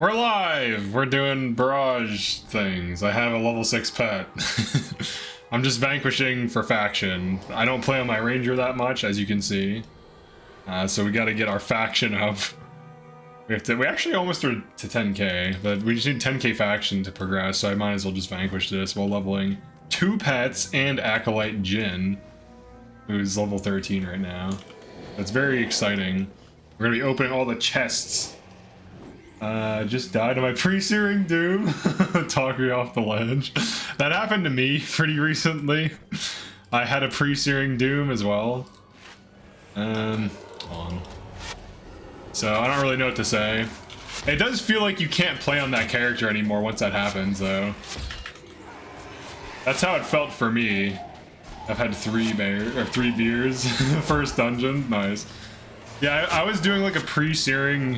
We're live! We're doing barrage things. I have a level 6 pet. I'm just vanquishing for faction. I don't play on my ranger that much, as you can see. So we gotta get our faction up. We actually almost are to 10k, but we just need 10k faction to progress, so I might as well just vanquish this while leveling 2 pets and Acolyte Jin, who's level 13 right now. That's very exciting. We're gonna be opening all the chests. Just died of my pre-searing doom. Talk me off the ledge. That happened to me pretty recently. I had a pre-searing doom as well. On. So I don't really know what to say. It does feel like you can't play on that character anymore once that happens, though. That's how it felt for me. I've had 3 beers. First dungeon, nice. Yeah, I was doing like a pre-searing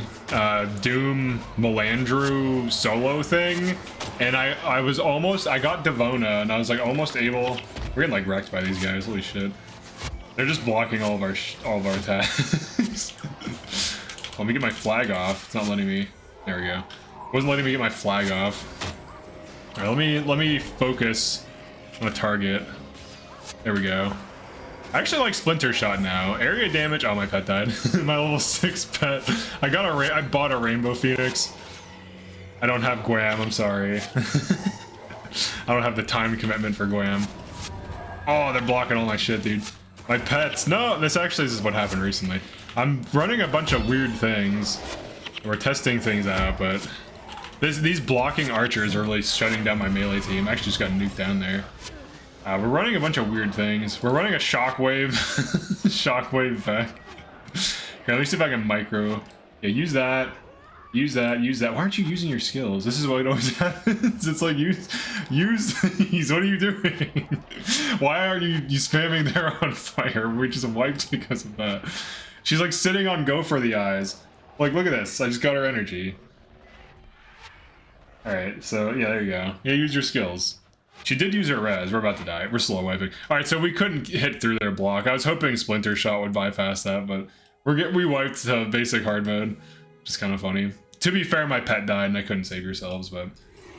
Doom Melandru solo thing, and I got Devona, and I was like almost able. We're getting like wrecked by these guys. Holy shit! They're just blocking all of our attacks. Let me get my flag off. It's not letting me. There we go. It wasn't letting me get my flag off. All right, let me focus on a target. There we go. I actually like Splinter Shot now. Area damage. Oh, my pet died. My level 6 pet. I bought a Rainbow Phoenix. I don't have Guam. I'm sorry. I don't have the time commitment for Guam. Oh, they're blocking all my shit, dude. My pets. No, this is what happened recently. I'm running a bunch of weird things. We're testing things out, but these blocking archers are really shutting down my melee team. I actually just got nuked down there. We're running a bunch of weird things. We're running a shockwave. Shockwave back. Here, let me see if I can micro. Yeah, use that. Use that. Use that. Why aren't you using your skills? This is what always happens. It's like, use these. What are you doing? Why are you spamming there on fire? We just wiped because of that. She's like sitting on go for the eyes. Like, look at this. I just got her energy. Alright, so yeah, there you go. Yeah, use your skills. She did use her res. We're about to die. We're slow wiping. All right, so we couldn't hit through their block. I was hoping Splinter Shot would bypass that, but we wiped basic hard mode, which is kind of funny. To be fair, my pet died and I couldn't save yourselves, but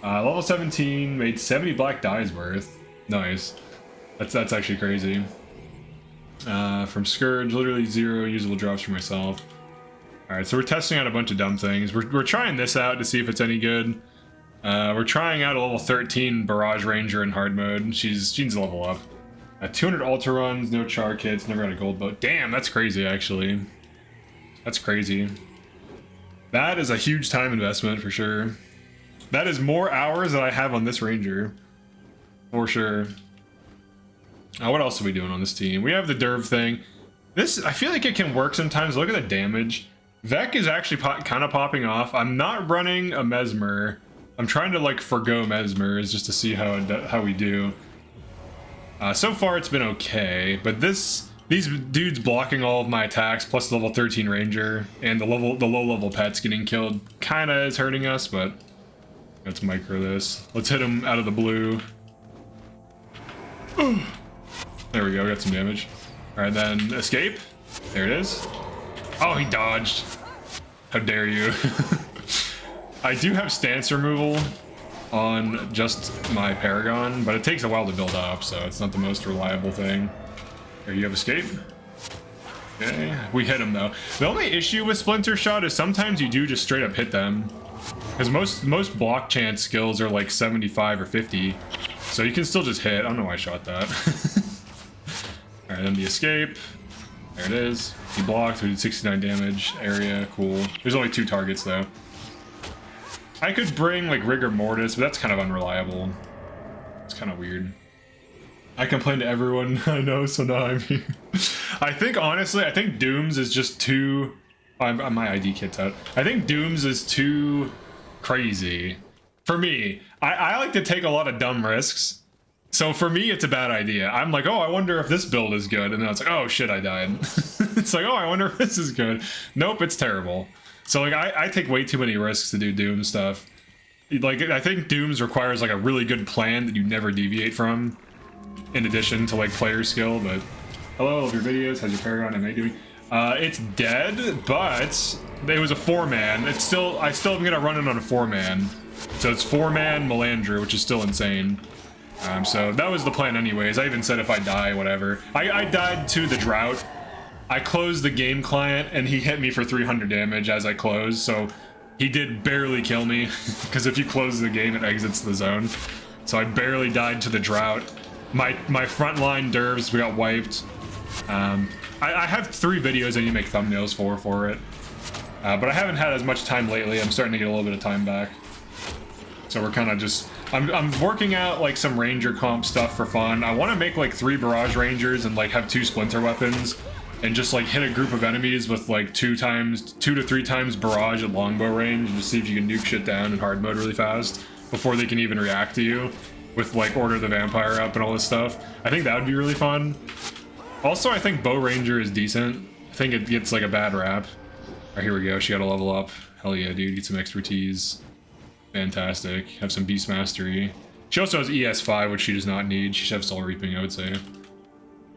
level 17 made 70 black dies worth. Nice. That's actually crazy. From Scourge, literally 0 usable drops for myself. All right, so we're testing out a bunch of dumb things. We're trying this out to see if it's any good. We're trying out a level 13 Barrage Ranger in hard mode. She's a level up. 200 altar runs, no char kits, never got a gold boat. Damn, that's crazy, actually. That's crazy. That is a huge time investment, for sure. That is more hours than I have on this Ranger. For sure. What else are we doing on this team? We have the Derv thing. This, I feel like it can work sometimes. Look at the damage. Vec is actually kind of popping off. I'm not running a Mesmer. I'm trying to like forgo Mesmers just to see how we do. So far it's been okay, but these dudes blocking all of my attacks plus the level 13 Ranger and the low level pets getting killed kind of is hurting us, but let's micro this. Let's hit him out of the blue. There we go, got some damage. All right, then escape. There it is. Oh, he dodged. How dare you. I do have stance removal on just my Paragon, but it takes a while to build up, so it's not the most reliable thing. Here, you have escape. Okay, we hit him though. The only issue with Splinter Shot is sometimes you do just straight up hit them, because most block chance skills are like 75 or 50, so you can still just hit. I don't know why I shot that. All right, then the escape. There it is. He blocked. We did 69 damage. Area, cool. There's only 2 targets though. I could bring like Rigor Mortis, but that's kind of unreliable. It's kind of weird. I complain to everyone I know, so now I'm here. I think honestly, I think Dooms is just too. My ID kit's out. I think Dooms is too crazy for me. I like to take a lot of dumb risks. So for me, it's a bad idea. I'm like, oh, I wonder if this build is good, and then it's like, oh shit, I died. It's like, oh, I wonder if this is good. Nope, it's terrible. So like I take way too many risks to do Doom stuff. Like I think Dooms requires like a really good plan that you never deviate from, in addition to like player skill. But hello, love your videos. How's your Paragon? Am I doing? It's dead, but it was a 4-man. It's still, I still am gonna run it on a 4-man. So it's 4-man Melandru, which is still insane. So that was the plan anyways. I even said if I die, whatever. I died to the drought. I closed the game client and he hit me for 300 damage as I closed, so he did barely kill me, because if you close the game, it exits the zone. So I barely died to the drought. My frontline dervs, we got wiped. I have 3 videos I need to make thumbnails for it. But I haven't had as much time lately. I'm starting to get a little bit of time back. So we're kind of just... I'm working out like some ranger comp stuff for fun. I want to make like 3 barrage rangers and like have 2 splinter weapons. And just like hit a group of enemies with like 2 to 3 times barrage at longbow range. And just see if you can nuke shit down in hard mode really fast. Before they can even react to you. With like Order of the Vampire up and all this stuff. I think that would be really fun. Also, I think Bow Ranger is decent. I think it gets like a bad rap. Alright, here we go. She got to level up. Hell yeah, dude. Get some expertise. Fantastic. Have some Beast Mastery. She also has ES5, which she does not need. She should have Soul Reaping, I would say.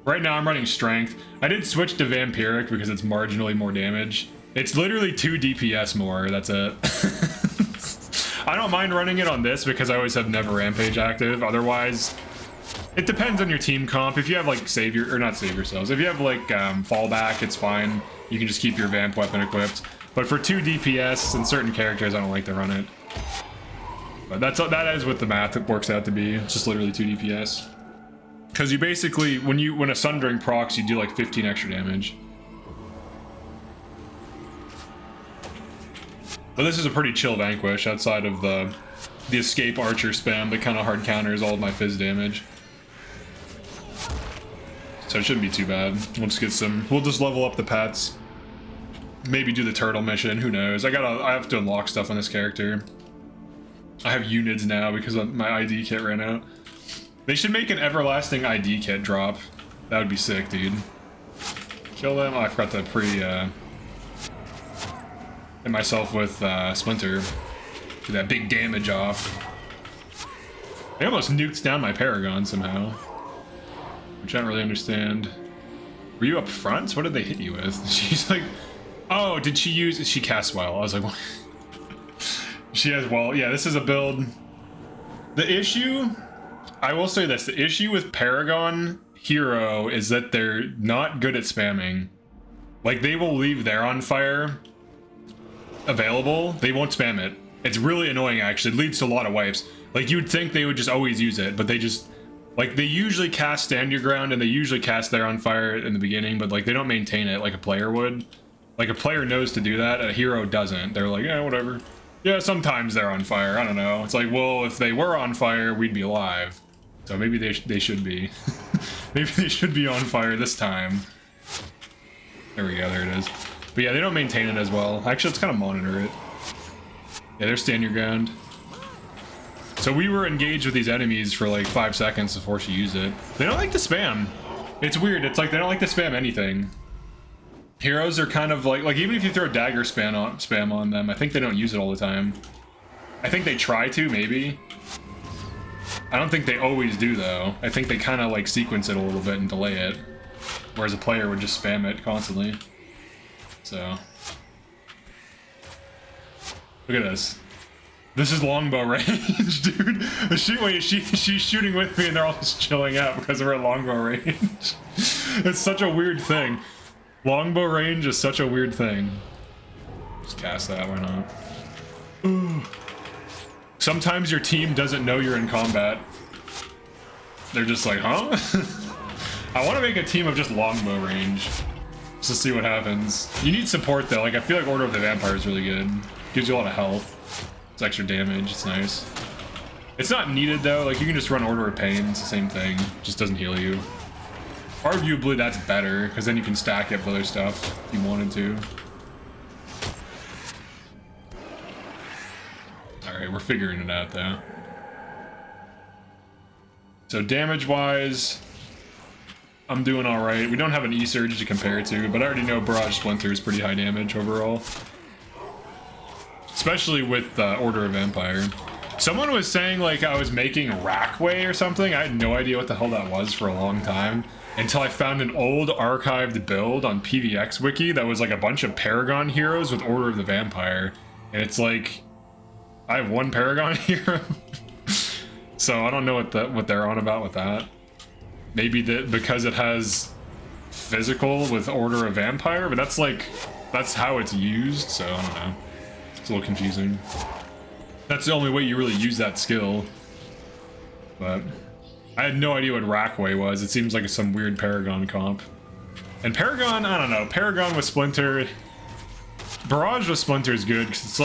Right now, I'm running Strength. I did switch to Vampiric because it's marginally more damage. It's literally 2 DPS more. That's it. I don't mind running it on this because I always have Never Rampage active. Otherwise... It depends on your team comp. If you have like Savior, or not Savior Cells, if you have like Fallback, it's fine. You can just keep your Vamp weapon equipped. But for 2 DPS and certain characters, I don't like to run it. But that is what the math works out to be. It's just literally 2 DPS. Because you basically, when a Sundering procs, you do like 15 extra damage. But this is a pretty chill Vanquish outside of the escape archer spam that kind of hard counters all of my fizz damage. So it shouldn't be too bad. We'll just get some... We'll just level up the pets. Maybe do the turtle mission, who knows. I have to unlock stuff on this character. I have units now because my ID kit ran out. They should make an everlasting ID kit drop. That would be sick, dude. Kill them. Oh, I forgot to hit myself with Splinter. Get that big damage off. They almost nuked down my Paragon somehow. Which I don't really understand. Were you up front? What did they hit you with? She's like... Oh, did she use... She cast well. I was like, what? She has well. Yeah, this is a build. The issue... I will say this. The issue with Paragon Hero is that they're not good at spamming. Like, they will leave their on fire available. They won't spam it. It's really annoying, actually. It leads to a lot of wipes. Like, you would think they would just always use it, but they just... Like, they usually cast Stand Your Ground, and they usually cast their on fire in the beginning, but, like, they don't maintain it like a player would. Like, a player knows to do that, a hero doesn't. They're like, yeah, whatever. Yeah, sometimes they're on fire, I don't know. It's like, well, if they were on fire, we'd be alive. So maybe they should be. Maybe they should be on fire this time. There we go, there it is. But yeah, they don't maintain it as well. Actually, let's kind of monitor it. Yeah, they're Stand Your Ground. So we were engaged with these enemies for like 5 seconds before she used it. They don't like to spam. It's weird. It's like they don't like to spam anything. Heroes are kind of like even if you throw dagger spam on them, I think they don't use it all the time. I think they try to, maybe. I don't think they always do, though. I think they kind of like sequence it a little bit and delay it. Whereas a player would just spam it constantly. So. Look at this. This is longbow range, dude. She's shooting with me and they're all just chilling out because we're at longbow range. It's such a weird thing. Longbow range is such a weird thing. Just cast that, why not? Ooh. Sometimes your team doesn't know you're in combat. They're just like, huh? I want to make a team of just longbow range. Just to see what happens. You need support though, like I feel like Order of the Vampire is really good. Gives you a lot of health. It's extra damage, it's nice. It's not needed though, like you can just run Order of Pain, it's the same thing. Just doesn't heal you. Arguably that's better, because then you can stack it with other stuff if you wanted to. Alright, we're figuring it out though. So damage-wise, I'm doing alright. We don't have an E-Surge to compare it to, but I already know Barrage Splinter is pretty high damage overall. Especially with Order of Vampire. Someone was saying like I was making Rackway or something. I had no idea what the hell that was for a long time. until I found an old archived build on PVX Wiki that was like a bunch of Paragon heroes with Order of the Vampire. And it's like, I have one Paragon hero. So I don't know what they're on about with that. Maybe because it has physical with Order of Vampire, but that's how it's used, so I don't know. It's a little confusing. That's the only way you really use that skill. But I had no idea what Rackway was. It seems like some weird Paragon comp. And Paragon, I don't know. Paragon with Splinter, Barrage with Splinter is good because it's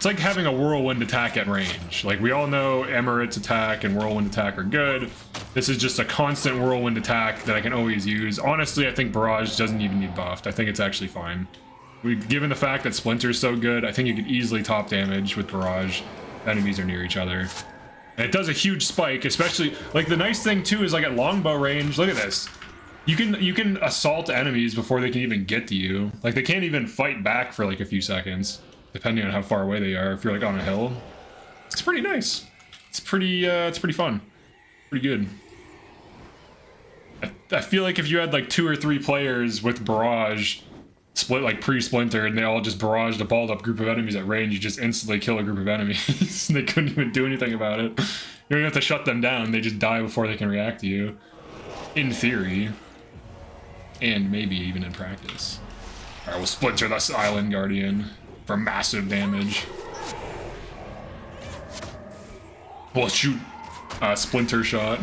like having a whirlwind attack at range. Like we all know Emerit's attack and whirlwind attack are good. This is just a constant whirlwind attack that I can always use. Honestly, I think Barrage doesn't even need buffed. I think it's actually fine. Given the fact that Splinter is so good, I think you could easily top damage with Barrage. Enemies are near each other. And it does a huge spike, especially, like the nice thing too is like at longbow range, look at this. You can assault enemies before they can even get to you. Like they can't even fight back for like a few seconds, depending on how far away they are. If you're like on a hill, it's pretty nice. It's pretty fun. Pretty good. I feel like if you had like 2 or 3 players with Barrage, split like pre-Splinter, and they all just barraged a balled up group of enemies at range, you just instantly kill a group of enemies. They couldn't even do anything about it. You don't even have to shut them down, they just die before they can react to you. In theory. And maybe even in practice. Alright, we'll Splinter this Island Guardian for massive damage. We'll shoot a Splinter shot.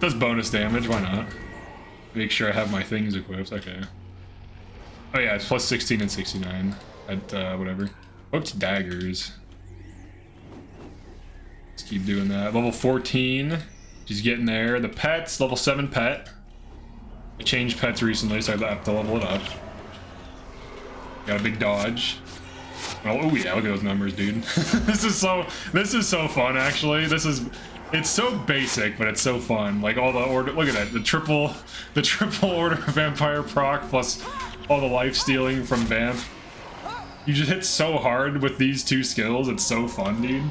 Does bonus damage, why not? Make sure I have my things equipped, okay. Oh yeah, it's plus 16 and 69 at whatever. Whoops, daggers. Let's keep doing that. Level 14, she's getting there. The pets, level 7 pet. I changed pets recently, so I have to level it up. Got a big dodge. Oh yeah, look at those numbers, dude. This is so fun actually. It's so basic, but it's so fun. Like all the order, look at that, the triple Order of Vampire proc plus all the life stealing from Vamp. You just hit so hard with these 2 skills. It's so fun, dude.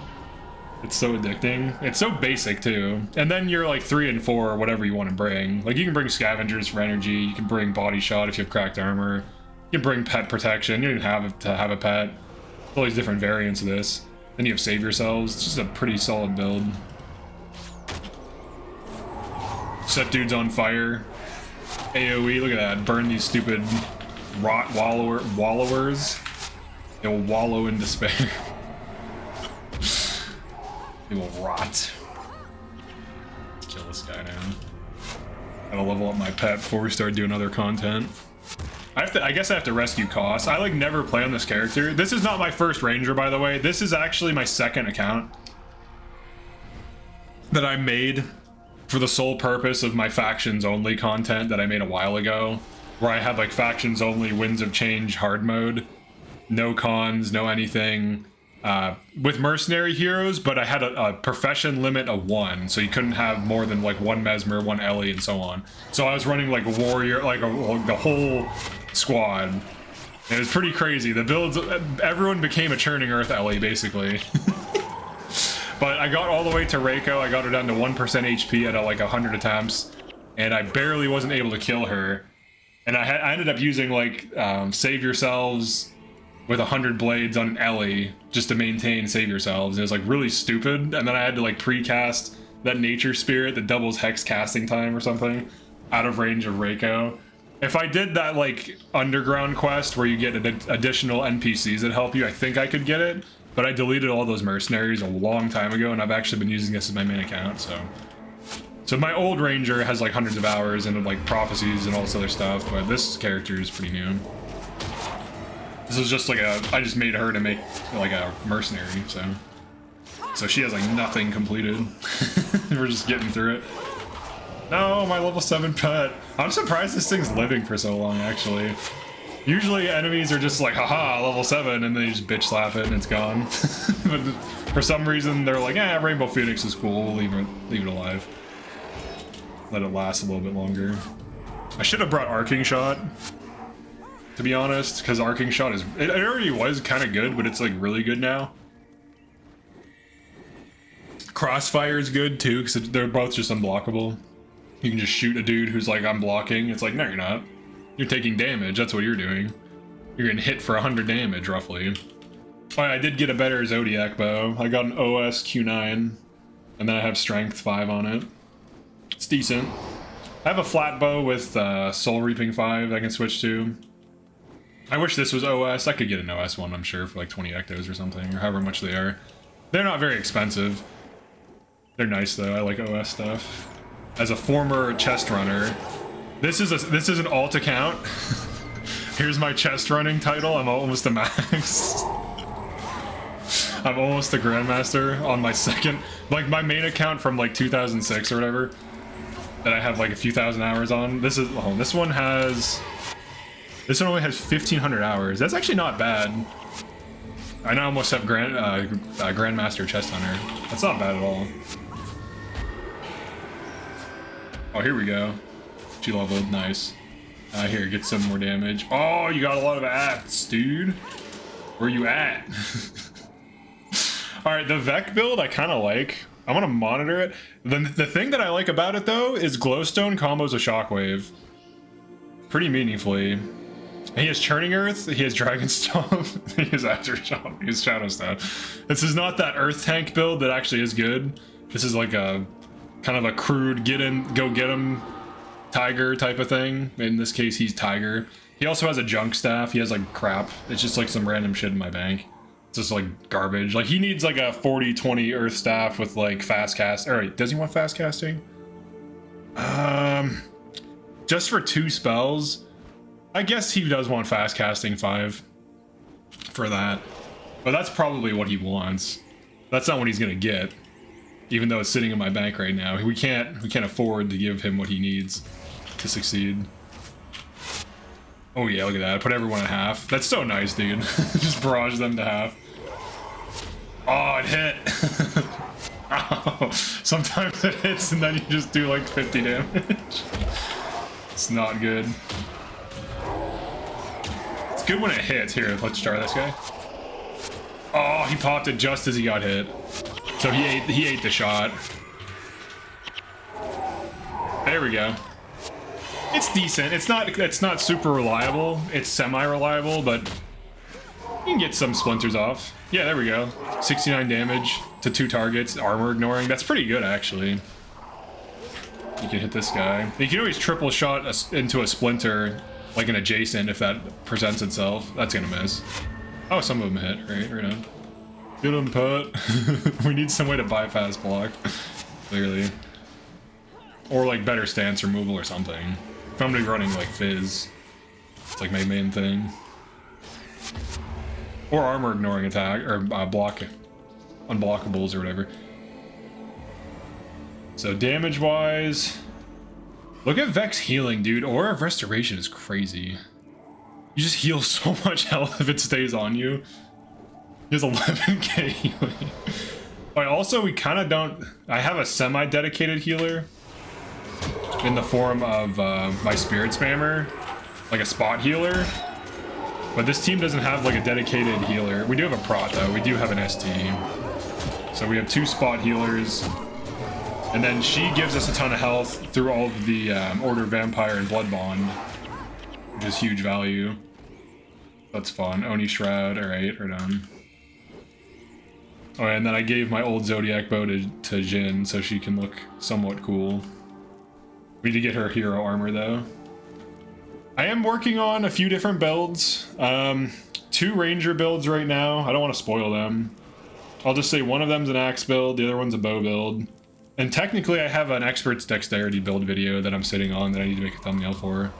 It's so addicting. It's so basic too. And then you're like 3 and 4 or whatever you want to bring. Like you can bring Scavengers for energy. You can bring Body Shot if you have cracked armor. You can bring Pet Protection. You don't even have to have a pet. All these different variants of this. Then you have Save Yourselves. It's just a pretty solid build. Set dudes on fire. AoE, look at that. Burn these stupid rot wallowers. They will wallow in despair. They will rot. Let's kill this guy now. Gotta level up my pet before we start doing other content. I guess I have to rescue Koss. I like never play on this character. This is not my first ranger, by the way. This is actually my second account that I made for the sole purpose of my factions only content that I made a while ago, where I had like factions only Winds of Change hard mode, no cons, no anything, with mercenary heroes, but I had a profession limit of 1, so you couldn't have more than like 1 Mesmer, 1 Ellie, and so on. So I was running like a warrior, like the whole squad. And it was pretty crazy. The builds, everyone became a Churning Earth Ellie basically. But I got all the way to Reiko. I got her down to 1% HP at like 100 attempts, and I barely wasn't able to kill her. And I ended up using like Save Yourselves with 100 blades on an Ellie just to maintain Save Yourselves. It was like really stupid. And then I had to like pre-cast that Nature Spirit that doubles Hex casting time or something out of range of Reiko. If I did that like underground quest where you get additional NPCs that help you, I think I could get it. But I deleted all those mercenaries a long time ago, and I've actually been using this as my main account, so my old ranger has like hundreds of hours and like prophecies and all this other stuff, but this character is pretty new. This is just like I just made her to make like a mercenary, so she has like nothing completed. We're just getting through it. No, my level 7 pet. I'm surprised this thing's living for so long, actually. Usually enemies are just like, haha, level 7, and they just bitch slap it and it's gone. But for some reason, they're like, Rainbow Phoenix is cool, we'll leave it alive. Let it last a little bit longer. I should have brought Arcing Shot, to be honest, because Arcing Shot is, it already was kind of good, but it's like really good now. Crossfire is good too, because they're both just unblockable. You can just shoot a dude who's like, I'm blocking. It's like, no, you're not. You're taking damage. That's what you're doing. You're getting hit for 100 damage, roughly. Oh, I did get a better Zodiac bow. I got an OS Q9, and then I have Strength 5 on it. It's decent. I have a flat bow with Soul Reaping 5 I can switch to. I wish this was OS. I could get an OS one, I'm sure, for like 20 ectos or something, or however much they are. They're not very expensive. They're nice though. I like OS stuff. As a former chest runner, this is an alt account. Here's my chest running title. I'm almost a max. I'm almost a grandmaster on my second, like my main account from like 2006 or whatever, that I have like a few thousand hours on. This is, oh, this one only has 1,500 hours. That's actually not bad. I now almost have grandmaster chest hunter. That's not bad at all. Oh, here we go. She leveled, nice. Here, get some more damage. Oh, you got a lot of ats, dude. Where you at? All right, the Vec build I kind of like. I want to monitor it. The thing that I like about it though is glowstone combos with shockwave pretty meaningfully. He has Churning Earth, he has Dragon Stomp, he has Aftershock, he has Shadow Staff. This is not that Earth tank build that actually is good. This is like a kind of a crude go get him Tiger type of thing. In this case, he's Tiger. He also has a Junk Staff. He has like crap. It's just like some random shit in my bank. It's just like garbage. Like he needs like a 40-20 Earth Staff with like fast cast. All right, does he want fast casting? Just for 2 spells. I guess he does want fast casting 5 for that. But that's probably what he wants. That's not what he's gonna get. Even though it's sitting in my bank right now. We can't afford to give him what he needs to succeed. Oh yeah, look at that. I put everyone at half. That's so nice, dude. Just barrage them to half. Oh, it hit. Oh, sometimes it hits and then you just do like 50 damage. It's not good. It's good when it hits. Here, let's try this guy. Oh, he popped it just as he got hit. So he ate the shot. There we go. It's decent. It's not super reliable. It's semi-reliable, but you can get some splinters off. Yeah, there we go. 69 damage to 2 targets, armor ignoring. That's pretty good, actually. You can hit this guy. You can always triple shot into a splinter, like an adjacent, if that presents itself. That's gonna miss. Oh, some of them hit. Right on. Get him, Put. We need some way to bypass block. Clearly. Or like better stance removal or something. If I'm gonna be running like Fizz, it's like my main thing. Or armor ignoring attack, or block, unblockables or whatever. So damage wise, look at Vex healing, dude. Aura of Restoration is crazy. You just heal so much health if it stays on you. He has 11k healing. Alright, also we kind of don't... I have a semi-dedicated healer in the form of my Spirit Spammer, like a spot healer. But this team doesn't have like a dedicated healer. We do have a prot though, we do have an ST. So we have 2 spot healers. And then she gives us a ton of health through all of the Order Vampire and Blood Bond, which is huge value. That's fun. Oni Shroud, alright, we're done. Oh, and then I gave my old Zodiac bow to Jin so she can look somewhat cool. We need to get her hero armor though. I am working on a few different builds. 2 ranger builds right now. I don't want to spoil them. I'll just say one of them's an axe build, the other one's a bow build. And technically I have an expert's dexterity build video that I'm sitting on that I need to make a thumbnail for.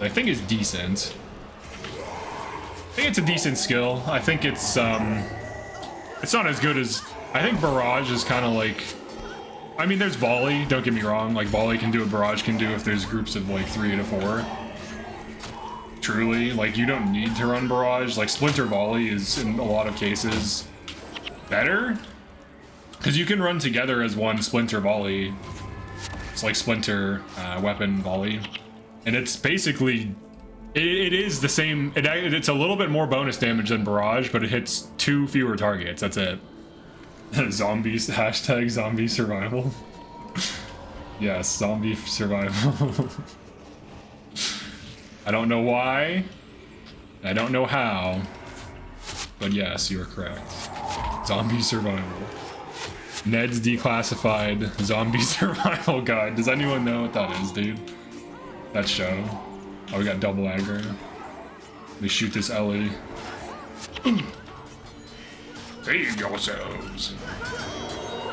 That I think is decent. I think it's a decent skill. I think it's not as good as... I think Barrage is kind of like... I mean, there's Volley, don't get me wrong. Like, Volley can do what Barrage can do if there's groups of, like, 3 to 4. Truly, like, you don't need to run Barrage. Like, Splinter Volley is, in a lot of cases, better. Because you can run together as one Splinter Volley. It's like Splinter Weapon Volley. And it's basically... It is the same... It's a little bit more bonus damage than Barrage, but it hits 2 fewer targets. That's it. Zombies, hashtag zombie survival. Yes, zombie survival. I don't know why. I don't know how. But yes, you are correct. Zombie survival. Ned's declassified zombie survival guide. Does anyone know what that is, dude? That show. Oh, we got double aggro. They shoot this Ellie. Save yourselves.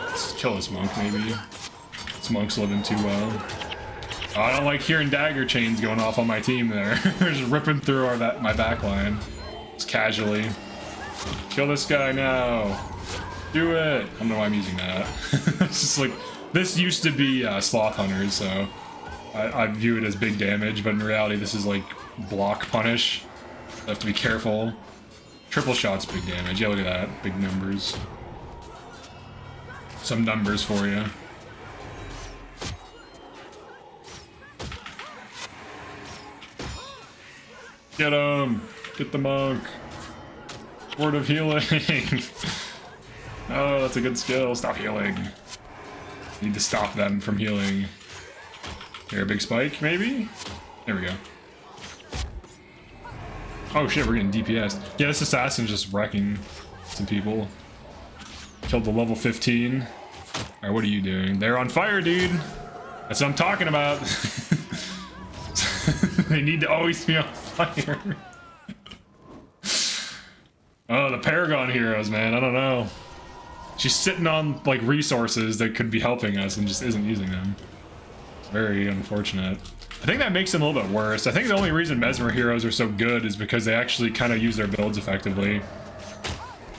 Let's kill this monk, maybe. This monk's living too well. Oh, I don't like hearing dagger chains going off on my team there. They're just ripping through my back line. Just casually. Kill this guy now. Do it. I don't know why I'm using that. It's just like, this used to be sloth hunters, so I view it as big damage, but in reality this is like block punish. I have to be careful. Triple shot's big damage. Yeah, look at that. Big numbers. Some numbers for you. Get him! Get the monk! Word of healing! Oh, that's a good skill. Stop healing. Need to stop them from healing. Here, a big spike, maybe? There we go. Oh shit, we're getting DPS. Yeah, this assassin's just wrecking some people. Killed the level 15. Alright, what are you doing? They're on fire, dude! That's what I'm talking about! They need to always be on fire. Oh, the Paragon heroes, man. I don't know. She's sitting on, like, resources that could be helping us and just isn't using them. It's very unfortunate. I think that makes them a little bit worse. I think the only reason Mesmer heroes are so good is because they actually kind of use their builds effectively.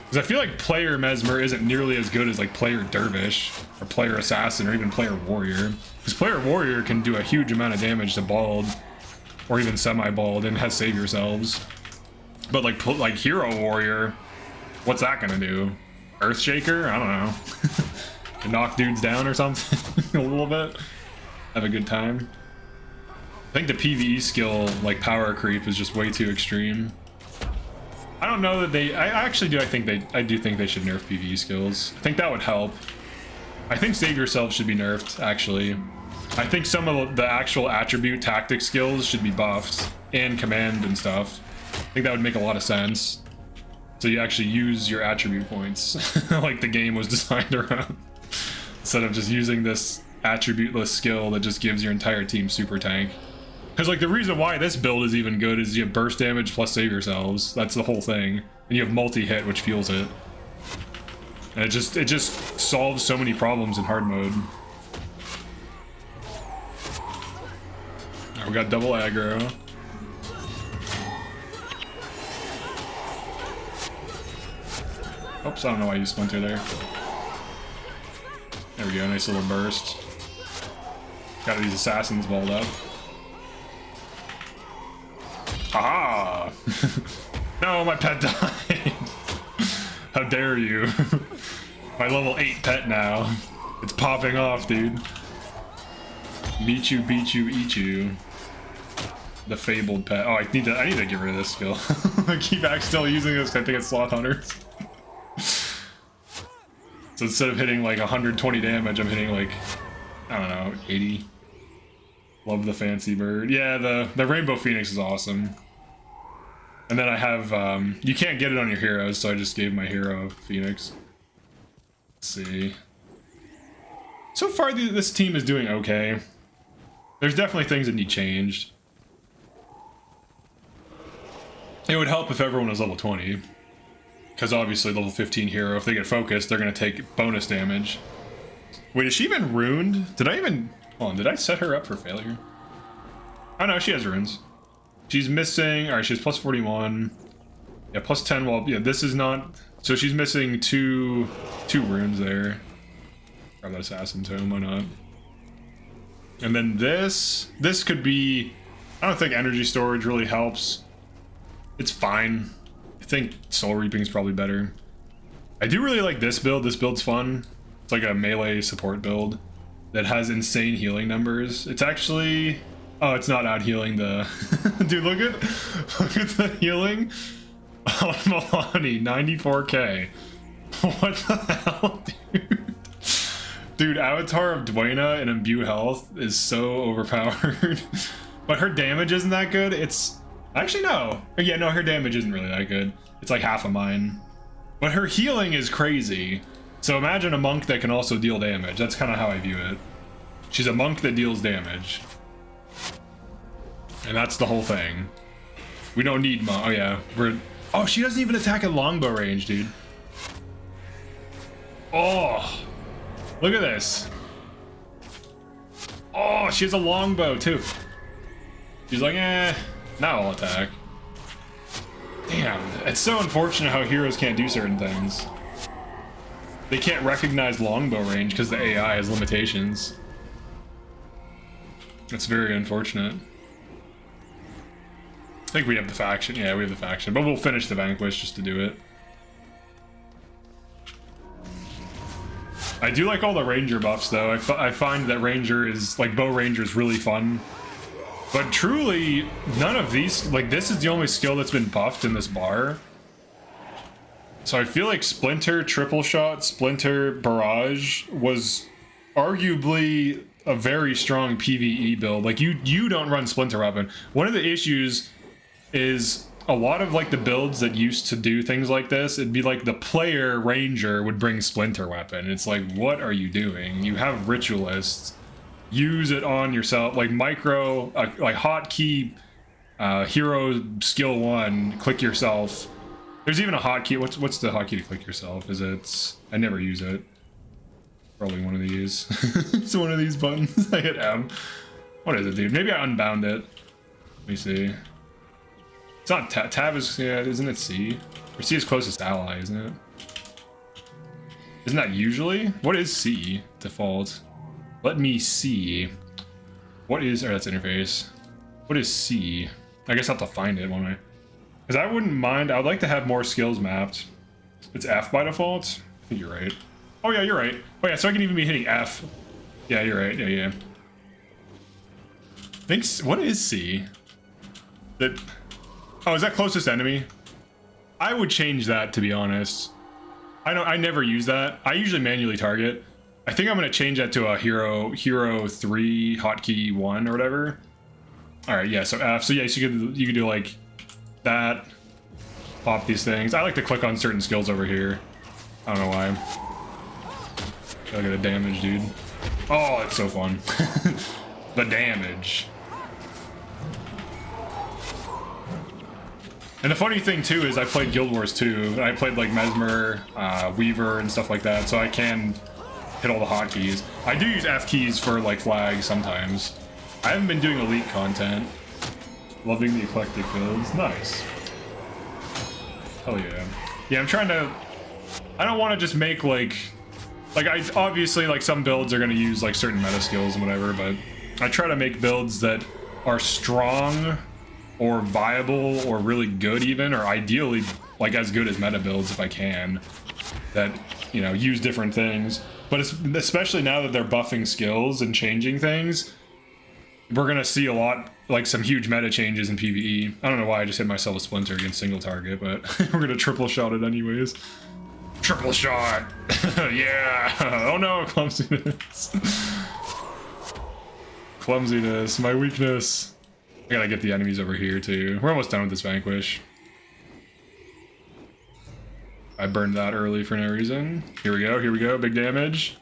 Because I feel like player Mesmer isn't nearly as good as, like, player Dervish, or player Assassin, or even player Warrior. Because player Warrior can do a huge amount of damage to Bald, or even semi-Bald, and has Save Yourselves. But, like Hero Warrior, what's that gonna do? Earthshaker? I don't know. Knock dudes down or something? A little bit? Have a good time? I think the PvE skill, like power creep, is just way too extreme. I don't know that they... I do think they should nerf PvE skills. I think that would help. I think Save Yourself should be nerfed, actually. I think some of the actual attribute tactic skills should be buffed, and command and stuff. I think that would make a lot of sense. So you actually use your attribute points, like the game was designed around. Instead of just using this attribute-less skill that just gives your entire team super tank. Because like the reason why this build is even good is you have burst damage plus Save Yourselves. That's the whole thing. And you have multi-hit, which fuels it. And it just solves so many problems in hard mode. Right, we got double aggro. Oops, I don't know why you splinter there. There we go, nice little burst. Got these assassins balled up. Haha! No, my pet died! How dare you? My level 8 pet now. It's popping off, dude. Meet you, beat you, eat you. The fabled pet. Oh, I need to get rid of this skill. I keep accidentally using this. I think it's sloth hunters. So instead of hitting like 120 damage, I'm hitting like, I don't know, 80. Love the fancy bird. Yeah, the Rainbow Phoenix is awesome. And then I have, you can't get it on your heroes, so I just gave my hero Phoenix. Let's see. So far, this team is doing okay. There's definitely things that need changed. It would help if everyone was level 20. Because obviously level 15 hero, if they get focused, they're going to take bonus damage. Wait, is she even ruined? Did I set her up for failure? Oh no, she has runes. She's missing, alright, she's plus 41. Yeah, plus 10, well, yeah, this is not... So she's missing two runes there. Grab that Assassin Tome, why not? And then this could be... I don't think energy storage really helps. It's fine. I think Soul Reaping is probably better. I do really like this build. This build's fun. It's like a melee support build that has insane healing numbers. It's actually... Oh, it's not out healing the... Dude, look at the healing on Milani, 94k. What the hell, dude? Dude, Avatar of Dwayna and Imbue Health is so overpowered. But her damage isn't that good. It's... Actually, no. Yeah, no, her damage isn't really that good. It's like half of mine. But her healing is crazy. So imagine a monk that can also deal damage. That's kind of how I view it. She's a monk that deals damage. And that's the whole thing. We don't need monk. Oh, yeah. Oh, she doesn't even attack at longbow range, dude. Oh. Look at this. Oh, she has a longbow, too. She's like, now I'll attack. Damn, it's so unfortunate how heroes can't do certain things. They can't recognize longbow range because the AI has limitations. It's very unfortunate. I think we have the faction. Yeah, we have the faction. But we'll finish the Vanquish just to do it. I do like all the ranger buffs, though. I find that ranger is, like, bow ranger is really fun. But truly, none of these, like, this is the only skill that's been buffed in this bar. So I feel like Splinter, Triple Shot, Splinter, Barrage was arguably a very strong PvE build. Like, you don't run Splinter Weapon. One of the issues is a lot of, like, the builds that used to do things like this, it'd be like the player ranger would bring Splinter Weapon. It's like, what are you doing? You have Ritualists. Use it on yourself, like micro, like hotkey, hero skill 1, click yourself. There's even a hotkey. What's the hotkey to click yourself? Is it? I never use it. Probably one of these. It's one of these buttons. I hit M. What is it, dude? Maybe I unbound it. Let me see. It's not tab. Tab is, yeah, isn't it C? Or C is closest ally, isn't it? Isn't that usually? What is C default? Let me see. What is... Oh, that's interface. What is C? I guess I'll have to find it, won't I? Because I wouldn't mind... I would like to have more skills mapped. It's F by default? I think you're right. Oh, yeah, you're right. Oh, yeah, so I can even be hitting F. Yeah, you're right. Yeah. I think... What is C? That... Oh, is that closest enemy? I would change that, to be honest. I never use that. I usually manually target. I think I'm gonna change that to a hero 3 hotkey 1 or whatever. All right, yeah. So F. So yeah, so you could do like that. Pop these things. I like to click on certain skills over here. I don't know why. Look at the damage, dude. Oh, it's so fun. The damage. And the funny thing too is I played Guildwars too, and I played like Mesmer, Weaver, and stuff like that, so I can hit all the hotkeys. I do use F keys for like flags sometimes. I haven't been doing elite content. Loving the eclectic builds. Nice. Hell yeah. Yeah, I'm trying to... I don't want to just make like I obviously like some builds are going to use like certain meta skills and whatever, but I try to make builds that are strong or viable or really good even, or ideally like as good as meta builds if I can, that, you know, use different things. But it's, especially now that they're buffing skills and changing things, we're gonna see a lot, like some huge meta changes in PvE. I don't know why I just hit myself with Splinter against single target, but we're gonna triple shot it anyways. Triple shot! Yeah! Oh no, clumsiness. Clumsiness, my weakness. I gotta get the enemies over here too. We're almost done with this Vanquish. I burned that early for no reason. Here we go, big damage.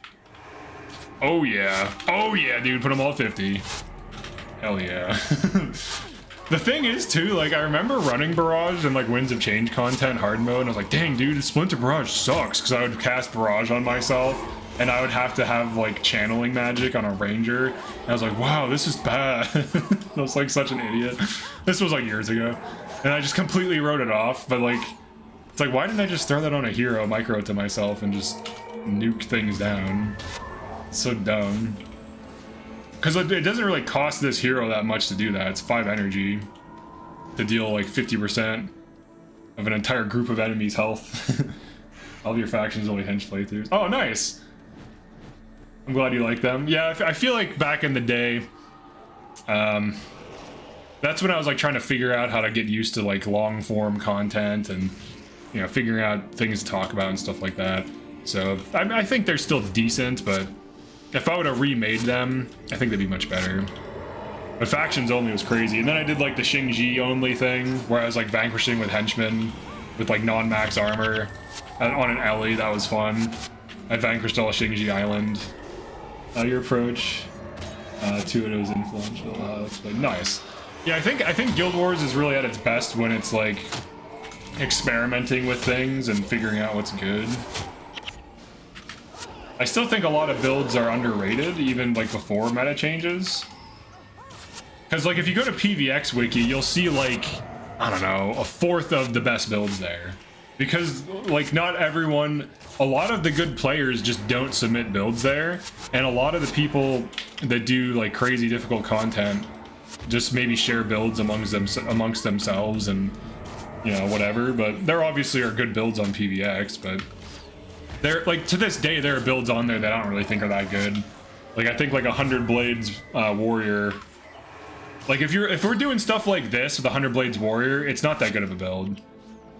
Oh yeah, dude, put them all at 50. Hell yeah. The thing is too, like I remember running Barrage and like Winds of Change content hard mode, and I was like, dang dude, Splinter Barrage sucks, because I would cast Barrage on myself and I would have to have like channeling magic on a ranger, and I was like, wow, this is bad. I was like such an idiot. This was like years ago, and I just completely wrote it off. But like, it's like, why didn't I just throw that on a hero, micro to myself, and just nuke things down? It's so dumb. Because it doesn't really cost this hero that much to do that. It's 5 energy to deal like 50% of an entire group of enemies' health. All of your factions only hench playthroughs. Oh, nice! I'm glad you like them. Yeah, I feel like back in the day, that's when I was like trying to figure out how to get used to like long form content and, you know, figuring out things to talk about and stuff like that. So I think they're still decent, but if I would have remade them, I think they'd be much better. But factions only was crazy. And then I did like the Xingji only thing, where I was like vanquishing with henchmen with like non-max armor on an alley. That was fun. I vanquished all of Xingji Island. Your approach to it was influential. That's like, nice. Yeah, I think Guild Wars is really at its best when it's like experimenting with things and figuring out what's good. I still think a lot of builds are underrated, even like before meta changes. Because like if you go to PVX Wiki, you'll see like, I don't know, a fourth of the best builds there. Because like not everyone, a lot of the good players just don't submit builds there. And a lot of the people that do like crazy difficult content just maybe share builds amongst themselves and, you know, whatever. But there obviously are good builds on PVX, but there, like, to this day, there are builds on there that I don't really think are that good. Like, I think, like, 100 Blades Warrior. Like, if we're doing stuff like this with 100 Blades Warrior, it's not that good of a build.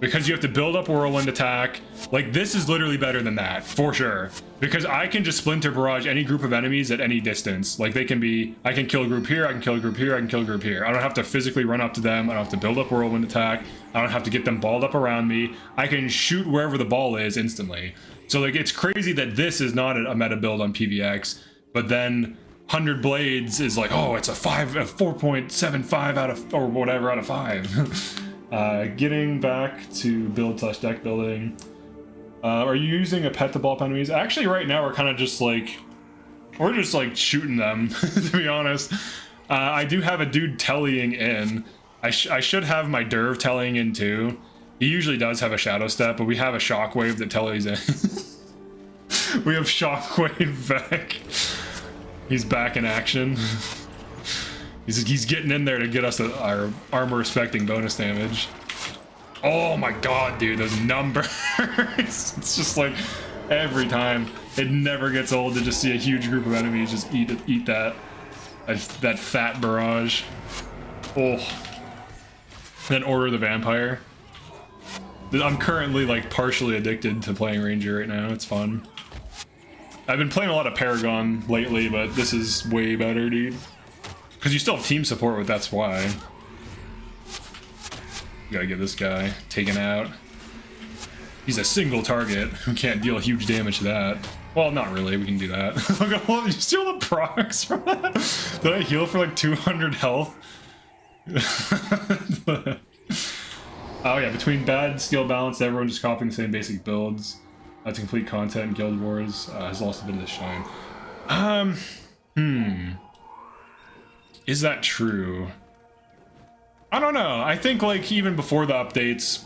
Because you have to build up Whirlwind Attack. Like, this is literally better than that, for sure. Because I can just Splinter Barrage any group of enemies at any distance. Like, they can be, I can kill a group here, I can kill a group here, I can kill a group here. I don't have to physically run up to them, I don't have to build up Whirlwind Attack, I don't have to get them balled up around me. I can shoot wherever the ball is instantly. So, like, it's crazy that this is not a meta build on PVX, but then 100 Blades is like, oh, it's a 4.75 out of, or whatever, out of 5. Getting back to build/deck building. Are you using a pet to ball up enemies? Actually, right now we're kind of just like, we're just like shooting them, to be honest. I do have a dude tellying in. I should have my Derv tellying in too. He usually does have a Shadow Step, but we have a Shockwave that tellies in. We have Shockwave back. He's back in action. He's getting in there to get us our armor respecting bonus damage. Oh my god, dude, those numbers. It's just like every time. It never gets old to just see a huge group of enemies just eat that fat barrage. Oh. Then Order the Vampire. I'm currently like partially addicted to playing Ranger right now. It's fun. I've been playing a lot of Paragon lately, but this is way better, dude. Because you still have team support with That's Why. Gotta get this guy taken out. He's a single target. We can't deal huge damage to that. Well, not really. We can do that. Look, you steal the procs from that? Did I heal for like 200 health? Oh yeah, between bad skill balance, everyone just copying the same basic builds. To complete content, Guild Wars has lost a bit of the shine. Is that true? I don't know. I think like even before the updates,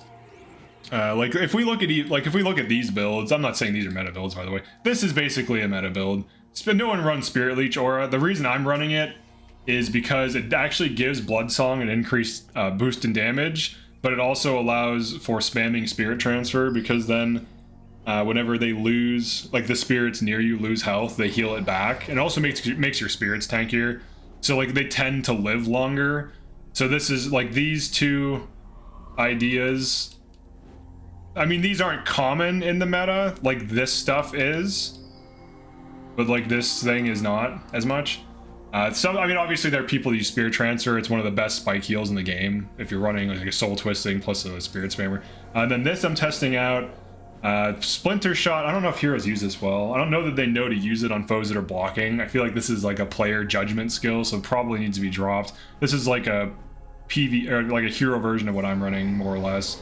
like if we look at these builds, I'm not saying these are meta builds, by the way. This is basically a meta build. No one runs Spirit Leech Aura. The reason I'm running it is because it actually gives Bloodsong an increased boost in damage, but it also allows for spamming Spirit Transfer, because then whenever they lose, like the spirits near you lose health, they heal it back. And it also makes your spirits tankier. So like they tend to live longer. So this is like these two ideas. I mean, these aren't common in the meta, like this stuff is, but like this thing is not as much. I mean, obviously there are people that use Spirit Transfer. It's one of the best spike heals in the game if you're running like a Soul Twisting plus a Spirit Spammer. And then this I'm testing out. Splinter Shot, I don't know if heroes use this well. I don't know that they know to use it on foes that are blocking. I feel like this is like a player judgment skill, so it probably needs to be dropped. This is like a PV, or like a hero version of what I'm running, more or less.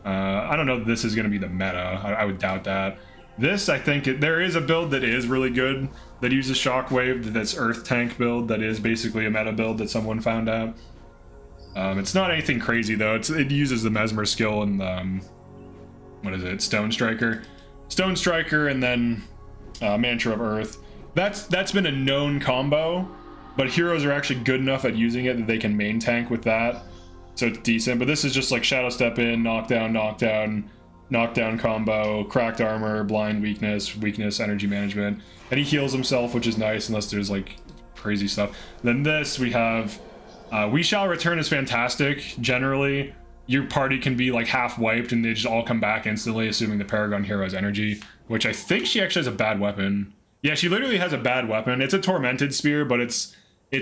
I don't know that this is going to be the meta. I would doubt that. This, I think, there is a build that is really good that uses Shockwave, that's Earth Tank build, that is basically a meta build that someone found out. It's not anything crazy, though. It uses the Mesmer skill and what is it? Stone Striker, and then Mantra of Earth. That's been a known combo, but heroes are actually good enough at using it that they can main tank with that, so it's decent. But this is just like Shadow Step in, knockdown, knockdown combo, cracked armor, blind weakness, energy management, and he heals himself, which is nice unless there's like crazy stuff. Then this we have We Shall Return is fantastic. Generally your party can be like half wiped and they just all come back instantly, assuming the Paragon hero has energy, which I think she actually has a bad weapon. Yeah, she literally has a bad weapon. It's a tormented spear, but it's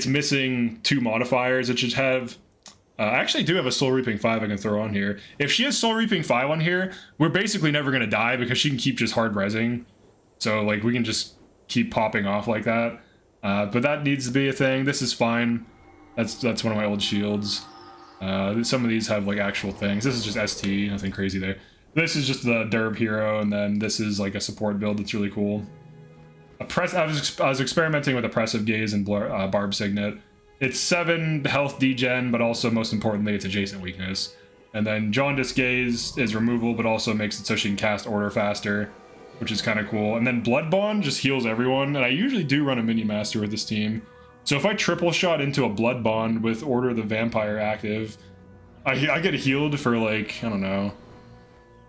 missing 2 modifiers. It should have. I actually do have a Soul Reaping 5 I can throw on here. If she has Soul Reaping 5 on here, we're basically never gonna die because she can keep just hard rezzing. So like we can just keep popping off like that. But that needs to be a thing. This is fine. That's one of my old shields. Some of these have like actual things. This is just ST, nothing crazy there. This is just the Derb hero, and then this is like a support build that's really cool. I was experimenting with Oppressive Gaze and Barb Signet. It's 7 health degen, but also most importantly, it's adjacent weakness. And then Jaundice Gaze is removal, but also makes it so she can cast Order faster, which is kind of cool. And then Blood Bond just heals everyone, and I usually do run a Mini Master with this team. So if I triple shot into a Blood Bond with Order of the Vampire active, I get healed for like, I don't know,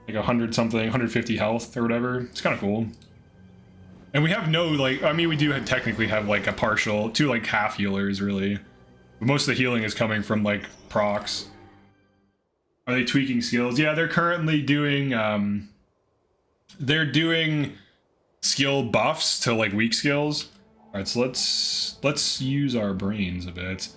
like 100 something, 150 health or whatever. It's kind of cool. And we have no, like, I mean, we do technically have like a partial, 2 like half healers really. But most of the healing is coming from like procs. Are they tweaking skills? Yeah, they're currently doing, they're doing skill buffs to like weak skills. All right, so let's use our brains a bit.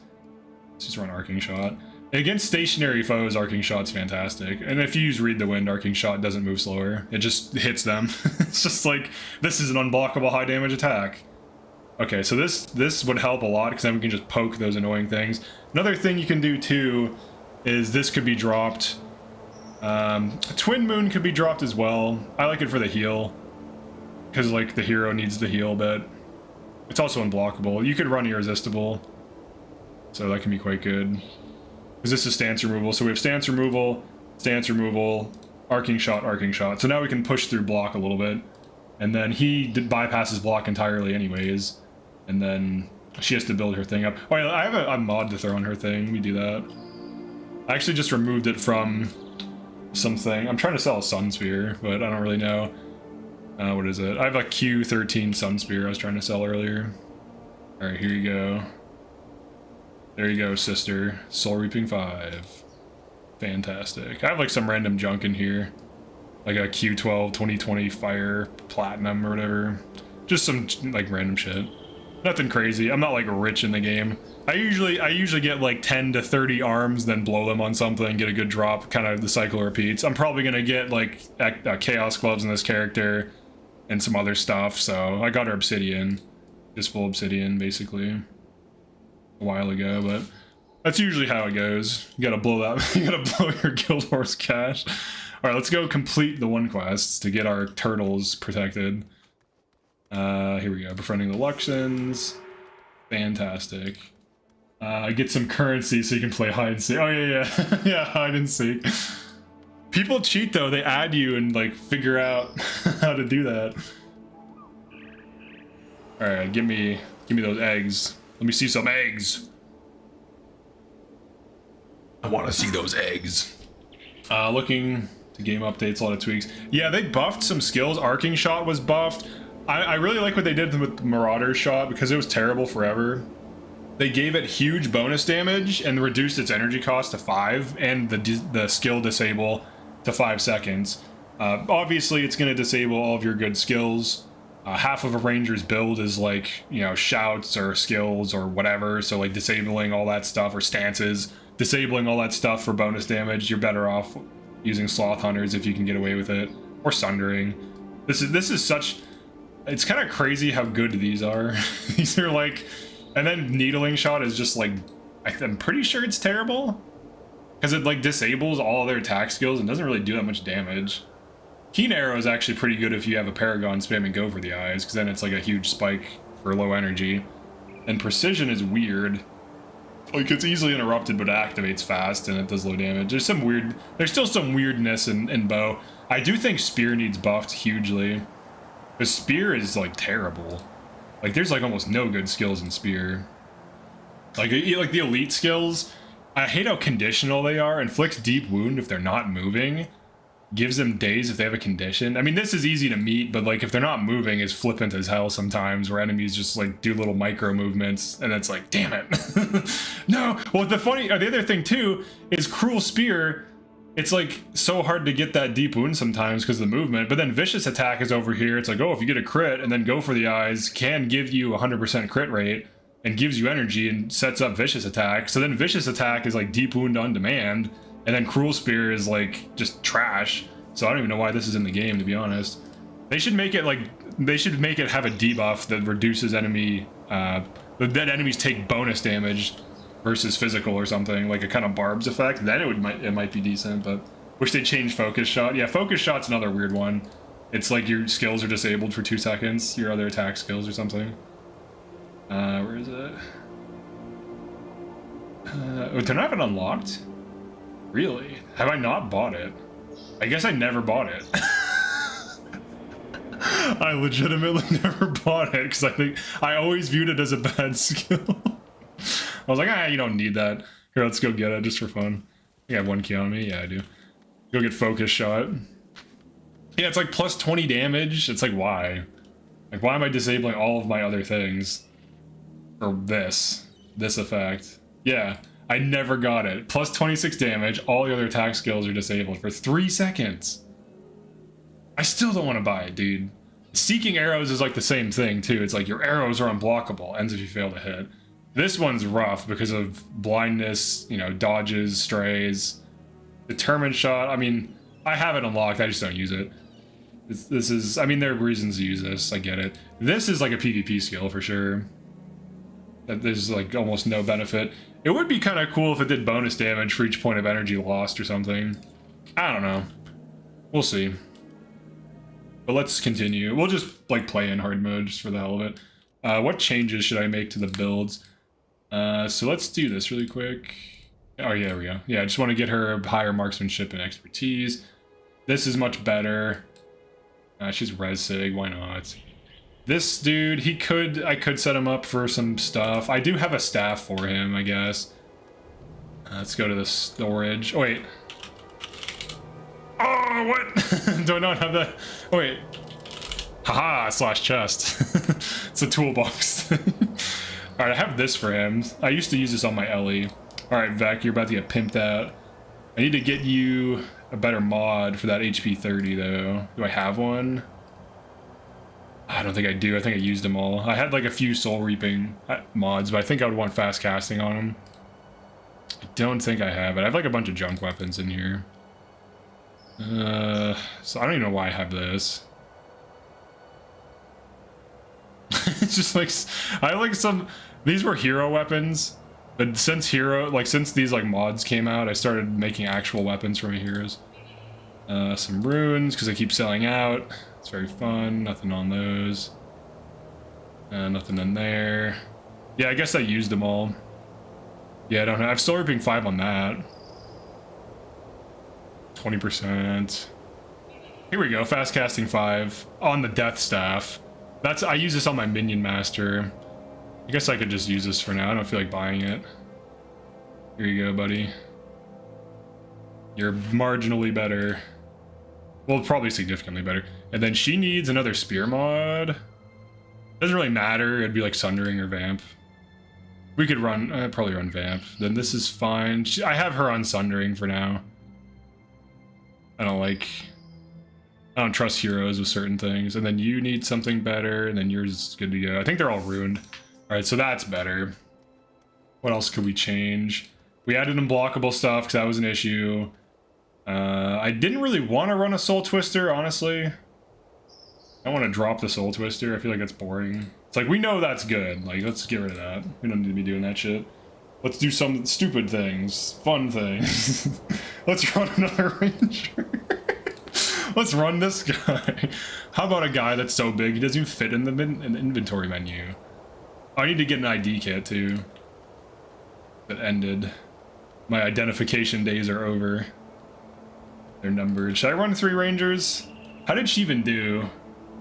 Let's just run Arcing Shot. Against stationary foes, Arcing Shot's fantastic. And if you use Read the Wind, Arcing Shot doesn't move slower. It just hits them. It's just like, this is an unblockable high damage attack. Okay, so this would help a lot, because then we can just poke those annoying things. Another thing you can do too is this could be dropped. Twin Moon could be dropped as well. I like it for the heal, because like the hero needs the heal, but it's also unblockable. You could run Irresistible, so that can be quite good. Because this is stance removal, so we have stance removal, Arcing Shot, Arcing Shot. So now we can push through block a little bit. And then he bypasses block entirely anyways. And then she has to build her thing up. Oh yeah, I have a mod to throw on her thing. Let me do that. I actually just removed it from something. I'm trying to sell a Sun Spear, but I don't really know. What is it? I have a Q13 Sun Spear I was trying to sell earlier. Alright, here you go. There you go, sister. Soul Reaping 5. Fantastic. I have like some random junk in here. Like a Q12 2020 Fire Platinum or whatever. Just some like random shit. Nothing crazy. I'm not like rich in the game. I usually get like 10 to 30 arms, then blow them on something, get a good drop, kind of the cycle repeats. I'm probably gonna get like Chaos Gloves in this character and some other stuff, so I got her Obsidian. Just full Obsidian, basically. A while ago, but that's usually how it goes. You gotta blow that. You gotta blow your Guildwars cash. All right, let's go complete the 1 quests to get our turtles protected. Here we go. Befriending the Luxons. Fantastic. Get some currency so you can play hide and seek. Oh yeah, yeah, hide and seek. People cheat though. They add you and like figure out how to do that. All right, give me those eggs. Let me see some eggs. I want to see those eggs. Looking to game updates, a lot of tweaks. Yeah, they buffed some skills. Arcing Shot was buffed. I really like what they did with Marauder's Shot because it was terrible forever. They gave it huge bonus damage and reduced its energy cost to 5 and the skill disable to 5 seconds. Obviously, it's going to disable all of your good skills. Half of a ranger's build is like, you know, shouts or skills or whatever. So like disabling all that stuff, or stances, disabling all that stuff for bonus damage. You're better off using Sloth Hunters if you can get away with it, or Sundering. This is such, it's kind of crazy how good these are. These are like, and then Needling Shot is just like, I'm pretty sure it's terrible because it like disables all their attack skills and doesn't really do that much damage. Keen Arrow is actually pretty good if you have a Paragon spamming Go for the eyes, because then it's like a huge spike for low energy. And Precision is weird. Like, it's easily interrupted, but it activates fast, and it does low damage. There's still some weirdness in Bow. I do think Spear needs buffed hugely. Because Spear is, like, terrible. Like, there's, like, almost no good skills in Spear. Like the elite skills, I hate how conditional they are. Inflicts Deep Wound if they're not moving. Gives them days if they have a condition. I mean, this is easy to meet, but like if they're not moving, it's flippant as hell sometimes, where enemies just like do little micro movements, and it's like, damn it. No. Well, the other thing too is Cruel Spear it's like so hard to get that deep wound sometimes because of the movement, but then vicious attack is over here. It's like, oh, if you get a crit and then go for the eyes, can give you 100% crit rate and gives you energy and sets up vicious attack. So then vicious attack is like deep wound on demand, and then cruel spear is like just trash. So I don't even know why this is in the game, to be honest. They should make it like, they should make it have a debuff that reduces enemy, that enemies take bonus damage versus physical or something, like a kind of barbs effect. Then it might be decent, but wish they changed focus shot. Yeah, focus shot's another weird one. It's like your skills are disabled for 2 seconds, your other attack skills or something. Where is it? They're not even unlocked? Really? Have I not bought it? I guess I never bought it. I legitimately never bought it because I think I always viewed it as a bad skill. I was like, you don't need that. Here, let's go get it just for fun. I have 1 key on me. Yeah, I do. Go get focus shot. Yeah, it's like plus 20 damage. It's like, why? Like, why am I disabling all of my other things for this effect? Yeah, I never got it. Plus 26 damage. All the other attack skills are disabled for 3 seconds. I still don't want to buy it, dude. Seeking arrows is like the same thing, too. It's like your arrows are unblockable. Ends if you fail to hit. This one's rough because of blindness, you know, dodges, strays. Determined shot, I mean, I have it unlocked, I just don't use it. This is, I mean, there are reasons to use this, I get it. This is like a PvP skill for sure. There's like almost no benefit. It would be kind of cool if it did bonus damage for each point of energy lost or something. I don't know. We'll see. But let's continue. We'll just like play in hard mode just for the hell of it. What changes should I make to the builds? So let's do this really quick. Oh yeah, there we go. Yeah, I just want to get her higher marksmanship and expertise. This is much better. She's res sig, why not? This dude, I could set him up for some stuff. I do have a staff for him, I guess. Let's go to the storage. Oh wait. Oh, what? Do I not have that? Oh wait. Haha, slash chest. It's a toolbox. Alright, I have this for him. I used to use this on my Ellie. Alright, Vec, you're about to get pimped out. I need to get you a better mod for that HP 30, though. Do I have one? I don't think I do. I think I used them all. I had like a few soul reaping mods, but I think I would want fast casting on them. I don't think I have it. I have like a bunch of junk weapons in here. So I don't even know why I have this. It's just like, I like some, these were hero weapons, but since these like mods came out, I started making actual weapons for my heroes. Some runes, because I keep selling out. It's very fun. Nothing on those. Nothing in there. Yeah, I guess I used them all. Yeah, I don't know. I have soul reaping 5 on that. 20%. Here we go. Fast casting 5 on the death staff. I use this on my minion master. I guess I could just use this for now. I don't feel like buying it. Here you go, buddy. You're marginally better. Well, probably significantly better. And then she needs another spear mod. Doesn't really matter. It'd be like sundering or vamp. We could run, probably run vamp. Then this is fine. I have her on sundering for now. I don't trust heroes with certain things. And then you need something better, and then yours is good to go. I think they're all ruined. All right, so that's better. What else could we change? We added unblockable stuff because that was an issue. I didn't really want to run a soul twister, honestly. I want to drop the soul twister. I feel like that's boring. It's like, we know that's good. Like, let's get rid of that. We don't need to be doing that shit. Let's do some stupid things. Fun things. Let's run another ranger. Let's run this guy. How about a guy that's so big he doesn't even fit in the inventory menu? Oh, I need to get an ID kit too. That ended. My identification days are over. They're numbered. Should I run 3 rangers? How did she even do?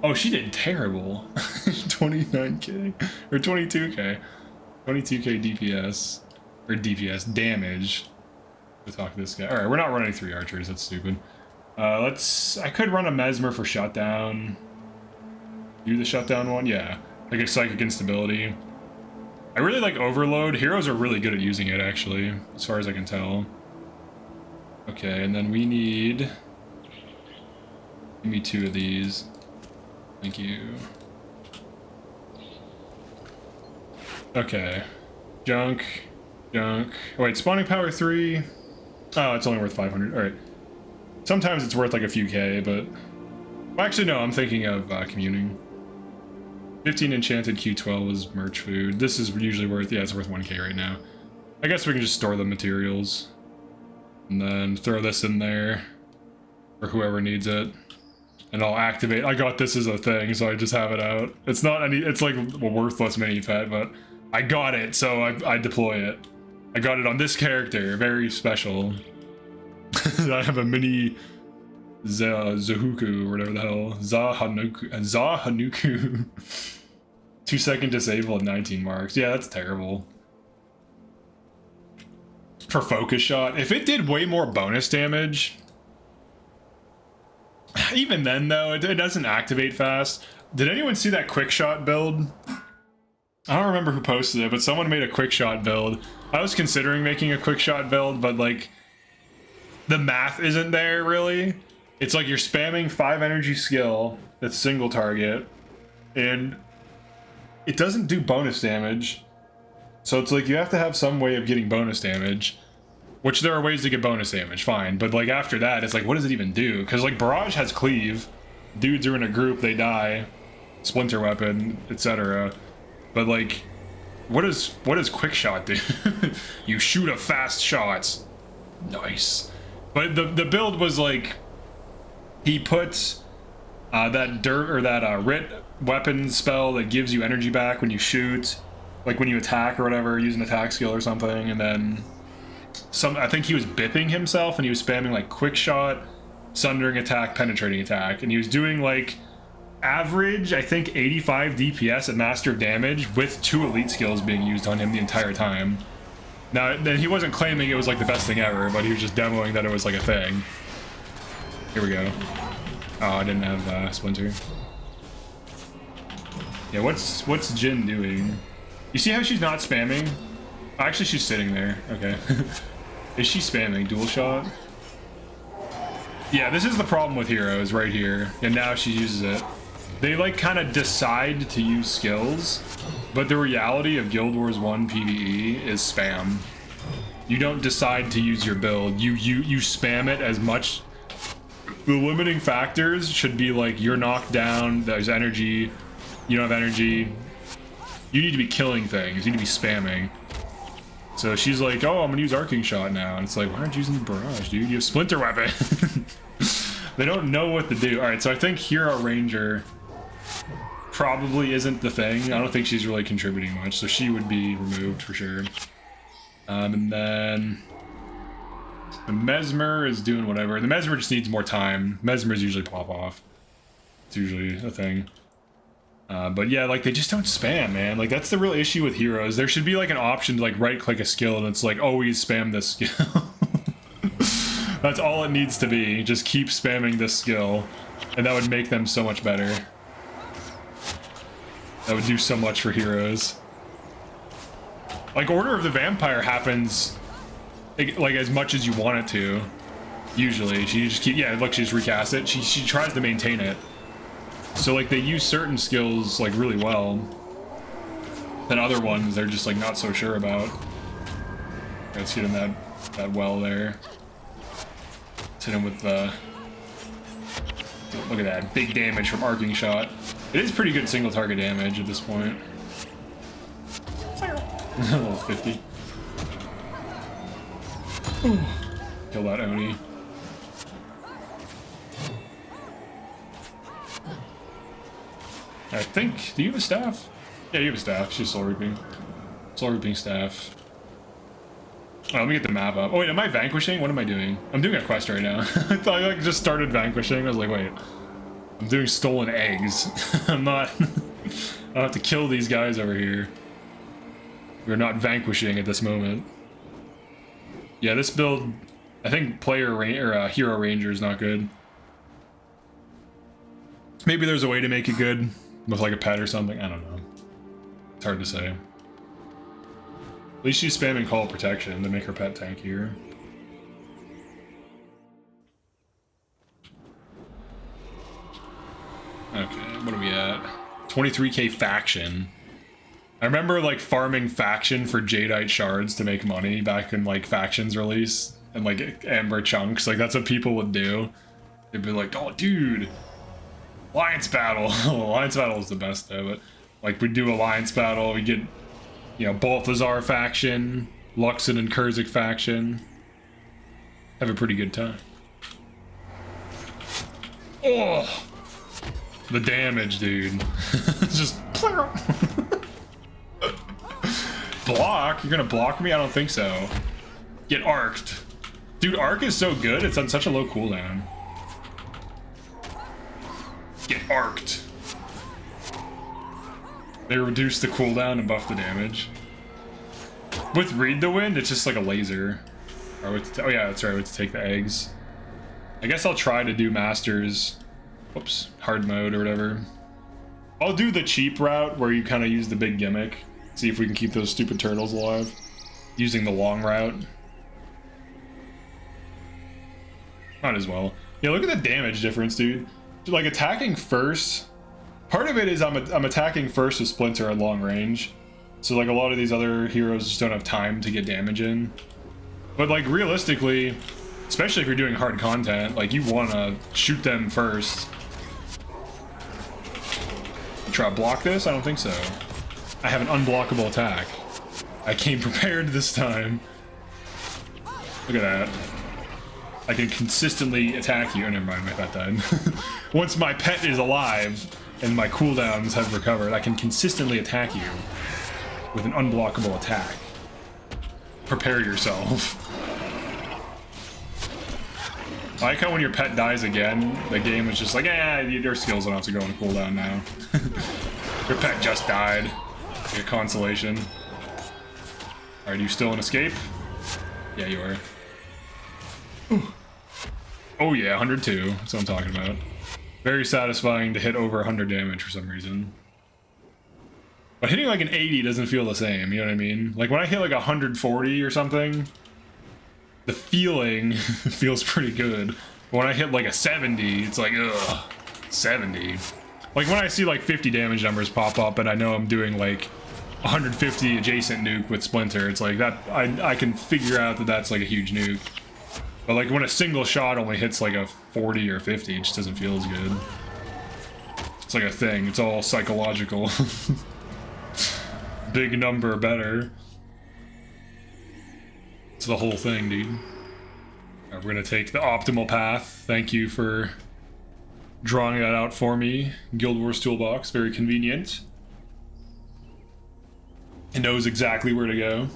Oh, she did terrible. 29k or 22k. 22k DPS or DPS damage. To talk to this guy. All right, we're not running 3 archers. That's stupid. I could run a mesmer for shutdown. Do the shutdown one? Yeah. Like a psychic instability. I really like overload. Heroes are really good at using it, actually, as far as I can tell. Okay, and then we need... Give me 2 of these. Thank you. Okay. Junk. Junk. Oh, wait, spawning power 3. Oh, it's only worth 500. Alright. Sometimes it's worth like a few K, but... Well, actually, no, I'm thinking of communing. 15 enchanted Q12 is merch food. This is usually worth... Yeah, it's worth 1K right now. I guess we can just store the materials. And then throw this in there. For whoever needs it. And I'll activate... I got this as a thing, so I just have it out. It's not any... It's like a worthless mini pet, but... I got it, so I deploy it. I got it on this character. Very special. I have a mini... Zahuku, or whatever the hell. Zahanuku. 2-second disable at 19 marks. Yeah, that's terrible. For focus shot. If it did way more bonus damage... Even then, though, it doesn't activate fast. Did anyone see that quick shot build? I don't remember who posted it, but someone made a quick shot build. I was considering making a quick shot build, but like... The math isn't there, really. It's like you're spamming 5 energy skill that's single target, and it doesn't do bonus damage. So it's like you have to have some way of getting bonus damage. Which there are ways to get bonus damage, fine. But like after that, it's like, what does it even do? Because like Barrage has cleave. Dudes are in a group, they die. Splinter weapon, etc. But like, what does quick shot do? You shoot a fast shot. Nice. But the build was like, he puts that dirt or that writ weapon spell that gives you energy back when you shoot, like when you attack or whatever, use an attack skill or something, and then I think he was bipping himself and he was spamming like quick shot, sundering attack, penetrating attack, and he was doing like average, I think 85 DPS at master of damage with 2 elite skills being used on him the entire time. Now, then he wasn't claiming it was like the best thing ever, but he was just demoing that it was like a thing. Here we go. Oh, I didn't have Splinter. Yeah, what's Jin doing? You see how she's not spamming? Oh, actually, she's sitting there. Okay. Is she spamming dual shot? Yeah, this is the problem with heroes right here. And now she uses it. They like kind of decide to use skills, but the reality of Guild Wars 1 PvE is spam. You don't decide to use your build. You spam it as much. The limiting factors should be like you're knocked down, there's energy, you don't have energy. You need to be killing things, you need to be spamming. So she's like, oh, I'm gonna use arcing shot now. And it's like, why aren't you using the barrage, dude? You have splinter weapon. They don't know what to do. Alright, so I think Hero Ranger probably isn't the thing. I don't think she's really contributing much, so she would be removed for sure. And then the Mesmer is doing whatever. The Mesmer just needs more time. Mesmers usually pop off. It's usually a thing. But yeah, like they just don't spam, man. Like that's the real issue with heroes. There should be like an option to like right-click a skill and it's like always spam this skill. That's all it needs to be. Just keep spamming this skill, and that would make them so much better. That would do so much for heroes. Like Order of the Vampire happens like as much as you want it to. Usually, she just keep look, she just recast it. She tries to maintain it. So like they use certain skills like really well, then other ones they're just like not so sure about. Let's hit him that well there. Let's hit him with the look at that big damage from arcing shot. It is pretty good single target damage at this point. A little 50. Kill that Oni. I think, do you have a staff? Yeah, you have a staff. She's soul reaping. Soul reaping staff. Oh, let me get the map up. Oh wait, am I vanquishing? What am I doing? I'm doing a quest right now. I thought I like just started vanquishing. I was like, wait. I'm doing stolen eggs. I'm not... I don't have to kill these guys over here. We're not vanquishing at this moment. Yeah, this build... I think Hero Ranger is not good. Maybe there's a way to make it good. With like a pet or something, I don't know. It's hard to say. At least she's spamming Call of Protection to make her pet tankier. Okay, what are we at? 23k faction. I remember like farming faction for Jadeite shards to make money back in like factions release and like amber chunks. Like that's what people would do. They'd be like, oh dude, alliance battle. Alliance battle is the best though, but like we do alliance battle, we get, you know, Balthazar faction, Luxon and Kurzik faction. Have a pretty good time. Oh, the damage, dude. It's just block? You're gonna block me? I don't think so. Get arced. Dude, arc is so good, it's on such a low cooldown. Get arced. They reduce the cooldown and buff the damage. With Read the Wind, it's just like a laser. Or with, oh yeah, that's right, with to take the eggs. I guess I'll try to do Masters. Whoops, hard mode or whatever. I'll do the cheap route where you kind of use the big gimmick. See if we can keep those stupid turtles alive. Using the long route. Might as well. Yeah, look at the damage difference, dude. Like attacking first. Part of it is I'm attacking first with Splinter at long range. So like a lot of these other heroes just don't have time to get damage in. But like realistically, especially if you're doing hard content, like you wanna shoot them first. Try to block this? I don't think so. I have an unblockable attack. I came prepared this time. Look at that. I can consistently attack you. Oh, never mind, my pet died. Once my pet is alive and my cooldowns have recovered, I can consistently attack you with an unblockable attack. Prepare yourself. I like how when your pet dies again, the game is just like, your skills don't have to go on cooldown now. Your pet just died. Your consolation. Alright, you still in escape? Yeah, you are. Ooh. Oh yeah, 102. That's what I'm talking about. Very satisfying to hit over 100 damage for some reason. But hitting like an 80 doesn't feel the same, you know what I mean? Like when I hit like 140 or something, the feeling feels pretty good. But when I hit like a 70, it's like, ugh, 70. Like when I see like 50 damage numbers pop up and I know I'm doing like 150 adjacent nuke with Splinter, it's like that, I can figure out that that's like a huge nuke. But like when a single shot only hits like a 40 or 50, it just doesn't feel as good. It's like a thing, it's all psychological. Big number better. It's the whole thing, dude. Right, we're gonna take the optimal path. Thank you for drawing that out for me. Guildwars toolbox, very convenient. It knows exactly where to go.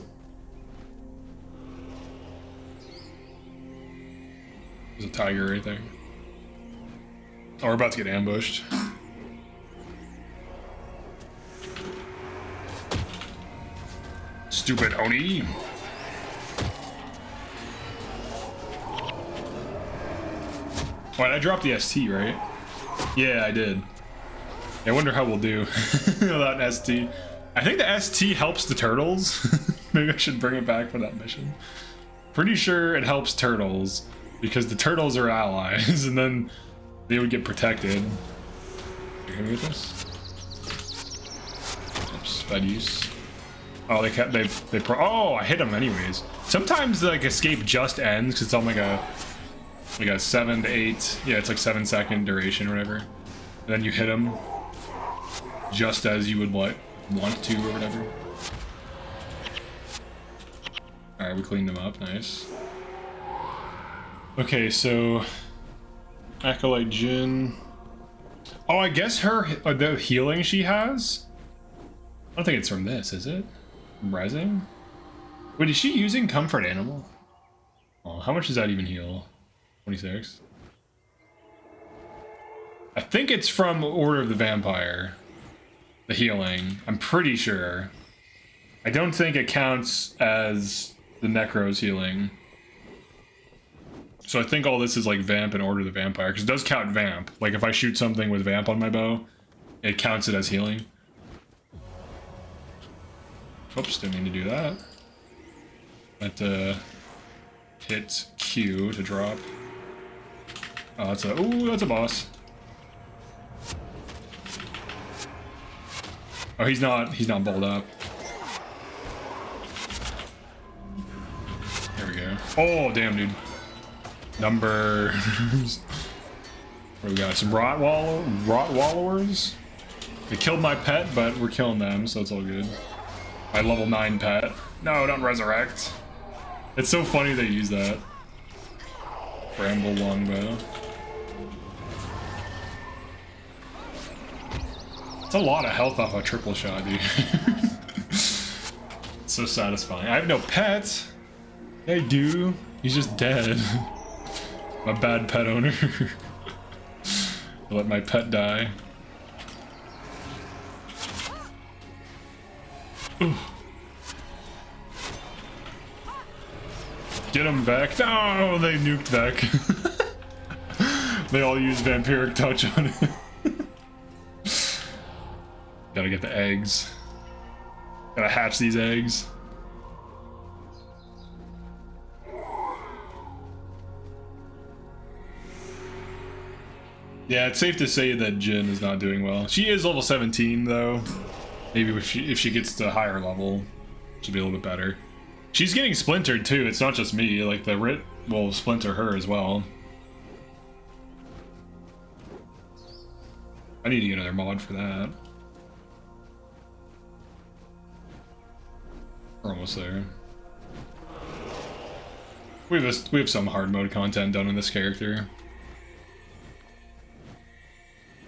There's a tiger right there. Oh, we're about to get ambushed. Stupid Oni. Wait, I dropped the ST, right? Yeah, I did. I wonder how we'll do without an ST. I think the ST helps the turtles. Maybe I should bring it back for that mission. Pretty sure it helps turtles because the turtles are allies and then they would get protected. You gonna get this? Oops, bad use. Oh, oh, I hit them anyways. Sometimes like escape just ends because it's on like a 7 to 8, yeah, it's like 7-second duration or whatever. And then you hit them just as you would want to or whatever. Alright, we cleaned them up, nice. Okay, so Acolyte Jin. Oh, I guess her the healing she has? I don't think it's from this, is it? From Resing? Wait, is she using Comfort Animal? Oh, how much does that even heal? 26. I think it's from Order of the Vampire. The healing. I'm pretty sure. I don't think it counts as the Necro's healing. So I think all this is like Vamp and Order of the Vampire, because it does count Vamp. Like if I shoot something with Vamp on my bow, it counts it as healing. Oops, didn't mean to do that. I have to hit Q to drop. Oh, that's a boss. Oh, he's not bowled up. There we go. Oh, damn, dude. Number... What do we got? Some Rottweilers? They killed my pet, but we're killing them, so it's all good. My level 9 pet. No, don't resurrect. It's so funny they use that. Bramble longbow. It's a lot of health off a triple shot, dude. It's so satisfying. I have no pets. I do. He's just dead. I'm a bad pet owner. I let my pet die. Ooh. Get him, Vec. No, they nuked Vec. They all use Vampiric Touch on it. Gotta get the eggs. Gotta hatch these eggs. Yeah, it's safe to say that Jin is not doing well. She is level 17, though. Maybe if she gets to a higher level, she'll be a little bit better. She's getting splintered too. It's not just me. Like the Rit will splinter her as well. I need to get another mod for that. We're almost there. We have some hard mode content done in this character.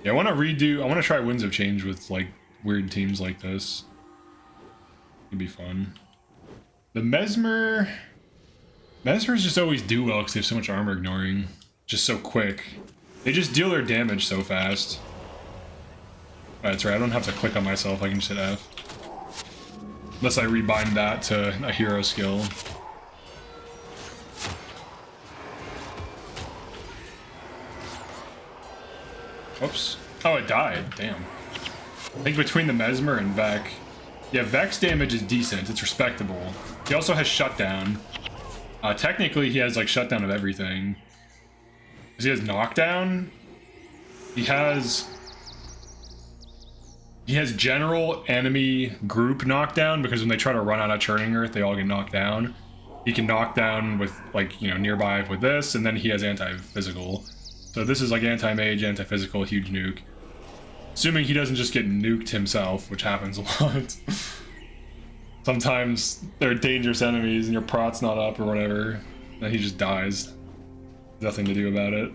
Yeah, I want to try Winds of Change with like weird teams like this. It'd be fun. The Mesmers just always do well because they have so much armor ignoring. Just so quick. They just deal their damage so fast. Oh, that's right, I don't have to click on myself, I can just hit F. Unless I rebind that to a hero skill. Oops. Oh, it died. Damn. I think between the Mesmer and Vec. Yeah, Vec's damage is decent. It's respectable. He also has Shutdown. Technically, he has, like, Shutdown of everything. Because he has Knockdown. He has general enemy group knockdown, because when they try to run out of Churning Earth, they all get knocked down. He can knock down with, like, you know, nearby with this, and then he has anti-physical. So this is like anti-mage, anti-physical, huge nuke. Assuming he doesn't just get nuked himself, which happens a lot. Sometimes they're dangerous enemies and your prot's not up or whatever, and he just dies. Nothing to do about it.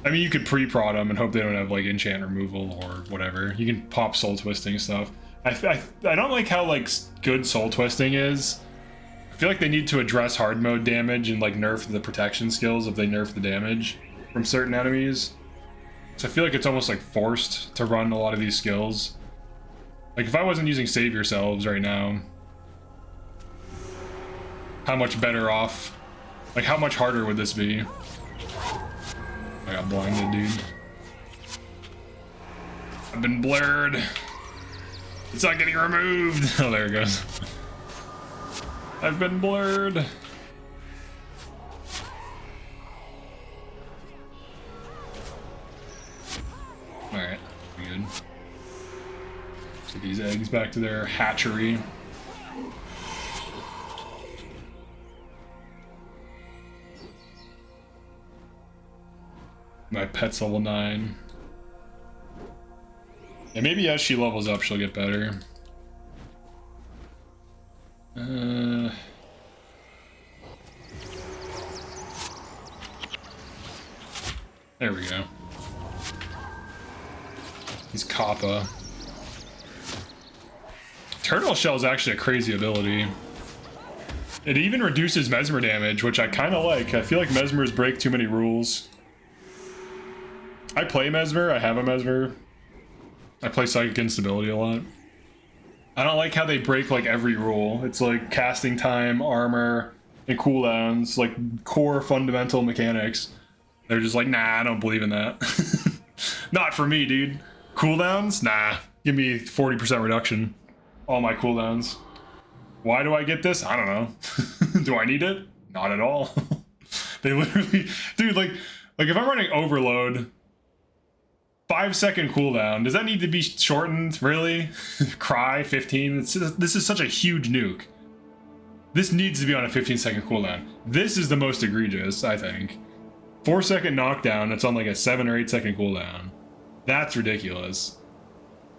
I mean, you could pre-prod them and hope they don't have like enchant removal or whatever. You can pop soul twisting stuff. I don't like how like good soul twisting is. I feel like they need to address hard mode damage and like nerf the protection skills if they nerf the damage from certain enemies. So I feel like it's almost like forced to run a lot of these skills. Like if I wasn't using Save Yourselves right now, how much better off, like how much harder would this be? I got blinded, dude. I've been blurred. It's not getting removed. Oh, there it goes. I've been blurred. Alright, we good. Let's get these eggs back to their hatchery. My pet's level 9. Yeah, maybe as she levels up, she'll get better. There we go. He's Kappa. Turtle Shell is actually a crazy ability. It even reduces Mesmer damage, which I kind of like. I feel like Mesmers break too many rules. I play Mesmer, I have a Mesmer. I play Psychic Instability a lot. I don't like how they break like every rule. It's like casting time, armor, and cooldowns, like core fundamental mechanics. They're just like, nah, I don't believe in that. Not for me, dude. Cooldowns? Nah. Give me 40% reduction. All my cooldowns. Why do I get this? I don't know. Do I need it? Not at all. They literally... Dude, like if I'm running Overload, 5-second cooldown. Does that need to be shortened? Really? Cry 15. This is such a huge nuke. This needs to be on a 15-second cooldown. This is the most egregious, I think. 4-second knockdown. It's on like a 7 or 8-second cooldown. That's ridiculous.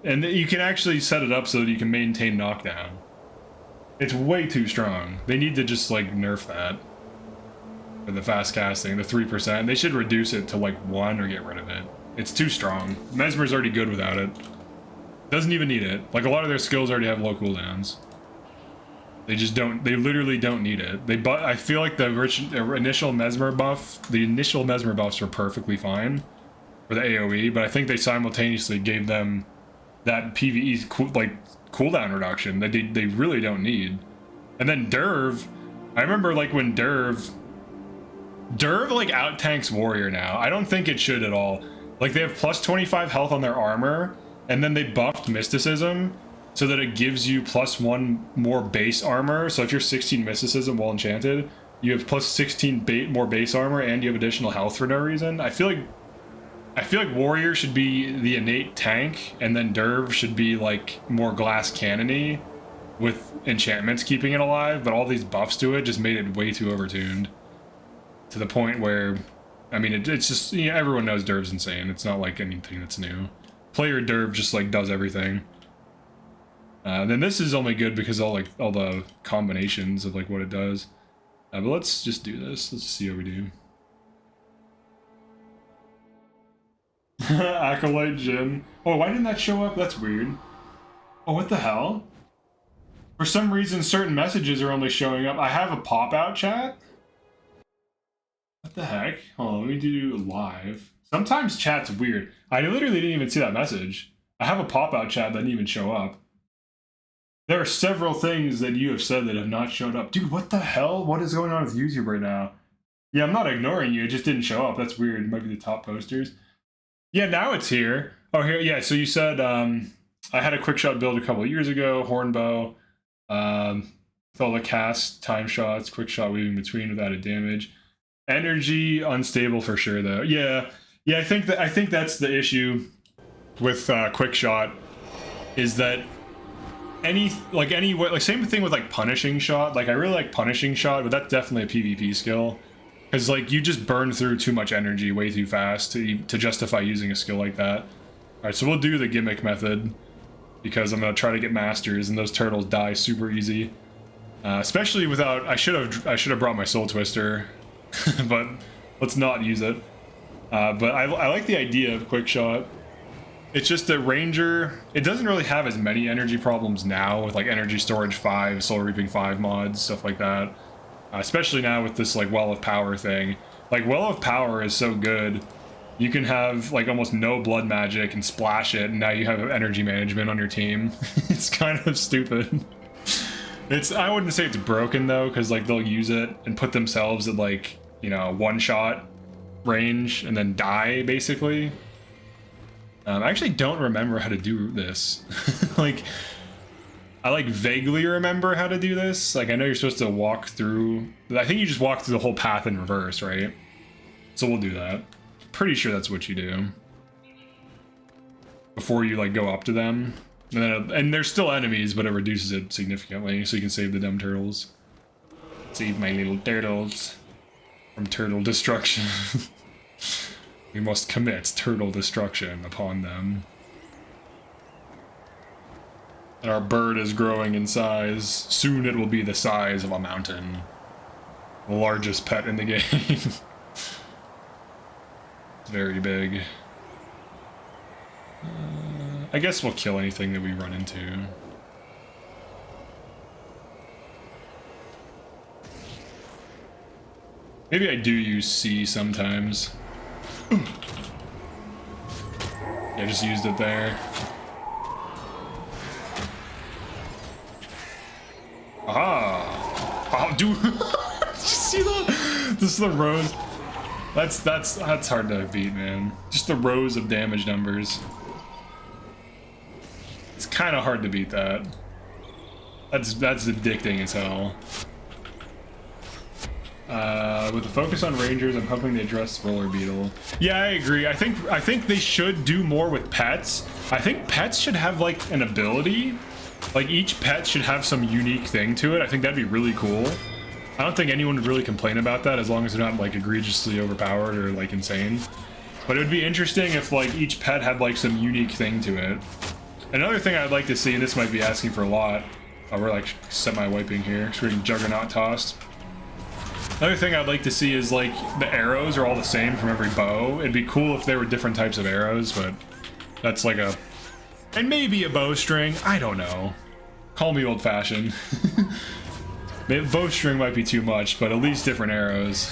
And you can actually set it up so that you can maintain knockdown. It's way too strong. They need to just like nerf that. For the fast casting, the 3%. They should reduce it to like 1 or get rid of it. It's too strong. Mesmer's already good without it. Doesn't even need it. Like, a lot of their skills already have low cooldowns. They just don't, they literally don't need it. I feel like the initial Mesmer buff, the initial Mesmer buffs were perfectly fine for the AoE, but I think they simultaneously gave them that PvE cooldown reduction that they really don't need. And then Derv, I remember like when Derv like out-tanks Warrior now. I don't think it should at all. Like, they have plus 25 health on their armor, and then they buffed Mysticism so that it gives you plus 1 more base armor. So if you're 16 Mysticism while enchanted, you have plus 16 more base armor, and you have additional health for no reason. I feel like Warrior should be the innate tank, and then Derv should be like more glass cannon-y with enchantments keeping it alive, but all these buffs to it just made it way too overtuned. To the point where, I mean, it's just, you know, everyone knows Derv's insane. It's not like anything that's new. Player Derv just like does everything. Then this is only good because all the combinations of like what it does. But let's just do this. Let's see how we do. Acolyte Jin. Oh, why didn't that show up? That's weird. Oh, what the hell? For some reason, certain messages are only showing up. I have a pop-out chat. What the heck? Hold on, let me do live. Sometimes chat's weird. I literally didn't even see that message. I have a pop-out chat that didn't even show up. There are several things that you have said that have not showed up. Dude, what the hell? What is going on with YouTube right now? Yeah, I'm not ignoring you. It just didn't show up. That's weird. It might be the top posters. Yeah, now it's here. Oh, here. Yeah, so you said I had a quick shot build a couple of years ago. Hornbow. With all the cast, time shots, quick shot weaving between with added damage. Energy unstable for sure though. Yeah, I think that's the issue with quick shot, is that same thing with like punishing shot. Like, I really like punishing shot, but that's definitely a PvP skill, because like you just burn through too much energy way too fast to justify using a skill like that. All right, so we'll do the gimmick method because I'm gonna try to get masters, and those turtles die super easy. Especially without, I should have brought my Soul Twister. But let's not use it. But I like the idea of quick shot. It's just that Ranger, it doesn't really have as many energy problems now with like energy storage 5, soul reaping 5 mods, stuff like that. Especially now with this like Well of Power thing. Like, Well of Power is so good. You can have like almost no blood magic and splash it, and now you have energy management on your team. It's kind of stupid. I wouldn't say it's broken though, because like they'll use it and put themselves at like, you know, one-shot range and then die, basically. I actually don't remember how to do this. Like, I like vaguely remember how to do this. Like, I know you're supposed to walk through, I think you just walk through the whole path in reverse, right? So we'll do that. Pretty sure that's what you do before you like go up to them. And there's still enemies, but it reduces it significantly, so you can save the dumb turtles. Save my little turtles from turtle destruction. We must commit turtle destruction upon them. And our bird is growing in size. Soon it will be the size of a mountain. The largest pet in the game. It's very big. I guess we'll kill anything that we run into. Maybe I do use C sometimes. I just used it there. Aha! Oh, dude! Did you see that? Just the rows. That's hard to beat, man. Just the rows of damage numbers. It's kind of hard to beat that. That's addicting as hell. With a focus on rangers, I'm hoping they address roller beetle. Yeah, I agree. I think they should do more with pets. I think pets should have like an ability. Like each pet should have some unique thing to it. I think that'd be really cool. I don't think anyone would really complain about that as long as they're not like egregiously overpowered or like insane. But it would be interesting if like each pet had like some unique thing to it. Another thing I'd like to see, and this might be asking for a lot. We're like semi-wiping here, so we're getting juggernaut tossed. Another thing I'd like to see is like the arrows are all the same from every bow. It'd be cool if there were different types of arrows, but that's like a... And maybe a bowstring, I don't know. Call me old-fashioned. Bowstring might be too much, but at least different arrows.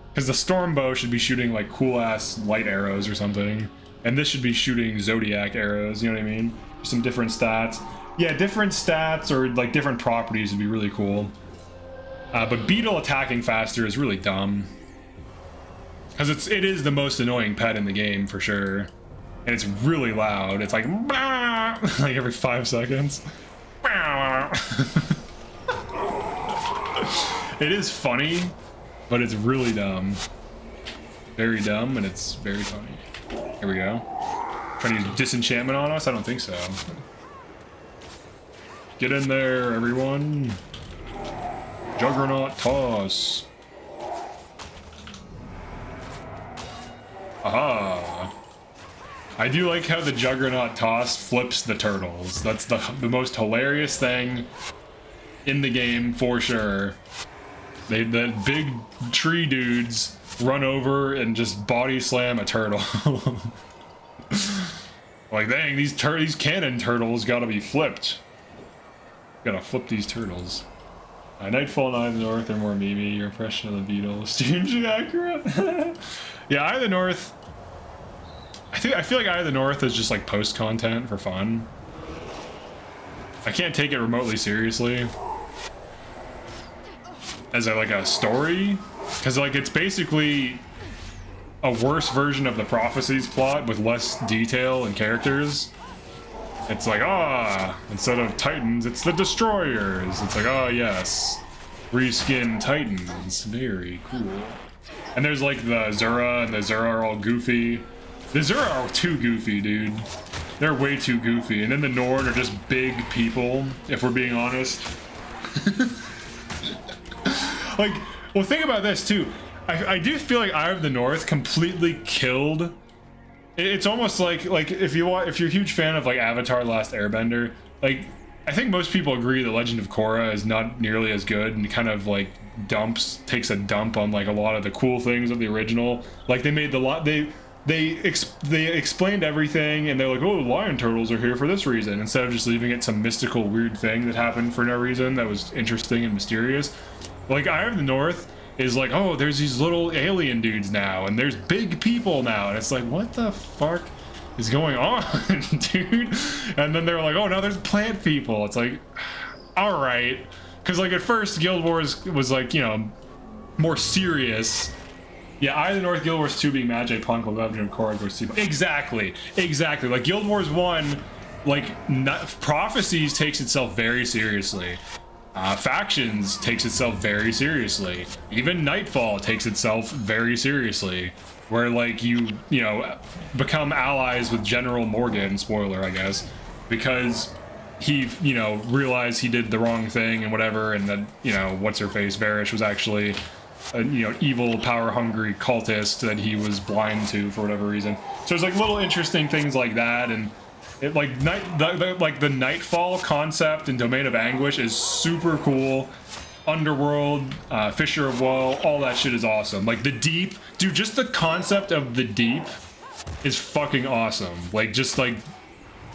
Because the storm bow should be shooting like cool-ass light arrows or something. And this should be shooting zodiac arrows, you know what I mean? Some different stats. Yeah, different stats or like different properties would be really cool. But beetle attacking faster is really dumb. Because it is the most annoying pet in the game for sure. And it's really loud. It's like like every 5 seconds. It is funny, but it's really dumb. Very dumb, and it's very funny. Here we go. Trying to use disenchantment on us? I don't think so. Get in there, everyone. Juggernaut toss. Aha. I do like how the Juggernaut toss flips the turtles. That's the most hilarious thing in the game for sure. The big tree dudes run over and just body slam a turtle. Like, dang, these cannon turtles gotta be flipped. Gotta flip these turtles. Nightfall and Eye of the North are more Mimi. Your impression of the beetle is strangely accurate. Yeah, Eye of the North. I feel like Eye of the North is just like post content for fun. I can't take it remotely seriously as like a story, because like it's basically a worse version of the Prophecies plot with less detail and characters. It's like, instead of Titans, it's the Destroyers. It's like, yes, reskin Titans. Very cool. And there's like the Zura, and the Zura are all goofy. The Zura are too goofy, dude. They're way too goofy. And then the Nord are just big people, if we're being honest. Like, well, think about this too. I do feel like Eye of the North completely killed. It's almost like if you're a huge fan of like Avatar: The Last Airbender, like I think most people agree the Legend of Korra is not nearly as good and kind of like takes a dump on like a lot of the cool things of the original. Like they made they explained everything and they're like, oh, lion turtles are here for this reason, instead of just leaving it some mystical weird thing that happened for no reason that was interesting and mysterious. Like Eye of the North is like, oh, there's these little alien dudes now, and there's big people now, and it's like, what the fuck is going on, dude? And then they're like, oh, now there's plant people. It's like, all right, because like at first Guild Wars was like, you know, more serious. Yeah, Eye of the North, Guild Wars 2 being Magic, Punk, Legend of Korra, Ghost Sea. Exactly. Like Guild Wars 1, like Prophecies takes itself very seriously. Factions takes itself very seriously. Even Nightfall takes itself very seriously. Where like you know, become allies with General Morgan, spoiler I guess, because he, you know, realized he did the wrong thing and whatever, and that, you know, what's her face, Barrage was actually a, you know, evil, power-hungry cultist that he was blind to for whatever reason. So there's like little interesting things like that, and it like the Nightfall concept and Domain of Anguish is super cool. Underworld, Fissure of Woe, all that shit is awesome. Like the Deep, dude, just the concept of the Deep is fucking awesome. Like just like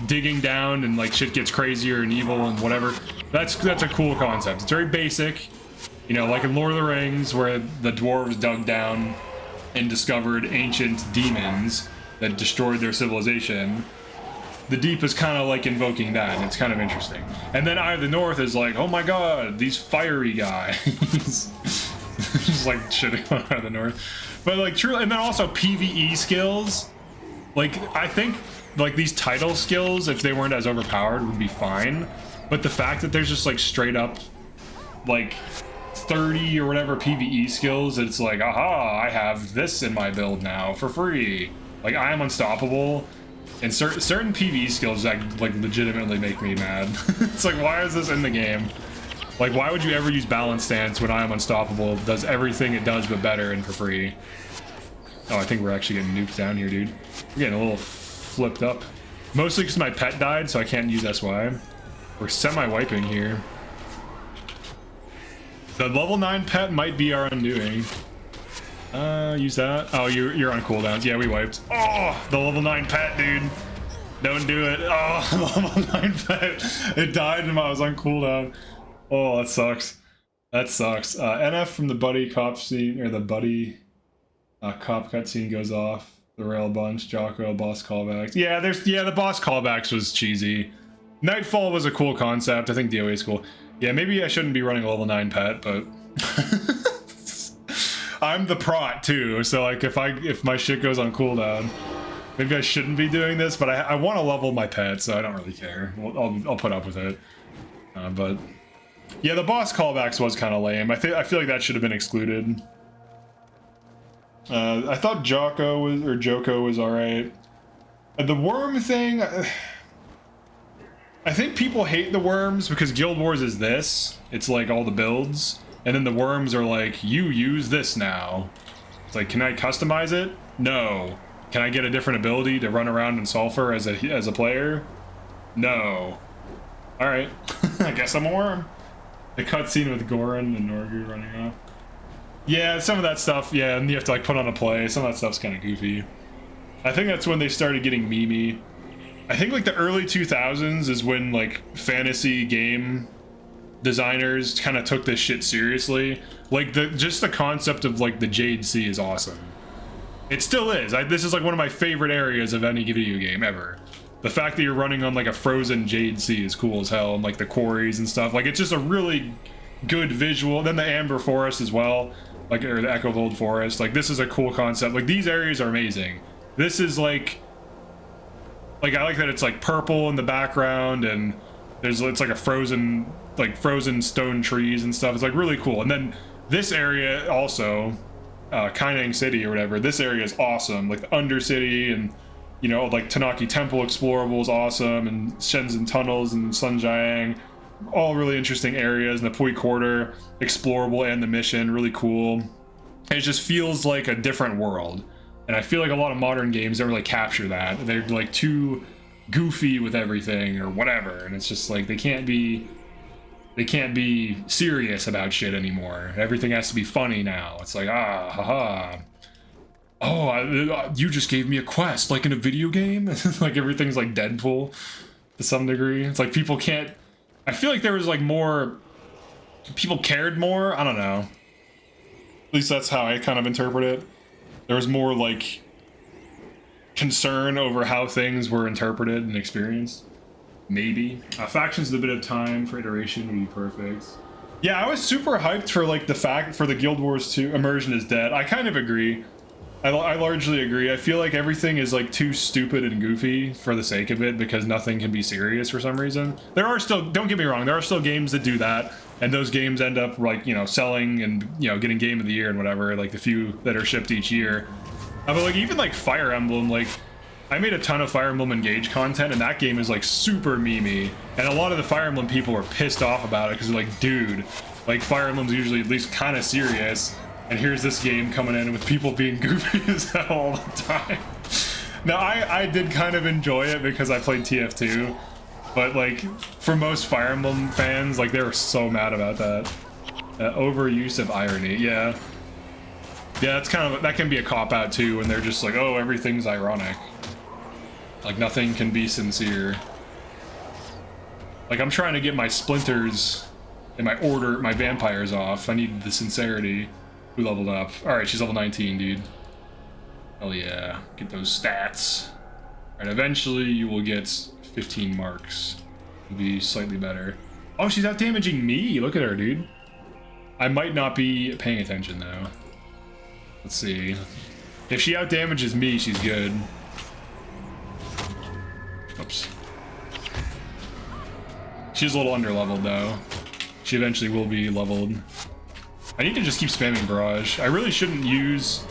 digging down and like shit gets crazier and evil and whatever. That's a cool concept. It's very basic, you know, like in Lord of the Rings where the dwarves dug down and discovered ancient demons that destroyed their civilization. The Deep is kind of like invoking that, and it's kind of interesting. And then Eye of the North is like, oh my god, these fiery guys. Just like shitting on Eye of the North. But like truly, and then also PvE skills. Like I think like these title skills, if they weren't as overpowered, would be fine. But the fact that there's just like straight up like 30 or whatever PvE skills, it's like, aha, I have this in my build now for free. Like, I am unstoppable. And certain PvE skills that like legitimately make me mad. It's like, why is this in the game? Like, why would you ever use balance stance when I am unstoppable? It does everything it does but better and for free. Oh, I think we're actually getting nuked down here, dude. We're getting a little flipped up. Mostly because my pet died, so I can't use SY. We're semi-wiping here. The level 9 pet might be our undoing. Use that. Oh, you're on cooldowns. Yeah, we wiped. Oh, the level 9 pet, dude. Don't do it. Oh, the level 9 pet. It died and I was on cooldown. Oh, that sucks. That sucks. NF from the buddy cop scene, or the buddy cop cutscene goes off. The rail bunch, Jocko, boss callbacks. Yeah, the boss callbacks was cheesy. Nightfall was a cool concept. I think DOA is cool. Yeah, maybe I shouldn't be running a level 9 pet, but I'm the prot too. So like, if my shit goes on cooldown, maybe I shouldn't be doing this. But I want to level my pet, so I don't really care. I'll put up with it. But yeah, the boss callbacks was kind of lame. I feel like that should have been excluded. I thought Jocko was alright. The worm thing, I think people hate the worms because Guild Wars is this. It's like all the builds. And then the worms are like, you use this now. It's like, can I customize it? No. Can I get a different ability to run around in Sulfur as a player? No. Alright. I guess I'm a worm. The cutscene with Goran and Norgu running off. Yeah, some of that stuff, yeah, and you have to like put on a play. Some of that stuff's kind of goofy. I think that's when they started getting memey. I think like the early 2000s is when like fantasy game designers kind of took this shit seriously. Like just the concept of like the Jade Sea is awesome. It still is. This is like one of my favorite areas of any video game ever. The fact that you're running on like a frozen Jade Sea is cool as hell, and like the quarries and stuff. Like it's just a really good visual. Then the Amber Forest as well. Like, or the Echo of Old Forest. Like, this is a cool concept. Like, these areas are amazing. This is like I like that it's like purple in the background, and it's like a frozen stone trees and stuff. It's like really cool. And then this area also, Kaineng City or whatever, this area is awesome. Like the Undercity, and you know, like Tanaki Temple explorable is awesome, and Shenzhen Tunnels and Sunjiang. All really interesting areas, and the Pui Quarter explorable, and the mission really cool. And it just feels like a different world, and I feel like a lot of modern games don't really capture that. They're like too goofy with everything or whatever, and it's just like they can't be serious about shit anymore. Everything has to be funny now. It's like, ah, haha. Oh, you just gave me a quest like in a video game. Like everything's like Deadpool to some degree. It's like people can't. I feel like there was like more, people cared more, I don't know. At least that's how I kind of interpret it. There was more like concern over how things were interpreted and experienced. Maybe. Factions with a bit of time for iteration would be perfect. Yeah, I was super hyped for like the fact for the Guild Wars 2 Immersion is dead. I kind of agree. I largely agree. I feel like everything is like too stupid and goofy for the sake of it because nothing can be serious for some reason. There are still, don't get me wrong, there are still games that do that, and those games end up like, you know, selling and, you know, getting Game of the Year and whatever, like the few that are shipped each year. But like even like Fire Emblem, like I made a ton of Fire Emblem Engage content, and that game is like super memey, and a lot of the Fire Emblem people were pissed off about it because they're like, dude, like Fire Emblem's usually at least kind of serious. And here's this game coming in with people being goofy as hell all the time. Now, I did kind of enjoy it because I played TF2, but like, for most Fire Emblem fans, like, they were so mad about that. Overuse of irony, yeah. Yeah, it's kind of, that can be a cop-out too, when they're just like, oh, everything's ironic. Like, nothing can be sincere. Like, I'm trying to get my splinters and my vampires off. I need the sincerity. Who leveled up? Alright, she's level 19, dude. Hell yeah. Get those stats. Alright, eventually you will get 15 marks. It'll be slightly better. Oh, she's out damaging me! Look at her, dude. I might not be paying attention, though. Let's see. If she out damages me, she's good. Oops. She's a little under leveled, though. She eventually will be leveled. I need to just keep spamming Barrage. I really shouldn't use,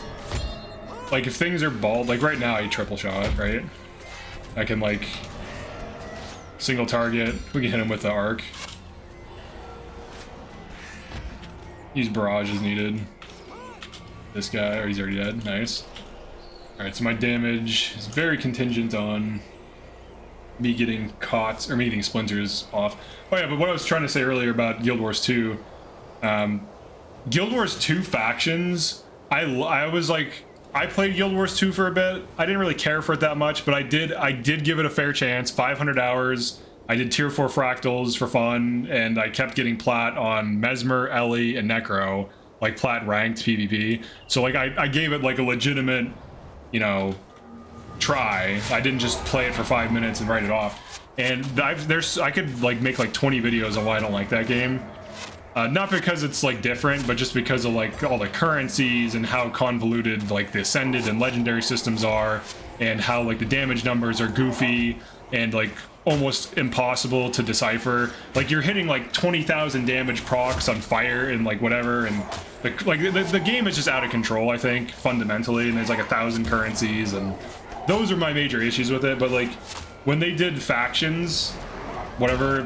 like, if things are bald, like right now I triple shot, right? I can like single target. We can hit him with the arc. Use Barrage as needed. This guy, or he's already dead. Nice. Alright, so my damage is very contingent on me getting caught, or me getting splinters off. Oh yeah, but what I was trying to say earlier about Guild Wars 2, Guild Wars 2 factions, I was like, I played Guild Wars 2 for a bit. I didn't really care for it that much, but I did give it a fair chance. 500 hours. I did tier 4 fractals for fun, and I kept getting plat on Mesmer, Ellie, and Necro, like plat ranked PvP. So like I gave it like a legitimate, you know, try. I didn't just play it for 5 minutes and write it off. And I could like make like 20 videos on why I don't like that game. Not because it's like different, but just because of like all the currencies and how convoluted like the Ascended and Legendary systems are, and how like the damage numbers are goofy and like almost impossible to decipher. Like you're hitting like 20,000 damage procs on fire and like whatever, and the game is just out of control, I think, fundamentally, and there's like 1,000 currencies, and those are my major issues with it. But like when they did factions, whatever,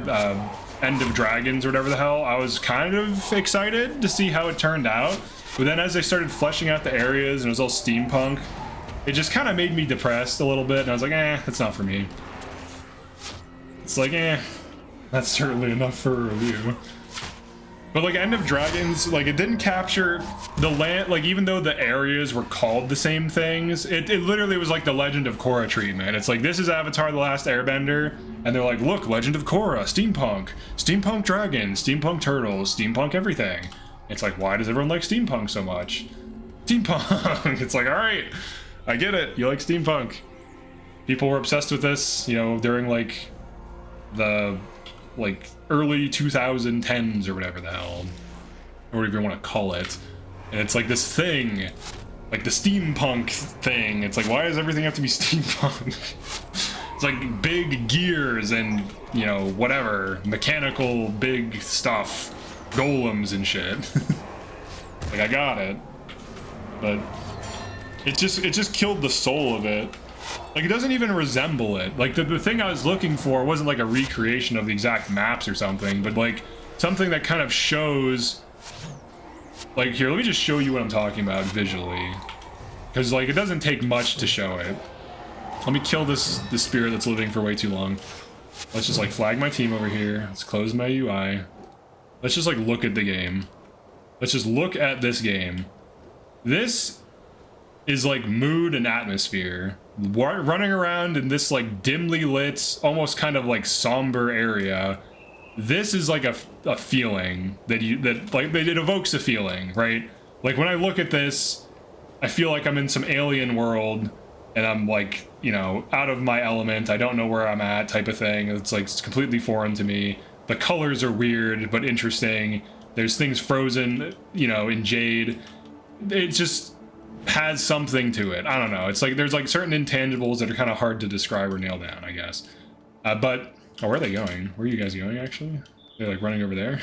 End of Dragons or whatever the hell, I was kind of excited to see how it turned out. But then as they started fleshing out the areas and it was all steampunk, it just kind of made me depressed a little bit, and I was like, that's not for me. It's like, that's certainly enough for a review. But like End of Dragons, like it didn't capture the land, like even though the areas were called the same things, it literally was like the Legend of Korra treatment. It's like, this is Avatar: The Last Airbender, and they're like, look, Legend of Korra, steampunk, steampunk dragons, steampunk turtles, steampunk everything. It's like, why does everyone like steampunk so much? Steampunk. It's like, all right, I get it, you like steampunk. People were obsessed with this, you know, during like the early 2010s or whatever the hell, or whatever you want to call it. And it's like this thing, like the steampunk thing. It's like, why does everything have to be steampunk? It's like big gears and, you know, whatever, mechanical big stuff, golems and shit. Like, I got it, but it just killed the soul of it. Like, it doesn't even resemble it. Like, the thing I was looking for wasn't like a recreation of the exact maps or something, but like something that kind of shows, like, here, let me just show you what I'm talking about visually, because like it doesn't take much to show it. Let me kill this spirit that's living for way too long. Let's just like flag my team over here. Let's close my UI. Let's just like look at the game. Let's just look at this game. This is like mood and atmosphere. Running around in this like dimly lit, almost kind of like somber area. This is like a feeling that it evokes a feeling, right? Like when I look at this, I feel like I'm in some alien world, and I'm like, you know, out of my element. I don't know where I'm at, type of thing. It's like, it's completely foreign to me. The colors are weird but interesting. There's things frozen, you know, in jade. It just has something to it. I don't know. It's like there's like certain intangibles that are kind of hard to describe or nail down, I guess. But where are they going? Where are you guys going, actually? They're like running over there.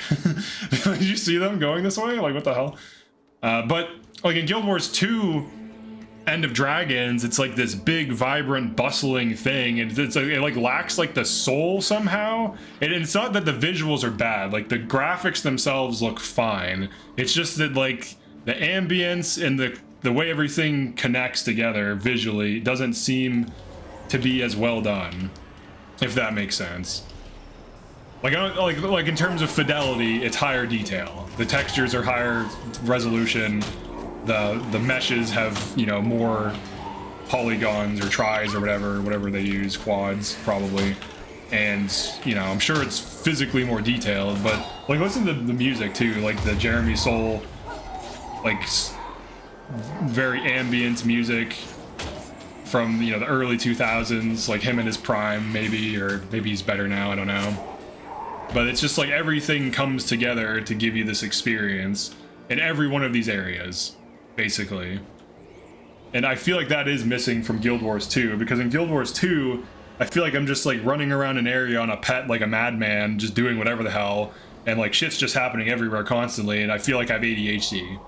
Did you see them going this way? Like, what the hell? But like in Guild Wars 2 End of Dragons, it's like this big, vibrant, bustling thing, and it's like, it like lacks like the soul somehow. And it's not that the visuals are bad, like the graphics themselves look fine. It's just that like the ambience and the way everything connects together visually doesn't seem to be as well done, if that makes sense. Like, like in terms of fidelity, it's higher detail. The textures are higher resolution. The meshes have, you know, more polygons or tries or whatever they use, quads probably, and you know, I'm sure it's physically more detailed. But like, listen to the music too, like the Jeremy Soule, like very ambient music from, you know, the early 2000s, like him in his prime maybe, or maybe he's better now, I don't know. But it's just like everything comes together to give you this experience in every one of these areas, basically. And I feel like that is missing from Guild Wars 2, because in Guild Wars 2, I feel like I'm just like running around an area on a pet like a madman, just doing whatever the hell. and like shit's just happening everywhere constantly, and I feel like I have ADHD.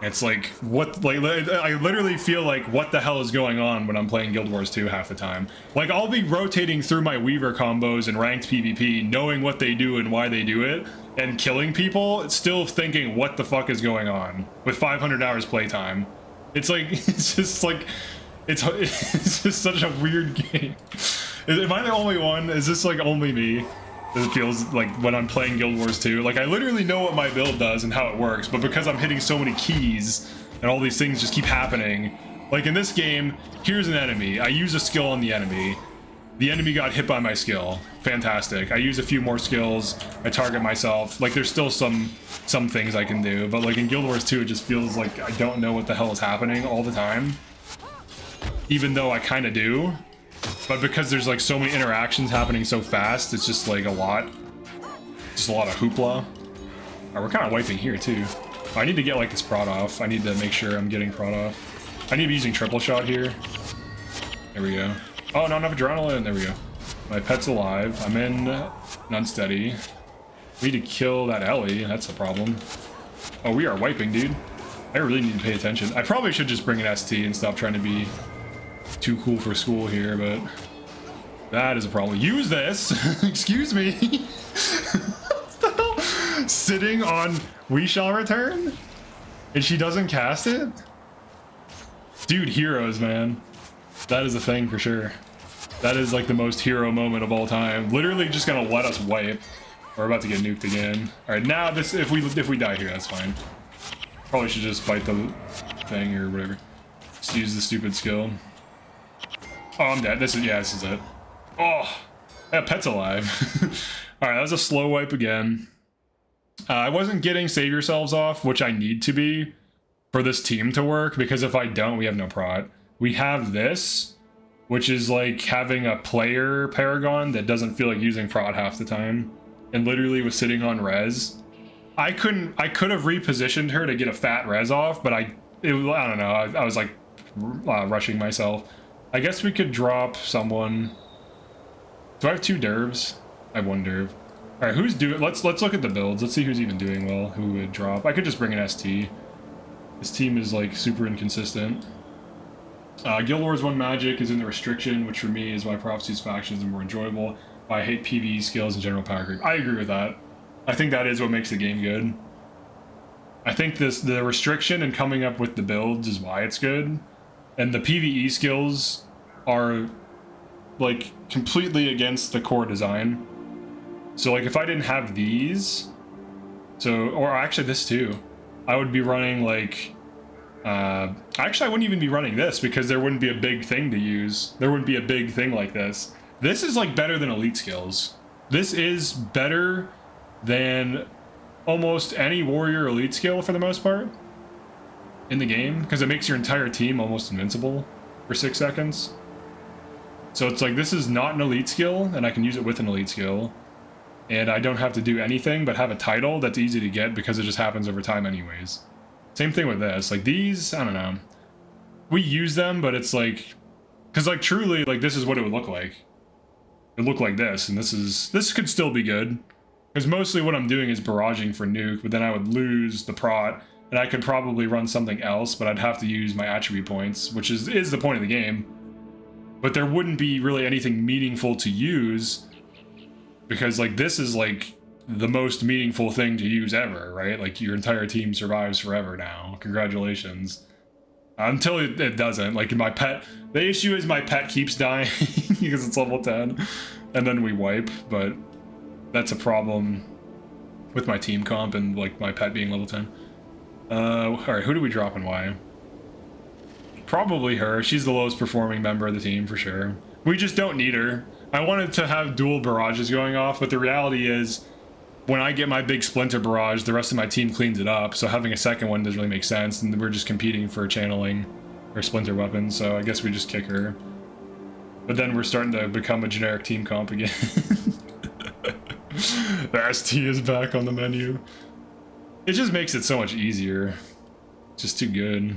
It's like, what, like, I literally feel like, what the hell is going on when I'm playing Guild Wars 2 half the time? Like, I'll be rotating through my Weaver combos and ranked PvP, knowing what they do and why they do it, and killing people, still thinking, what the fuck is going on? With 500 hours playtime. It's like, it's just like, it's just such a weird game. Am I the only one? Is this like only me? It feels like when I'm playing Guild Wars 2, like I literally know what my build does and how it works, but because I'm hitting so many keys and all these things just keep happening, like in this game, here's an enemy, I use a skill on the enemy got hit by my skill, fantastic. I use a few more skills, I target myself, like there's still some things I can do, but like in Guild Wars 2 it just feels like I don't know what the hell is happening all the time, even though I kind of do. But because there's like so many interactions happening so fast, it's just like a lot. Just a lot of hoopla. Alright, we're kind of wiping here too. Oh, I need to get like this prod off. I need to make sure I'm getting prod off. I need to be using triple shot here. There we go. Oh, not enough adrenaline. There we go. My pet's alive. I'm in unsteady. We need to kill that Ellie. That's the problem. Oh, we are wiping, dude. I really need to pay attention. I probably should just bring an ST and stop trying to be too cool for school here, but that is a problem. Use this. Excuse me. What the hell? Sitting on We Shall Return and she doesn't cast it? Dude, heroes, man. That is a thing for sure. That is like the most hero moment of all time. Literally just gonna let us wipe. We're about to get nuked again. All right, now this, if we die here, that's fine. Probably should just bite the thing or whatever. Just use the stupid skill. Oh, I'm dead. This is it. Oh, that pet's alive. All right, that was a slow wipe again. I wasn't getting save yourselves off, which I need to be for this team to work, because if I don't, we have no prot. We have this, which is like having a player paragon that doesn't feel like using prot half the time, and literally was sitting on res. I could have repositioned her to get a fat res off, but I don't know. I was like rushing myself. I guess we could drop someone. Do I have 2 dervs? I have 1 derv. All right, who's doing? Let's look at the builds. Let's see who's even doing well. Who would drop? I could just bring an ST. This team is like super inconsistent. Guild Wars 1 magic is in the restriction, which for me is why Prophecy's factions are more enjoyable. Why I hate PvE skills and general power creep. I agree with that. I think that is what makes the game good. I think the restriction and coming up with the builds is why it's good. And the PvE skills are like completely against the core design. So like if I didn't have these, or actually this too, I would be running like, actually I wouldn't even be running this because there wouldn't be a big thing to use. There wouldn't be a big thing like this. This is like better than elite skills. This is better than almost any warrior elite skill for the most part in the game, because it makes your entire team almost invincible for 6 seconds. So it's like, this is not an elite skill, and I can use it with an elite skill, and I don't have to do anything but have a title that's easy to get because it just happens over time anyways. Same thing with this. Like these, I don't know. We use them, but it's like, because like truly, like this is what it would look like. It looked like this, and this could still be good. Because mostly what I'm doing is barraging for nuke, but then I would lose the prot, and I could probably run something else, but I'd have to use my attribute points, which is the point of the game. But there wouldn't be really anything meaningful to use, because like this is like the most meaningful thing to use ever, right? Like your entire team survives forever now. Congratulations. Until it doesn't. Like my pet, the issue is my pet keeps dying because it's level 10, and then we wipe, but that's a problem with my team comp and like my pet being level 10. Alright, who do we drop and why? Probably her. She's the lowest performing member of the team for sure. We just don't need her. I wanted to have dual barrages going off, but the reality is when I get my big splinter barrage, the rest of my team cleans it up, so having a second one doesn't really make sense, and we're just competing for channeling or splinter weapons, so I guess we just kick her. But then we're starting to become a generic team comp again. The ST is back on the menu. It just makes it so much easier. It's just too good.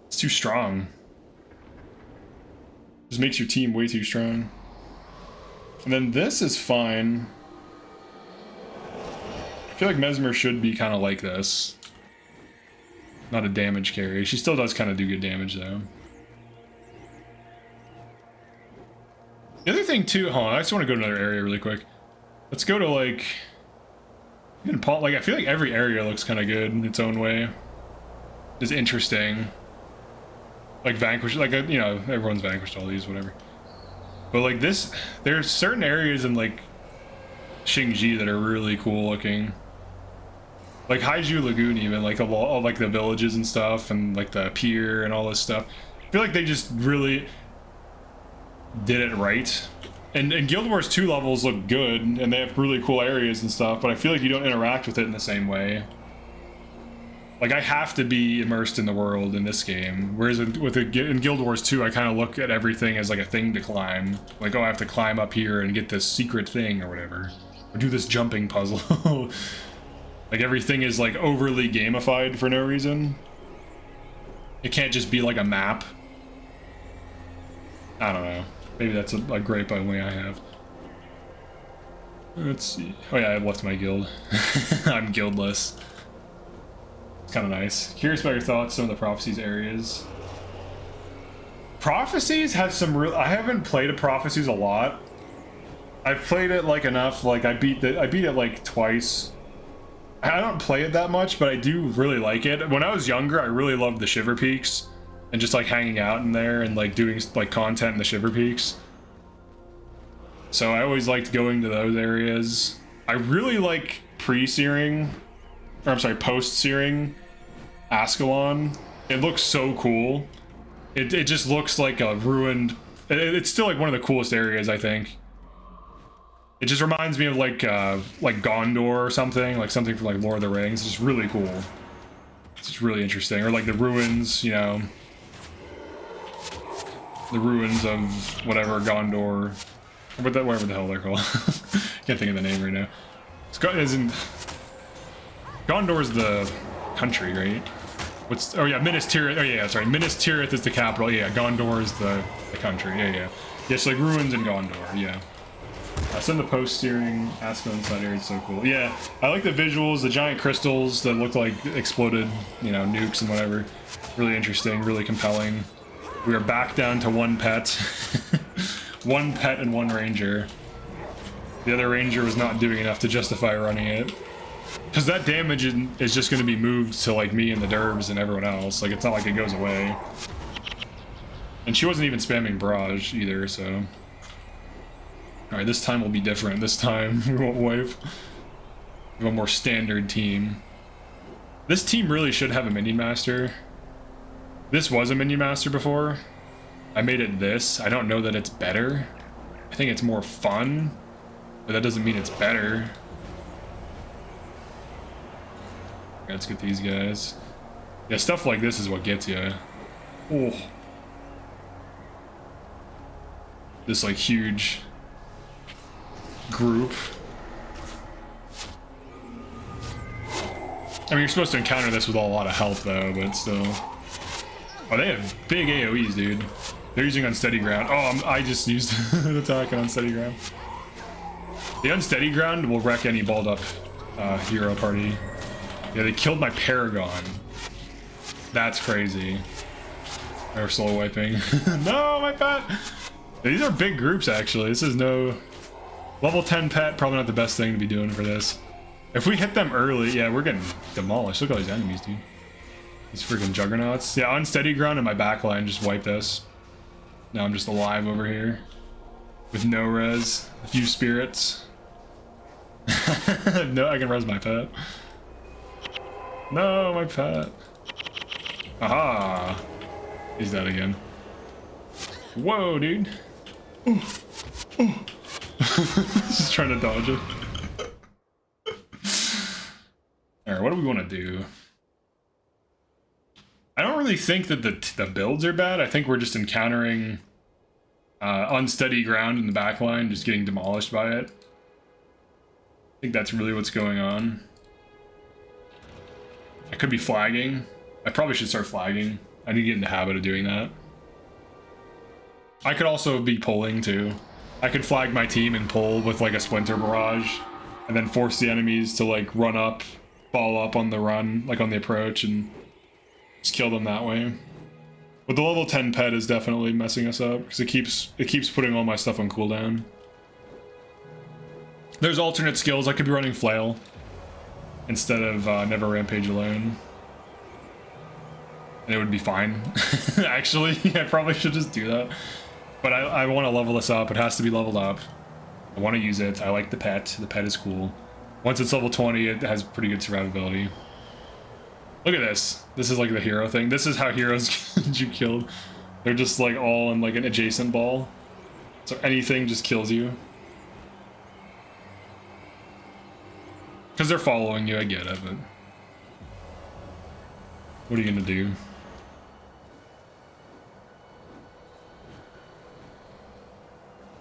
It's too strong. Just makes your team way too strong. And then this is fine. feel like Mesmer should be kind of like this. Not a damage carry. She still does kind of do good damage, though. The other thing, too... Hold on, I just want to go to another area really quick. Let's go to, like... Like, I feel like every area looks kind of good in its own way. It's interesting. Like, Vanquish... Like, you know, everyone's vanquished all these, whatever. But, like, this... There's certain areas in, like, Xingji that are really cool looking. Like Haiju Lagoon, even like all like the villages and stuff, and like the pier and all this stuff. I feel like they just really did it right. And Guild Wars 2 levels look good, and they have really cool areas and stuff. But I feel like you don't interact with it in the same way. Like I have to be immersed in the world in this game, whereas in Guild Wars 2, I kind of look at everything as like a thing to climb. Like, oh, I have to climb up here and get this secret thing or whatever, or do this jumping puzzle. Like, everything is, like, overly gamified for no reason. It can't just be, like, a map. I don't know. Maybe that's a gripe only I have. Let's see. Oh, yeah, I've left my guild. I'm guildless. It's kind of nice. Curious about your thoughts on the Prophecies areas. Prophecies has some real... I haven't played a Prophecies a lot. I've played it, like, enough. Like, I beat it, like, twice. I don't play it that much, but I do really like it. When I was younger, I really loved the Shiver Peaks and just like hanging out in there and like doing like content in the Shiver Peaks. So I always liked going to those areas. I really like pre-searing, or I'm sorry, post-searing Ascalon. It looks so cool. It just looks like a ruined... It's still like one of the coolest areas, I think. It just reminds me of like Gondor or something, like something from like Lord of the Rings. It's just really cool. It's just really interesting. Or like the ruins, you know, the ruins of whatever Gondor, or whatever the hell they're called. Can't think of the name right now. Gondor's the country, right? Oh yeah, Minas Tirith. Oh yeah, sorry, Minas Tirith is the capital. Yeah, Gondor is the country. Yeah. Yes, like ruins in Gondor. Yeah. Send the post-steering Ascalon inside area, it's so cool. Yeah, I like the visuals, the giant crystals that look like exploded, you know, nukes and whatever. Really interesting, really compelling. We are back down to one pet. One pet and one ranger. The other ranger was not doing enough to justify running it. Because that damage is just going to be moved to, like, me and the derbs and everyone else. Like, it's not like it goes away. And she wasn't even spamming Barrage either, so... Alright, this time will be different. This time we won't wipe. We have a more standard team. This team really should have a minion master. This was a minion master before. I made it this. I don't know that it's better. I think it's more fun, but that doesn't mean it's better. Okay, let's get these guys. Yeah, stuff like this is what gets you. Oh. This like huge group. I mean, you're supposed to encounter this with a lot of health though, but still. Oh, they have big AoEs, dude. They're using unsteady ground. Oh, I just used an attack on unsteady ground. The unsteady ground will wreck any balled up hero party. Yeah, they killed my Paragon. That's crazy. They're slow wiping. No, my pet! These are big groups, actually. This is no... Level 10 pet, probably not the best thing to be doing for this. If we hit them early, yeah, we're getting demolished. Look at all these enemies, dude. These freaking juggernauts. Yeah, unsteady ground in my backline just wiped us. Now I'm just alive over here. With no res. A few spirits. No, I can res my pet. No, my pet. Aha! He's dead again. Whoa, dude. Ooh. Ooh. Just trying to dodge it. Alright, what do we want to do? I don't really think that the builds are bad. I think we're just encountering unsteady ground in the backline, just getting demolished by it. I think that's really what's going on. I could be flagging. I probably should start flagging. I need to get in the habit of doing that. I could also be pulling too. I could flag my team and pull with like a Splinter Barrage and then force the enemies to like run up, follow up on the run, like on the approach, and just kill them that way. But the level 10 pet is definitely messing us up because it keeps putting all my stuff on cooldown. There's alternate skills. I could be running flail instead of never rampage alone, and it would be fine. Actually, I probably should just do that. But I want to level this up. It has to be leveled up. I want to use it. I like the pet. The pet is cool. Once it's level 20, it has pretty good survivability. Look at this. This is like the hero thing. This is how heroes get you killed. They're just like all in like an adjacent ball. So anything just kills you. Because they're following you, I get it, but... what are you gonna do?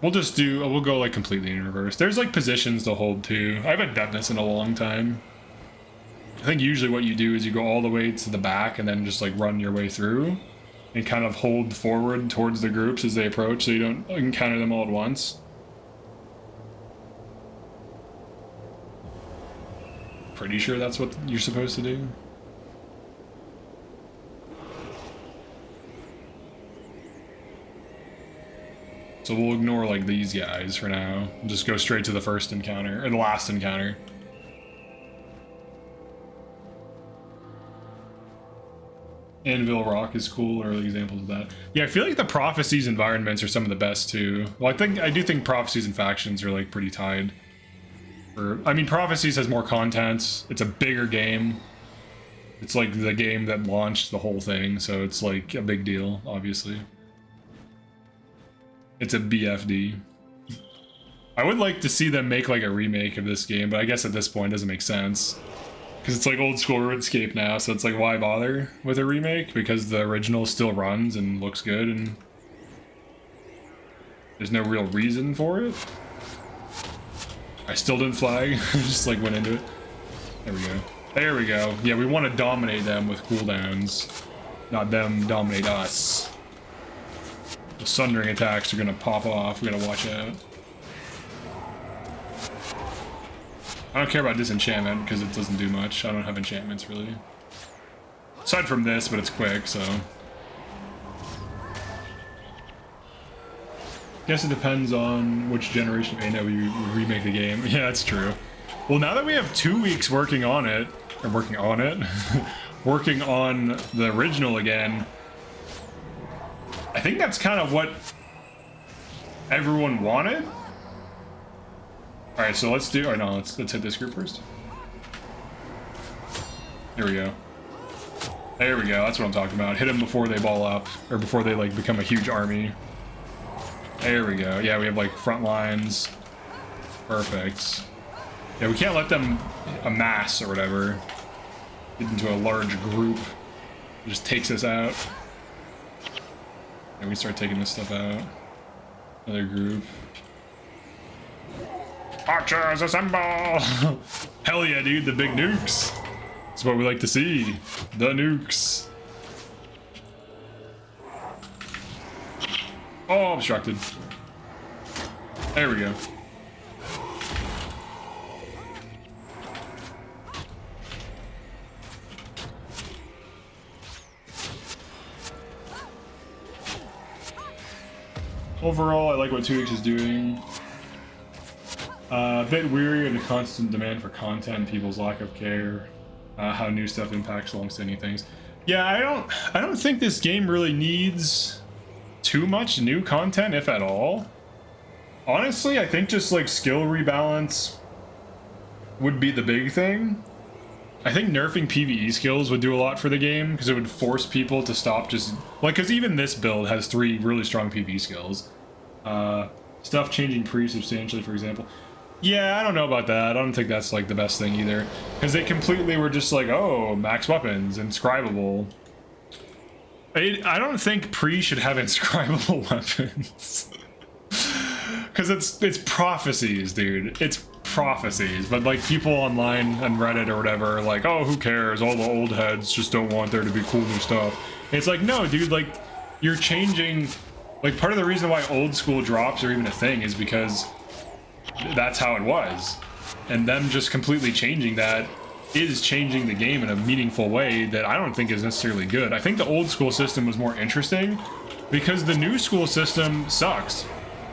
We'll go like completely in reverse. There's like positions to hold too. I haven't done this in a long time. I think usually what you do is you go all the way to the back and then just like run your way through and kind of hold forward towards the groups as they approach so you don't encounter them all at once. Pretty sure that's what you're supposed to do. So we'll ignore like these guys for now and just go straight to the first encounter, or the last encounter. Anvil Rock is cool, early examples of that. Yeah, I feel like the Prophecies environments are some of the best too. Well, I do think Prophecies and Factions are like pretty tied. I mean, Prophecies has more content. It's a bigger game. It's like the game that launched the whole thing, so it's like a big deal, obviously. It's a BFD. I would like to see them make like a remake of this game, but I guess at this point it doesn't make sense. Because it's like old school RuneScape now, so it's like, why bother with a remake? Because the original still runs and looks good, and there's no real reason for it. I still didn't flag, just like went into it. There we go. There we go. Yeah, we want to dominate them with cooldowns, not them dominate us. The sundering attacks are gonna pop off, we gotta watch out. I don't care about disenchantment because it doesn't do much. I don't have enchantments really. Aside from this, but it's quick, so. Guess it depends on which generation may know we remake the game. Yeah, that's true. Well, now that we have 2 weeks working on it, working on the original again, I think that's kind of what everyone wanted. All right, so let's do. Oh no, let's hit this group first. Here we go. There we go. That's what I'm talking about. Hit them before they ball up, or before they like become a huge army. There we go. Yeah, we have like front lines. Perfect. Yeah, we can't let them amass or whatever. Get into a large group. It just takes us out. And we start taking this stuff out. Another group. Archers assemble! Hell yeah, dude, the big nukes. That's what we like to see. The nukes. Oh, obstructed. There we go. Overall, I like what 2 weeks is doing. A bit weary of the constant demand for content, people's lack of care, how new stuff impacts long-standing things. Yeah, I don't think this game really needs too much new content, if at all. Honestly, I think just like skill rebalance would be the big thing. I think nerfing PvE skills would do a lot for the game, because it would force people to stop just... like, because even this build has 3 really strong PvE skills. Stuff changing pretty substantially, for example. Yeah, I don't know about that. I don't think that's, like, the best thing either. Because they completely were just like, oh, max weapons, inscribable. I don't think Pre should have inscribable weapons. Because it's prophecies, dude. It's prophecies. But like people online and Reddit or whatever are like, oh, who cares? All the old heads just don't want there to be cool new stuff. And it's like, no, dude, like you're changing. Like part of the reason why old school drops are even a thing is because that's how it was. and them just completely changing that is changing the game in a meaningful way that I don't think is necessarily good. I think the old school system was more interesting because the new school system sucks.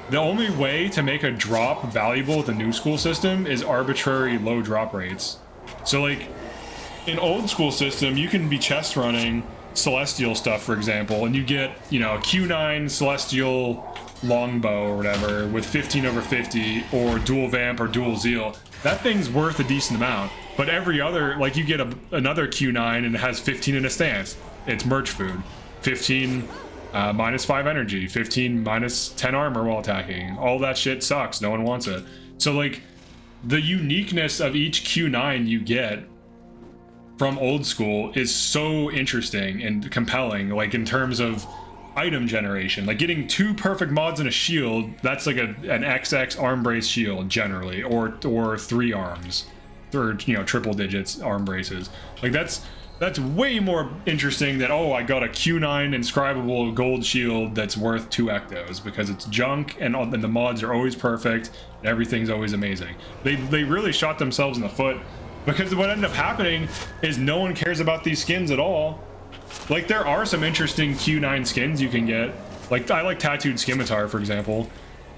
The only way to make a drop valuable with the new school system is arbitrary low drop rates. So like in old school system, you can be chest running celestial stuff, for example, and you get, you know, a Q9 celestial longbow or whatever with 15 over 50 or dual vamp or dual zeal. That thing's worth a decent amount. But every other, like, you get another Q9 and it has 15 in a stance. It's merch food. 15 minus 5 energy, 15 minus 10 armor while attacking. All that shit sucks. No one wants it. So like the uniqueness of each Q9 you get from old school is so interesting and compelling, like in terms of item generation. Like getting 2 perfect mods and a shield, that's like an XX arm brace shield generally, or 3 arms, or, you know, triple digits arm braces. Like that's way more interesting than, oh, I got a Q9 inscribable gold shield that's worth 2 ectos, because it's junk and the mods are always perfect and everything's always amazing. They really shot themselves in the foot, because what ended up happening is no one cares about these skins at all. Like, there are some interesting Q9 skins you can get. Like, I like Tattooed Scimitar, for example,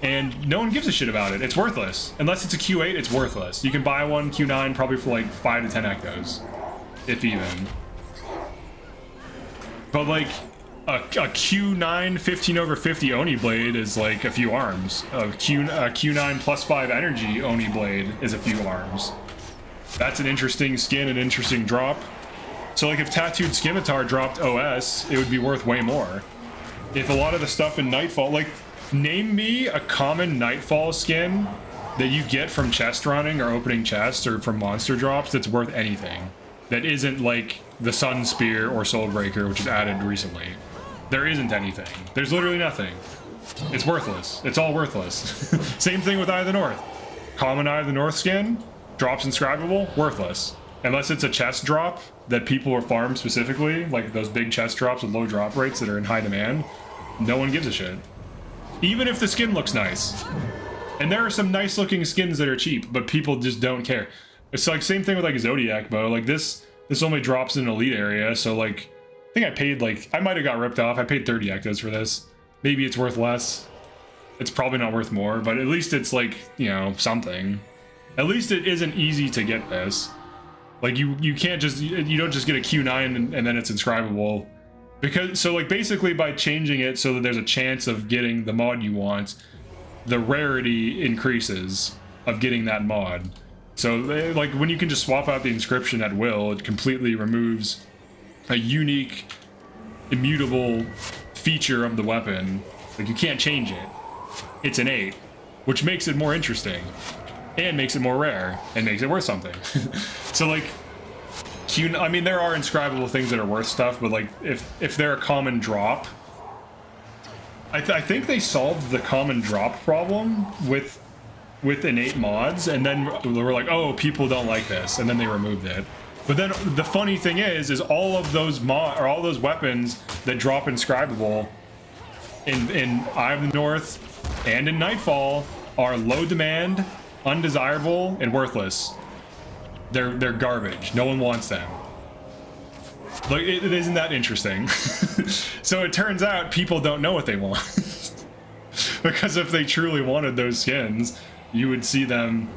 and no one gives a shit about it. It's worthless. Unless it's a Q8, it's worthless. You can buy one Q9 probably for like 5 to 10 ectos, if even. But like a Q9 15 over 50 Oni blade is like a few arms. A Q9 plus 5 energy Oni blade is a few arms. That's an interesting skin, an interesting drop. So like if Tattooed Scimitar dropped OS, it would be worth way more. If a lot of the stuff in Nightfall, like, name me a common Nightfall skin that you get from chest running or opening chests or from monster drops that's worth anything. That isn't like the Sun Spear or Soulbreaker, which is added recently. There isn't anything. There's literally nothing. It's worthless. It's all worthless. Same thing with Eye of the North. Common Eye of the North skin, drops inscribable, worthless. Unless it's a chest drop that people are farmed specifically, like those big chest drops with low drop rates that are in high demand, no one gives a shit. Even if the skin looks nice. And there are some nice looking skins that are cheap, but people just don't care. It's like same thing with like a Zodiac bow. Like this only drops in an elite area, so like I think I paid like, I might have got ripped off. I paid 30 ectos for this. Maybe it's worth less. It's probably not worth more, but at least it's like, you know, something. At least it isn't easy to get this. Like you can't just, you don't just get a Q9 and then it's inscribable. Because, so like basically by changing it so that there's a chance of getting the mod you want, the rarity increases of getting that mod. So like when you can just swap out the inscription at will, it completely removes a unique, immutable feature of the weapon. Like you can't change it. It's innate, which makes it more interesting and makes it more rare and makes it worth something. So like I mean, there are inscribable things that are worth stuff, but like if they're a common drop, I think they solved the common drop problem with innate mods, and then they were like, oh, people don't like this, and then they removed it. But then the funny thing is all of those all those weapons that drop inscribable in Eye of the North and in Nightfall are low demand, undesirable, and worthless. They're garbage. No one wants them. Like, it isn't that interesting. So it turns out people don't know what they want. Because if they truly wanted those skins, you would see them.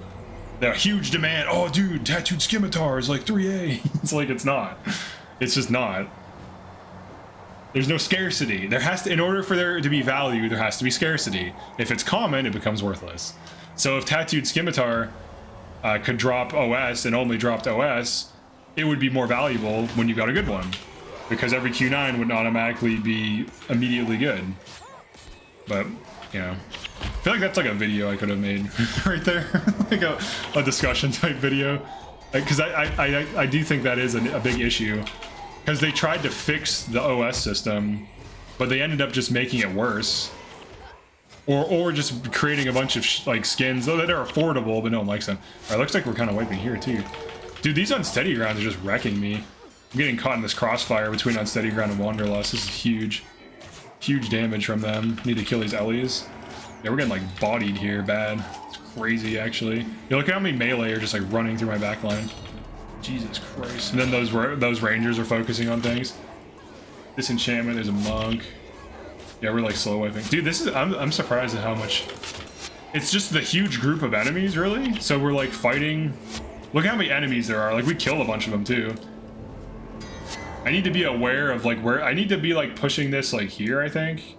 They're huge demand. Oh, dude, Tattooed Scimitar is like 3A. It's like, it's not. It's just not. There's no scarcity. There has to, in order for there to be value, there has to be scarcity. If it's common, it becomes worthless. So if Tattooed Scimitar could drop OS and only dropped OS, it would be more valuable when you got a good one, because every Q9 would automatically be immediately good. But, you know, I feel like that's like a video I could have made right there. Like a discussion type video, because I do think that is a big issue, because they tried to fix the OS system, but they ended up just making it worse. Or just creating a bunch of like skins that are affordable, but no one likes them. All right, looks like we're kind of wiping here too. Dude, these unsteady grounds are just wrecking me. I'm getting caught in this crossfire between unsteady ground and wanderlust. This is huge. Huge damage from them. Need to kill these Ellies. Yeah, we're getting like bodied here bad. It's crazy actually. You look at how many melee are just like running through my back line. Jesus Christ. And then those rangers are focusing on things. Disenchantment, there's a monk. Yeah, we're like slow wiping. Dude, this is I'm surprised at how much it's just the huge group of enemies, really. So we're like fighting. Look how many enemies there are. Like we killed a bunch of them too. I need to be aware of like where I need to be like pushing this like here, I think.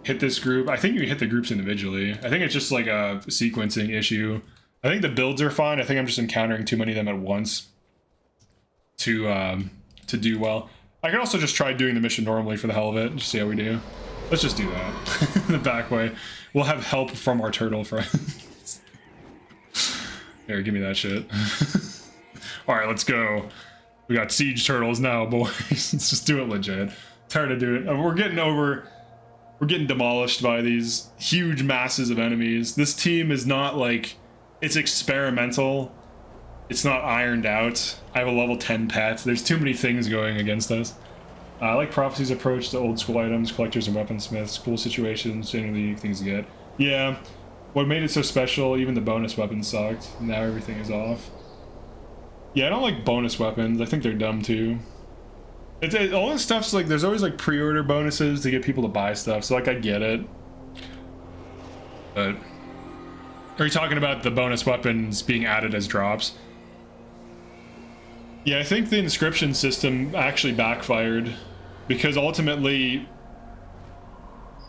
Hit this group. I think you can hit the groups individually. I think it's just like a sequencing issue. I think the builds are fine. I think I'm just encountering too many of them at once to do well. I could also just try doing the mission normally for the hell of it and just see how we do. Let's just do that. The back way. We'll have help from our turtle friends. Here, give me that shit. Alright, let's go. We got siege turtles now, boys. Let's just do it legit. Tired of doing it. We're getting demolished by these huge masses of enemies. This team is not like, it's experimental. It's not ironed out. I have a level 10 pet. There's too many things going against us. I like Prophecy's approach to old school items, collectors and weaponsmiths, cool situations, generally unique things to get. Yeah, what made it so special, even the bonus weapons sucked. Now everything is off. Yeah, I don't like bonus weapons. I think they're dumb too. All this stuff's like, there's always like pre-order bonuses to get people to buy stuff, so like I get it. But are you talking about the bonus weapons being added as drops? Yeah, I think the inscription system actually backfired because ultimately,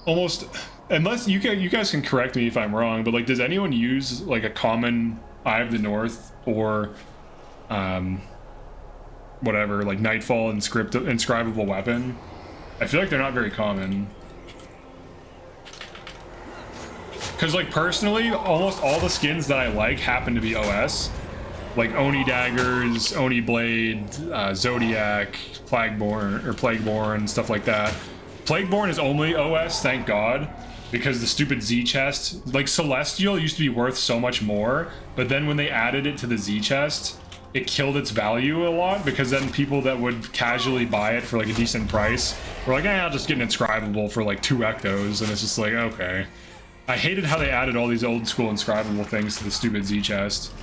almost, unless you guys can correct me if I'm wrong, but like, does anyone use like a common Eye of the North or whatever, like Nightfall inscribable weapon? I feel like they're not very common. Because like personally, almost all the skins that I like happen to be OS. Like Oni daggers, Oni blade, Zodiac, Plagueborn, stuff like that. Plagueborn is only OS, thank God, because the stupid Z chest, like Celestial used to be worth so much more, but then when they added it to the Z chest, it killed its value a lot, because then people that would casually buy it for like a decent price were like, I'll just get an inscribable for like 2 ectos, and it's just like, okay. I hated how they added all these old school inscribable things to the stupid Z chest.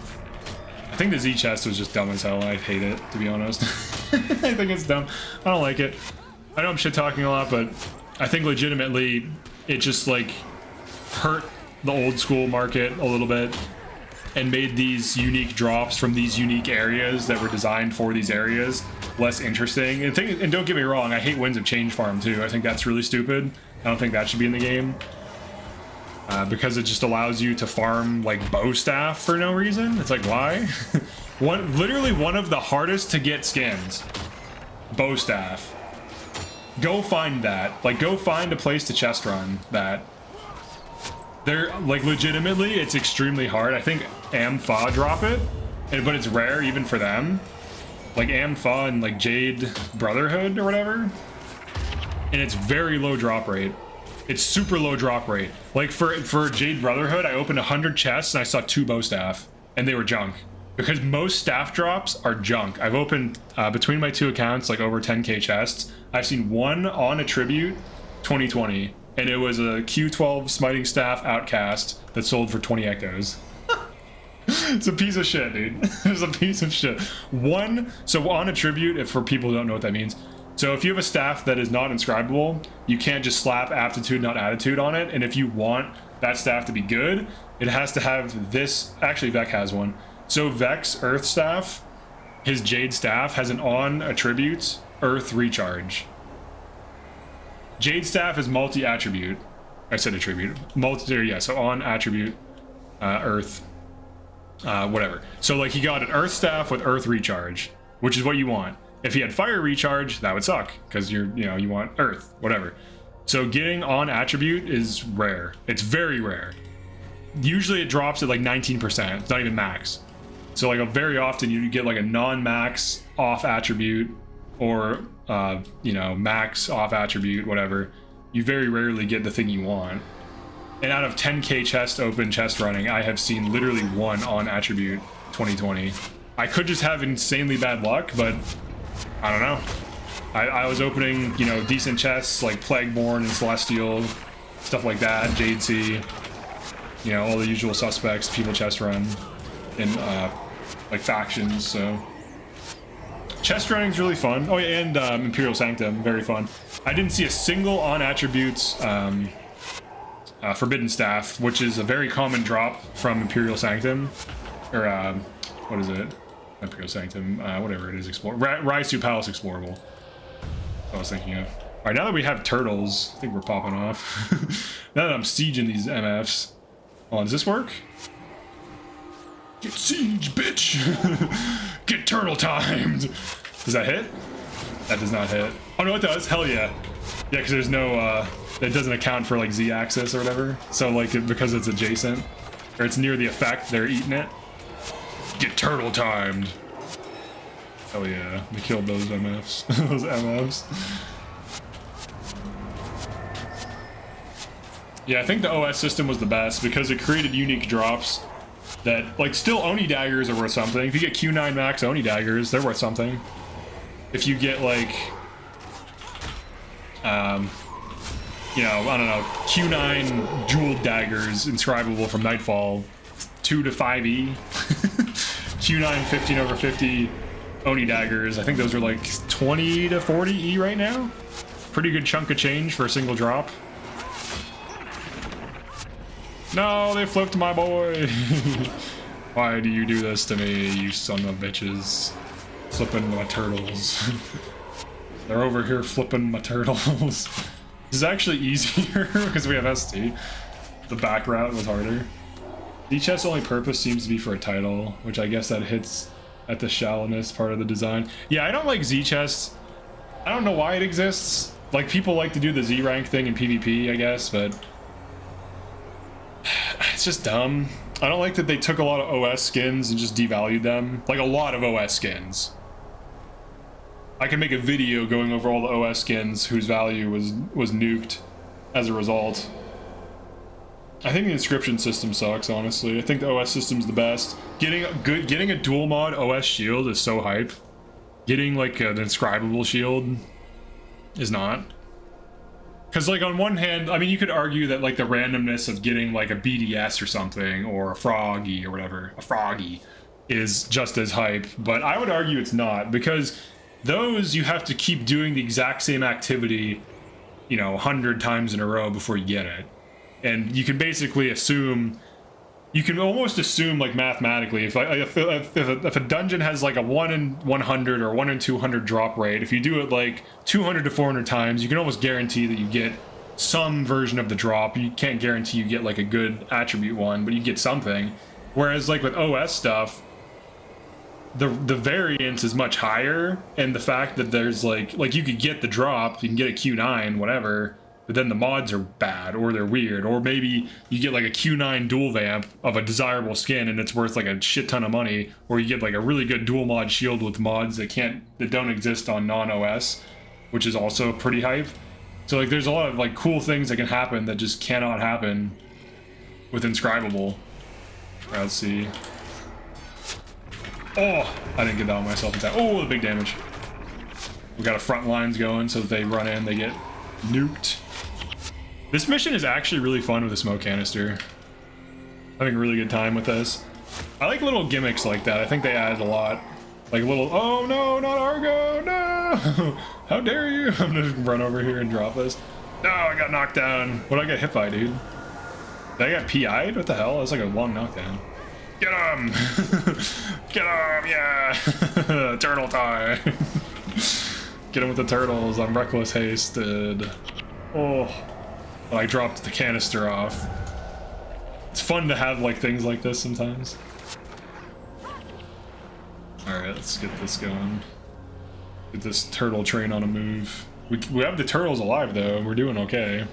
I think the Z chest was just dumb as hell. I hate it, to be honest. I think it's dumb. I don't like it. I know I'm shit talking a lot, but I think legitimately it just like hurt the old school market a little bit and made these unique drops from these unique areas that were designed for these areas less interesting. And don't get me wrong, I hate Winds of Change farm too. I think that's really stupid. I don't think that should be in the game. Because it just allows you to farm like bow staff for no reason. It's like, why? Literally one of the hardest to get skins, bow staff. Go find that. Like, go find a place to chest run that. They're like, legitimately, it's extremely hard. I think Amfa drop it, but it's rare even for them. Like Amfa and like Jade Brotherhood or whatever, and it's very low drop rate. It's super low drop rate. Like for Jade Brotherhood, I opened 100 chests and I saw 2 bow staff, and they were junk. Because most staff drops are junk. I've opened, between my 2 accounts, like over 10k chests. I've seen 1 on Attribute 2020, and it was a Q12 Smiting Staff Outcast that sold for 20 ectos. It's a piece of shit, dude. It's a piece of shit. So on Attribute, if for people who don't know what that means, so if you have a staff that is not inscribable, you can't just slap aptitude, not attitude on it. And if you want that staff to be good, it has to have this. Actually, Vec has one. So Vec's Earth Staff, his Jade Staff, has an on attribute Earth recharge. Jade Staff is multi-attribute. I said attribute. So on attribute, Earth, whatever. So like he got an Earth Staff with Earth recharge, which is what you want. If he had fire recharge, that would suck because you want earth, whatever. So getting on attribute is rare. It's very rare. Usually it drops at like 19%. It's not even max. So like very often you get like a non-max off attribute or max off attribute, whatever. You very rarely get the thing you want. And out of 10k chest running, I have seen literally 1 on attribute 2020. I could just have insanely bad luck, but I don't know. I was opening, decent chests like Plagueborn and Celestial, stuff like that, Jade Sea. you know, all the usual suspects, people chest run in like factions. So chest running is really fun. Oh yeah, and Imperial Sanctum, very fun. I didn't see a single on attributes Forbidden Staff, which is a very common drop from Imperial Sanctum, or what is it? Imperial Sanctum, whatever it is, Rise to Palace Explorable. I was thinking of. All right, now that we have turtles, I think we're popping off. Now that I'm sieging these MFs. Hold on, does this work? Get siege, bitch! Get turtle timed! Does that hit? That does not hit. Oh no, it does. Hell yeah. Yeah, because there's no, it doesn't account for like Z-axis or whatever. So like, because it's adjacent, or it's near the effect, they're eating it. Get turtle timed. Hell yeah, we killed those MFs. Those MFs. Yeah, I think the OS system was the best because it created unique drops that, like, still Oni daggers are worth something. If you get Q9 max Oni daggers, they're worth something. If you get, like, you know, I don't know, Q9 jeweled daggers inscribable from Nightfall, 2 to 5E. Q9 15/50 Oni daggers, I think those are like 20 to 40E right now. Pretty good chunk of change for a single drop. No, they flipped my boy. Why do you do this to me, you son of bitches? Flipping my turtles. They're over here flipping my turtles. This is actually easier because we have ST. The back route was harder. Z-chest's only purpose seems to be for a title, which I guess that hits at the shallowness part of the design. Yeah, I don't like Z-chest. I don't know why it exists. Like, people like to do the Z-rank thing in PvP, I guess, but it's just dumb. I don't like that they took a lot of OS skins and just devalued them. Like, a lot of OS skins. I can make a video going over all the OS skins whose value was nuked as a result. I think the inscription system sucks, honestly. I think the OS system's the best. Getting a dual mod OS shield is so hype. Getting like an inscribable shield is not. Because, like, on one hand, I mean, you could argue that, like, the randomness of getting, like, a BDS or something, or a Froggy or whatever, a Froggy, is just as hype. But I would argue it's not, because those you have to keep doing the exact same activity, you know, 100 times in a row before you get it. And you can basically assume, you can almost assume, like, mathematically, if a dungeon has like a 1 in 100 or 1 in 200 drop rate, if you do it like 200 to 400 times, you can almost guarantee that you get some version of the drop. You can't guarantee you get like a good attribute one, but you get something. Whereas like with OS stuff, the variance is much higher, and the fact that there's like you could get the drop, you can get a Q9, whatever, but then the mods are bad, or they're weird, or maybe you get like a Q9 dual vamp of a desirable skin and it's worth like a shit ton of money, or you get like a really good dual mod shield with mods that don't exist on non-OS, which is also pretty hype. So like there's a lot of like cool things that can happen that just cannot happen with inscribable. Let's see. Oh, I didn't get that on myself in time. Oh, the big damage. We got a front lines going, so if they run in, they get nuked. This mission is actually really fun with a smoke canister. Having a really good time with this. I like little gimmicks like that. I think they added a lot. Like little, oh no, not Argo, no! How dare you? I'm gonna run over here and drop this. No, I got knocked down. What did I get hit by, dude? Did I get PI'd? What the hell? That's like a long knockdown. Get him! Get him, yeah! Turtle time! Get him with the turtles. I'm reckless hasted. Oh. I dropped the canister off. It's fun to have like things like this sometimes. Alright, let's get this going. Get this turtle train on a move. We have the turtles alive though, we're doing okay.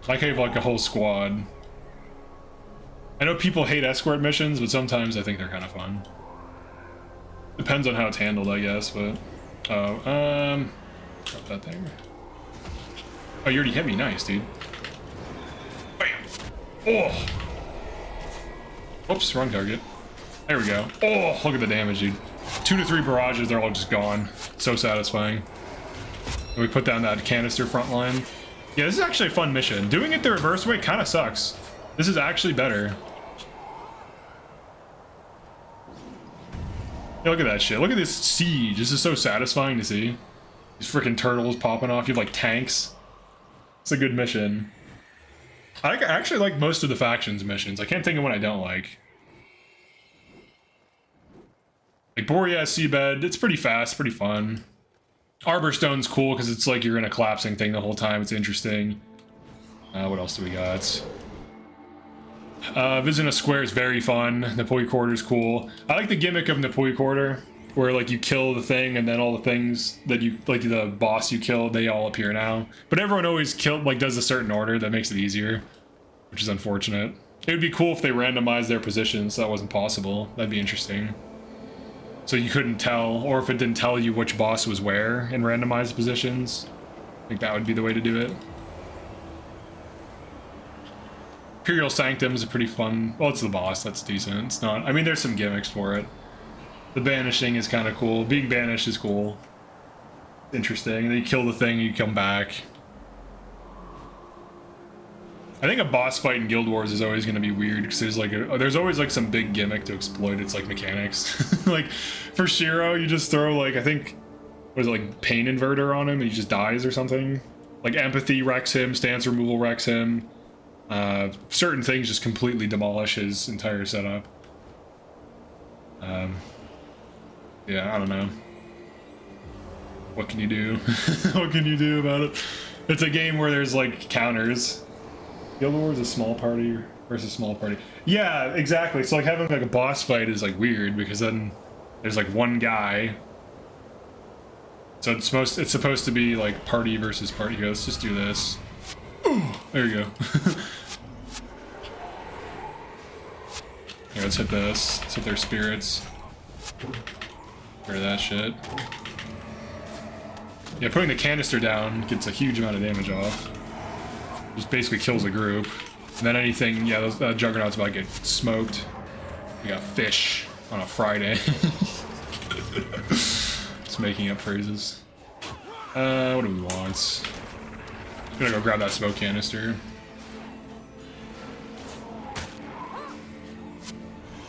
I can have like a whole squad. I know people hate escort missions, but sometimes I think they're kind of fun. Depends on how it's handled, I guess, but... Oh, drop that thing. Oh, you already hit me. Nice, dude. Bam! Oh! Oops, wrong target. There we go. Oh, look at the damage, dude. 2 to 3 barrages, they're all just gone. So satisfying. And we put down that canister front line. Yeah, this is actually a fun mission. Doing it the reverse way kind of sucks. This is actually better. Yeah, look at that shit. Look at this siege. This is so satisfying to see. These freaking turtles popping off. You have like tanks. It's a good mission. I actually like most of the factions missions. I can't think of one I don't like. Like Boreas Seabed, it's pretty fast, pretty fun. Arborstone's cool because it's like you're in a collapsing thing the whole time. It's interesting. What else do we got? Visiting a square is very fun. Napoi Quarter is cool. I like the gimmick of Napoi Quarter, where like you kill the thing and then all the things that you like the boss you killed, they all appear now. But everyone always does a certain order that makes it easier, which is unfortunate. It would be cool if they randomized their positions so that wasn't possible. That'd be interesting. So you couldn't tell, or if it didn't tell you which boss was where in randomized positions. I think that would be the way to do it. Imperial Sanctum is a pretty fun... Well, it's the boss, that's decent. It's not... I mean, there's some gimmicks for it. The banishing is kind of cool. Being banished is cool. Interesting. Then you kill the thing, you come back. I think a boss fight in Guildwars is always going to be weird because there's always like some big gimmick to exploit its like mechanics. Like for Shiro, you just throw like I think what is it, like pain inverter on him and he just dies or something. Like empathy wrecks him, stance removal wrecks him. Certain things just completely demolish his entire setup. Yeah, I don't know. What can you do? What can you do about it? It's a game where there's like counters. Guild Wars is a small party versus small party. Yeah, exactly. So like having like a boss fight is like weird because then there's like one guy. So it's supposed to be like party versus party. Here, let's just do this. Ooh, there you go. Here, let's hit this. Let's hit their spirits. Get rid of that shit. Yeah, putting the canister down gets a huge amount of damage off. Just basically kills a group. And then anything, yeah, those Juggernaut's about to get smoked. We got fish on a Friday. Just making up phrases. What do we want? I'm gonna go grab that smoke canister.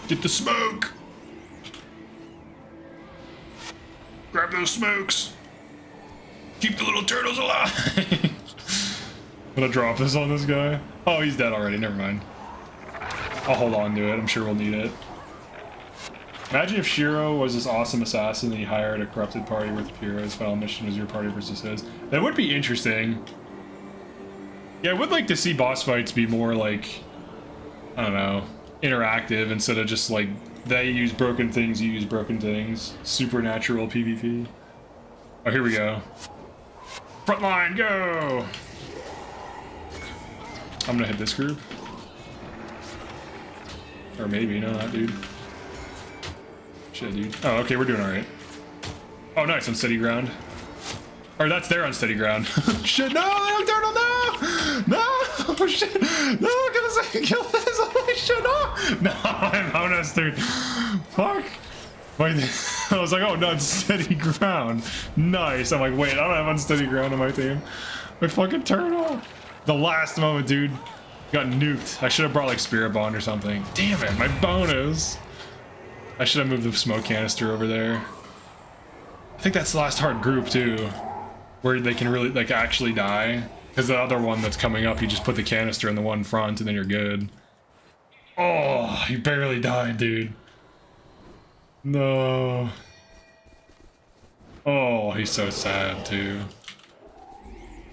Get the smoke! Grab those smokes! Keep the little turtles alive! I'm gonna drop this on this guy. Oh, he's dead already, never mind. I'll hold on to it, I'm sure we'll need it. Imagine if Shiro was this awesome assassin and he hired a corrupted party with heroes. Final mission was your party versus his. That would be interesting. Yeah, I would like to see boss fights be more like, I don't know, interactive instead of just like, they use broken things, you use broken things. Supernatural PvP. Oh, here we go. Frontline, go! I'm gonna hit this group. Or maybe, no, not dude. Shit, dude. Oh, okay, we're doing alright. Oh, nice, on steady ground. Or that's their unsteady ground. Shit, no, they don't turtle, no! No! Shit! No, kill this! Oh, shit, no! No, I'm honest, dude. Fuck! Wait, I was like, oh, no, it's steady ground. Nice. I'm like, wait, I don't have unsteady ground on my team. My fucking turtle! The last moment, dude. Got nuked. I should have brought like Spirit Bond or something. Damn it, my bonus. I should have moved the smoke canister over there. I think that's the last hard group too, where they can really like actually die. Because the other one that's coming up, you just put the canister in the one front and then you're good. Oh, you barely died, dude. No. Oh, he's so sad too.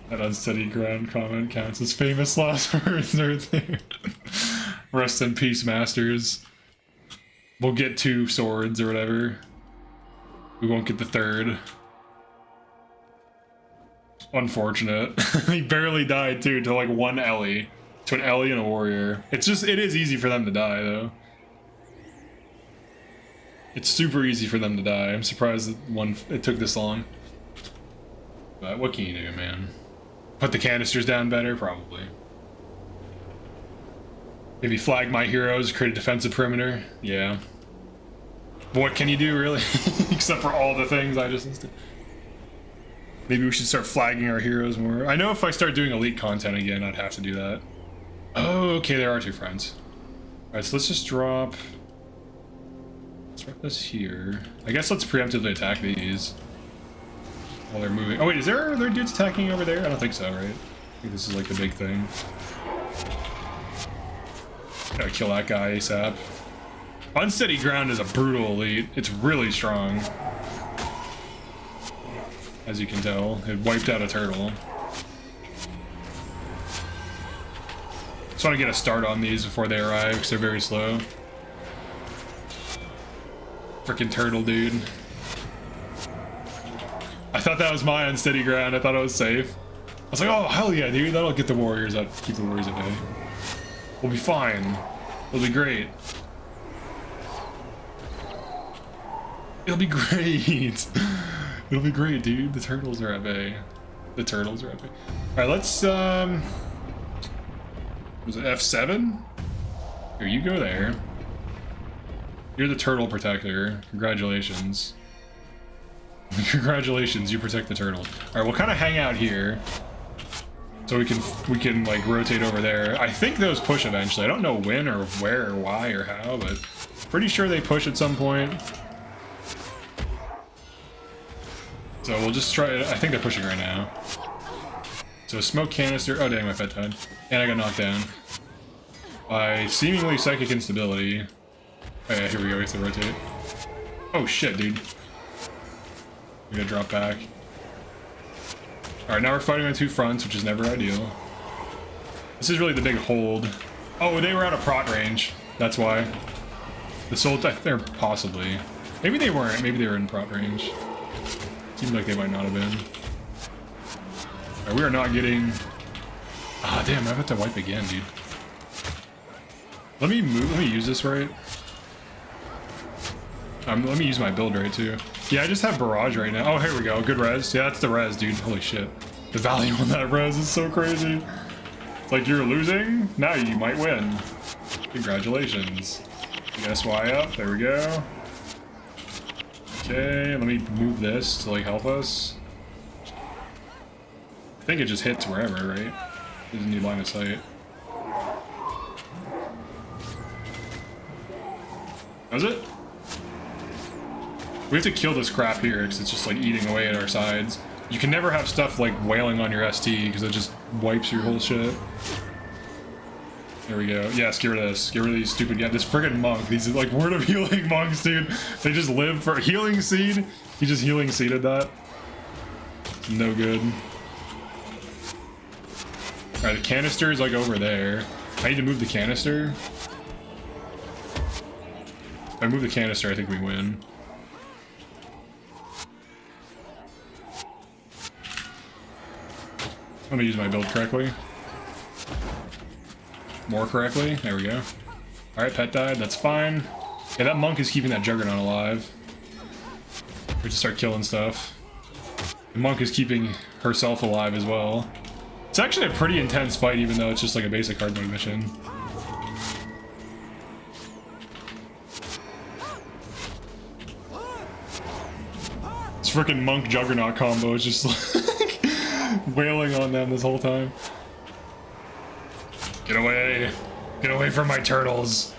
That unsteady ground comment counts as famous last words right there. Rest in peace, masters. We'll get 2 swords or whatever. We won't get the 3rd. Unfortunate. He barely died too to like 1 Ellie. To an Ellie and a warrior. It is easy for them to die though. It's super easy for them to die. I'm surprised that it took this long. But what can you do, man? Put the canisters down better? Probably. Maybe flag my heroes, create a defensive perimeter? Yeah. What can you do, really? Except for all the things I just listed. Maybe we should start flagging our heroes more. I know if I start doing elite content again, I'd have to do that. Oh, okay, there are 2 friends. Alright, so let's just drop... Let's drop this here. I guess let's preemptively attack these. While they're moving. Oh wait, are there dudes attacking over there? I don't think so, right? I think this is like the big thing. Gotta kill that guy ASAP. Unsteady ground is a brutal elite. It's really strong. As you can tell, it wiped out a turtle. Just want to get a start on these before they arrive because they're very slow. Freaking turtle, dude. I thought that was my unsteady ground. I thought I was safe. I was like, oh, hell yeah, dude. That'll get the warriors out, keep the warriors at bay. We'll be fine. It'll be great. It'll be great. It'll be great, dude. The turtles are at bay. The turtles are at bay. Alright, let's, was it F7? Here, you go there. You're the turtle protector. Congratulations. Congratulations, you protect the turtle. Alright, we'll kind of hang out here. So we can like rotate over there. I think those push eventually. I don't know when or where or why or how, but pretty sure they push at some point. So we'll just try it. I think they're pushing right now. So smoke canister. Oh dang, my pet died. And I got knocked down. By seemingly psychic instability. Oh yeah, here we go, we have to rotate. Oh shit, dude. We gotta drop back. Alright, now we're fighting on 2 fronts, which is never ideal. This is really the big hold. Oh, they were out of prot range. That's why. The soul, they're possibly. Maybe they weren't. Maybe they were in prot range. Seemed like they might not have been. Alright, we are not getting... Ah, damn, I have to wipe again, dude. Let me move, let me use this right. Let me use my build right too. Yeah, I just have Barrage right now. Oh, here we go. Good res. Yeah, that's the res, dude. Holy shit. The value on that res is so crazy. It's like you're losing, now you might win. Congratulations. SY up. There we go. Okay, let me move this to like help us. I think it just hits wherever, right? Doesn't need line of sight. Does it? We have to kill this crap here because it's just like eating away at our sides. You can never have stuff like wailing on your ST because it just wipes your whole shit. There we go. Yes, get rid of this. Get rid of these stupid guys. This friggin' monk. These like word of healing monks, dude. They just live for healing seed. He just healing seeded that. It's no good. Alright, the canister is like over there. I need to move the canister. If I move the canister, I think we win. Let me use my build correctly. More correctly. There we go. Alright, pet died. That's fine. Yeah, that monk is keeping that juggernaut alive. We have to start killing stuff. The monk is keeping herself alive as well. It's actually a pretty intense fight, even though it's just like a basic hard mode mission. This freaking monk juggernaut combo is just like wailing on them this whole time. Get away! Get away from my turtles!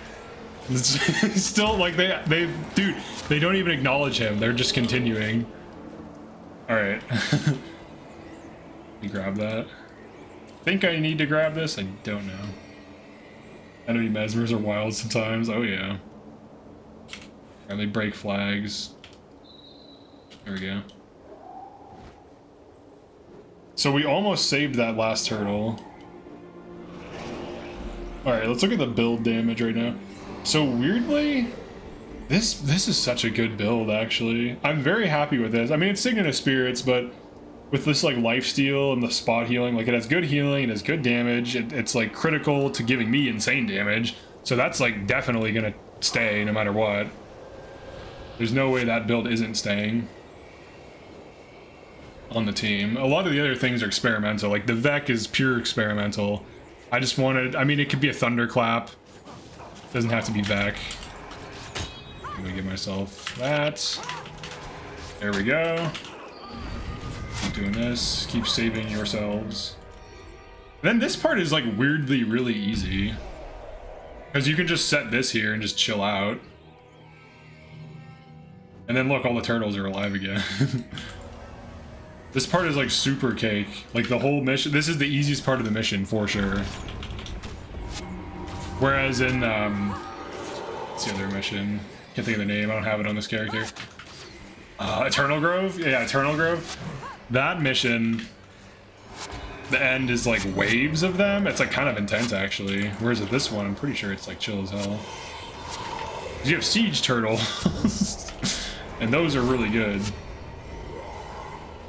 It's still like dude, they don't even acknowledge him. They're just continuing. All right. You grab that. Think I need to grab this? I don't know. Enemy mesmers are wild sometimes. Oh yeah. And they break flags. There we go. So we almost saved that last turtle. Alright, let's look at the build damage right now. So weirdly, this is such a good build, actually. I'm very happy with this. I mean, it's Signet of Spirits, but with this like lifesteal and the spot healing, like it has good healing, it has good damage, it's like critical to giving me insane damage. So that's like definitely gonna stay no matter what. There's no way that build isn't staying on the team. A lot of the other things are experimental, like the Vec is pure experimental. I just wanted, I mean, it could be a thunderclap. Doesn't have to be Vec. I'm gonna give myself that. There we go. Keep doing this. Keep saving yourselves. And then this part is like weirdly really easy. Because you can just set this here and just chill out. And then look, all the turtles are alive again. This part is like super cake. Like the whole mission, this is the easiest part of the mission for sure. Whereas in, what's the other mission? Can't think of the name, I don't have it on this character. Eternal Grove? Yeah, Eternal Grove. That mission, the end is like waves of them. It's like kind of intense actually. Whereas with this one, I'm pretty sure it's like chill as hell. 'Cause you have siege turtles. And those are really good.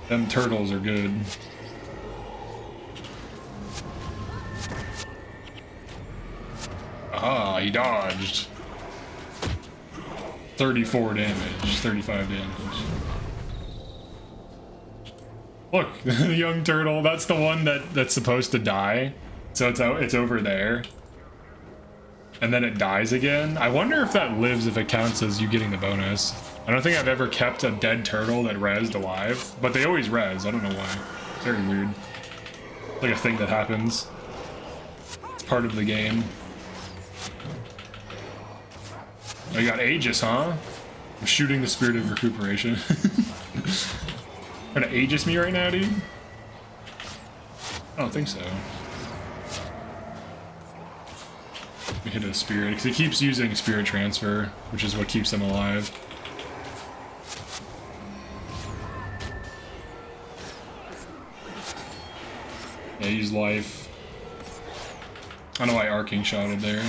Them turtles are good. Ah, he dodged. 34 damage, 35 damage. Look, the young turtle, that's the one that's supposed to die. So it's over there. And then it dies again. I wonder if that lives, if it counts as you getting the bonus. I don't think I've ever kept a dead turtle that rezzed alive, but they always res. I don't know why. It's very weird. It's like a thing that happens. It's part of the game. Oh, you got Aegis, huh? I'm shooting the spirit of recuperation. Trying to Aegis me right now, dude? I don't think so. We hit a spirit, because he keeps using spirit transfer, which is what keeps him alive. Yeah, use life. I don't know why arcing shotted there.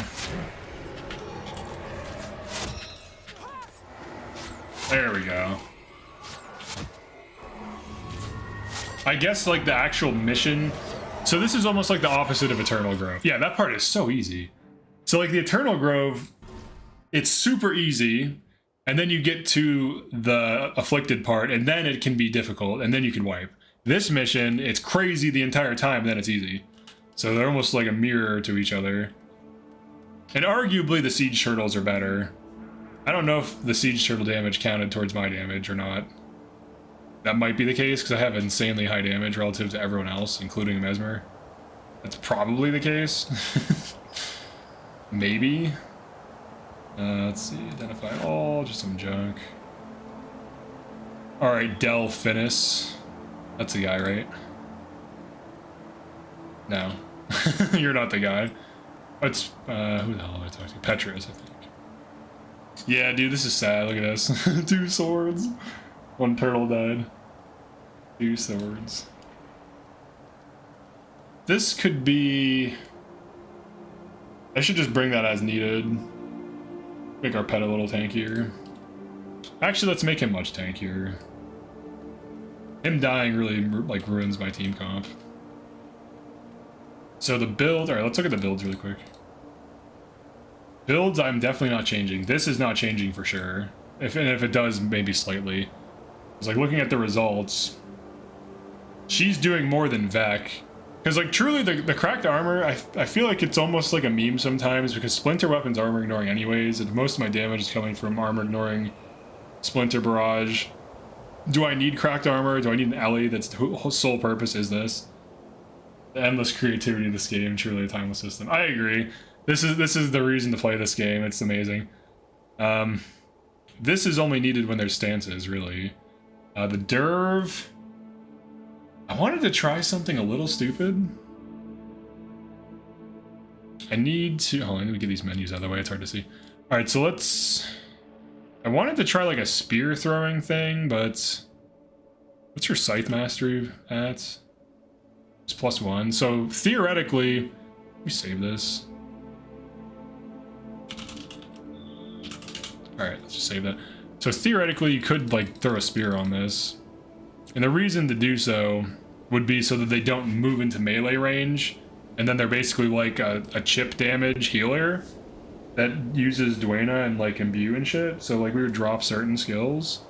There we go. I guess like the actual mission. So this is almost like the opposite of Eternal Grove. Yeah, that part is so easy. So like the Eternal Grove, it's super easy. And then you get to the afflicted part and then it can be difficult and then you can wipe. This mission, it's crazy the entire time, then it's easy. So they're almost like a mirror to each other. And arguably the siege turtles are better. I don't know if the siege turtle damage counted towards my damage or not. That might be the case because I have insanely high damage relative to everyone else, including Mesmer. That's probably the case. Maybe. Let's see, identify all, just some junk. Alright, Delphinus. That's the guy, right? No. You're not the guy. It's, who the hell am I talking to? Petrus, I think. Yeah, dude, this is sad. Look at this. 2 swords. 1 turtle died. 2 swords. This could be... I should just bring that as needed. Make our pet a little tankier. Actually, let's make him much tankier. Him dying really, like, ruins my team comp. So the build... Alright, let's look at the builds really quick. Builds, I'm definitely not changing. This is not changing for sure. And if it does, maybe slightly. It's like looking at the results. She's doing more than Vec. Because like truly the cracked armor, I feel like it's almost like a meme sometimes because Splinter weapons armor ignoring anyways, and most of my damage is coming from armor ignoring Splinter Barrage. Do I need cracked armor? Do I need an Ellie that's whose sole purpose is this? The endless creativity of this game, truly a timeless system. I agree. This is the reason to play this game. It's amazing. This is only needed when there's stances, really. The Derv... I wanted to try something a little stupid. I need to... Hold on, let me get these menus out of the way. It's hard to see. Alright, so let's... I wanted to try like a spear throwing thing, but... What's your Scythe Mastery at? It's +1. So theoretically... Let me save this. Alright, let's just save that. So theoretically, you could like throw a spear on this. And the reason to do so would be so that they don't move into melee range. And then they're basically like a chip damage healer that uses Duena and like imbue and shit. So like we would drop certain skills.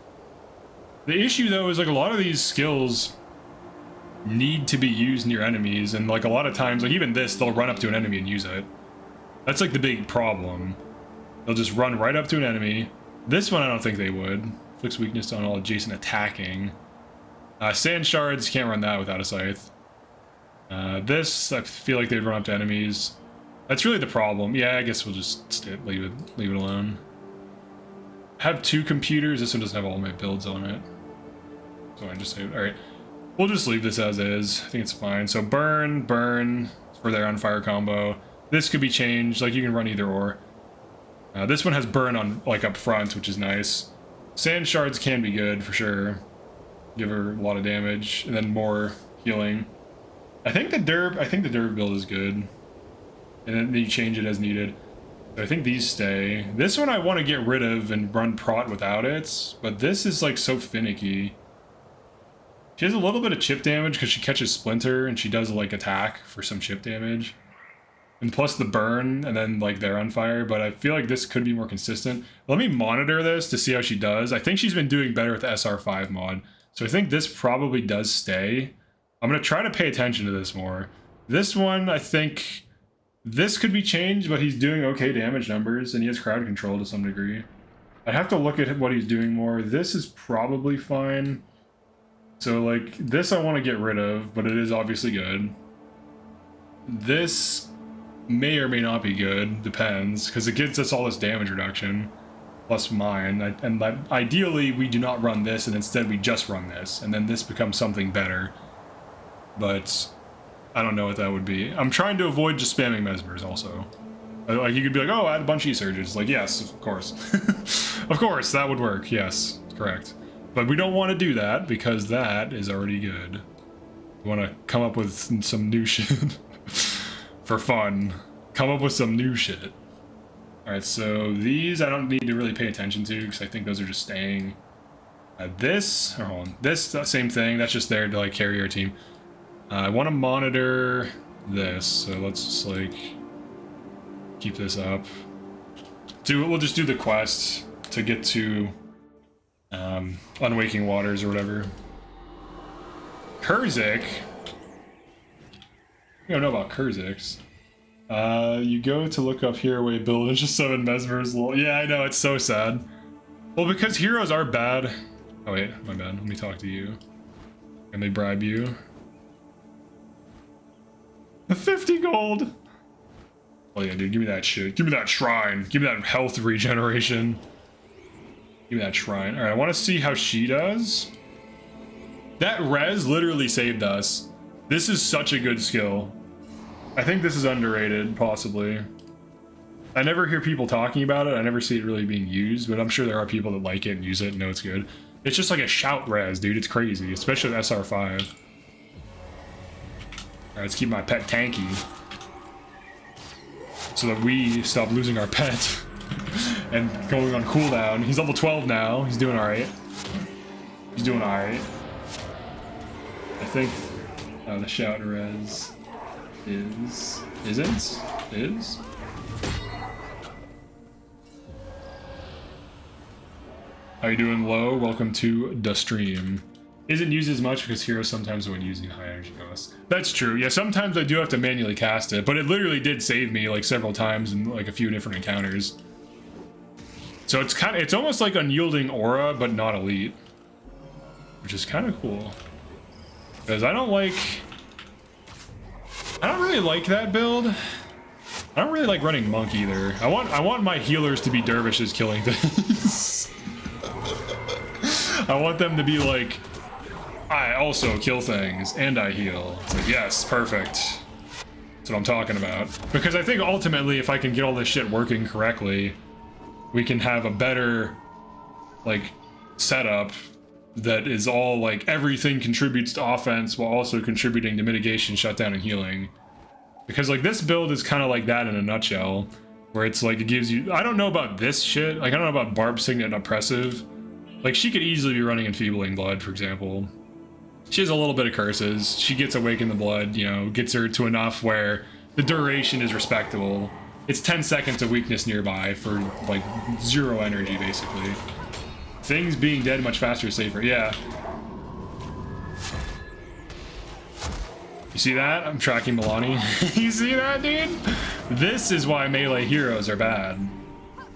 The issue though is like a lot of these skills need to be used near enemies. And like a lot of times, like even this, they'll run up to an enemy and use it. That's like the big problem. They'll just run right up to an enemy. This one I don't think they would. Inflicts weakness on all adjacent attacking. Sand shards, can't run that without a scythe. This, I feel like they'd run up to enemies. That's really the problem. Yeah, I guess we'll just leave it alone. Have 2 computers. This one doesn't have all my builds on it. So I just say, all right, we'll just leave this as is. I think it's fine. So burn for their on fire combo. This could be changed. Like you can run either or. This one has burn on like up front, which is nice. Sand shards can be good for sure. Give her a lot of damage and then more healing. I think the derb build is good. And then you change it as needed. So I think these stay. This one I want to get rid of and run prot without it, but this is like so finicky. She has a little bit of chip damage because she catches Splinter and she does like attack for some chip damage. And plus the burn and then like they're on fire, but I feel like this could be more consistent. Let me monitor this to see how she does. I think she's been doing better with the SR5 mod. So I think this probably does stay. I'm going to try to pay attention to this more. This one, I think this could be changed, but he's doing okay damage numbers and he has crowd control to some degree. I'd have to look at what he's doing more. This is probably fine. So like this I want to get rid of, but it is obviously good. This may or may not be good, depends, because it gives us all this damage reduction, plus mine, and ideally we do not run this and instead we just run this, and then this becomes something better. But I don't know what that would be. I'm trying to avoid just spamming mesmers also. Like you could be like, oh, add a bunch of E-surges. Like, yes, of course. Of course, that would work. Yes, correct. But we don't want to do that because that is already good. We want to come up with some new shit. For fun. Come up with some new shit. Alright, so these I don't need to really pay attention to because I think those are just staying. This same thing, that's just there to like carry our team. I want to monitor this, so let's just like keep this up. We'll just do the quest to get to Unwaking Waters or whatever. Kurzik. You don't know about Kurziks. You go to look up here where you build, it's just 7 mesmers. Yeah, I know, it's so sad. Well, because heroes are bad. Oh wait, my bad. Let me talk to you. Can they bribe you? 50 gold! Oh yeah, dude, give me that shit. Give me that shrine. Give me that health regeneration. Give me that shrine. Alright, I want to see how she does. That res literally saved us. This is such a good skill. I think this is underrated, possibly. I never hear people talking about it. I never see it really being used, but I'm sure there are people that like it and use it and know it's good. It's just like a shout res, dude. It's crazy, especially with SR5. Alright, let's keep my pet tanky. So that we stop losing our pet and going on cooldown. He's level 12 now. He's doing alright. He's doing alright. I think the shout res is how you doing, Low? Welcome to the stream. Isn't used as much because heroes sometimes when using high energy costs. That's true. Yeah, sometimes I do have to manually cast it, but it literally did save me like several times in like a few different encounters. So it's almost like unyielding aura, but not elite, which is kind of cool. Because I don't really like that build. I don't really like running monk either. I want my healers to be dervishes killing things. I want them to be like, I also kill things and I heal. It's like, yes, perfect. That's what I'm talking about. Because I think ultimately, if I can get all this shit working correctly, we can have a better like setup that is all like everything contributes to offense while also contributing to mitigation, shutdown, and healing. Because like this build is kind of like that in a nutshell, where it's like it gives you, I don't know about this shit, like I don't know about Barb Signet and Oppressive. Like she could easily be running Enfeebling Blood, for example. She has a little bit of curses. She gets Awaken the Blood, you know, gets her to enough where the duration is respectable. It's 10 seconds of weakness nearby for like 0 energy basically. Things being dead much faster, safer. Yeah. You see that? I'm tracking Milani. You see that, dude? This is why melee heroes are bad.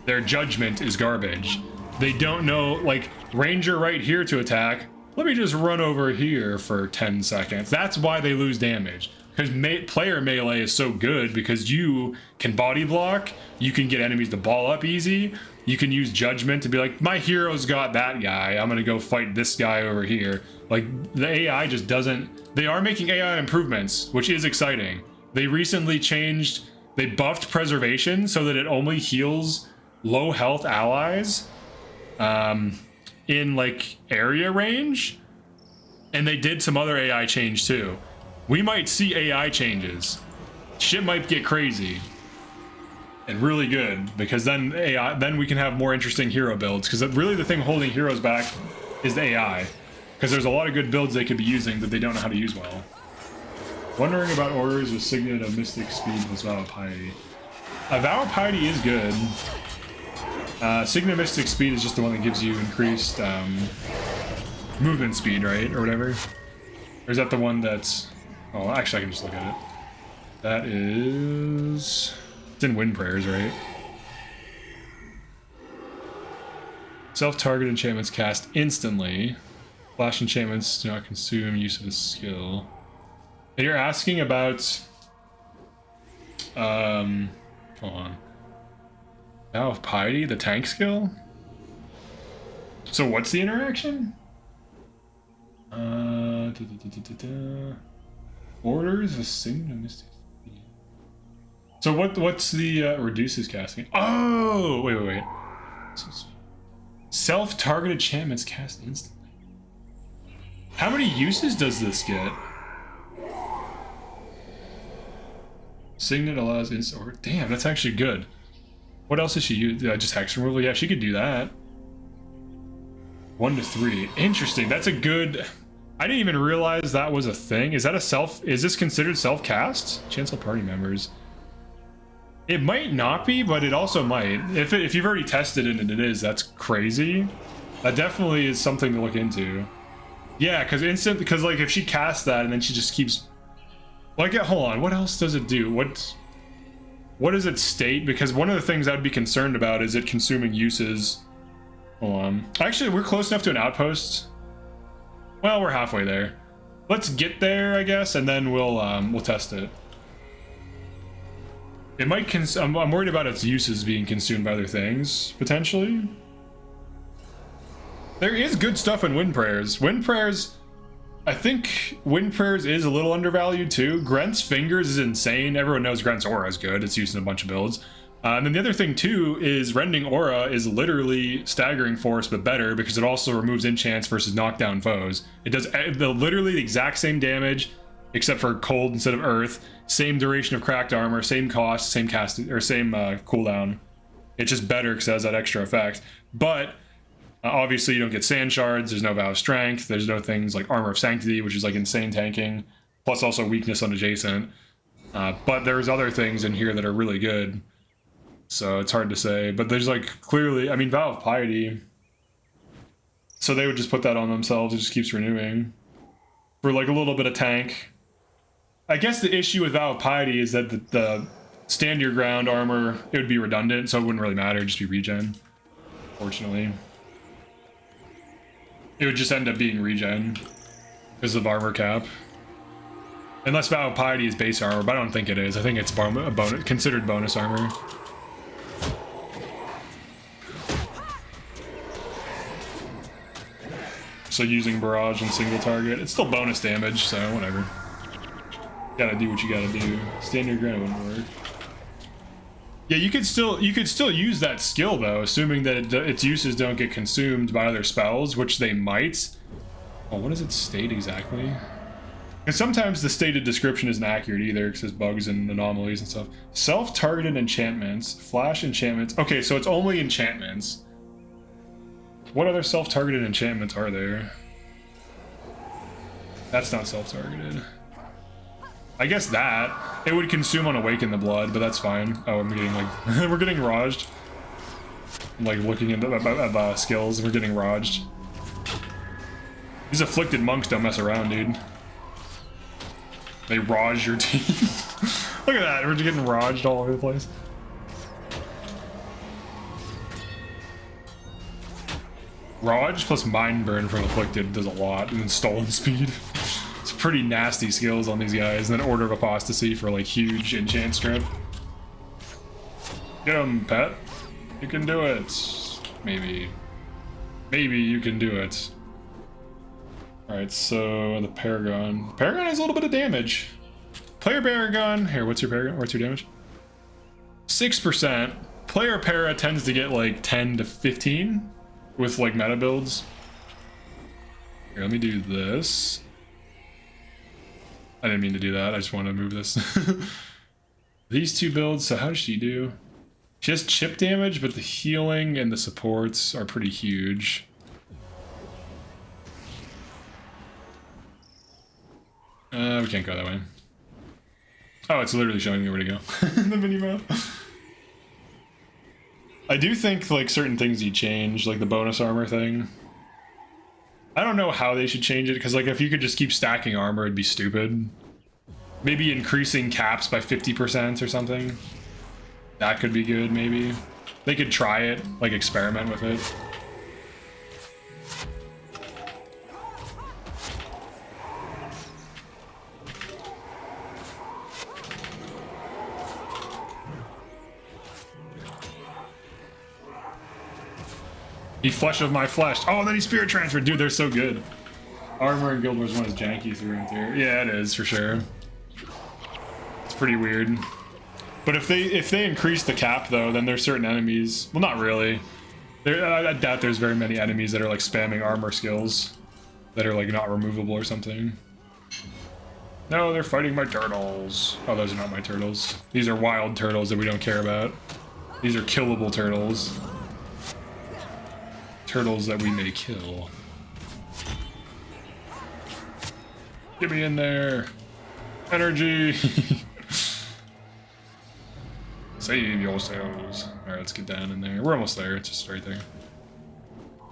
Their judgment is garbage. They don't know, like, Ranger right here to attack. let me just run over here for 10 seconds. That's why they lose damage. Because player melee is so good because you can body block, you can get enemies to ball up easy, you can use judgment to be like, my hero's got that guy, I'm gonna go fight this guy over here. Like, the AI just doesn't... They are making AI improvements, which is exciting. They recently changed... They buffed preservation so that it only heals low health allies in, like, area range. And they did some other AI change, too. We might see AI changes. Shit might get crazy. And really good, because then then we can have more interesting hero builds, because really the thing holding heroes back is the AI. Because there's a lot of good builds they could be using that they don't know how to use well. Wondering about orders with Signet of Mystic Speed plus Vow of Piety. Vow of Piety is good. Signet of Mystic Speed is just the one that gives you increased movement speed, right? Or whatever. Or is that the one that's... Oh, actually I can just look at it. That is... It's in Wind Prayers, right? Self-target enchantments cast instantly. Flash enchantments do not consume use of the skill. And you're asking about... hold on. Vow of Piety, the tank skill? So what's the interaction? Orders of Signet of Mystic. So what's the reduces casting? Oh, wait. Self-targeted enchantments cast instantly. How many uses does this get? Signet allows instant order. Damn, that's actually good. What else does she use? Just hex removal? Yeah, she could do that. 1 to 3. Interesting. That's a good... I didn't even realize that was a thing. Is that a self... Is this considered self-cast? Chancel party members. It might not be, but it also might. If you've already tested it and it is, that's crazy. That definitely is something to look into. Yeah, because like if she casts that and then she just keeps... Like, hold on, what else does it do? What does it state? Because one of the things I'd be concerned about is it consuming uses. Hold on. Actually, we're close enough to an outpost. Well, we're halfway there. Let's get there, I guess, and then we'll test it. It might I'm worried about its uses being consumed by other things, potentially. There is good stuff in Wind Prayers. Wind Prayers, I think Wind Prayers is a little undervalued too. Grent's Fingers is insane. Everyone knows Grent's Aura is good. It's used in a bunch of builds. And then the other thing too is Rending Aura is literally Staggering Force, but better because it also removes enchants versus knockdown foes. It does literally the exact same damage, except for cold instead of earth. Same duration of cracked armor, same cost, same cast or same cooldown. It's just better because it has that extra effect. But obviously you don't get sand shards. There's no Vow of Strength. There's no things like Armor of Sanctity, which is like insane tanking, plus also weakness on adjacent. But there's other things in here that are really good. So it's hard to say, but there's like clearly, I mean, Vow of Piety. So they would just put that on themselves. It just keeps renewing for like a little bit of tank. I guess the issue with Vow of Piety is that the stand your ground armor, it would be redundant, so it wouldn't really matter. It'd just be regen, fortunately. It would just end up being regen because of armor cap. Unless Vow of Piety is base armor, but I don't think it is. I think it's considered bonus armor. So using Barrage and single target, it's still bonus damage, so whatever. Gotta do what you gotta do. Stand your ground wouldn't work. Yeah, you could still use that skill though, assuming that its uses don't get consumed by other spells, which they might. Oh, what does it state exactly? And sometimes the stated description isn't accurate either, because there's bugs and anomalies and stuff. Self-targeted enchantments, flash enchantments. Okay, so it's only enchantments. What other self-targeted enchantments are there? That's not self-targeted. I guess that. It would consume on Awaken the Blood, but that's fine. Oh, I'm getting like... we're getting raged. I'm like looking at skills, we're getting raged. These afflicted monks don't mess around, dude. They rage your team. Look at that, we're just getting raged all over the place. Barrage plus Mind Burn from Afflicted does a lot, and then Stolen Speed. It's pretty nasty skills on these guys, and then Order of Apostasy for like huge enchant strip. Get him, pet. You can do it. Maybe. Maybe you can do it. Alright, so the Paragon. Paragon has a little bit of damage. Player Paragon. Here, what's your Paragon? What's your damage? 6%. Player Para tends to get like 10 to 15 with like meta builds. Here, let me do this. I didn't mean to do that. I just want to move this. These two builds. So how does she do? She has chip damage, but the healing and the supports are pretty huge. We can't go that way. Oh, it's literally showing me where to go. The mini-map. I do think like certain things you change, like the bonus armor thing. I don't know how they should change it, because like if you could just keep stacking armor, it'd be stupid. Maybe increasing caps by 50% or something. That could be good, maybe. They could try it, like experiment with it. He flesh of my flesh. Oh, and then he spirit transferred. Dude, they're so good. Armor in Guildwars 1 is janky through and through. Yeah, it is for sure. It's pretty weird. But if they increase the cap though, then there's certain enemies. Well, not really. I doubt there's very many enemies that are like spamming armor skills that are like not removable or something. No, they're fighting my turtles. Oh, those are not my turtles. These are wild turtles that we don't care about. These are killable turtles. Turtles that we may kill. Get me in there. Energy. Save yourselves. Alright, let's get down in there. We're almost there. It's just right there.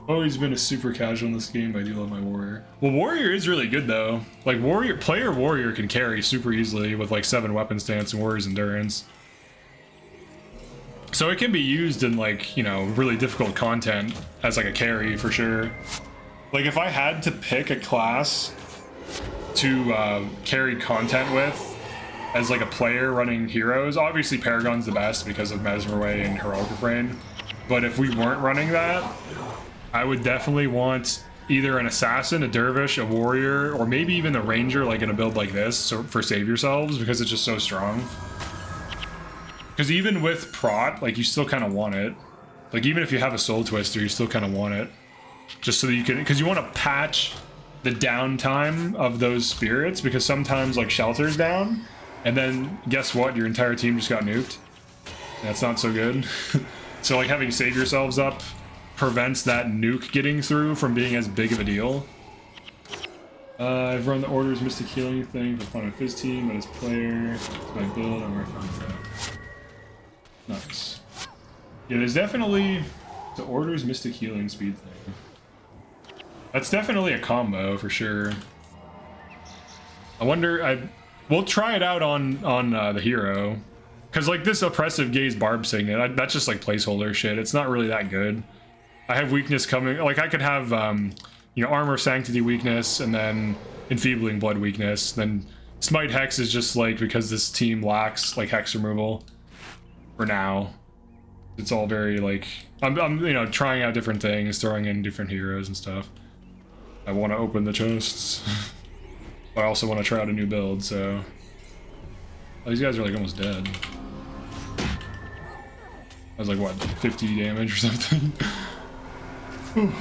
Always been a super casual in this game, but I do love my warrior. Well, warrior is really good though. Like player warrior can carry super easily with like 7 weapon stance and warrior's endurance. So it can be used in like, you know, really difficult content as like a carry for sure. Like if I had to pick a class to carry content with as like a player running heroes, obviously Paragon's the best because of Mesmerway and Heroic Refrain. But if we weren't running that, I would definitely want either an assassin, a dervish, a warrior, or maybe even a ranger like in a build like this so for Save Yourselves, because it's just so strong. Because even with prot, like you still kind of want it. Like even if you have a soul twister, you still kind of want it. Just so that you can, because you want to patch the downtime of those spirits, because sometimes like shelter's down, and then guess what? Your entire team just got nuked. That's not so good. So like having Save Yourselves up prevents that nuke getting through from being as big of a deal. I've run the Order's Mystic Healing thing for fun of his team, but as player, it's my build, I'm working on that. Nice. Yeah, there's definitely the Order's Mystic Healing speed thing. That's definitely a combo for sure. I wonder, we'll try it out on the hero. Cause like this Oppressive Gaze Barb Signet, that's just like placeholder shit. It's not really that good. I have weakness coming, like I could have, you know, Armor of Sanctity weakness and then Enfeebling Blood weakness. Then Smite Hex is just like, because this team lacks like Hex removal. For now, it's all very like I'm you know, trying out different things, throwing in different heroes and stuff. I want to open the chests, but I also want to try out a new build. So oh, these guys are like almost dead. I was like what, 50 damage or something. Whew.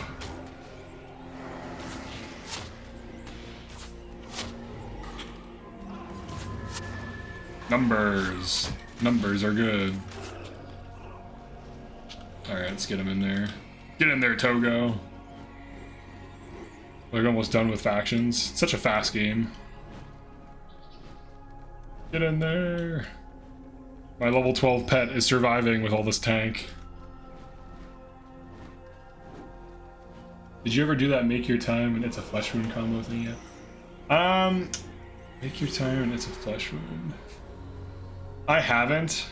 Numbers are good. Alright, let's get him in there. Get in there, Togo. We're almost done with factions. It's such a fast game. Get in there. My level 12 pet is surviving with all this tank. Did you ever do that make your time and it's a flesh wound combo thing yet? Make your time and it's a flesh wound. I haven't.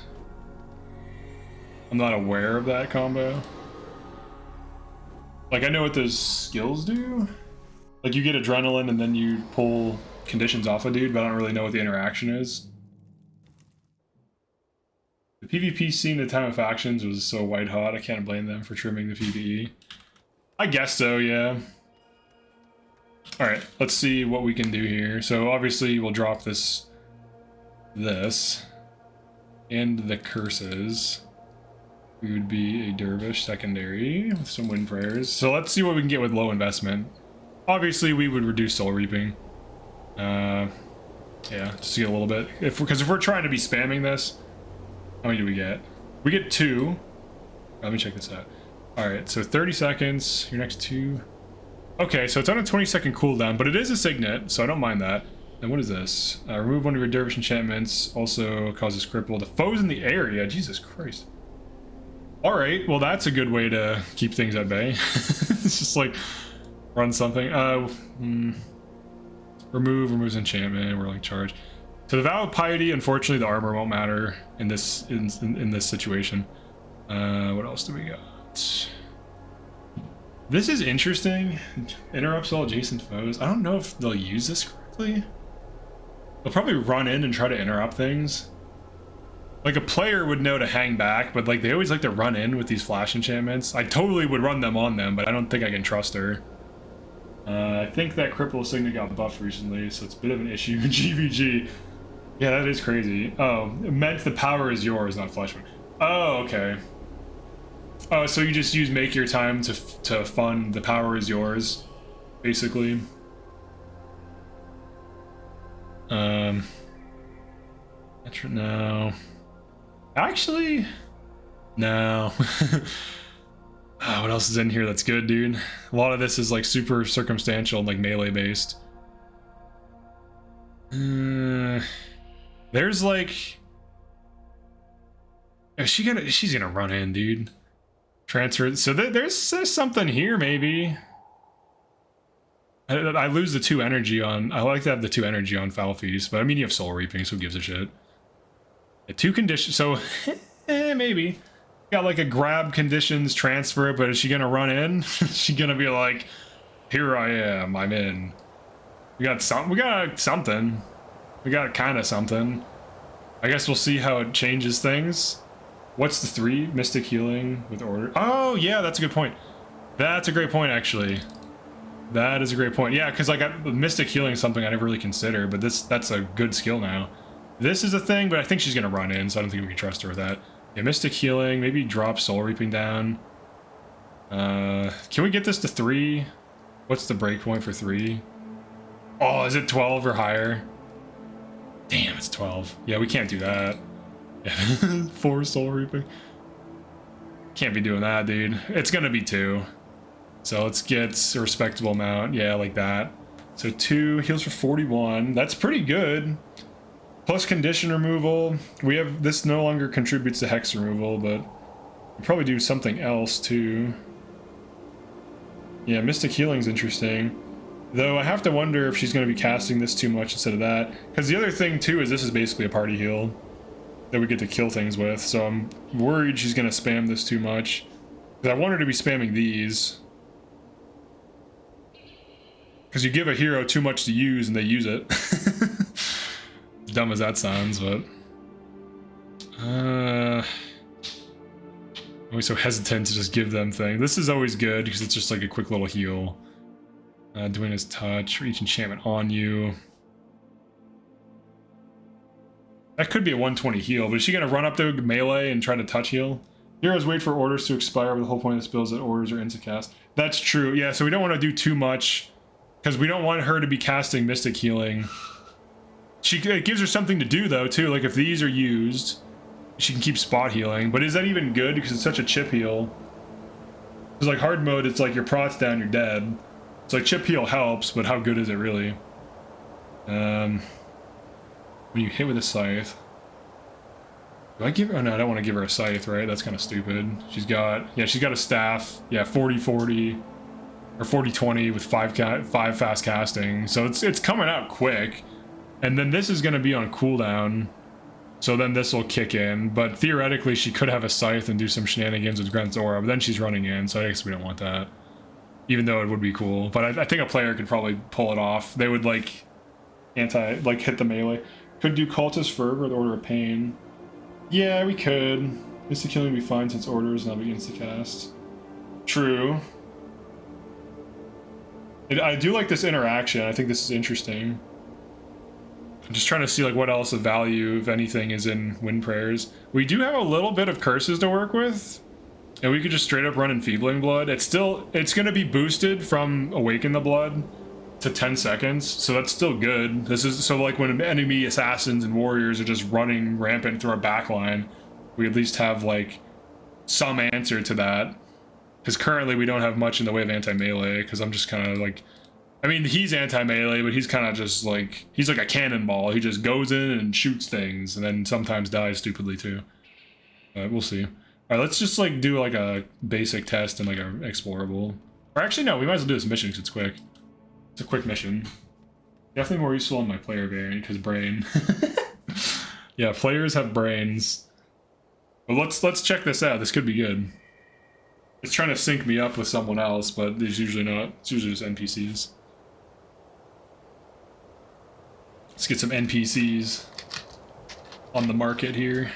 I'm not aware of that combo. Like, I know what those skills do. Like, you get adrenaline and then you pull conditions off a dude, but I don't really know what the interaction is. The PvP scene at the time of factions was so white hot, I can't blame them for trimming the PvE. I guess so, yeah. Alright, let's see what we can do here. So obviously we'll drop this, and the curses. We would be a dervish secondary with some wind prayers. So let's see what we can get with low investment. Obviously we would reduce soul reaping. Yeah, just to get a little bit. Because if we're trying to be spamming this, how many do we get? We get 2. Let me check this out. Alright, so 30 seconds, your next 2. Okay, so it's on a 20-second cooldown, but it is a signet, so I don't mind that. And what is this? Remove one of your dervish enchantments, also causes cripple to foes in the area. Jesus Christ. Alright, well that's a good way to keep things at bay. It's just like, run something. Removes enchantment, we're like charge. So the vow of piety, unfortunately the armor won't matter in this in this situation. What else do we got? This is interesting. Interrupts all adjacent foes. I don't know if they'll use this correctly. They'll probably run in and try to interrupt things. Like, a player would know to hang back, but like they always like to run in with these flash enchantments. I totally would run them on them, but I don't think I can trust her. I think that cripple signet got buffed recently, so it's a bit of an issue in GVG. Yeah, that is crazy. Oh, it meant the power is yours, not fleshman. Oh, okay. Oh, so you just use make your time to fund the power is yours, basically. No. Actually, no. What else is in here that's good, dude? A lot of this is like super circumstantial and like melee based. There's like, she's gonna run in, dude. Transfer. So there's something here, maybe. I lose the 2 energy on. I like to have the 2 energy on Foul Feast, but I mean you have Soul Reaping, so who gives a shit? 2 conditions. So maybe got like a grab conditions transfer, but is she gonna run in? Is she gonna be like, here I am, I'm in. We got something. We got kind of something. I guess we'll see how it changes things. What's the 3? Mystic Healing with Order. Oh, yeah, that's a good point. That's a great point, actually. That is a great point. Yeah, because like Mystic Healing is something I never really considered, but that's a good skill now. This is a thing, but I think she's going to run in, so I don't think we can trust her with that. Yeah, Mystic Healing, maybe drop Soul Reaping down. Can we get this to 3? What's the breakpoint for 3? Oh, is it 12 or higher? Damn, it's 12. Yeah, we can't do that. 4 Soul Reaping. Can't be doing that, dude. It's gonna be 2. So let's get a respectable amount. Yeah, like that. So 2 heals for 41. That's pretty good. Plus condition removal. We have this no longer contributes to hex removal, but we'll probably do something else too. Yeah, Mystic Healing's interesting. Though I have to wonder if she's going to be casting this too much instead of that. Because the other thing too is this is basically a party heal that we get to kill things with. So I'm worried she's going to spam this too much. Because I want her to be spamming these. Because you give a hero too much to use and they use it. Dumb as that sounds, but... always so hesitant to just give them things. This is always good because it's just like a quick little heal. Doing his touch, each enchantment on you. That could be a 120 heal, but is she gonna run up to melee and try to touch heal? Heroes wait for orders to expire, but the whole point of the spell is that orders are instant cast. That's true, yeah, so we don't want to do too much, because we don't want her to be casting Mystic Healing. It gives her something to do though, too, like if these are used, she can keep spot healing, but is that even good, because it's such a chip heal? Because like hard mode, it's like your prot's down, you're dead. It's like chip heal helps, but how good is it really? When you hit with a scythe. Do I give her? Oh no, I don't want to give her a scythe, right? That's kind of stupid. She's got a staff. Yeah, 40-40 or 40-20 with 5 fast casting. So it's coming out quick. And then this is going to be on cooldown. So then this will kick in, but theoretically she could have a scythe and do some shenanigans with Grant's aura, but then she's running in, so I guess we don't want that. even though it would be cool. But I think a player could probably pull it off. They would like hit the melee. Could do Cultist Fervor or the Order of Pain. Yeah, we could. Insta killing would be fine since orders now be insta cast. True. I do like this interaction. I think this is interesting. I'm just trying to see like what else of value, if anything, is in Wind Prayers. We do have a little bit of curses to work with, and we could just straight up run Enfeebling Blood. It's going to be boosted from Awaken the Blood to 10 seconds, so that's still good. This is so like when enemy assassins and warriors are just running rampant through our backline, we at least have like some answer to that. Because currently we don't have much in the way of anti-melee, because I'm just kind of like, I mean, he's anti-melee, but he's kind of just like, he's like a cannonball. He just goes in and shoots things, and then sometimes dies stupidly too. But we'll see. All right, let's just like do like a basic test and like a explorable. Or actually, no, we might as well do this mission because it's quick. It's a quick mission. Definitely more useful on my player variant because brain. Yeah, players have brains. But let's check this out. This could be good. It's trying to sync me up with someone else, but there's usually not. It's usually just NPCs. Let's get some NPCs on the market here.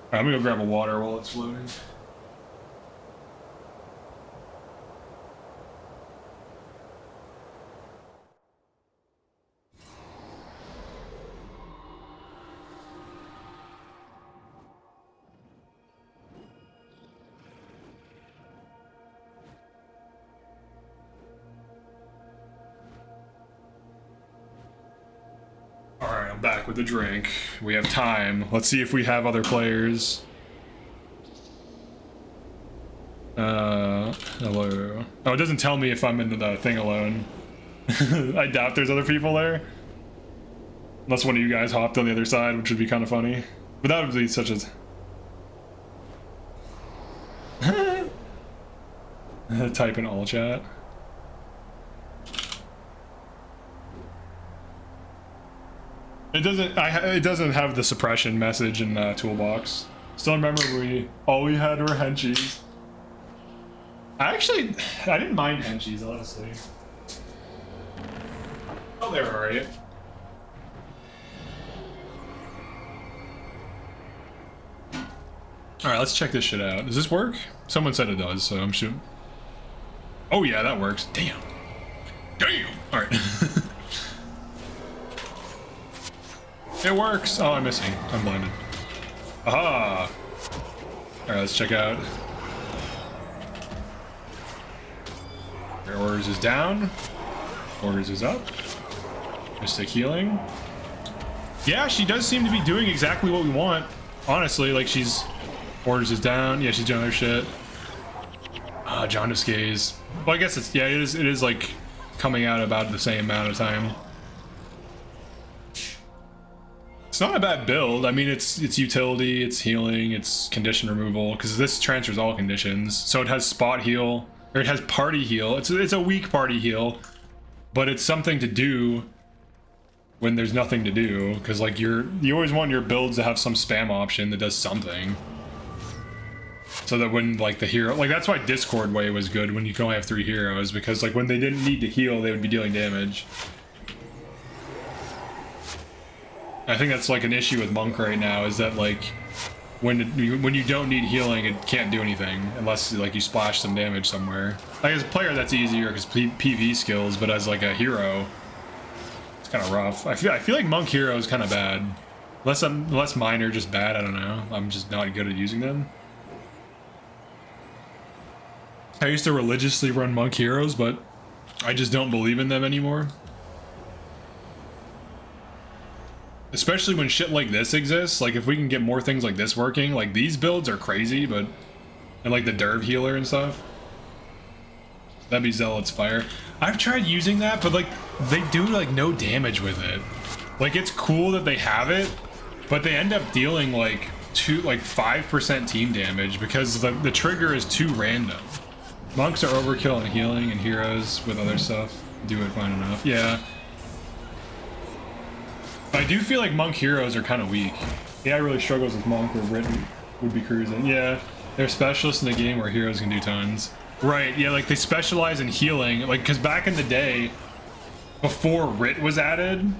Alright, I'm gonna go grab a water while it's loading. Back with the drink. We have time. Let's see if we have other players. Hello. Oh, it doesn't tell me if I'm into the thing alone. I doubt there's other people there. Unless one of you guys hopped on the other side, which would be kind of funny. But that would be such a... Type in all chat. It doesn't have the suppression message in toolbox. Still remember all we had were henchies. I didn't mind henchies, honestly. Oh, they were alright. Alright, let's check this shit out. Does this work? Someone said it does, so I'm shooting. Oh yeah, that works. Damn. Damn! Alright. It works! Oh, I'm missing. I'm blinded. Aha! Alright, let's check out. Orders is down. Orders is up. Mystic healing. Yeah, she does seem to be doing exactly what we want. Honestly, like she's... Orders is down. Yeah, she's doing other shit. Jaundice Gaze. Well, I guess it's... Yeah, it is like coming out about the same amount of time. It's not a bad build. I mean, it's utility, it's healing, it's condition removal, because this transfers all conditions. So it has spot heal, or it has party heal. It's a weak party heal, but it's something to do when there's nothing to do, because like you always want your builds to have some spam option that does something. So that when like the hero, like that's why Discord Way was good when you can only have 3 heroes, because like when they didn't need to heal, they would be dealing damage. I think that's like an issue with Monk right now, is that like when you don't need healing, it can't do anything unless like you splash some damage somewhere. Like as a player, that's easier because PV skills, but as like a hero, it's kind of rough. I feel like Monk hero is kind of bad, unless mine are just bad. I don't know. I'm just not good at using them. I used to religiously run Monk heroes, but I just don't believe in them anymore. Especially when shit like this exists. Like if we can get more things like this working, like these builds are crazy, but and like the Derv healer and stuff. That'd be Zealot's Fire. I've tried using that, but like they do like no damage with it. Like it's cool that they have it, but they end up dealing like 5% team damage because the trigger is too random. Monks are overkill on healing, and heroes with other stuff do it fine enough. Yeah. I do feel like Monk heroes are kind of weak. AI really struggles with Monk, or Rit would be cruising. Yeah, they're specialists in a game where heroes can do tons. Right, yeah, like they specialize in healing, like, because back in the day, before Writ was added,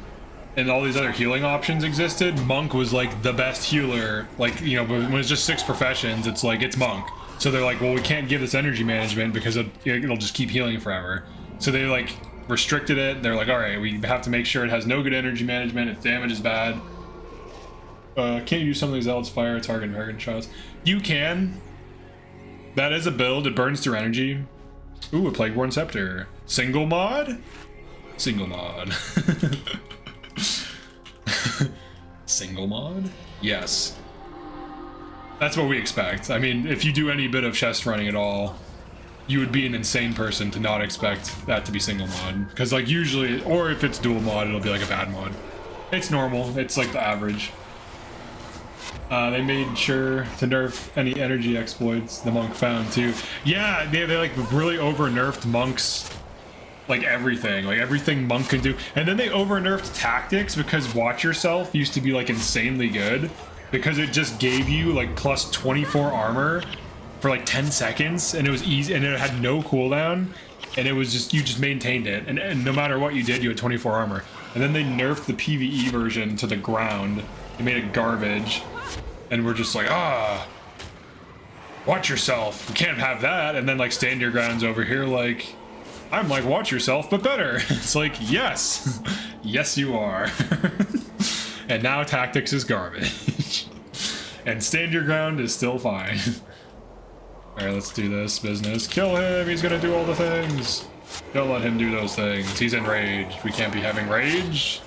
and all these other healing options existed, Monk was like the best healer. Like, you know, when it's just 6 professions, it's like, it's Monk. So they're like, well, we can't give this energy management because it'll just keep healing forever. So they like restricted it. They're like, all right, we have to make sure it has no good energy management. Its damage is bad. Can't you use something else? Fire, target, and target shots. You can. That is a build. It burns through energy. Ooh, a Plagueborn Scepter. Single mod? Single mod. Single mod? Yes. That's what we expect. I mean, if you do any bit of chest running at all, you would be an insane person to not expect that to be single mod. Because, like, usually, or if it's dual mod, it'll be like a bad mod. It's normal. It's like the average. They made sure to nerf any energy exploits the Monk found, too. Yeah, they like, really over-nerfed Monk's, like, everything Monk can do. And then they over-nerfed tactics because Watch Yourself used to be, like, insanely good. Because it just gave you, like, plus 24 armor for, like, 10 seconds. And it was easy, and it had no cooldown. And it was just, you just maintained it. And no matter what you did, you had 24 armor. And then they nerfed the PvE version to the ground. They made it garbage. And we're just like, Watch Yourself. We can't have that. And then, like, Stand Your Ground's over here, like, I'm like Watch Yourself, but better. It's like, yes. Yes, you are. And now Tactics is garbage. And Stand Your Ground is still fine. Alright, let's do this business. Kill him. He's gonna do all the things. Don't let him do those things. He's enraged. We can't be having rage.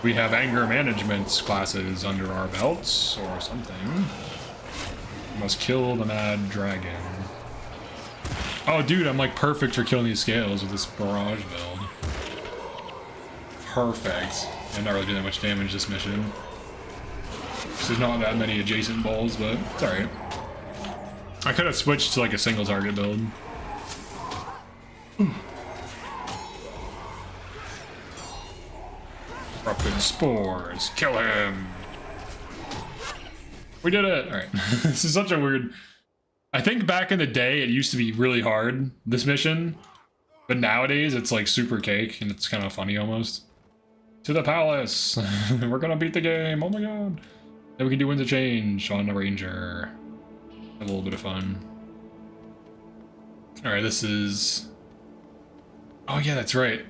We have anger management classes under our belts, or something. We must kill the mad dragon. Oh, dude, I'm like perfect for killing these scales with this barrage build. Perfect. I'm not really doing that much damage this mission. There's not that many adjacent balls, but it's alright. I could have switched to like a single target build. Corrupted spores. Kill him. We did it. Alright. This is such a weird... I think back in the day it used to be really hard, this mission. But nowadays it's like super cake and it's kind of funny almost. To the palace. We're gonna beat the game. Oh my god. Then we can do Winds of Change on the Ranger. A little bit of fun. Alright, this is... Oh yeah, that's right.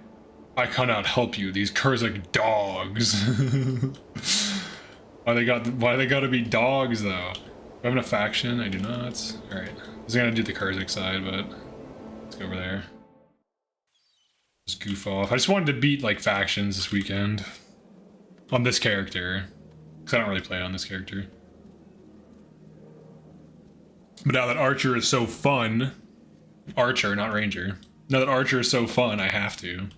I cannot help you, these Kurzik dogs. Why they gotta be dogs though? Do I have a faction? I do not. Alright. I was gonna do the Kurzik side, but let's go over there. Just goof off. I just wanted to beat like factions this weekend. On this character. Because I don't really play on this character. But now that Archer is so fun... Archer, not Ranger. Now that Archer is so fun, I have to.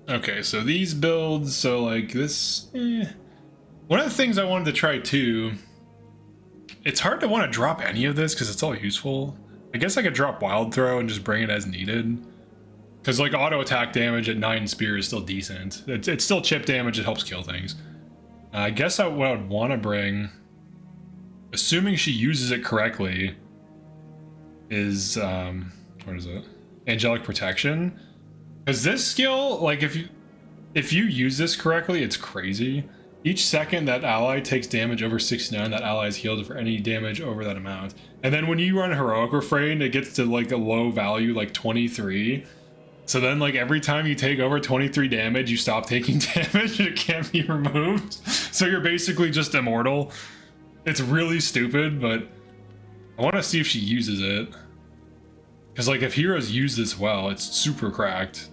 Okay, so these builds, so like this... One of the things I wanted to try too... It's hard to want to drop any of this because it's all useful. I guess I could drop Wild Throw and just bring it as needed. Because like auto attack damage at 9 spear is still decent. It's still chip damage, it helps kill things. I guess what I would want to bring, assuming she uses it correctly, is, what is it? Angelic Protection. Because this skill, like if you use this correctly, it's crazy. Each second that ally takes damage over 69, that ally is healed for any damage over that amount. And then when you run Heroic Refrain, it gets to like a low value, like 23. So then like every time you take over 23 damage, you stop taking damage and it can't be removed. So you're basically just immortal. It's really stupid, but I want to see if she uses it. Because like if heroes use this well, it's super cracked.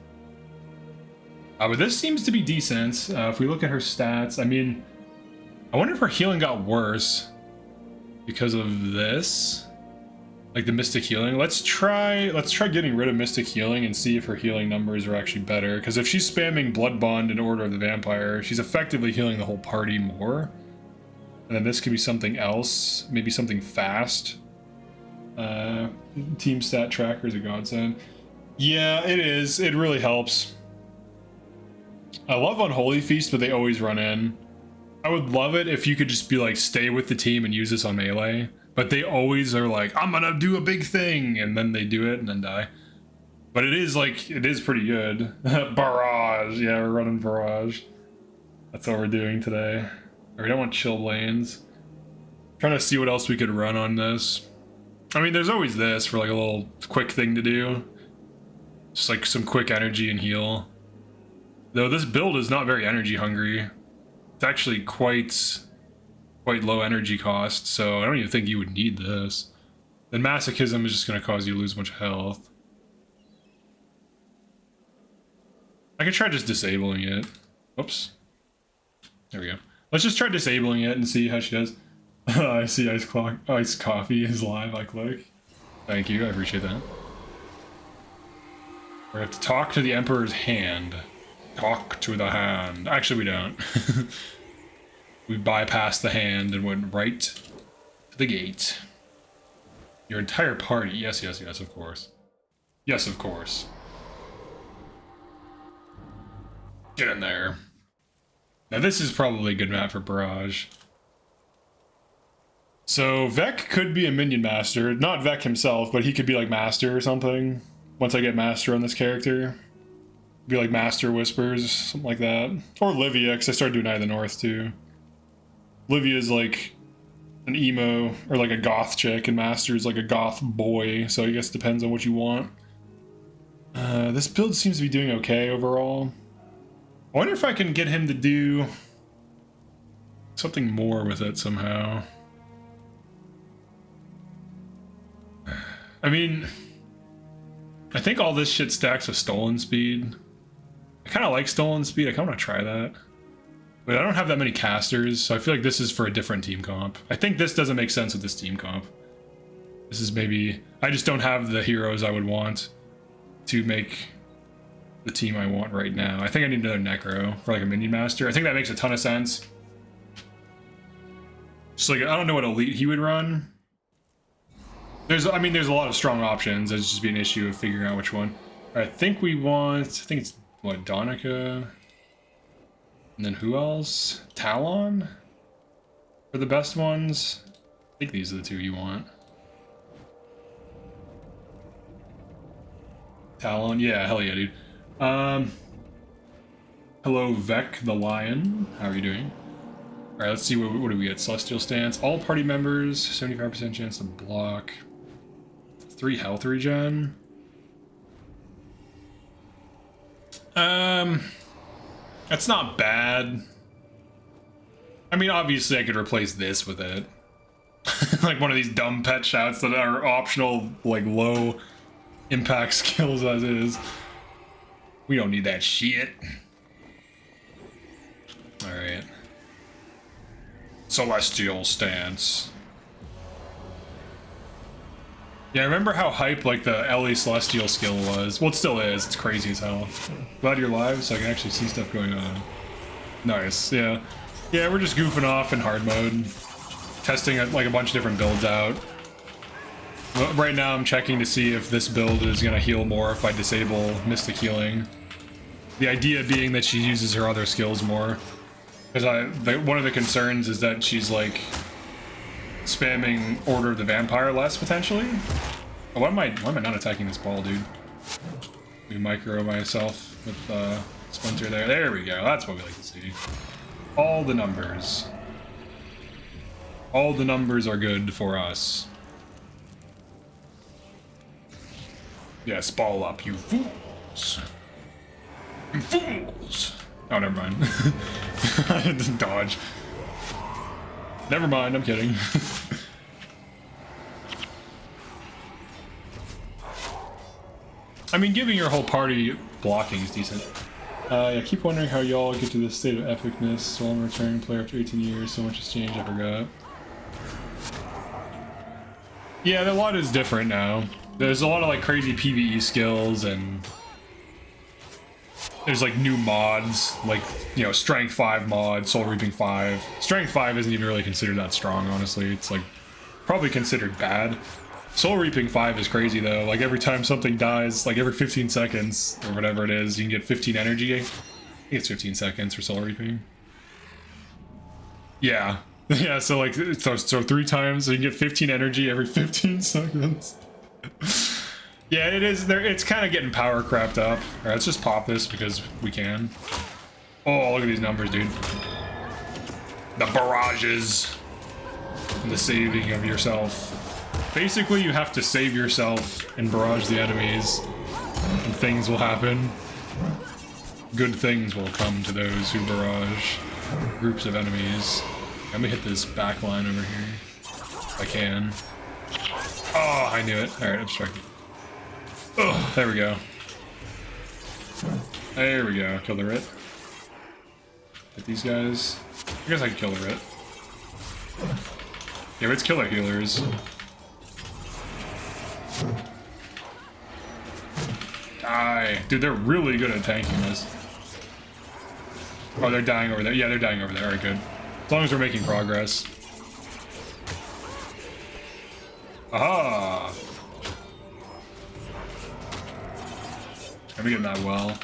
But this seems to be decent. If we look at her stats, I mean, I wonder if her healing got worse because of this, like the Mystic Healing. Let's try getting rid of Mystic Healing and see if her healing numbers are actually better. Because if she's spamming Blood Bond in Order of the Vampire, she's effectively healing the whole party more. And then this could be something else, maybe something fast. Team stat tracker is a godsend. Yeah, it is. It really helps. I love Unholy Feast, but they always run in. I would love it if you could just be like, stay with the team and use this on melee. but they always are like, I'm gonna do a big thing, and then they do it and then die. But it is pretty good. Barrage, yeah, we're running Barrage. That's what we're doing today. We don't want chill lanes. Trying to see what else we could run on this. I mean, there's always this for like a little quick thing to do. Just like some quick energy and heal. Though this build is not very energy hungry. It's actually quite low energy cost, so I don't even think you would need this. Then masochism is just going to cause you to lose a bunch of health. I could try just disabling it. Oops. There we go. Let's just try disabling it and see how she does. I see Ice Coffee is live, I click. Thank you, I appreciate that. We have to talk to the Emperor's hand. Talk to the hand. Actually, we don't. We bypassed the hand and went right to the gate. Your entire party. Yes, yes, yes, of course. Yes, of course. Get in there. Now this is probably a good map for Barrage. So Vec could be a minion master. Not Vec himself, but he could be like master or something. Once I get master on this character. Be like master whispers, something like that. Or Livia, because I started doing Eye of the North too. Livia's like an emo, or like a goth chick, and master is like a goth boy, so I guess it depends on what you want. This build seems to be doing okay overall. I wonder if I can get him to do something more with it somehow. I mean, I think all this shit stacks with stolen speed. I kind of like stolen speed. I kind of want to try that. But I don't have that many casters, so I feel like this is for a different team comp. I think this doesn't make sense with this team comp. This is maybe... I just don't have the heroes I would want to make the team I want right now. I think I need another Necro for like a minion master. I think that makes a ton of sense. Just like, I don't know what elite he would run. I mean, there's a lot of strong options. It's just be an issue of figuring out which one. I think we want... I think it's, what, Donica? And then who else? Talon? For the best ones? I think these are the two you want. Talon? Yeah, hell yeah, dude. Hello, Vec the Lion. How are you doing? Alright, let's see, what do we get? Celestial Stance. All party members, 75% chance to block. 3 health regen. That's not bad. I mean, obviously I could replace this with it. Like one of these dumb pet shouts that are optional, like low impact skills as is. We don't need that shit. Alright. Celestial Stance. Yeah, I remember how hype like the Ellie Celestial skill was. Well, it still is. It's crazy as hell. Glad you're live so I can actually see stuff going on. Nice, yeah. Yeah, we're just goofing off in hard mode. Testing like a bunch of different builds out. Right now I'm checking to see if this build is going to heal more if I disable Mystic Healing. The idea being that she uses her other skills more. Because one of the concerns is that she's like spamming Order of the Vampire less potentially. Oh, why am I not attacking this ball, dude? We micro myself with Splinter there. There we go. That's what we like to see. All the numbers. All the numbers are good for us. Yes, ball up, you fools. You fools! Oh, never mind. I didn't dodge. Never mind, I'm kidding. I mean, giving your whole party blocking is decent. I keep wondering how y'all get to this state of epicness. So I'm a returning player after 18 years. So much has changed, I forgot. Yeah, a lot is different now. There's a lot of like crazy PvE skills, and there's like new mods, like, you know, Strength 5 mod, Soul Reaping 5. Strength 5 isn't even really considered that strong, honestly. It's like probably considered bad. Soul Reaping 5 is crazy though. Like every time something dies, like every 15 seconds or whatever it is, you can get 15 energy. I think it's 15 seconds for Soul Reaping. Yeah. Yeah, so like, so 3 times, so you can get 15 energy every 15 seconds. Yeah, it is there. It's kind of getting power crapped up. All right, let's just pop this because we can. Oh, look at these numbers, dude. The barrages. And the saving of yourself. Basically, you have to save yourself and barrage the enemies, and things will happen. Good things will come to those who barrage groups of enemies. Let me hit this back line over here. If I can. Oh, I knew it. Alright, obstructed. Oh, there we go. There we go. Kill the Rit. Hit these guys. I guess I can kill the Rit. Yeah, Rit's killer healers. Die. Dude, they're really good at tanking this. Oh, they're dying over there. Yeah, they're dying over there. Alright, good. As long as we're making progress. Aha! I'm getting that well.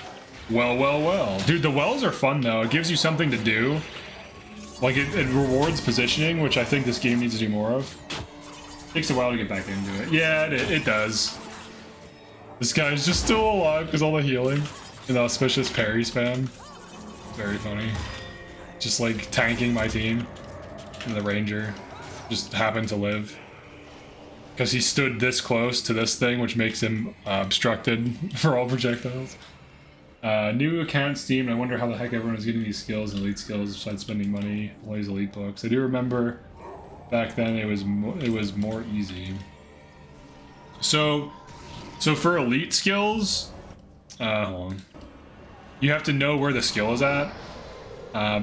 Well. Dude, the wells are fun, though. It gives you something to do. Like, it rewards positioning, which I think this game needs to do more of. Takes a while to get back into it. Yeah, it does. This guy's just still alive because all the healing. And the auspicious parries fan. Very funny. Just like tanking my team. And the ranger just happened to live. Because he stood this close to this thing, which makes him obstructed for all projectiles. New account Steam. I wonder how the heck everyone is getting these skills and elite skills besides spending money on all these elite books. I do remember back then it was more easy. So for elite skills, hold on. You have to know where the skill is at.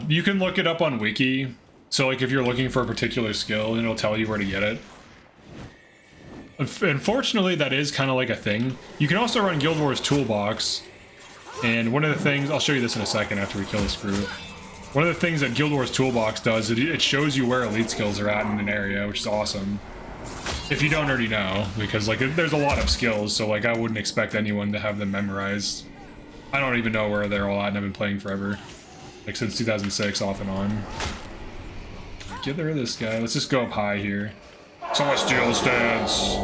You can look it up on Wiki. So like if you're looking for a particular skill, it'll tell you where to get it. Unfortunately, that is kind of like a thing. You can also run Guildwars Toolbox. And one of the things, I'll show you this in a second after we kill this group. One of the things that Guildwars Toolbox does, it shows you where elite skills are at in an area, which is awesome. If you don't already know, because like there's a lot of skills, so like I wouldn't expect anyone to have them memorized. I don't even know where they're all at, and I've been playing forever. Like since 2006, off and on. Get rid of this guy. Let's just go up high here. Celestial stance.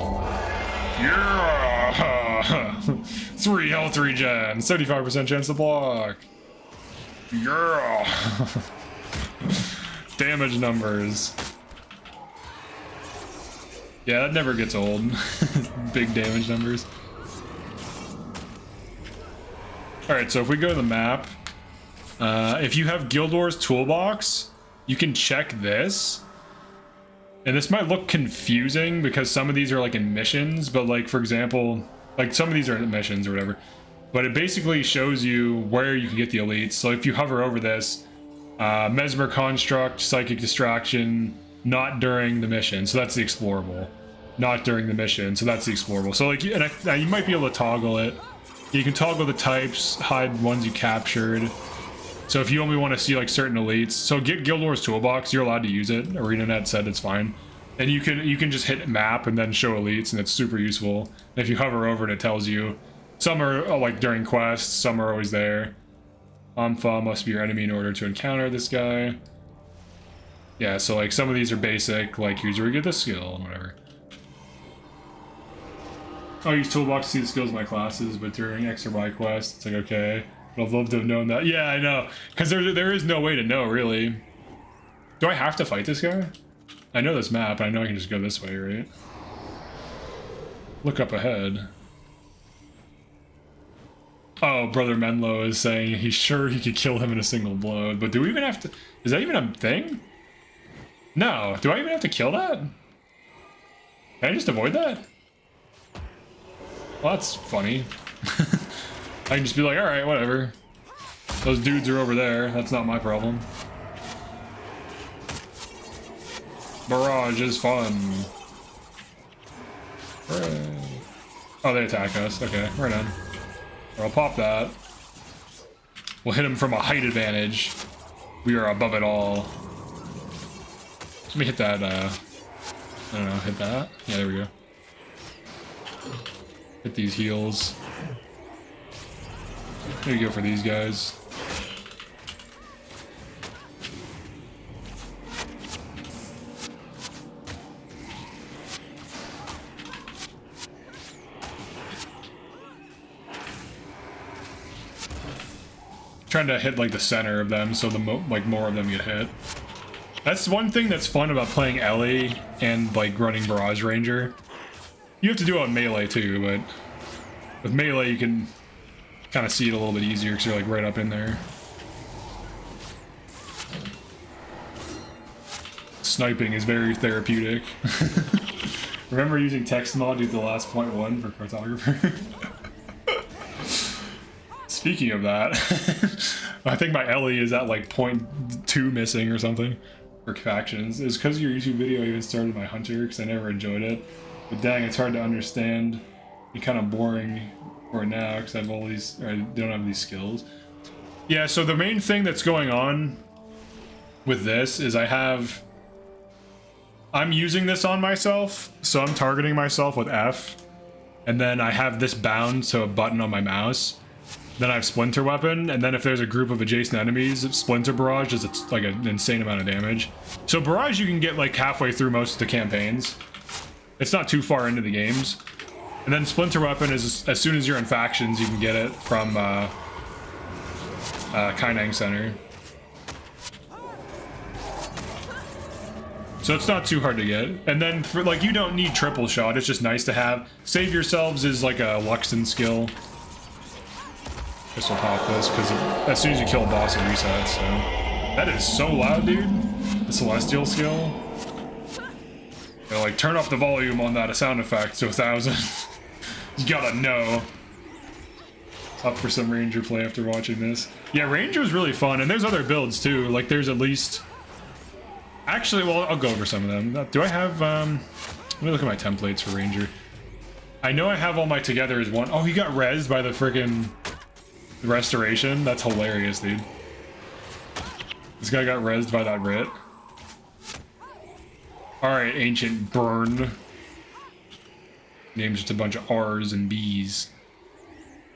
Yeah! 3 health regen, 75% chance to block. Yeah! Damage numbers. Yeah, that never gets old. Big damage numbers. Alright, so if we go to the map, if you have Guildwars Toolbox, you can check this. And this might look confusing because some of these are like in missions, but like for example, like some of these are in missions or whatever. But it basically shows you where you can get the elites. So if you hover over this, Mesmer Construct, Psychic Distraction, not during the mission. So that's the explorable. Not during the mission. So that's the explorable. So like, and you might be able to toggle it. You can toggle the types, hide ones you captured. So if you only want to see like certain elites, so get Guildwars Toolbox, you're allowed to use it. ArenaNet said it's fine. And you can just hit map and then show elites, and it's super useful. And if you hover over it, it tells you some are like during quests, some are always there. Ampha must be your enemy in order to encounter this guy. Yeah, so like some of these are basic, like here's where you get the skill and whatever. I'll use Toolbox to see the skills of my classes, but during X or Y quests, it's like okay. I'd love to have known that. Yeah, I know. Because there is no way to know, really. Do I have to fight this guy? I know this map. I know I can just go this way, right? Look up ahead. Oh, Brother Menlo is saying he's sure he could kill him in a single blow. But do we even have to... Is that even a thing? No. Do I even have to kill that? Can I just avoid that? Well, that's funny. I can just be like, alright, whatever. Those dudes are over there. That's not my problem. Barrage is fun. Hooray. Oh, they attack us. Okay, right on. Or I'll pop that. We'll hit him from a height advantage. We are above it all. Let me hit that, I don't know, hit that? Yeah, there we go. Hit these heals. Maybe go for these guys. Trying to hit like the center of them so the more of them get hit. That's one thing that's fun about playing Ellie and like running Barrage Ranger. You have to do it on melee too, but with melee you can kind of see it a little bit easier because you're like right up in there. Sniping is very therapeutic. Remember using text mod at the last .1 for cartographer? Speaking of that, I think my Ellie is at like .2 missing or something for factions. It's because your YouTube video even started my Hunter because I never enjoyed it. But dang, it's hard to understand. It's kind of boring for now because I have all these, or I don't have these skills. Yeah, so the main thing that's going on with this is I'm using this on myself, so I'm targeting myself with F, and then I have this bound to a button on my mouse. Then I have Splinter Weapon, and then if there's a group of adjacent enemies, Splinter Barrage does like an insane amount of damage. So Barrage you can get like halfway through most of the campaigns. It's not too far into the games. And then Splinter Weapon is as soon as you're in factions, you can get it from Kainang Center. So it's not too hard to get. And then for like, you don't need triple shot, it's just nice to have. Save yourselves is like a Luxton skill. Guess we'll pop this because as soon as you kill a boss it resets, so. That is so loud, dude. The Celestial skill. They're like, turn up the volume on that sound effect to 1,000. You gotta know. Up for some Ranger play after watching this. Yeah, Ranger is really fun, and there's other builds too. Like there's at least... Actually, well, I'll go over some of them. Do I have, let me look at my templates for Ranger. I know I have all my together as one. Oh, he got rezzed by the freaking restoration. That's hilarious, dude. This guy got rezzed by that writ. Alright, Ancient Burn. Name's just a bunch of R's and B's.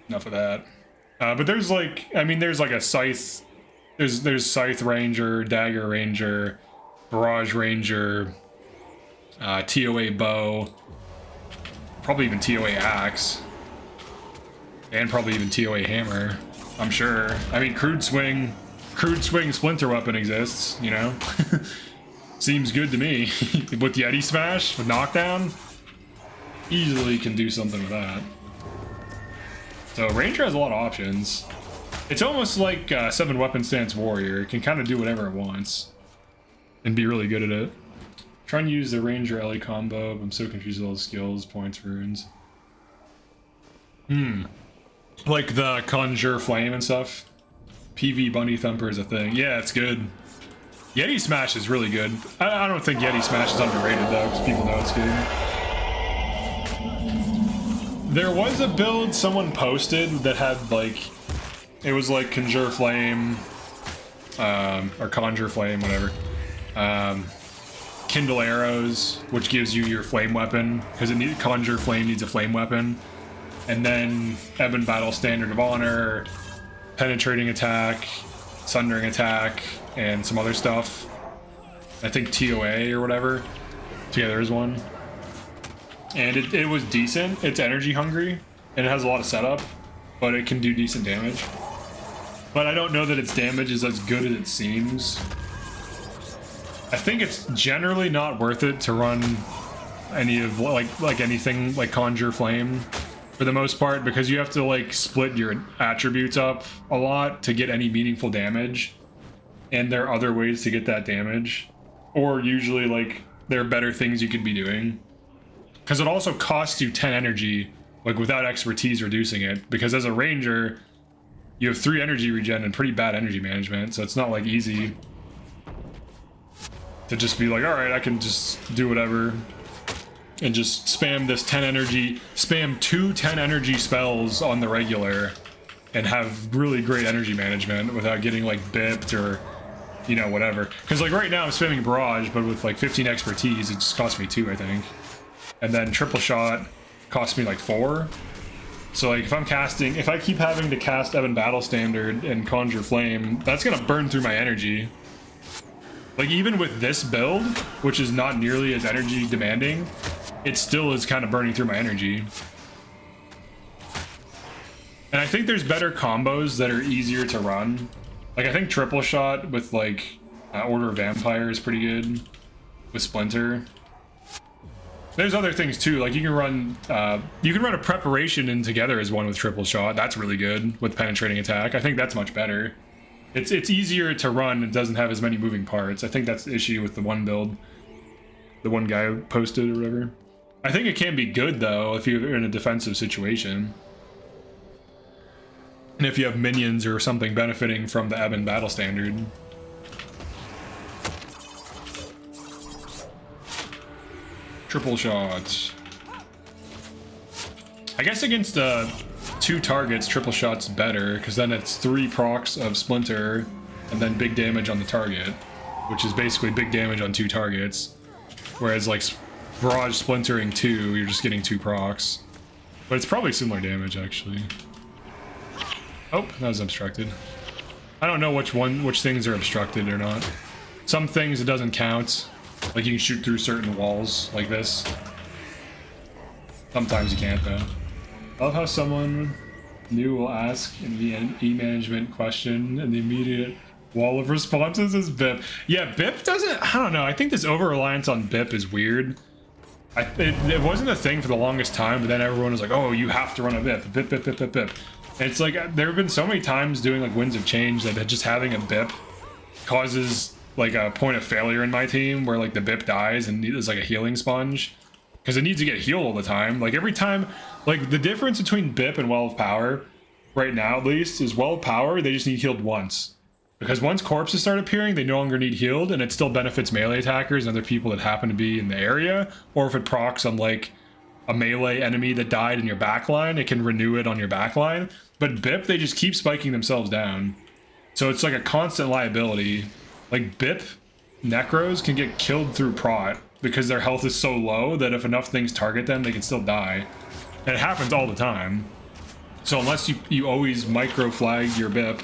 Enough of that. But there's like, I mean, there's like a Scythe. There's Scythe Ranger, Dagger Ranger, Barrage Ranger, TOA Bow, probably even TOA Axe, and probably even TOA Hammer, I'm sure. I mean, Crude Swing Splinter Weapon exists, you know? Seems good to me. With Yeti Smash, with Knockdown, easily can do something with that. So Ranger has a lot of options. It's almost like 7 Weapon Stance Warrior. It can kind of do whatever it wants and be really good at it. Trying to use the Ranger Ellie combo, but I'm so confused with all the skills, points, runes. Like the Conjure Flame and stuff. PV Bunny Thumper is a thing. Yeah, it's good. Yeti Smash is really good. I don't think Yeti Smash is underrated though, because people know it's good. There was a build someone posted that had like, it was like Conjure Flame, or Conjure Flame, whatever. Kindle Arrows, which gives you your flame weapon, because Conjure Flame needs a flame weapon. And then Ebon Battle Standard of Honor, Penetrating Attack, Sundering Attack, and some other stuff. I think TOA or whatever. Yeah, there is one. And it was decent. It's energy hungry, and it has a lot of setup, but it can do decent damage. But I don't know that its damage is as good as it seems. I think it's generally not worth it to run any of like anything like Conjure Flame for the most part, because you have to like split your attributes up a lot to get any meaningful damage, and there are other ways to get that damage, or usually like there are better things you could be doing, because it also costs you 10 energy like without expertise reducing it, because as a ranger you have 3 energy regen and pretty bad energy management, so it's not like easy to just be like, all right, I can just do whatever and just spam this 10 energy, spam 2 10 energy spells on the regular and have really great energy management without getting like bipped or, you know, whatever. Because like right now I'm spamming Barrage, but with like 15 expertise, it just costs me 2, I think. And then triple shot costs me like 4. So like if I keep having to cast Ebon Battle Standard and Conjure Flame, that's gonna burn through my energy. Like even with this build, which is not nearly as energy demanding, it still is kind of burning through my energy. And I think there's better combos that are easier to run. Like, I think triple shot with, like, Order of Vampire is pretty good with Splinter. There's other things, too. Like, you can run a Preparation in together as one with triple shot. That's really good with Penetrating Attack. I think that's much better. It's easier to run and doesn't have as many moving parts. I think that's the issue with the one build. The one guy posted or whatever. I think it can be good, though, if you're in a defensive situation. And if you have minions or something benefiting from the Ebon battle standard. Triple shots. I guess against 2 targets, triple shot's better, because then it's 3 procs of Splinter and then big damage on the target, which is basically big damage on 2 targets. Whereas like Barrage splintering 2, you're just getting 2 procs. But it's probably similar damage actually. Oh, that was obstructed. I don't know which things are obstructed or not. Some things it doesn't count. Like you can shoot through certain walls like this. Sometimes you can't though. I love how someone new will ask in the e-management question and the immediate wall of responses is BIP. Yeah, BIP doesn't, I don't know, I think this over-reliance on BIP is weird. It wasn't a thing for the longest time, but then everyone was like, oh, you have to run a BIP, BIP, BIP, BIP, BIP, BIP. And it's like, there have been so many times doing like Winds of Change that just having a BIP causes like a point of failure in my team where like the BIP dies and it's like a healing sponge. Because it needs to get healed all the time. Like every time, like the difference between BIP and Well of Power, right now at least, is Well of Power, they just need healed once. Because once corpses start appearing, they no longer need healed, and it still benefits melee attackers and other people that happen to be in the area. Or if it procs on like a melee enemy that died in your backline, it can renew it on your backline. But BIP, they just keep spiking themselves down. So it's like a constant liability. Like BIP Necros can get killed through prot because their health is so low that if enough things target them, they can still die. And it happens all the time. So unless you always micro flag your BIP,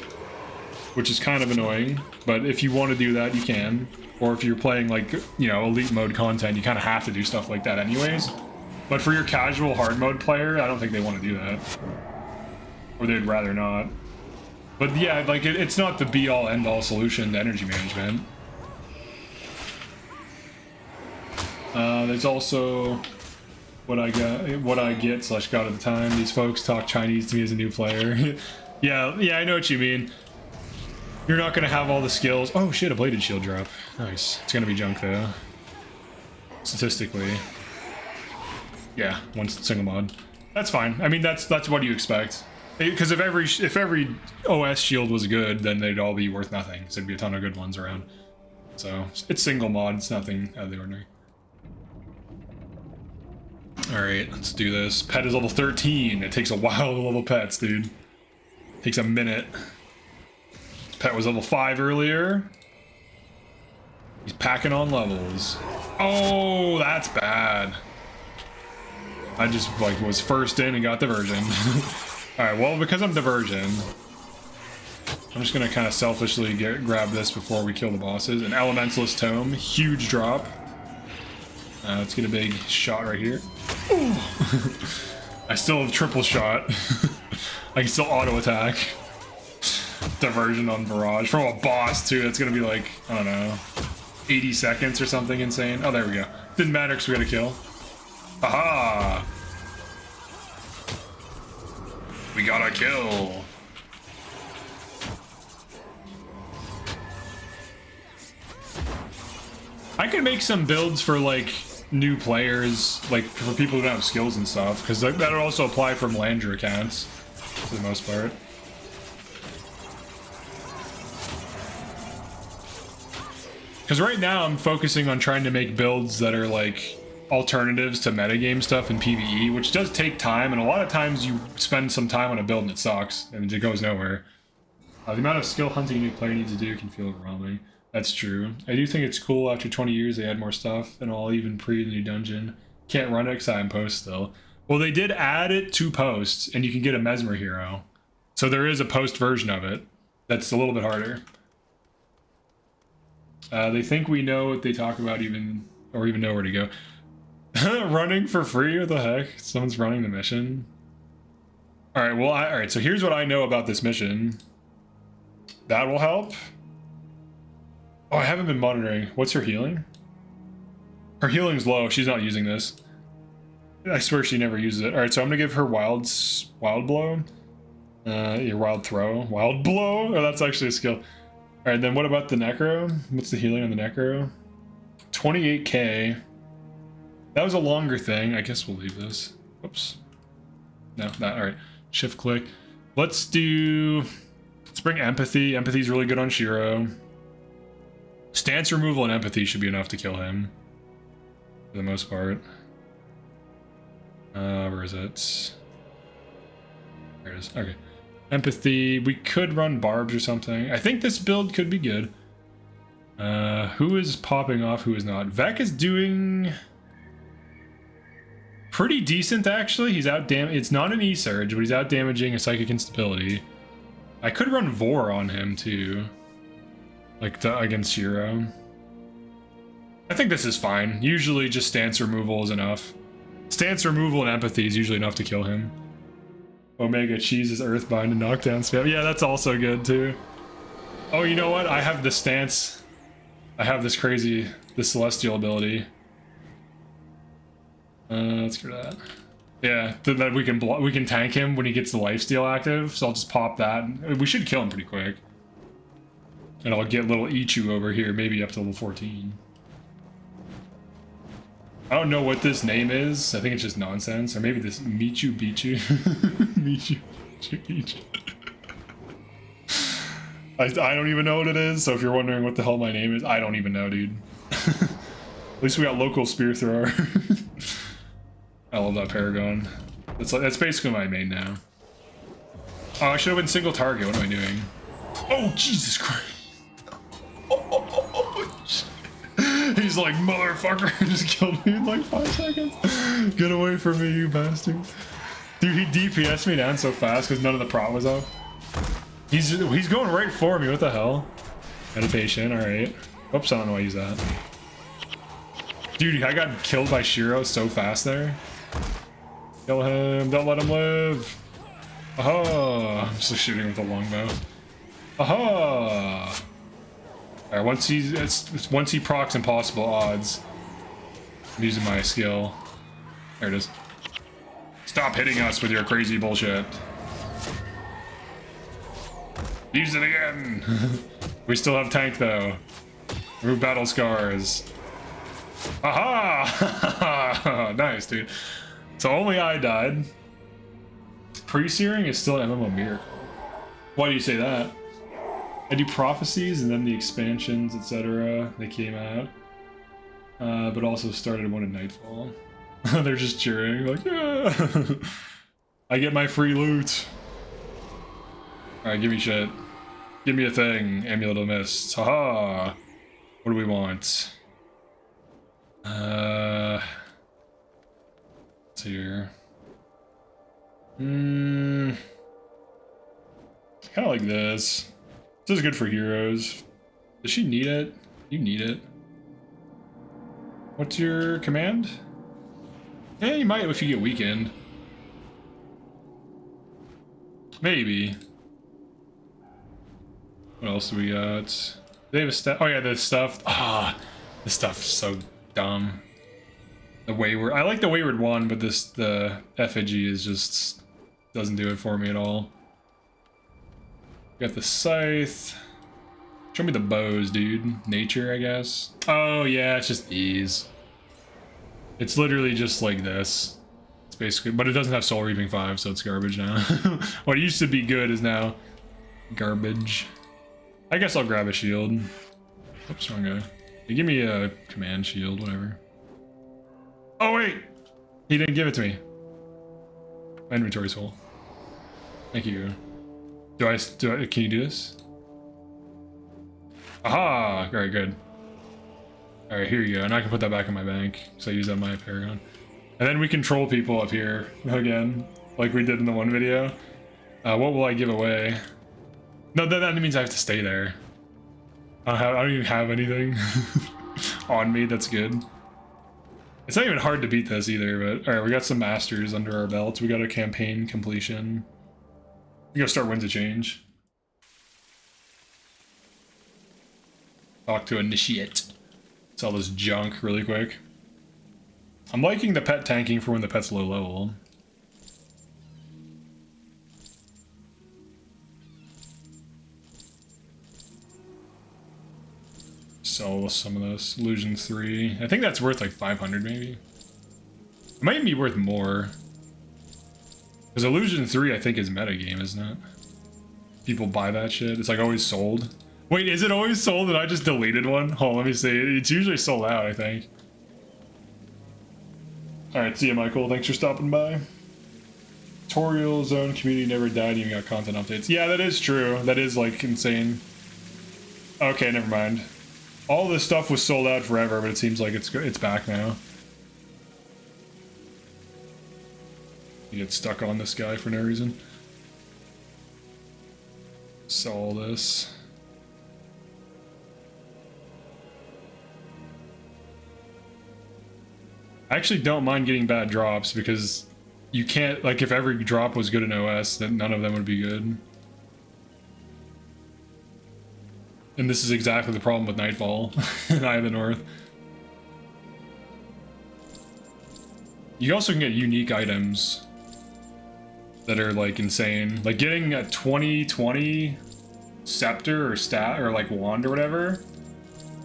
which is kind of annoying, but if you want to do that, you can. Or if you're playing like, you know, elite mode content, you kind of have to do stuff like that anyways. But for your casual hard mode player, I don't think they want to do that. Or they'd rather not. But yeah, like it's not the be-all end-all solution to energy management. There's also what I get / got at the time. These folks talk Chinese to me as a new player. yeah, I know what you mean. You're not gonna have all the skills. Oh shit, a bladed shield drop. Nice. It's gonna be junk though. Statistically. Yeah, one single mod. That's fine. I mean, that's what you expect. Because if every OS shield was good, then they'd all be worth nothing. So there'd be a ton of good ones around. So it's single mod. It's nothing out of the ordinary. Alright, let's do this. Pet is level 13. It takes a while to level pets, dude. It takes a minute. Pet was level 5 earlier. He's packing on levels. Oh, that's bad. I just like was first in and got diversion. Alright, well, because I'm diversion, I'm just gonna kind of selfishly grab this before we kill the bosses. An Elementalist Tome, huge drop. Let's get a big shot right here. I still have triple shot. I can still auto attack. Diversion on Barrage. From a boss too, that's gonna be like, I don't know, 80 seconds or something insane. Oh, there we go. Didn't matter because we got a kill. Aha! We got a kill. I could make some builds for like new players, like for people who don't have skills and stuff, because that would also apply for Melandra accounts for the most part. Because right now I'm focusing on trying to make builds that are like alternatives to metagame stuff in PvE, which does take time, and a lot of times you spend some time on a build and it sucks, and it goes nowhere. The amount of skill hunting a new player needs to do can feel overwhelming. That's true. I do think it's cool after 20 years they add more stuff, and all even pre the new dungeon. Can't run it because I'm post still. Well, they did add it to post, and you can get a Mesmer hero. So there is a post version of it that's a little bit harder. They think we know what they talk about even know where to go. Running for free? What the heck? Someone's running the mission. All right, well, all right, so here's what I know about this mission. That will help. Oh, I haven't been monitoring. What's her healing? Her healing's low. She's not using this. I swear she never uses it. All right, so I'm gonna give her wild blow. Your wild throw. Wild blow? Oh, that's actually a skill. All right, then what about the necro? What's the healing on the necro? 28k. That was a longer thing. I guess we'll leave this. Oops. No, not all right. Shift click. Let's bring empathy. Empathy's really good on Shiro. Stance removal and empathy should be enough to kill him. For the most part. Where is it? There it is. Okay. Empathy. We could run barbs or something. I think this build could be good. Who is popping off? Who is not? Vec is doing pretty decent, actually. He's out it's not an E-Surge, but he's out damaging a Psychic Instability. I could run Vor on him, too. Like, against Shiro. I think this is fine. Usually just stance removal is enough. Stance removal and empathy is usually enough to kill him. Omega cheeses Earthbind and knockdown spam. Yeah, that's also good, too. Oh, you know what? I have the stance. I have this Celestial ability. Let's get that. Yeah, that we can tank him when he gets the lifesteal active, so I'll just pop that. We should kill him pretty quick. And I'll get little Ichu over here, maybe up to level 14. I don't know what this name is. I think it's just nonsense. Or maybe this Michu Bichu. Michu Bichu. I don't even know what it is, so if you're wondering what the hell my name is, I don't even know, dude. At least we got local spear thrower. I love that Paragon. That's basically my main now. Oh, I should have been single target. What am I doing? Oh, Jesus Christ. He's like, motherfucker, just killed me in like 5 seconds. Get away from me, you bastard. Dude, he DPS'd me down so fast because none of the prot was up. He's going right for me. What the hell? Meditation, alright. Oops, I don't know why I use that. Dude, I got killed by Shiro so fast there. Kill him, don't let him live. Aha! I'm just shooting with a longbow. Aha! Alright, once he procs impossible odds, I'm using my skill. There it is. Stop hitting us with your crazy bullshit. Use it again! We still have tank though. Remove battle scars. Aha! Nice, dude. So only I died. Pre-searing is still an MMO miracle. Why do you say that? I do prophecies and then the expansions, etc. They came out. But also started one at Nightfall. They're just cheering, like, yeah! I get my free loot. Alright, give me shit. Give me a thing. Amulet of Mist. Haha! What do we want? Let's see here. Kind of like this. This is good for heroes. Does she need it? You need it. What's your command? Yeah, you might if you get weakened. Maybe. What else do we got? They have a stuff. Oh yeah, the stuff. Ah, this stuff's so dumb. The wayward. I like the wayward one, but the effigy is just doesn't do it for me at all. Got the scythe. Show me the bows, dude. Nature, I guess. Oh yeah, it's just these. It's literally just like this. It's basically, but it doesn't have Soul Reaping 5, so it's garbage now. What used to be good is now garbage. I guess I'll grab a shield. Oops, wrong guy. Hey, give me a command shield, whatever. Oh wait, he didn't give it to me. My inventory's full. Thank you. Can you do this? Aha! Very good. Alright, here you go. And I can put that back in my bank, so I use that on my Paragon. And then we control people up here again, like we did in the one video. What will I give away? No, that means I have to stay there. I don't even have anything on me. That's good. It's not even hard to beat this either, but alright, we got some masters under our belts. We got a campaign completion. You gotta start Winds of Change. Talk to Initiate. Sell this junk really quick. I'm liking the pet tanking for when the pet's low level. Sell some of those. Illusion 3. I think that's worth like 500 maybe. It might be worth more. Because Illusion 3 I think is metagame, isn't it? People buy that shit. It's like always sold. Wait, is it always sold and I just deleted one? Oh, let me see. It's usually sold out, I think. Alright, see ya, Michael. Thanks for stopping by. Tutorial Zone community never died, even got content updates. Yeah, that is true. That is, like, insane. Okay, never mind. All this stuff was sold out forever, but it seems like it's back now. You get stuck on this guy for no reason. Sell all this. I actually don't mind getting bad drops because you can't, like, if every drop was good in OS, then none of them would be good. And this is exactly the problem with Nightfall in Eye of the North. You also can get unique items that are, like, insane. Like, getting a 2020 scepter or stat or, like, wand or whatever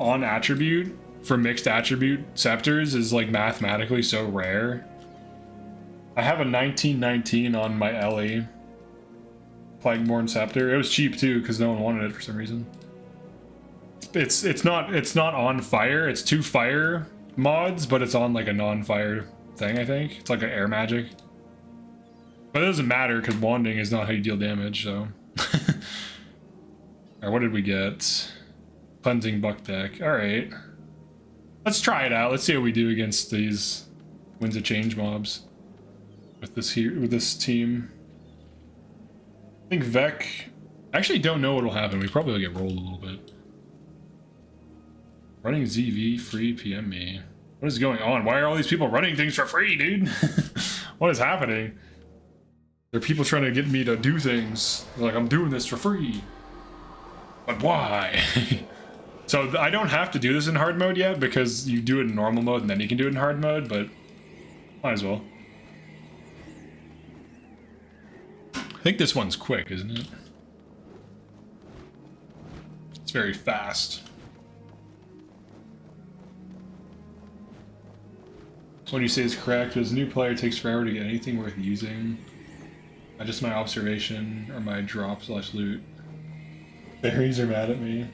on attribute for mixed attribute scepters is, like, mathematically so rare. I have a 1919 on my Ellie Plagueborn scepter. It was cheap too because no one wanted it for some reason. It's not on fire. It's 2 fire mods, but it's on like a non-fire thing. I think it's like an air magic, but it doesn't matter because wanding is not how you deal damage. So, alright, what did we get? Cleansing buck deck. All right, let's try it out. Let's see how we do against these Winds of Change mobs with this team. I think Vec. I actually don't know what will happen. We probably will get rolled a little bit. Running ZV free PM me. What is going on? Why are all these people running things for free, dude? What is happening? There are people trying to get me to do things. They're like, I'm doing this for free. But why? So I don't have to do this in hard mode yet because you do it in normal mode and then you can do it in hard mode, but might as well. I think this one's quick, isn't it? It's very fast. So when you say it's correct, as a new player, it takes forever to get anything worth using. Just my observation or my drop/loot. Berries are mad at me.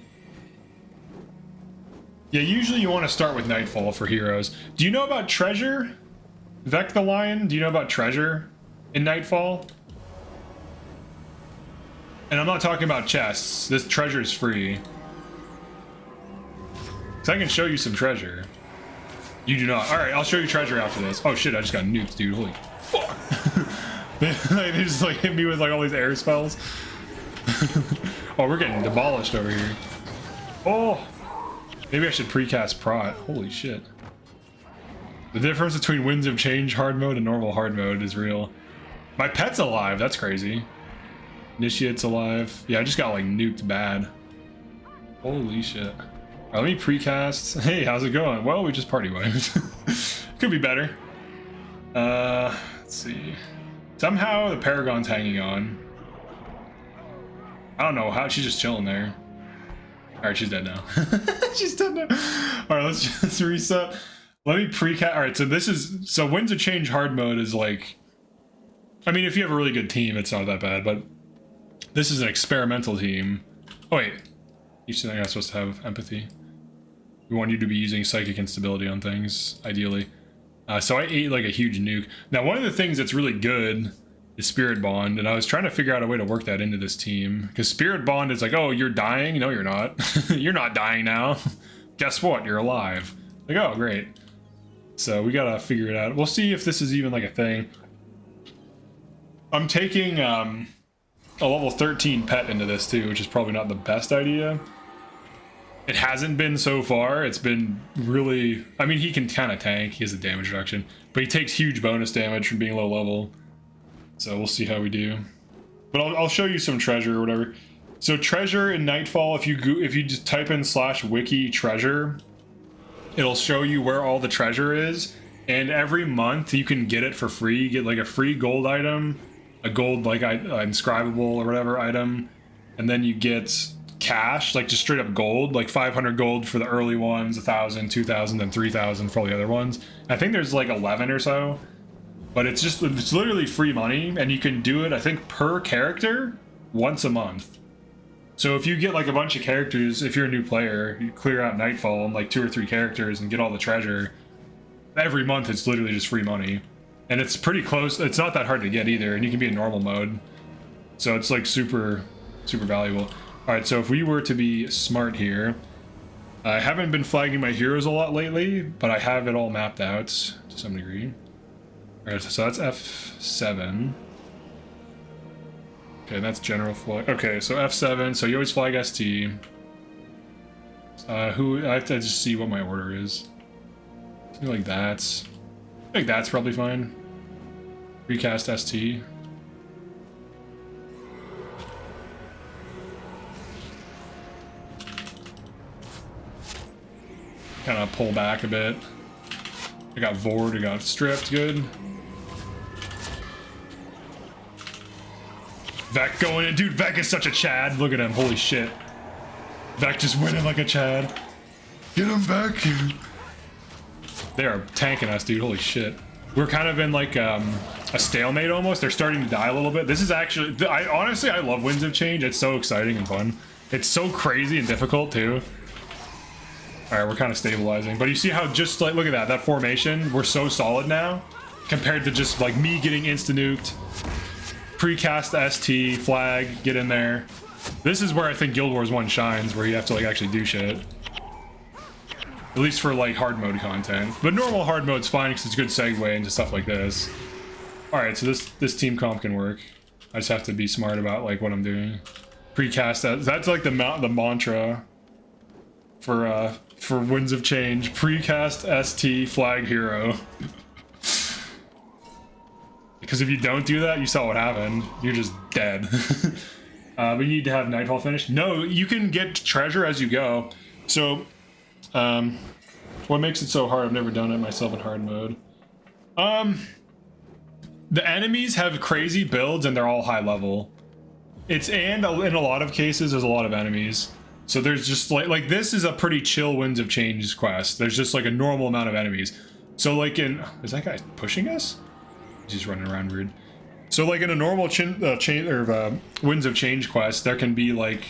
Yeah, usually you want to start with Nightfall for heroes. Do you know about Treasure? Vec the Lion, do you know about Treasure in Nightfall? And I'm not talking about chests. This treasure is free. So I can show you some treasure. You do not. Alright, I'll show you treasure after this. Oh shit, I just got nuked, dude. Holy fuck. They just like hit me with like all these air spells. Oh, we're getting demolished over here. Oh! Maybe I should precast Prot. Holy shit. The difference between Winds of Change hard mode and normal hard mode is real. My pet's alive, that's crazy. Initiate's alive. Yeah, I just got like nuked bad. Holy shit. Alright, let me precast. Hey, how's it going? Well, we just party wiped. Could be better. Let's see. Somehow the Paragon's hanging on. I don't know how, she's just chilling there. Alright, she's dead now. She's dead now. Alright, let's just reset. Let me precast. Alright, so this is, so Winds of Change hard mode is like, I mean, if you have a really good team, it's not that bad, but this is an experimental team. Oh wait, you're not supposed to have empathy. We want you to be using psychic instability on things, ideally. So I ate like a huge nuke. Now, one of the things that's really good is Spirit Bond, and I was trying to figure out a way to work that into this team. Because Spirit Bond is like, oh, you're dying? No, you're not. You're not dying now. Guess what? You're alive. Like, oh, great. So we gotta figure it out. We'll see if this is even like a thing. I'm taking a level 13 pet into this too, which is probably not the best idea. It hasn't been so far. It's been really, I mean, he can kind of tank. He has a damage reduction, but he takes huge bonus damage from being low level. So we'll see how we do. But I'll show you some treasure or whatever. So treasure in Nightfall, if you just type in /wiki treasure, it'll show you where all the treasure is. And every month you can get it for free. You get like a free gold item, a gold like inscribable or whatever item, and then you get cash, like just straight up gold, like 500 gold for the early ones, 1,000, 2,000, and 3,000 for all the other ones. I think there's like 11 or so, but it's literally free money, and you can do it I think per character once a month. So if you get like a bunch of characters, if you're a new player, you clear out Nightfall and like 2 or 3 characters and get all the treasure. Every month it's literally just free money, and it's pretty close. It's not that hard to get either, and you can be in normal mode, so it's like super valuable. All right, so if we were to be smart here, I haven't been flagging my heroes a lot lately, but I have it all mapped out to some degree. All right, so that's F7. Okay, that's general flag. Okay, so F7, so you always flag ST. I have to just see what my order is. Something like that. I think that's probably fine. Recast ST. Kind of pull back a bit. I got Vord, I got stripped, good. Vec going in, dude, Vec is such a Chad. Look at him, holy shit. Vec just winning like a Chad. Get him, Vec. They are tanking us, dude, holy shit. We're kind of in like a stalemate almost. They're starting to die a little bit. This is actually, honestly, I love Winds of Change. It's so exciting and fun. It's so crazy and difficult too. All right, we're kind of stabilizing. But you see how just like, look at that formation, we're so solid now compared to just like me getting insta-nuked. Precast ST, flag, get in there. This is where I think Guildwars 1 shines, where you have to like actually do shit. At least for like hard mode content. But normal hard mode's fine because it's a good segue into stuff like this. Alright, so this team comp can work. I just have to be smart about like what I'm doing. Precast, that's like the mantra for Winds of Change. Precast ST, flag hero. Because if you don't do that, you saw what happened. You're just dead. But you need to have Nightfall finished. No, you can get treasure as you go. So, what makes it so hard? I've never done it myself in hard mode. The enemies have crazy builds and they're all high level. And in a lot of cases, there's a lot of enemies. So there's just like this is a pretty chill Winds of Change quest. There's just like a normal amount of enemies. So like is that guy pushing us? He's running around weird. So like in a normal Winds of Change quest, there can be like,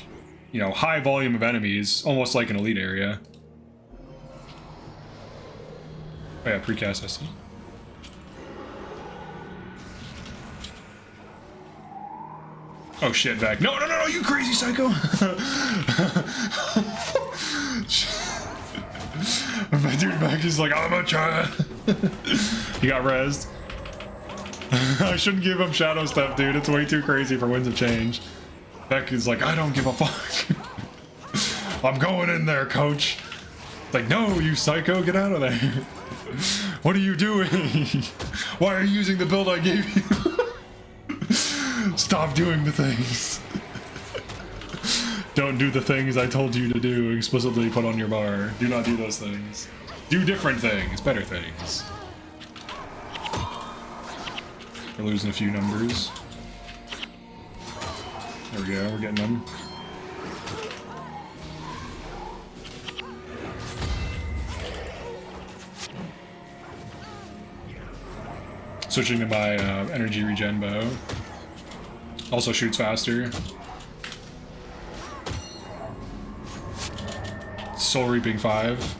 you know, high volume of enemies, almost like an elite area. Oh yeah, precast SC. Oh shit, Vec. No, you crazy psycho! My dude Vec is like, I'm a try. He got rezzed. I shouldn't give him shadow stuff, dude. It's way too crazy for Winds of Change. Vec is like, I don't give a fuck. I'm going in there, coach. Like, no, you psycho, get out of there. What are you doing? Why are you using the build I gave you? Stop doing the things. Don't do the things I told you to do, explicitly put on your bar. Do not do those things. Do different things, better things. We're losing a few numbers. There we go, we're getting them. Switching to my energy regen bow. Also shoots faster. Soul Reaping 5.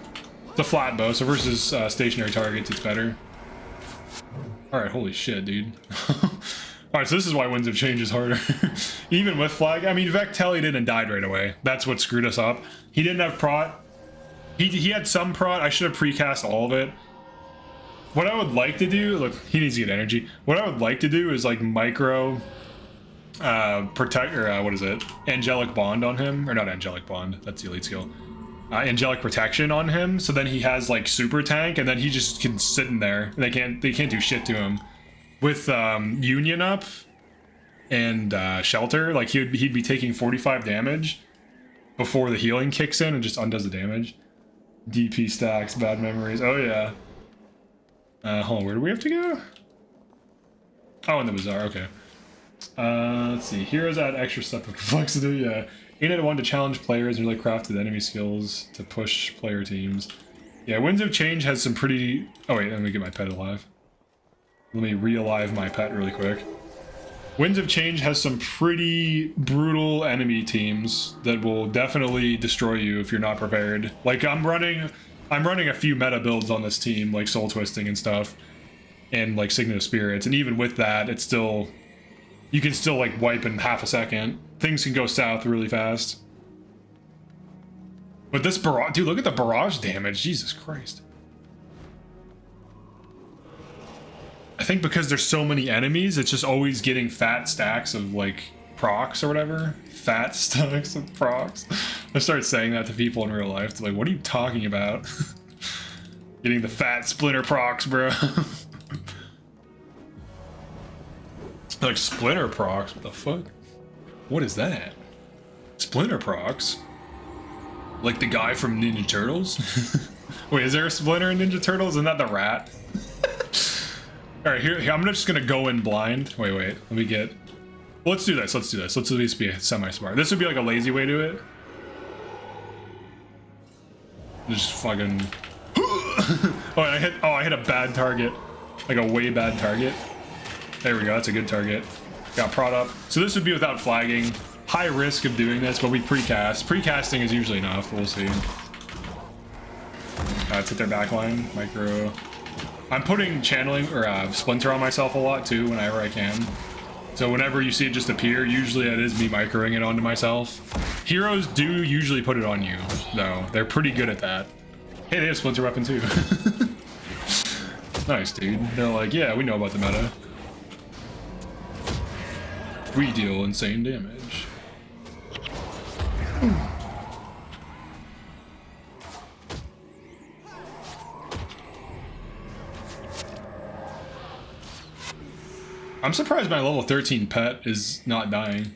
It's a flat bow, so versus stationary targets, it's better. Alright, holy shit, dude. Alright, so this is why Winds of Change is harder. Even with flag, I mean, Vec tellied and died right away. That's what screwed us up. He didn't have prot. He had some prot. I should have precast all of it. What I would like to do, look, he needs to get energy. What I would like to do is like micro protect, or what is it? Angelic Bond on him, or not Angelic Bond, that's the elite skill. Angelic Protection on him, so then he has like super tank, and then he just can sit in there. They can't do shit to him. With Union up, and shelter, like he'd be taking 45 damage before the healing kicks in and just undoes the damage. DP stacks, bad memories. Oh yeah. Hold on, where do we have to go? Oh, in the bazaar, okay. Let's see. Heroes add extra step of complexity, yeah. Unit 1 to challenge players and really crafted enemy skills to push player teams. Yeah, Winds of Change has some pretty... Oh wait, let me get my pet alive. Let me re-alive my pet really quick. Winds of Change has some pretty brutal enemy teams that will definitely destroy you if you're not prepared. Like, I'm running a few meta builds on this team, like Soul Twisting and stuff, and like Signet of Spirits, and even with that, it's still... You can still, like, wipe in half a second. Things can go south really fast. But this barrage... Dude, look at the barrage damage. Jesus Christ. I think because there's so many enemies, it's just always getting fat stacks of, like, procs or whatever. Fat stacks of procs. I start saying that to people in real life. They're like, what are you talking about? Getting the fat splinter procs, bro. Like, splinter procs? What the fuck? What is that? Splinter procs? Like the guy from Ninja Turtles? Wait, is there a Splinter in Ninja Turtles? Isn't that the rat? Alright, here, I'm just gonna go in blind. Wait, let me get... Well, let's do this, let's at least be semi-smart. This would be like a lazy way to do it. Just fucking... Oh, I hit a bad target. Like a way bad target. There we go, that's a good target. Got prod up. So this would be without flagging. High risk of doing this, but we precast. Precasting is usually enough, we'll see. Let's hit their backline. Micro. I'm putting channeling or splinter on myself a lot too whenever I can. So whenever you see it just appear, usually it is me microing it onto myself. Heroes do usually put it on you, though. They're pretty good at that. Hey, they have splinter weapon too. Nice, dude. They're like, yeah, we know about the meta. We deal insane damage. I'm surprised my level 13 pet is not dying.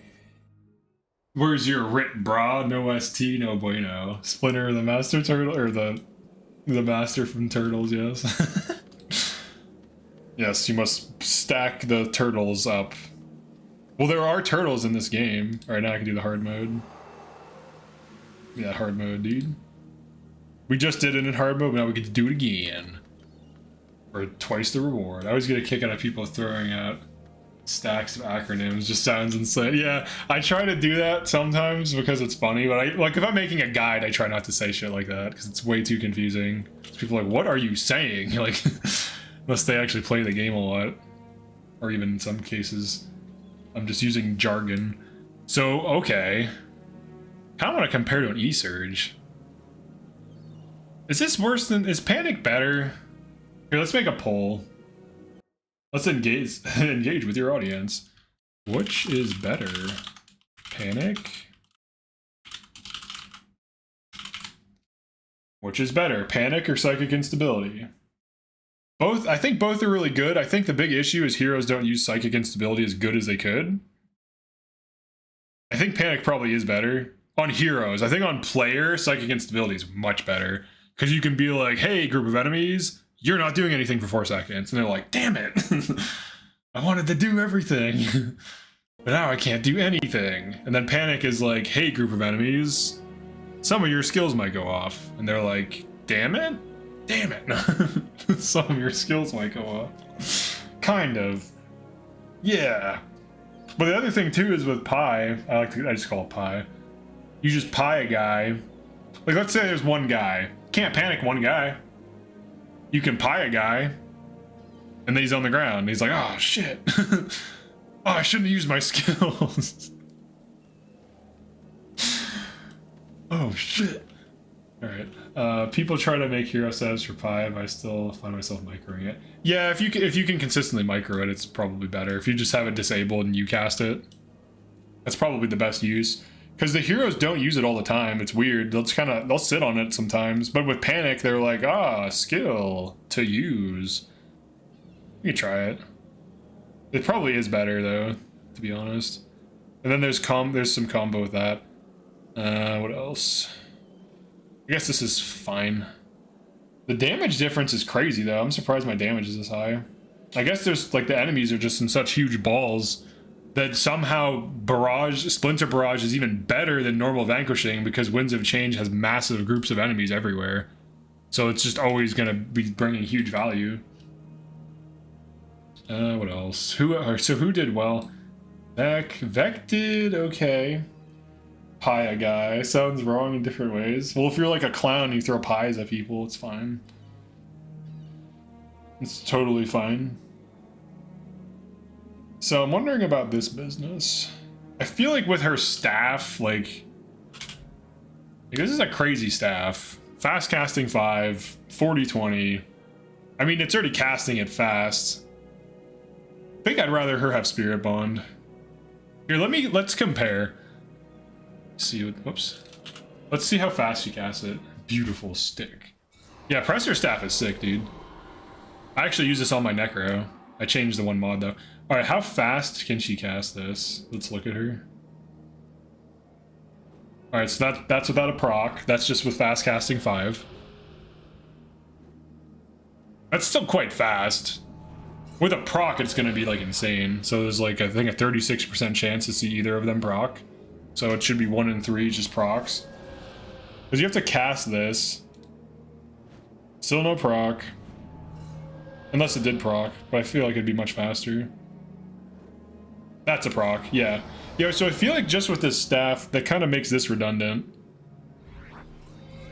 Where's your writ, brah? No ST, no bueno. Splinter, the master turtle, or the master from Turtles, yes. Yes, you must stack the turtles up. Well, there are turtles in this game. Alright, now I can do the hard mode. Yeah, hard mode, dude. We just did it in hard mode, but now we get to do it again. For twice the reward. I always get a kick out of people throwing out stacks of acronyms. Just sounds insane. Yeah, I try to do that sometimes because it's funny, but like if I'm making a guide, I try not to say shit like that because it's way too confusing. People are like, what are you saying? Like, unless they actually play the game a lot. Or even in some cases, I'm just using jargon. So, okay. I don't want to compare to an E-Surge. Is this worse than... Is Panic better? Here, let's make a poll. Let's engage with your audience. Which is better? Panic? Which is better? Panic or Psychic Instability? Both, I think both are really good. I think the big issue is heroes don't use Psychic Instability as good as they could. I think Panic probably is better. On heroes, I think on player, Psychic Instability is much better. Because you can be like, hey, group of enemies, you're not doing anything for 4 seconds. And they're like, damn it. I wanted to do everything. But now I can't do anything. And then Panic is like, hey, group of enemies, some of your skills might go off. And they're like, damn it? Damn it. Some of your skills might go off. Kind of. Yeah. But the other thing too is with Pi, I just call it Pi. You just Pi a guy. Like, let's say there's one guy. Can't panic one guy. You can Pi a guy. And then he's on the ground. He's like, oh shit. Oh, I shouldn't have used my skills. Oh shit. Alright. People try to make hero saves for Pi, but I still find myself microing it. Yeah, if you can consistently micro it, it's probably better. If you just have it disabled and you cast it, that's probably the best use. Because the heroes don't use it all the time. It's weird. They'll sit on it sometimes. But with Panic, they're like, skill to use. You can try it. It probably is better though. to be honest. And then there's some combo with that. What else? I guess this is fine. The damage difference is crazy though. I'm surprised my damage is this high. I guess there's like the enemies are just in such huge balls that somehow Splinter Barrage is even better than normal Vanquishing because Winds of Change has massive groups of enemies everywhere. So it's just always gonna be bringing huge value. What else? So who did well? Vec did okay. Pia guy sounds wrong in different ways. Well, if you're like a clown, you throw pies at people, it's fine. It's totally fine. So I'm wondering about this business. I feel like with her staff, like this is a crazy staff. Fast casting 5, 40-20. I mean, it's already casting it fast. I think I'd rather her have Spirit Bond. Here, let's compare. See what, whoops. Let's see how fast she casts it. Beautiful stick. Yeah, Pressure Staff is sick, dude. I actually use this on my Necro. I changed the one mod though. Alright, how fast can she cast this? Let's look at her. Alright, so that's without a proc. That's just with fast casting 5. That's still quite fast. With a proc, it's gonna be like insane. So there's like, I think, a 36% chance to see either of them proc. So it should be 1 in 3 just procs. Because you have to cast this. Still no proc. Unless it did proc, but I feel like it'd be much faster. That's a proc, yeah. Yeah, so I feel like just with this staff, that kind of makes this redundant.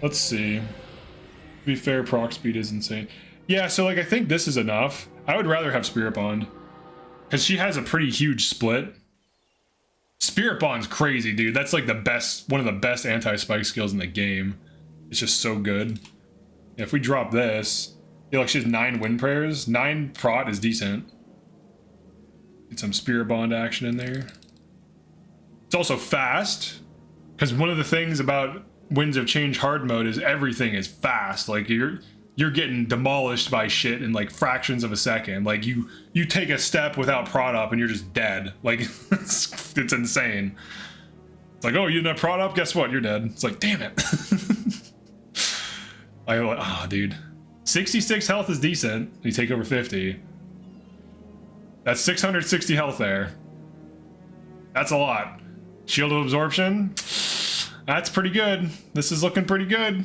Let's see. To be fair, proc speed is insane. Yeah, so like I think this is enough. I would rather have Spirit Bond. Because she has a pretty huge split. Spirit Bond's crazy, dude. That's like the best, one of the best anti-spike skills in the game. It's just so good. Yeah, if we drop this, yeah, like she has 9 wind prayers. 9 prot is decent. Get some Spirit Bond action in there. It's also fast. Because one of the things about Winds of Change hard mode is everything is fast. Like you're getting demolished by shit in like fractions of a second. Like you take a step without prod up and you're just dead. Like it's insane. It's like, oh, you didn't have prod up? Guess what? You're dead. It's like, damn it. Oh, dude. 66 health is decent. You take over 50. That's 660 health there. That's a lot. Shield of Absorption. That's pretty good. This is looking pretty good.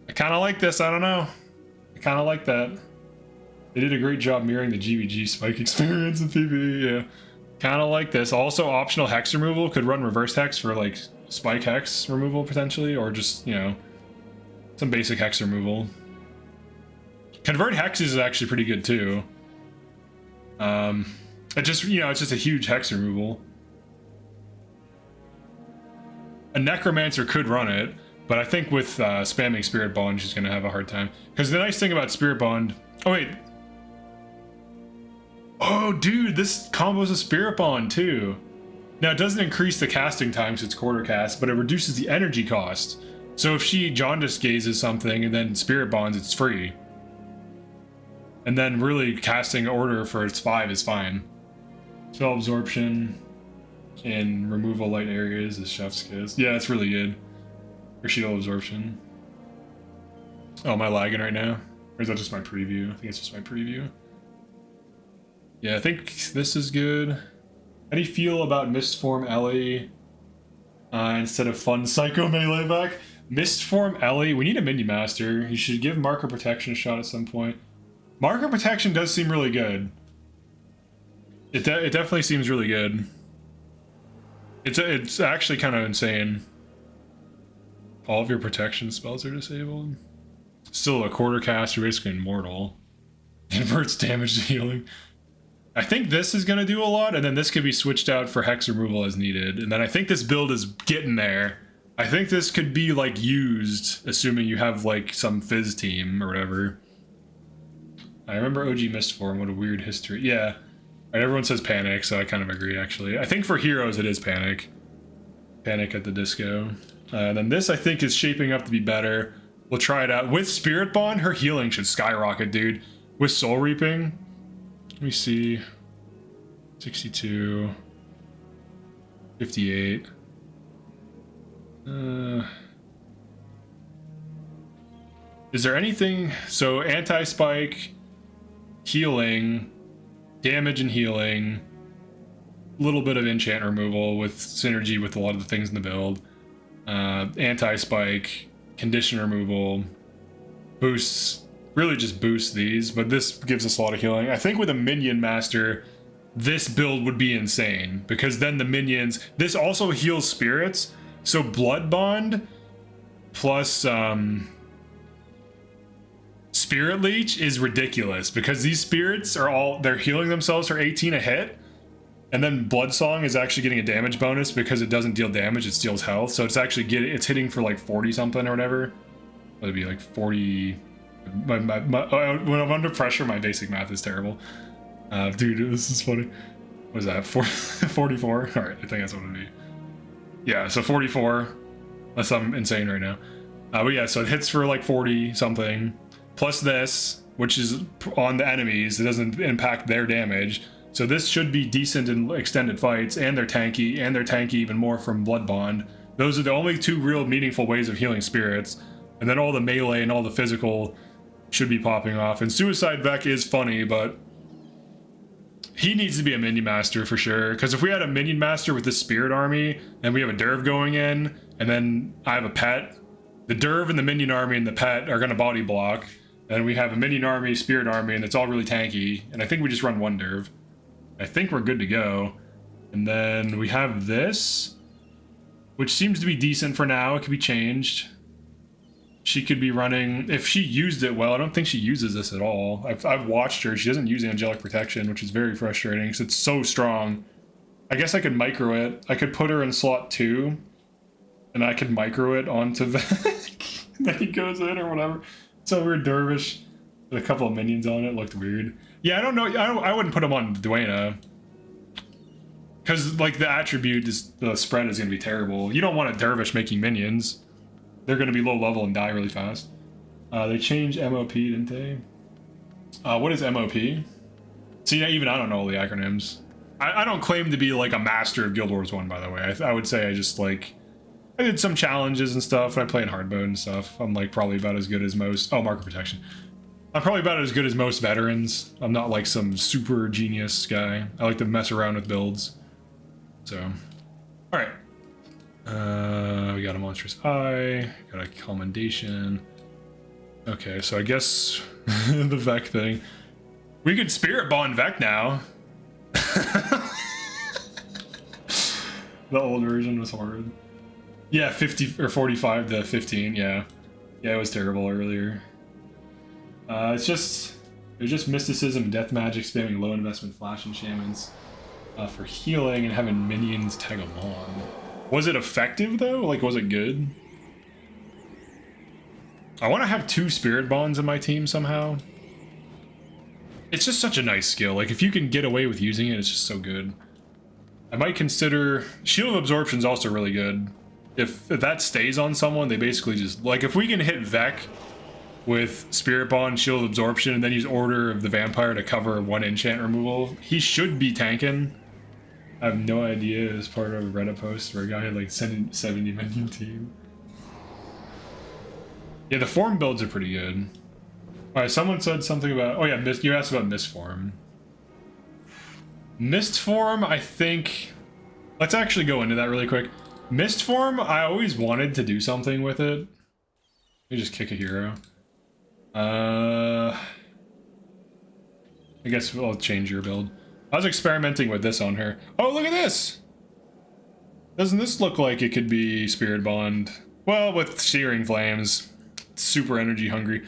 I kind of like this. I don't know. I kind of like that. They did a great job mirroring the GVG spike experience in PvE. Yeah. Kind of like this. Also, optional hex removal. Could run reverse hex for like spike hex removal potentially, or just, you know, some basic hex removal. Convert hexes is actually pretty good too. It just, you know, it's just a huge hex removal. A Necromancer could run it, but I think with spamming Spirit Bond, she's gonna have a hard time. Because the nice thing about Spirit Bond... Oh, wait. Oh, dude, this combos a Spirit Bond, too. Now, it doesn't increase the casting time because it's quarter cast, but it reduces the energy cost. So if she Jaundice Gazes something and then Spirit Bonds, it's free. And then really casting order for its 5 is fine. Spell Absorption and Removal Light Areas is Chef's Kiss. Yeah, it's really good. Or Shield Absorption. Oh, am I lagging right now? Or is that just my preview? I think it's just my preview. Yeah, I think this is good. How do you feel about Mistform Ellie instead of Fun Psycho Melee back? Mistform Ellie, we need a Mini Master. You should give Marker Protection a shot at some point. Marker Protection does seem really good. It definitely seems really good. It's actually kind of insane. All of your protection spells are disabled. Still a quarter cast, you're basically immortal. Inverts damage to healing. I think this is going to do a lot, and then this could be switched out for hex removal as needed. And then I think this build is getting there. I think this could be like used, assuming you have like some Fizz team or whatever. I remember OG Mistform, what a weird history. Yeah. Right, everyone says Panic, so I kind of agree actually. I think for heroes it is Panic. Panic at the Disco. Then this I think is shaping up to be better. We'll try it out. With Spirit Bond, her healing should skyrocket, dude. With Soul Reaping, let me see. 62. 58. Is there anything? So anti-spike, healing, damage and healing, a little bit of enchant removal with synergy with a lot of the things in the build. Anti-spike, condition removal, boosts, really just boosts these, but this gives us a lot of healing. I think with a minion master, this build would be insane because then the minions, this also heals spirits. So blood bond plus spirit leech is ridiculous because these spirits are all, they're healing themselves for 18 a hit. And then blood song is actually getting a damage bonus because it doesn't deal damage, it steals health. So it's actually it's hitting for like 40 something or whatever. It'd be like 40. When I'm under pressure, my basic math is terrible. Dude, this is funny. What is that? 44? All right, I think that's what it'd be. Yeah, so 44. Unless I'm insane right now. But yeah, so it hits for like 40 something. Plus this, which is on the enemies. It doesn't impact their damage. So this should be decent in extended fights, and they're tanky even more from Blood Bond. Those are the only two real meaningful ways of healing spirits. And then all the melee and all the physical should be popping off. And Suicide Vec is funny, but he needs to be a minion master for sure. Because if we had a minion master with this spirit army, and we have a Derv going in, and then I have a pet, the Derv and the minion army and the pet are going to body block. And we have a minion army, spirit army, and it's all really tanky. And I think we just run one Derv. I think we're good to go. And then we have this, which seems to be decent for now. It could be changed. She could be running, if she used it well. I don't think she uses this at all. I've watched her. She doesn't use Angelic Protection, which is very frustrating because it's so strong. I guess I could micro it. I could put her in slot 2, and I could micro it onto Vec. Then he goes in or whatever. So weird dervish with a couple of minions on it. Looked weird. Yeah, I don't know. I wouldn't put him on Dwayna. Because, like, the attribute, the spread is going to be terrible. You don't want a dervish making minions. They're going to be low level and die really fast. They changed MOP, didn't they? What is MOP? See, even I don't know all the acronyms. I don't claim to be, like, a master of Guild Wars 1, by the way. I would say I just, like... I did some challenges and stuff, and I play in hard mode and stuff. I'm, like, probably about as good as most... Oh, market protection. I'm probably about as good as most veterans. I'm not, like, some super genius guy. I like to mess around with builds. So... Alright. We got a monstrous eye, got a commendation. Okay, so I guess the Vec thing. We could spirit bond Vec now. The old version was horrid. Yeah, 50 or 45 to 15. Yeah, it was terrible earlier. It's just mysticism, death magic, spamming low investment flash and shamans for healing and having minions tag along. Was it effective though? Like, was it good? I want to have 2 spirit bonds in my team somehow. It's just such a nice skill. Like, if you can get away with using it, it's just so good. I might consider... Shield of Absorption's also really good. If that stays on someone, they basically just... Like, if we can hit Vec with Spirit Bond, Shield of Absorption, and then use Order of the Vampire to cover 1 enchant removal, he should be tanking. I have no idea. It was part of a Reddit post where a guy had like 70 minion team. Yeah, the form builds are pretty good. Alright, someone said something about... Oh yeah, you asked about Mist Form. Mist Form, I think... Let's actually go into that really quick. Mist Form, I always wanted to do something with it. Let me just kick a hero. I guess I'll change your build. I was experimenting with this on her. Oh, look at this! Doesn't this look like it could be Spirit Bond? Well, with Searing Flames. Super energy hungry.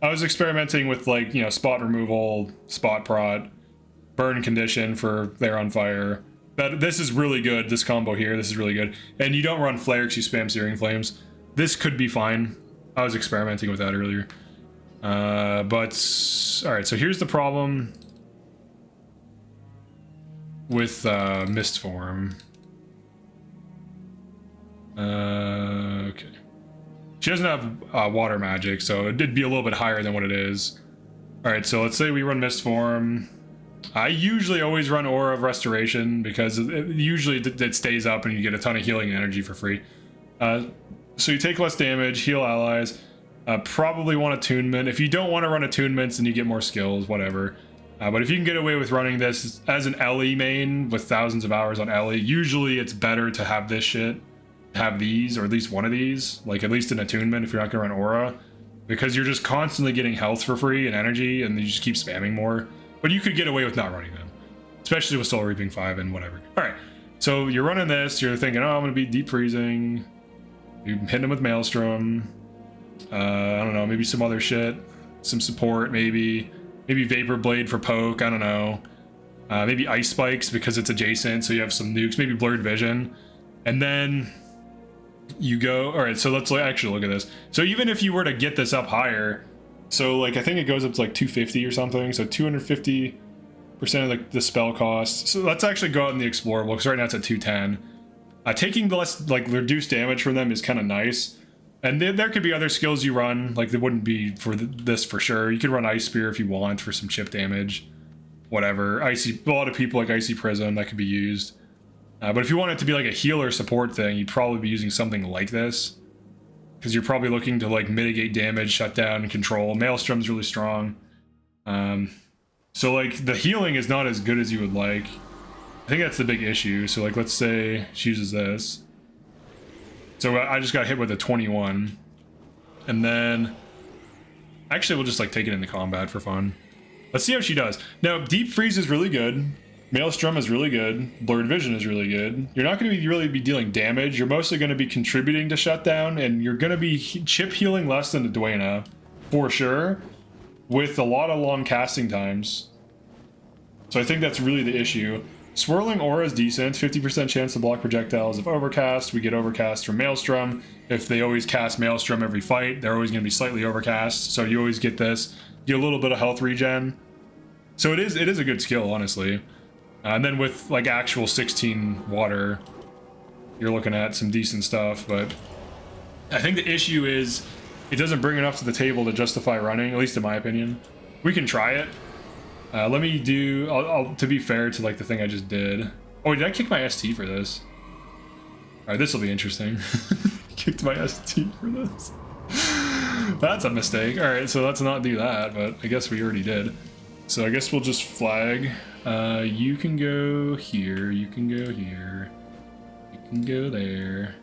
I was experimenting with, like, you know, spot removal, spot prot, burn condition for they're on fire. But this is really good, this combo here, this is really good. And you don't run flare because you spam Searing Flames. This could be fine. I was experimenting with that earlier. But, alright, so here's the problem with Mist Form. Okay. She doesn't have water magic, so it did be a little bit higher than what it is. Alright, so let's say we run Mist Form. I usually always run Aura of Restoration because usually it stays up and you get a ton of healing energy for free. So you take less damage, heal allies, probably want attunement. If you don't want to run attunements, then you get more skills, whatever. But if you can get away with running this as an LE main with thousands of hours on LE, usually it's better to have this shit, have these, or at least one of these, like at least an attunement if you're not going to run Aura, because you're just constantly getting health for free and energy, and you just keep spamming more. But you could get away with not running them, especially with Soul Reaping 5 and whatever. All right, so you're running this, you're thinking, oh, I'm going to be deep freezing. You hit them with Maelstrom. I don't know, maybe some other shit, some support, maybe Vapor Blade for poke, I don't know. Maybe Ice Spikes because it's adjacent, so you have some nukes, maybe Blurred Vision. And then you go, all right, so let's actually look at this. So even if you were to get this up higher, so like I think it goes up to like 250 or something, so 250% of the spell cost. So let's actually go out in the Explorable, because right now it's at 210. Taking the less, like, reduced damage from them is kind of nice. And there could be other skills you run, like, they wouldn't be for this for sure. You could run Ice Spear if you want for some chip damage. Whatever. A lot of people like Icy Prism, that could be used. But if you want it to be like a healer support thing, you'd probably be using something like this. Because you're probably looking to, like, mitigate damage, shut down, and control. Maelstrom's really strong. So, like, the healing is not as good as you would like. I think that's the big issue. So, like, let's say she uses this. So I just got hit with a 21. And then... Actually, we'll just, like, take it into combat for fun. Let's see how she does. Now, Deep Freeze is really good. Maelstrom is really good. Blurred Vision is really good. You're not going to really be dealing damage. You're mostly going to be contributing to shutdown, and you're going to be chip healing less than the Dwayna, for sure, with a lot of long casting times. So I think that's really the issue. Swirling Aura is decent. 50% chance to block projectiles if overcast. We get overcast from Maelstrom. If they always cast Maelstrom every fight, they're always going to be slightly overcast. So you always get this. Get a little bit of health regen. So it is a good skill, honestly. And then with like actual 16 water, you're looking at some decent stuff. But I think the issue is it doesn't bring enough to the table to justify running, at least in my opinion. We can try it. Let me do, to be fair to like the thing I just did. Oh, did I kick my ST for this? All right, this will be interesting. Kicked my ST for this. That's a mistake. All right, so let's not do that, but I guess we already did. So I guess we'll just flag. You can go here, you can go here, you can go there,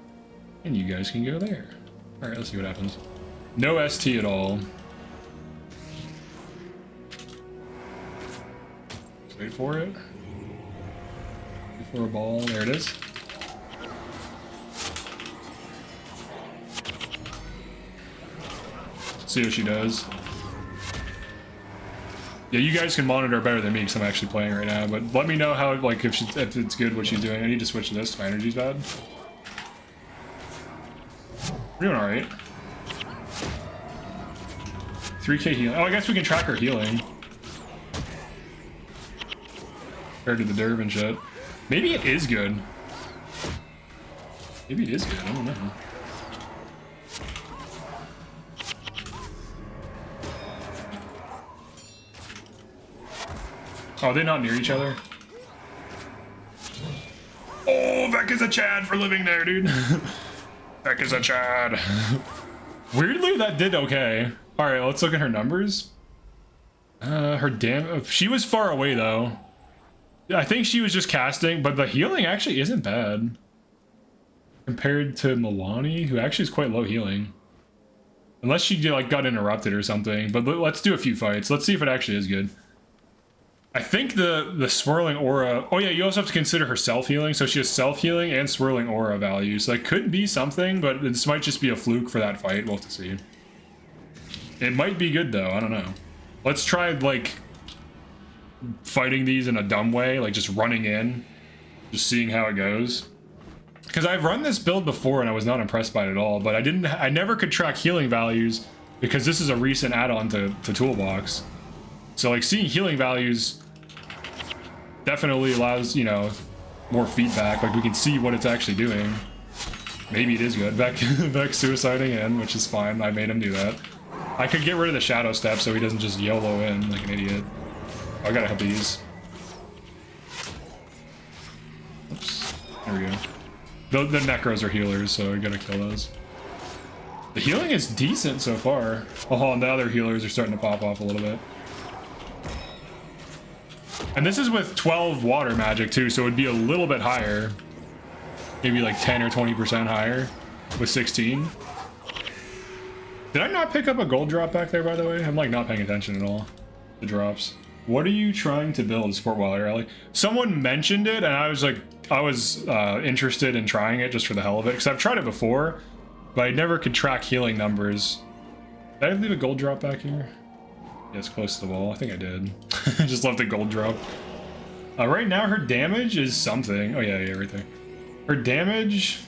and you guys can go there. All right, let's see what happens. No ST at all. Wait for it. Wait for a ball. There it is. See what she does. Yeah, you guys can monitor better than me because I'm actually playing right now. But let me know how, like, if it's good what she's doing. I need to switch to this. My energy's bad. We're doing all right. 3K healing. Oh, I guess we can track her healing. Compared to the derv and shit. Maybe it is good. Maybe it is good. I don't know. Oh, are they not near each other? Oh, Vec is a Chad for living there, dude. Vec is a Chad. Weirdly, that did okay. All right, let's look at her numbers. She was far away though. I think she was just casting, but the healing actually isn't bad compared to Milani, who actually is quite low healing. Unless she like got interrupted or something. But let's do a few fights. Let's see if it actually is good. I think the swirling aura. Oh yeah, you also have to consider her self-healing. So she has self-healing and swirling aura values. So that could be something, but this might just be a fluke for that fight. We'll have to see. It might be good though. I don't know. Let's try like fighting these in a dumb way, like just running in, just seeing how it goes. Because I've run this build before and I was not impressed by it at all. But I never could track healing values because this is a recent add-on to Toolbox. So like seeing healing values definitely allows, you know, more feedback. Like we can see what it's actually doing. Maybe it is good. Vec suiciding in, which is fine. I made him do that. I could get rid of the shadow step so he doesn't just YOLO in like an idiot. Oh, I gotta hit these. There we go. The Necros are healers, so I gotta kill those. The healing is decent so far. Oh, and the other healers are starting to pop off a little bit. And this is with 12 water magic too, so it would be a little bit higher. Maybe like 10 or 20% higher with 16. Did I not pick up a gold drop back there, by the way? I'm like not paying attention at all. The drops. What are you trying to build, Support Water Alley? Someone mentioned it, and I was like, interested in trying it just for the hell of it, because I've tried it before, but I never could track healing numbers. Did I leave a gold drop back here? Yeah, it's close to the wall. I think I did. I just left a gold drop. Right now, her damage is something. Oh, yeah, right there. Her damage...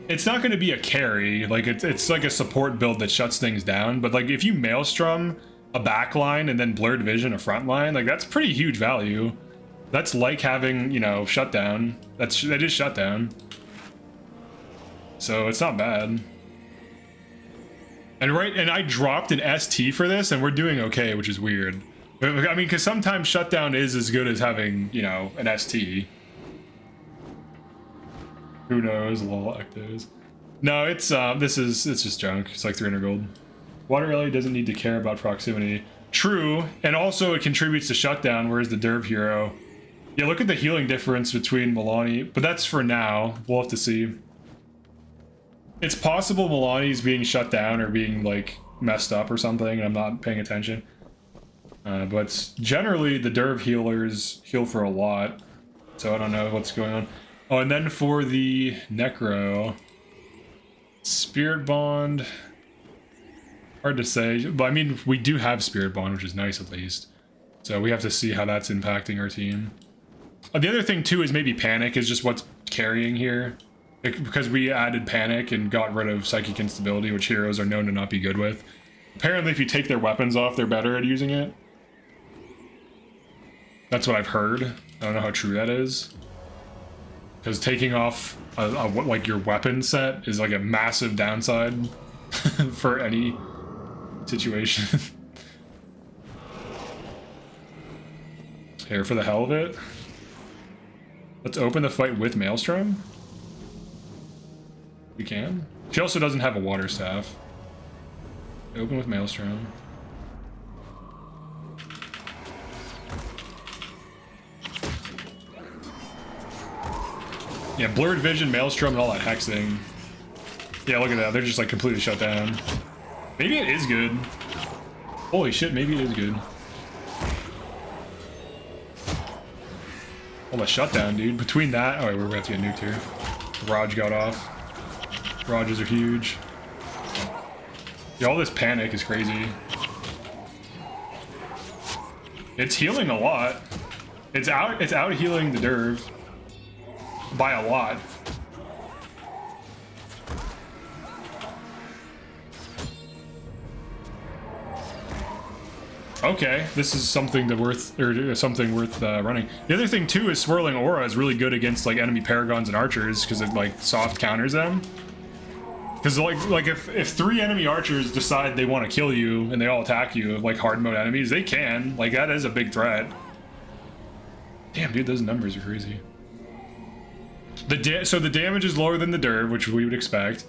It's not going to be a carry. Like, it's like a support build that shuts things down. But, like, if you Maelstrom a back line and then Blurred Vision a front line, like, that's pretty huge value. That's like having, you know, shutdown. That is shutdown. So, it's not bad. And I dropped an ST for this, and we're doing okay, which is weird. I mean, because sometimes shutdown is as good as having, you know, an ST. Who knows? Lol, Ectos. No, it's just junk. It's like 300 gold. Water Alley doesn't need to care about proximity. True, and also it contributes to shutdown, whereas the Derv hero. Yeah, look at the healing difference between Milani, but that's for now. We'll have to see. It's possible Milani's being shut down or being, like, messed up or something, and I'm not paying attention. But generally, the Derv healers heal for a lot, so I don't know what's going on. Oh, and then for the Necro... Spirit Bond... Hard to say, but I mean, we do have Spirit Bond, which is nice at least. So we have to see how that's impacting our team. The other thing, too, is maybe Panic is just what's carrying here. Because we added Panic and got rid of Psychic Instability, which heroes are known to not be good with. Apparently, if you take their weapons off, they're better at using it. That's what I've heard. I don't know how true that is. Because taking off like your weapon set is like a massive downside for any situation. Here, for the hell of it. Let's open the fight with Maelstrom. We can. She also doesn't have a water staff. Open with Maelstrom. Yeah, Blurred Vision, Maelstrom, and all that hexing. Yeah, look at that. They're just like completely shut down. Maybe it is good. Holy shit, maybe it is good. Oh, the shutdown, dude. Between that... Oh, wait, we're about to get nuked here. Barrage got off. Barrages are huge. Yeah, all this Panic is crazy. It's healing a lot. It's out healing the Derv. By a lot. Okay, this is something worth running. The other thing too is Swirling Aura is really good against like enemy Paragons and Archers because it like soft counters them. Because like if 3 enemy Archers decide they want to kill you and they all attack you like hard mode enemies, they can. Like that is a big threat. Damn, dude, those numbers are crazy. So the damage is lower than the Derv, which we would expect,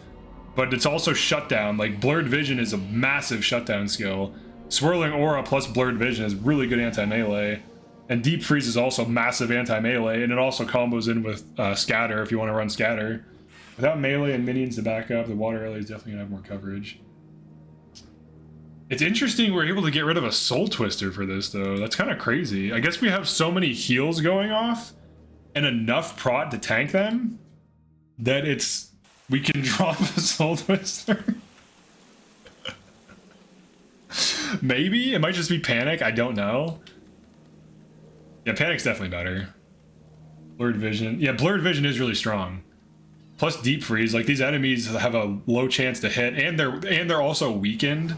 but it's also shutdown. Like Blurred Vision is a massive shutdown skill. Swirling Aura plus Blurred Vision is really good anti-melee, and Deep Freeze is also massive anti-melee, and it also combos in with Scatter if you want to run Scatter. Without melee and minions to back up, the Water Alley is definitely gonna have more coverage. It's interesting we're able to get rid of a Soul Twister for this though. That's kind of crazy. I guess we have so many heals going off and enough prot to tank them that we can drop a Soul Twister. Maybe it might just be Panic. I don't know. Yeah, Panic's definitely better. Blurred Vision. Yeah, Blurred Vision is really strong. Plus Deep Freeze. Like these enemies have a low chance to hit, and they're also weakened.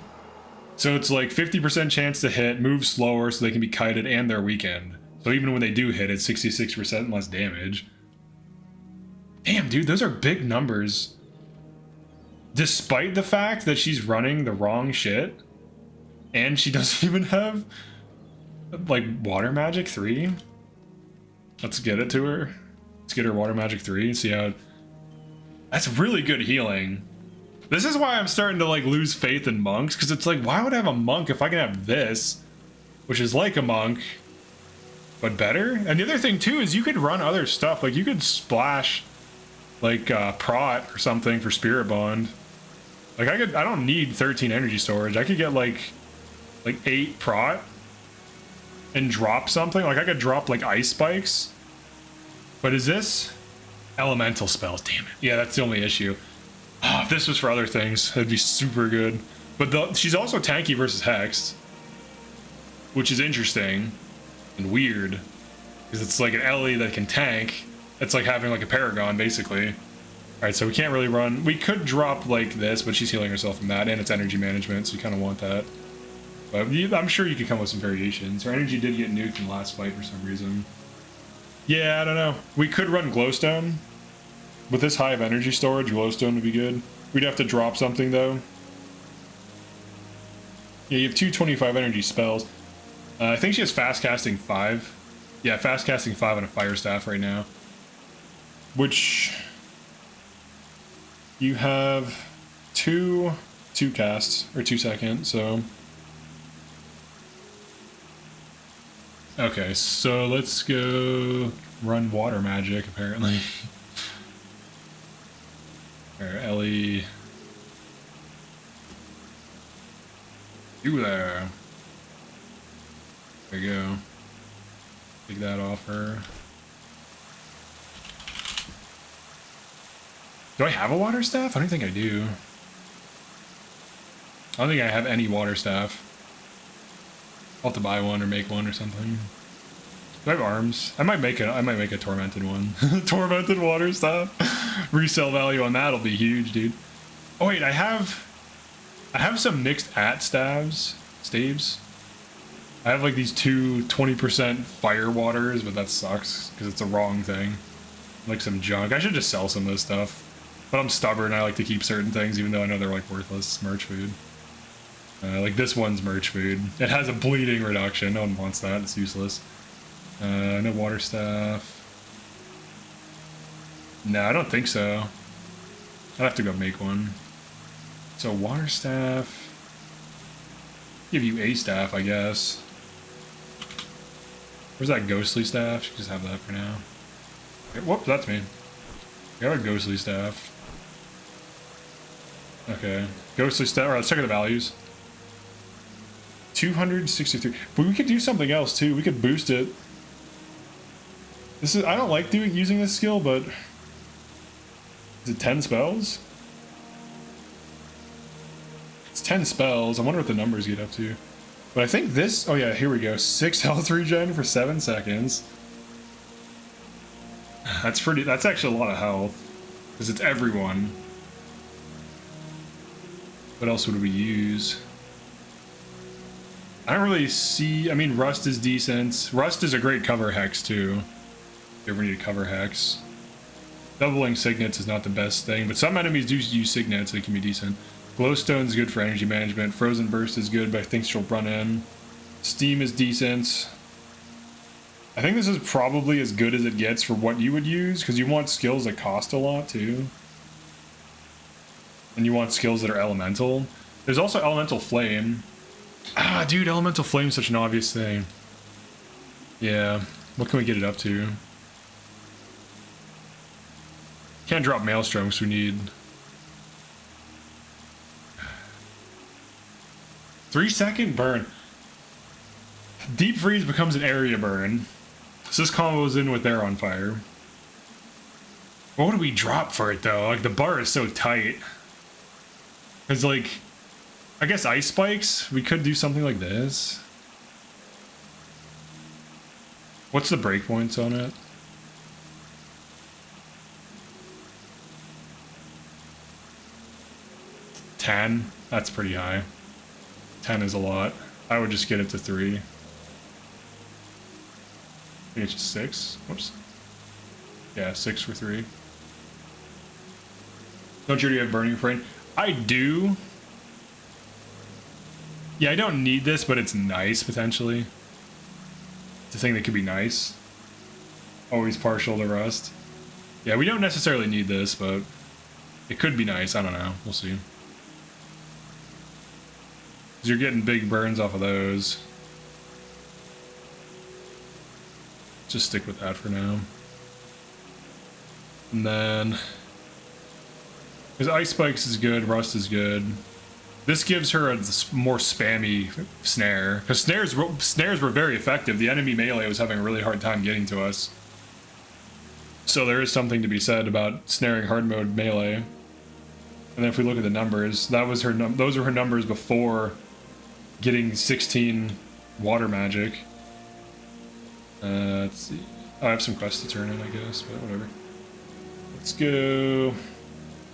So it's like 50% chance to hit, move slower so they can be kited, and they're weakened. So even when they do hit, it's 66% less damage. Damn, dude, those are big numbers. Despite the fact that she's running the wrong shit. And she doesn't even have, like, Water Magic 3? Let's get it to her. Let's get her water magic 3 and see how... That's really good healing. This is why I'm starting to like lose faith in monks, because it's like, why would I have a monk if I can have this, which is like a monk, but better? And the other thing too is you could run other stuff. Like you could splash like prot or something for spirit bond. Like I don't need 13 energy storage. I could get like 8 prot and drop something. Like I could drop like ice spikes. But is this elemental spells? Damn it. Yeah, that's the only issue. Oh, if this was for other things, that'd be super good. But she's also tanky versus hexed, which is interesting and weird, because it's like an Ellie that can tank. It's like having like a Paragon, basically. All right, so we can't really run. We could drop like this, but she's healing herself from that, and it's energy management, so you kind of want that. But I'm sure you could come with some variations. Her energy did get nuked in the last fight for some reason. Yeah, I don't know. We could run Glowstone. With this high of energy storage, Glowstone would be good. We'd have to drop something, though. Yeah, you have 225 energy spells. I think she has fast casting 5. Yeah, fast casting 5 on a fire staff right now. Which... You have two casts, or 2 seconds, so... Okay, so let's go run water magic, apparently. Ellie. You there. There you go. Take that off her. Do I have a water staff? I don't think I do. I don't think I have any water staff. I'll have to buy one or make one or something. Do I have arms? I might make a tormented one. Tormented water staff. Resale value on that'll be huge, dude. Oh wait, I have some mixed at staves. I have like these 20% fire waters, but that sucks because it's the wrong thing. Like some junk. I should just sell some of this stuff. But I'm stubborn. I like to keep certain things, even though I know they're like worthless merch food. Like this one's merch food. It has a bleeding reduction. No one wants that. It's useless. No water staff. No, I don't think so. I'd have to go make one. So water staff. Give you a staff, I guess. Where's that ghostly staff? You just have that for now. Okay, whoops, that's me. I have a ghostly staff. Okay. Ghostly staff. Alright, let's check out the values. 263. But we could do something else too. We could boost it. This is, I don't like using this skill, but is it 10 spells? It's 10 spells. I wonder what the numbers get up to. But I think this, oh yeah, here we go. 6 health regen for 7 seconds. That's actually a lot of health. Because it's everyone. What else would we use? I don't really see, I mean, Rust is decent. Rust is a great cover hex too. If you ever need a cover hex. Doubling signets is not the best thing, but some enemies do use signets, so it can be decent. Glowstone is good for energy management. Frozen Burst is good, but I think she'll run in. Steam is decent. I think this is probably as good as it gets for what you would use, because you want skills that cost a lot too. And you want skills that are elemental. There's also Elemental Flame. Ah, dude, Elemental Flame is such an obvious thing. Yeah, what can we get it up to? Can't drop Maelstrom, because we need 3-second burn. Deep Freeze becomes an area burn. So this combos in with Air on Fire. What would we drop for it though? Like the bar is so tight. Cause like, I guess Ice Spikes, we could do something like this. What's the breakpoints on it? $10? That's pretty high. 10 is a lot. I would just get it to 3. I think it's just 6. Whoops. Yeah, 6 for 3. Don't you already have Burning Frame? I do. Yeah, I don't need this, but it's nice, potentially. It's a thing that could be nice. Always partial to Rust. Yeah, we don't necessarily need this, but it could be nice. I don't know. We'll see. 'Cause you're getting big burns off of those. Just stick with that for now. And then, because Ice Spikes is good, Rust is good. This gives her a more spammy snare, because snares were very effective. The enemy melee was having a really hard time getting to us. So there is something to be said about snaring hard mode melee. And then if we look at the numbers, that was her. Those are her numbers before getting 16 water magic. Let's see. I have some quests to turn in, I guess, but whatever. Let's go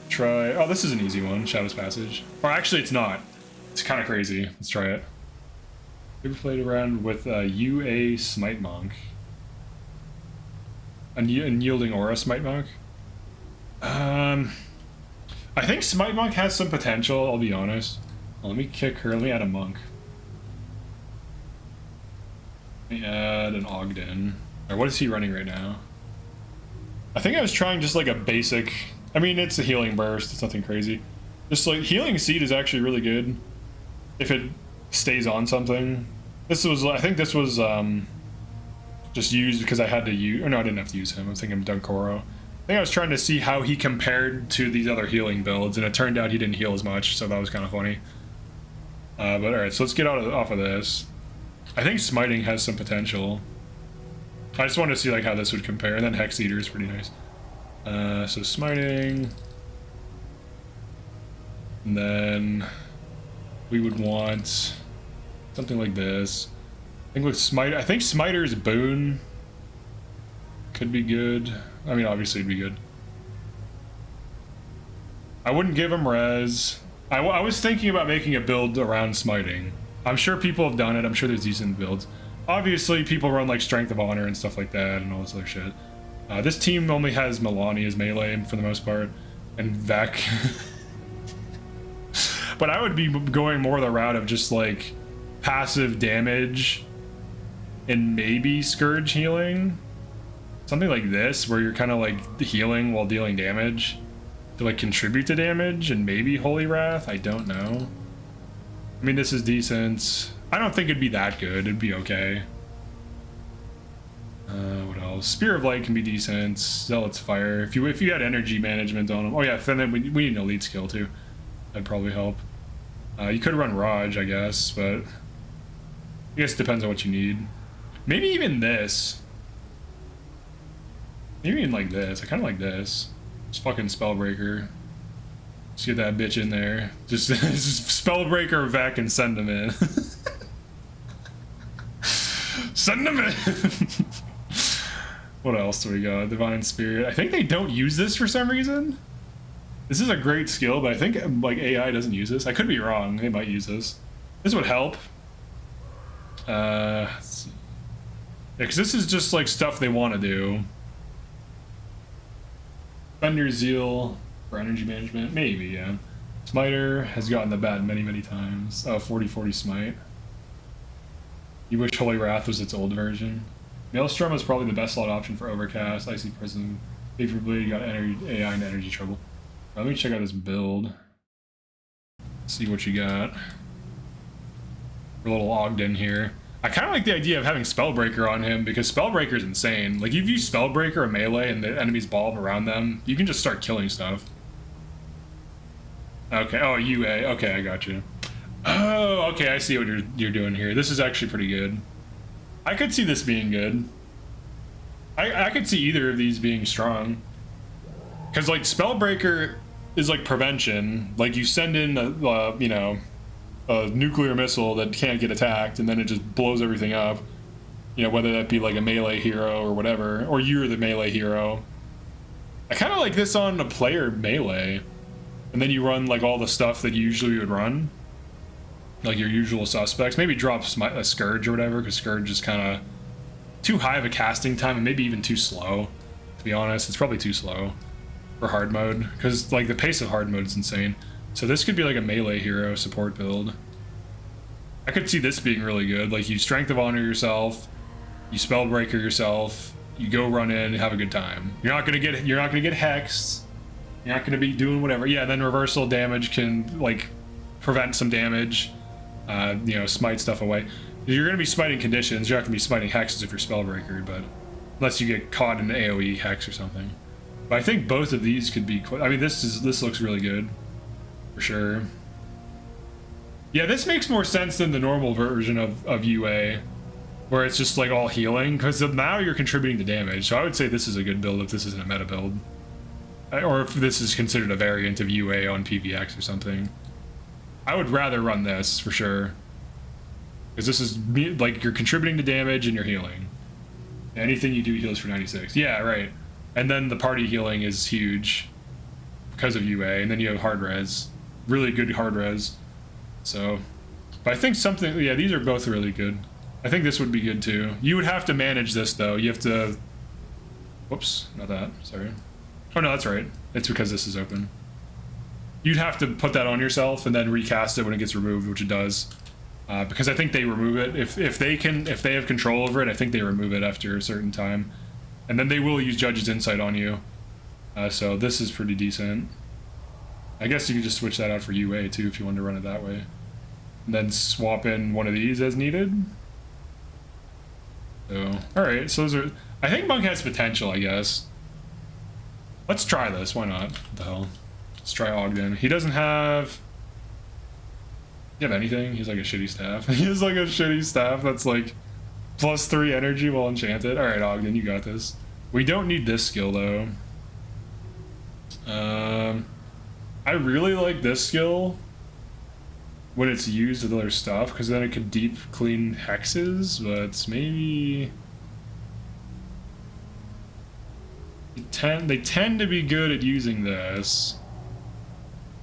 try... Oh, this is an easy one, Shadow's Passage. Or actually, it's not. It's kind of crazy. Let's try it. You ever played around with UA Smite Monk? Unyielding Aura Smite Monk? I think Smite Monk has some potential, I'll be honest. Well, let me kick her. Let me add a Monk. Let me add an Ogden. Or what is he running right now? I think I was trying just like a basic... I mean, it's a healing burst. It's nothing crazy. Just like healing seed is actually really good if it stays on something. This was... I think this was just used because I had to use... Or no, I didn't have to use him. I was thinking of Dunkoro. I think I was trying to see how he compared to these other healing builds, and it turned out he didn't heal as much, so that was kind of funny. But alright, so let's get off of this. I think Smiting has some potential. I just wanted to see like how this would compare, and then Hex Eater is pretty nice. So Smiting, and then we would want something like this. I think with I think Smiter's Boon could be good. I mean, obviously it'd be good. I wouldn't give him res. I was thinking about making a build around Smiting. I'm sure people have done it. I'm sure there's decent builds. Obviously, people run like Strength of Honor and stuff like that and all this other shit. This team only has Milani as melee for the most part, and Vec. But I would be going more the route of just like passive damage and maybe Scourge healing. Something like this, where you're kind of like healing while dealing damage to like contribute to damage, and maybe Holy Wrath. I don't know. I mean, this is decent. I don't think it'd be that good. It'd be okay. What else? Spear of Light can be decent. Zealot's Fire. If you had energy management on them. Oh yeah, then we need an elite skill too. That'd probably help. You could run Raj, I guess, but I guess it depends on what you need. Maybe even this. Maybe even like this. I kind of like this. Just fucking Spellbreaker. Just get that bitch in there. Just Spellbreaker Vec and send them in. Send them in! What else do we got? Divine Spirit. I think they don't use this for some reason. This is a great skill, but I think like AI doesn't use this. I could be wrong. They might use this. This would help. Let's see. Yeah, because this is just like stuff they want to do. Spend your zeal for energy management. Maybe, yeah. Smiter has gotten the bat many, many times. Oh, 40-40 smite. You wish Holy Wrath was its old version. Maelstrom is probably the best slot option for Overcast, Icy Prism. Favorably, you got AI and energy trouble. Let me check out this build. See what you got. A little Ogden here. I kind of like the idea of having Spellbreaker on him because Spellbreaker is insane. Like, if you Spellbreaker or melee and the enemies ball around them, you can just start killing stuff. Okay, oh, UA. Okay, I got you. Oh, okay, I see what you're doing here. This is actually pretty good. I could see this being good. I could see either of these being strong. Because, like, Spellbreaker is like prevention. Like, you send in a, you know, a nuclear missile that can't get attacked, and then it just blows everything up. You know, whether that be like a melee hero or whatever, or you're the melee hero. I kind of like this on a player melee. And then you run, like, all the stuff that you usually would run. Like your usual suspects. Maybe drop a Scourge or whatever, because Scourge is kind of too high of a casting time, and maybe even too slow. To be honest, it's probably too slow for hard mode, because like the pace of hard mode is insane. So this could be like a melee hero support build. I could see this being really good. Like, you Strength of Honor yourself, you Spellbreaker yourself, You go run in, have a good time. You're not gonna get hexed. You're not gonna be doing whatever. Yeah, then reversal damage can like prevent some damage. You know, smite stuff away. You're gonna be smiting conditions. You're not gonna be smiting hexes if you're spellbreaker, but unless you get caught in an AOE hex or something. But I think both of these could be. I mean, this looks really good, for sure. Yeah, this makes more sense than the normal version of UA, where it's just like all healing, because now you're contributing to damage. So I would say this is a good build if this isn't a meta build, or if this is considered a variant of UA on PVX or something. I would rather run this for sure, because this is like you're contributing to damage and you're healing. Anything you do heals for 96. Yeah, right. And then the party healing is huge because of UA, and then you have hard res, really good hard res. So, but I think something, yeah, these are both really good. I think this would be good too. You would have to manage this though. You have to, whoops, not that, sorry. Oh no, that's right. It's because this is open. You'd have to put that on yourself and then recast it when it gets removed, which it does. Because I think they remove it. If they have control over it, I think they remove it after a certain time. And then they will use Judge's Insight on you. So this is pretty decent. I guess you could just switch that out for UA too if you wanted to run it that way. And then swap in one of these as needed. So, alright, so those are... I think Monk has potential, I guess. Let's try this, why not? What the hell? Let's try Ogden. He doesn't have... Do you have anything? He's like a shitty staff. He has like a shitty staff that's like +3 energy while enchanted. Alright, Ogden, you got this. We don't need this skill though. I really like this skill when it's used with other stuff, because then it can deep clean hexes, but maybe... They tend to be good at using this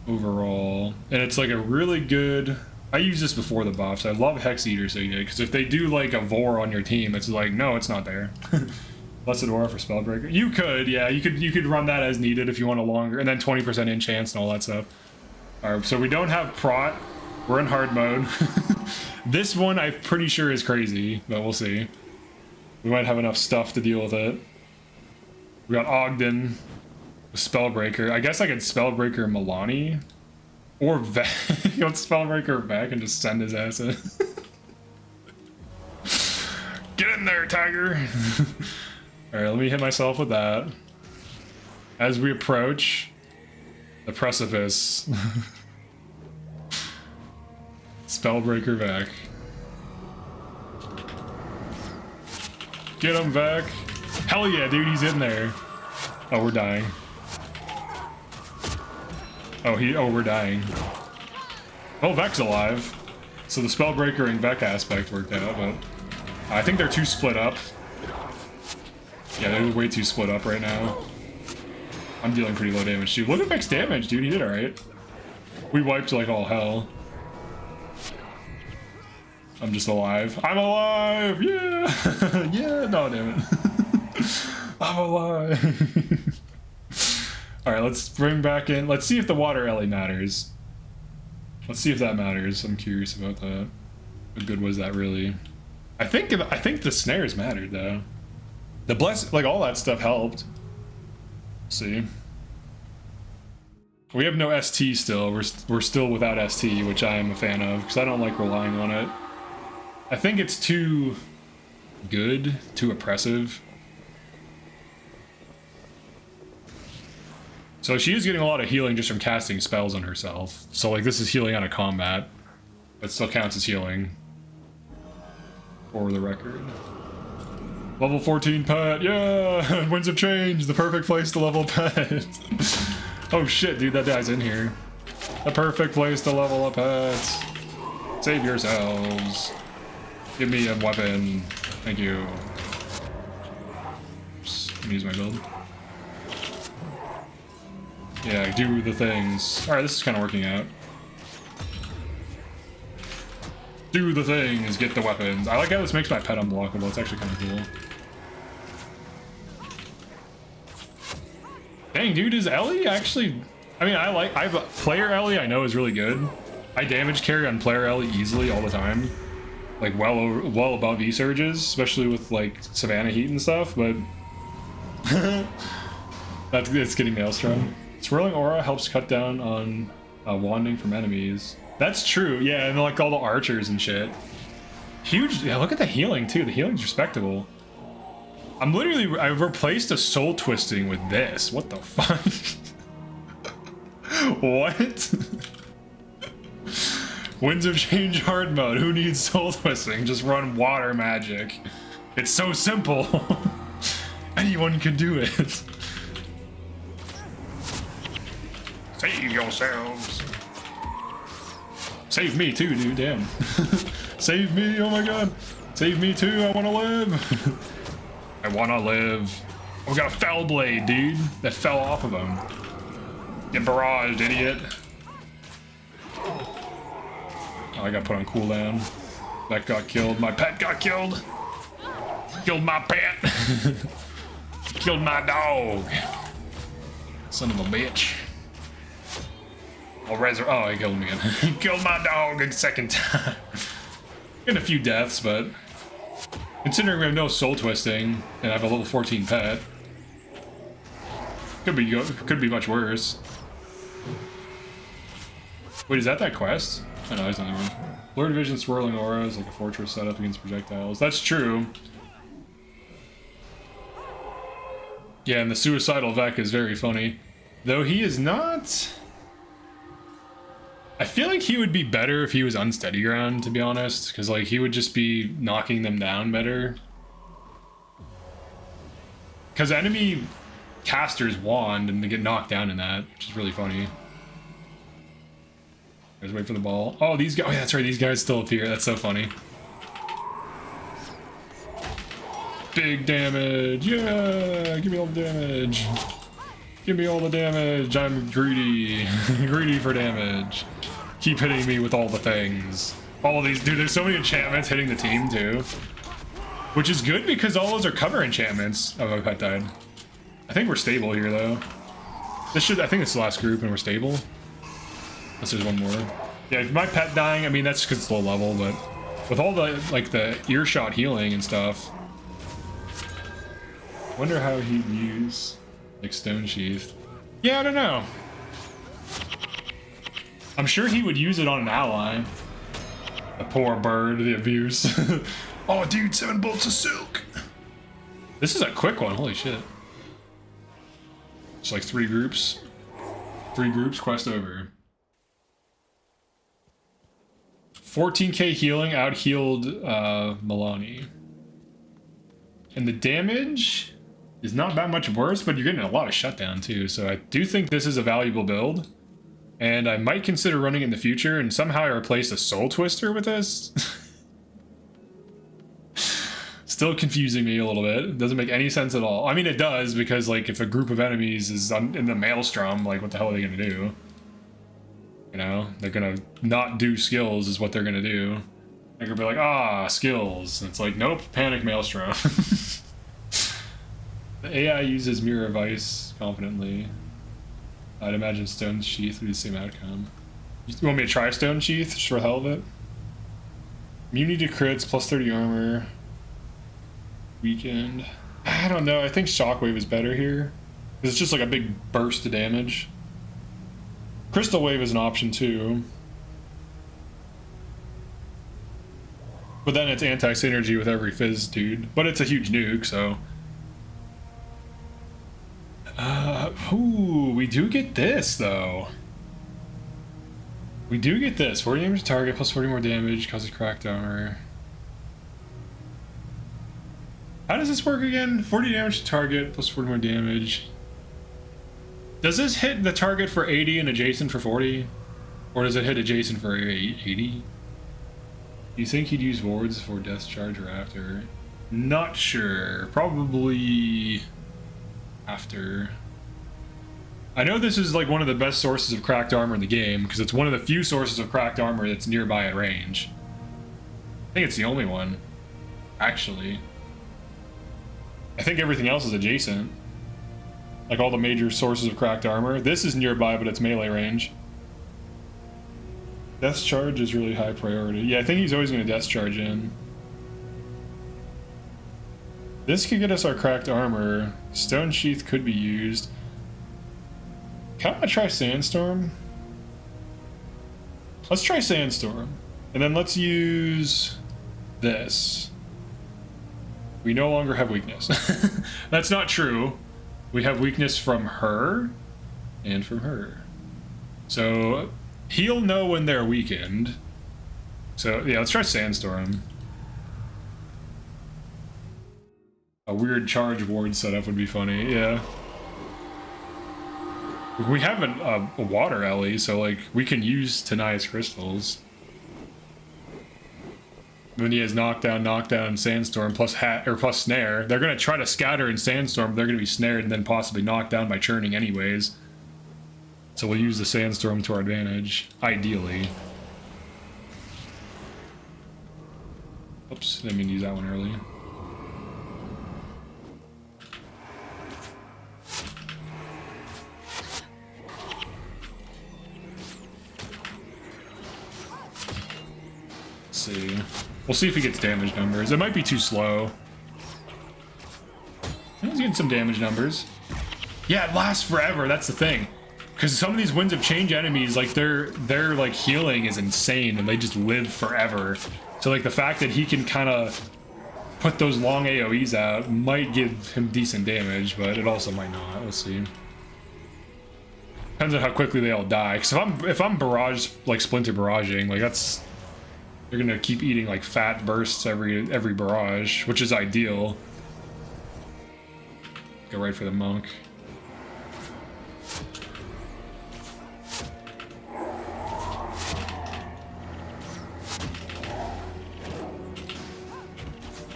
overall, and it's like a really good... I use this before the buffs. I love Hex Eater Signet, because if they do like a Vor on your team, it's like, no, it's not there. Blessed Aura for Spellbreaker. You could, yeah, you could run that as needed if you want a longer, and then 20% enchants and all that stuff. Alright, so we don't have Prot. We're in hard mode. This one I'm pretty sure is crazy, but we'll see. We might have enough stuff to deal with it. We got Ogden, Spellbreaker. I guess I could Spellbreaker Milani. Or Vec. You want Spellbreaker Vec and just send his ass in. Get in there, Tiger! Alright, let me hit myself with that. As we approach the precipice. Spellbreaker Vec. Get him, Vec! Hell yeah, dude, he's in there. Oh, we're dying. Oh, we're dying. Oh, Vec's alive. So the Spellbreaker and Vec aspect worked out, but I think they're too split up. Yeah, they're way too split up right now. I'm dealing pretty low damage too. Look at Vec's damage, dude. He did alright. We wiped like all hell. I'm just alive. I'm alive! Yeah! Yeah! No, damn it. I'm alive. Alright, let's bring back in. Let's see if the water alley matters. Let's see if that matters. I'm curious about that. How good was that really? I think the snares mattered though. The bless, like all that stuff helped. Let's see. We have no ST still. We're still without ST, which I am a fan of because I don't like relying on it. I think it's too good, too oppressive. So she is getting a lot of healing just from casting spells on herself. So like this is healing out of combat, but still counts as healing. For the record. Level 14 pet, yeah! Winds of Change, the perfect place to level pet. Oh shit, dude, that guy's in here. The perfect place to level a pet. Save yourselves. Give me a weapon. Thank you. Oops, let me use my build. Yeah, do the things. Alright, this is kind of working out. Do the things, get the weapons. I like how this makes my pet unblockable. It's actually kind of cool. Dang, dude, is Ellie actually... I mean, I have a player Ellie I know is really good. I damage carry on player Ellie easily all the time. Like, well above E-Surges, especially with, like, Savannah Heat and stuff, but It's getting Maelstrom. Swirling Aura helps cut down on wanding from enemies. That's true, yeah, and like all the archers and shit. Huge, yeah, look at the healing too. The healing's respectable. I've replaced a soul twisting with this. What the fuck? What? Winds of Change hard mode. Who needs soul twisting? Just run water magic. It's so simple. Anyone can do it. Save yourselves. Save me too, dude. Damn. Save me. Oh my god. Save me too. I want to live. I want to live. Oh, we got a fell blade, dude. That fell off of him. Get barraged, idiot. Oh, I got put on cooldown. That got killed. My pet got killed. Killed my pet. Killed my dog. Son of a bitch. Oh, he killed me again. He killed my dog a second time. Getting a few deaths, but considering we have no soul twisting and I have a level 14 pet, could be much worse. Wait, is that quest? Oh no, he's not there. Lord Division Swirling Aura is like a fortress set up against projectiles. That's true. Yeah, and the Suicidal Vec is very funny. Though he is not... I feel like he would be better if he was unsteady ground, to be honest, because like he would just be knocking them down better. Because enemy casters wand and they get knocked down in that, which is really funny. Let's wait for the ball. Oh, these guys. Oh, yeah, that's right. These guys still appear. That's so funny. Big damage. Yeah, give me all the damage. Give me all the damage. I'm greedy. Greedy for damage. Keep hitting me with all the things. All of these, dude, there's so many enchantments hitting the team too. Which is good because all those are cover enchantments. Oh, my pet died. I think we're stable here though. I think it's the last group and we're stable. Unless there's one more. Yeah, my pet dying, I mean, that's because it's low level, but with all the, like, the earshot healing and stuff. Wonder how he'd use, like, Stone Sheath. Yeah, I don't know. I'm sure he would use it on an ally. The poor bird, the abuse. Oh, dude, 7 bolts of silk. This is a quick one, holy shit. It's like 3 groups. 3 groups, quest over. 14k healing out-healed Milani. And the damage is not that much worse, but you're getting a lot of shutdown too, so I do think this is a valuable build. And I might consider running it in the future, and somehow I replace a Soul Twister with this. Still confusing me a little bit. It doesn't make any sense at all. I mean, it does, because like if a group of enemies is in the Maelstrom, like what the hell are they gonna do? You know, they're gonna not do skills is what they're gonna do. They're gonna be like, ah, skills. And it's like, nope, panic Maelstrom. The AI uses Mirror of Ice confidently. I'd imagine Stone Sheath would be the same outcome. You want me to try Stone Sheath just for the hell of it? Immunity to crits, plus 30 armor. Weekend. I don't know, I think Shockwave is better here. Because it's just like a big burst of damage. Crystal Wave is an option too. But then it's anti-synergy with every fizz dude. But it's a huge nuke, so... ooh, we do get this, though. We do get this. 40 damage to target, plus 40 more damage, causes cracked armor. How does this work again? 40 damage to target, plus 40 more damage. Does this hit the target for 80 and adjacent for 40? Or does it hit adjacent for 80? Do you think he'd use wards for Death Charge or after? Not sure. Probably after. I know this is like one of the best sources of cracked armor in the game, because it's one of the few sources of cracked armor that's nearby at range. I think it's the only one, actually. I think everything else is adjacent. Like all the major sources of cracked armor. This is nearby, but it's melee range. Death Charge is really high priority. Yeah, I think he's always going to Death Charge in. This could get us our cracked armor. Stone sheath could be used. Can I try sandstorm? Let's try sandstorm. And then let's use this. We no longer have weakness. That's not true. We have weakness from her and from her. So he'll know when they're weakened. So yeah, let's try sandstorm. A weird charge ward setup would be funny, yeah. We have a water alley, so like we can use Tanai's crystals. Then he has knockdown, sandstorm plus plus snare. They're gonna try to scatter in sandstorm. They're gonna be snared and then possibly knocked down by churning anyways. So we'll use the sandstorm to our advantage, ideally. Oops, didn't mean to use that one early. See. We'll see if he gets damage numbers. It might be too slow. He's getting some damage numbers. Yeah, it lasts forever. That's the thing. Because some of these Winds of Change enemies, like their like healing is insane, and they just live forever. So like the fact that he can kind of put those long AoEs out might give him decent damage, but it also might not. We'll see. Depends on how quickly they all die. Because if I'm barrage, like splinter barraging, like that's. They're gonna keep eating like fat bursts every barrage, which is ideal. Go right for the monk.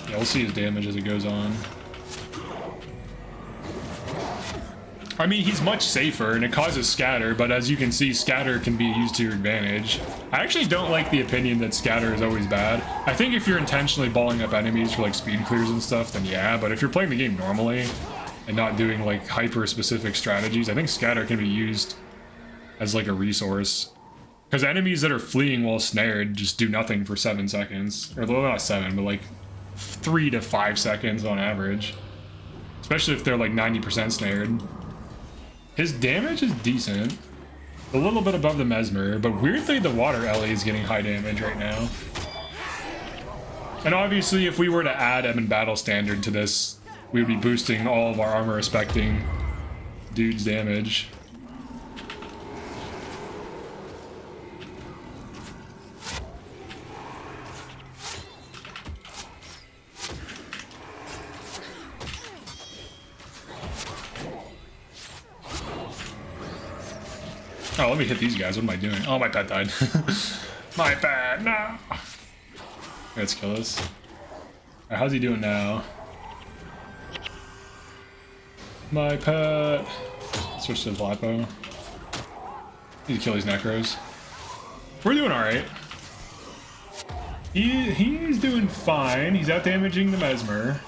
Yeah, we'll see his damage as it goes on. I mean, he's much safer, and it causes scatter, but as you can see, scatter can be used to your advantage. I actually don't like the opinion that scatter is always bad. I think if you're intentionally balling up enemies for like speed clears and stuff, then yeah, but if you're playing the game normally and not doing like hyper-specific strategies, I think scatter can be used as like a resource. Because enemies that are fleeing while snared just do nothing for 7 seconds. Or well, not 7, but like 3 to 5 seconds on average. Especially if they're like 90% snared. His damage is decent. A little bit above the Mesmer, but weirdly the Water Ellie is getting high damage right now. And obviously if we were to add Emin Battle Standard to this, we would be boosting all of our armor respecting dude's damage. Oh, let me hit these guys. What am I doing? Oh, my pet died. My pet, no. Let's kill this. Alright, how's he doing now? My pet. Switch to Vlapo. Need to kill these necros. We're doing alright. He's doing fine. He's out damaging the Mesmer.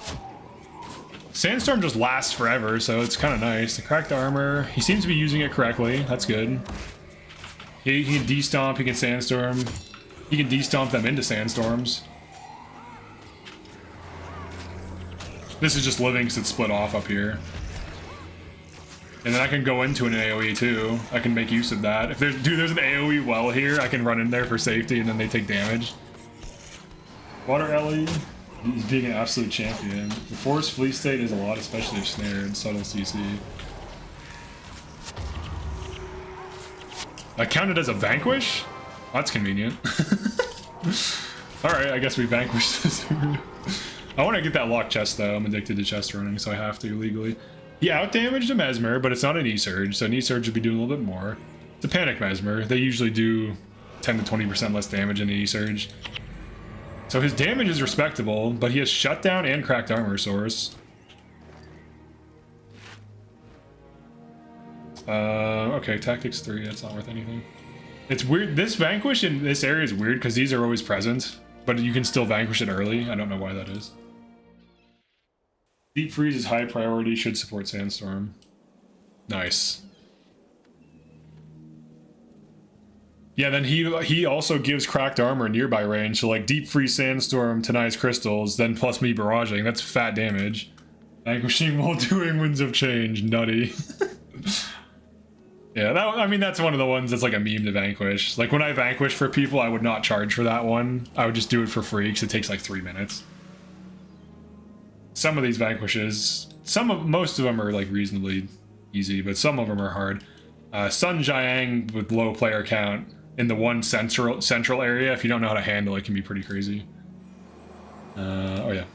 Sandstorm just lasts forever, so it's kind of nice. The cracked armor, he seems to be using it correctly. That's good. He can de-stomp, he can sandstorm. He can de-stomp them into sandstorms. This is just living because it's split off up here. And then I can go into an AoE too. I can make use of that. If there's, dude, there's an AoE well here, I can run in there for safety and then they take damage. Water Ellie. He's being an absolute champion. The Forest Flee State is a lot, especially if snared. Subtle CC. That counted as a vanquish? That's convenient. Alright, I guess we vanquished this. I want to get that locked chest though. I'm addicted to chest running, so I have to legally. He outdamaged a Mesmer, but it's not an E-Surge, so an E-Surge would be doing a little bit more. It's a Panic Mesmer. They usually do 10 to 20% less damage than an E-Surge. So his damage is respectable, but he has shutdown and cracked armor source. Okay, tactics 3, that's not worth anything. It's weird, this vanquish in this area is weird because these are always present, but you can still vanquish it early. I don't know why that is. Deep Freeze is high priority, should support Sandstorm. Nice. Yeah, then he also gives cracked armor nearby range, so like Deep Freeze, Sandstorm, Tanai's Crystals, then plus me barraging. That's fat damage. Vanquishing while doing Winds of Change, nutty. Yeah, I mean, that's one of the ones that's like a meme to vanquish. Like, when I vanquish for people, I would not charge for that one. I would just do it for free, because it takes like 3 minutes. Some of these vanquishes, most of them are like reasonably easy, but some of them are hard. Sun Jiang with low player count in the one central area, if you don't know how to handle it, can be pretty crazy. Oh yeah,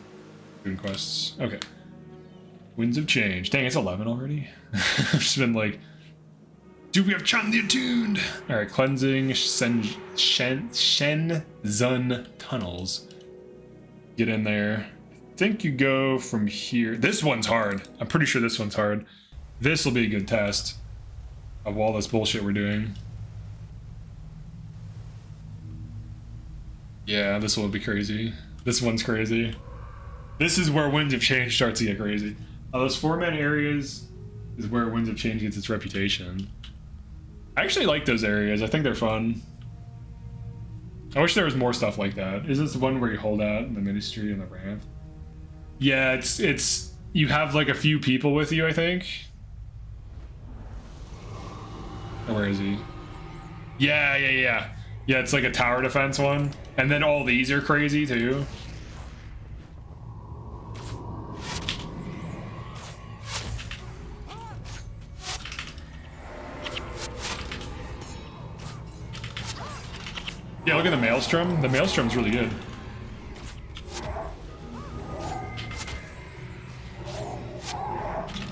doing quests. Okay. Winds of Change. Dang, it's 11 already. I've just been like, dude, we have Chan the Attuned. All right, cleansing Shen Zun tunnels. Get in there. I think you go from here. This one's hard. I'm pretty sure this one's hard. This will be a good test of all this bullshit we're doing. Yeah, this will be crazy. This one's crazy. This is where Winds of Change starts to get crazy. Those 4-man areas is where Winds of Change gets its reputation. I actually like those areas. I think they're fun. I wish there was more stuff like that. Is this the one where you hold out in the ministry and the ramp? Yeah, it's you have like a few people with you, I think. Or where is he? Yeah. Yeah, it's like a tower defense one. And then all these are crazy too. Yeah, look at the Maelstrom. The Maelstrom's really good.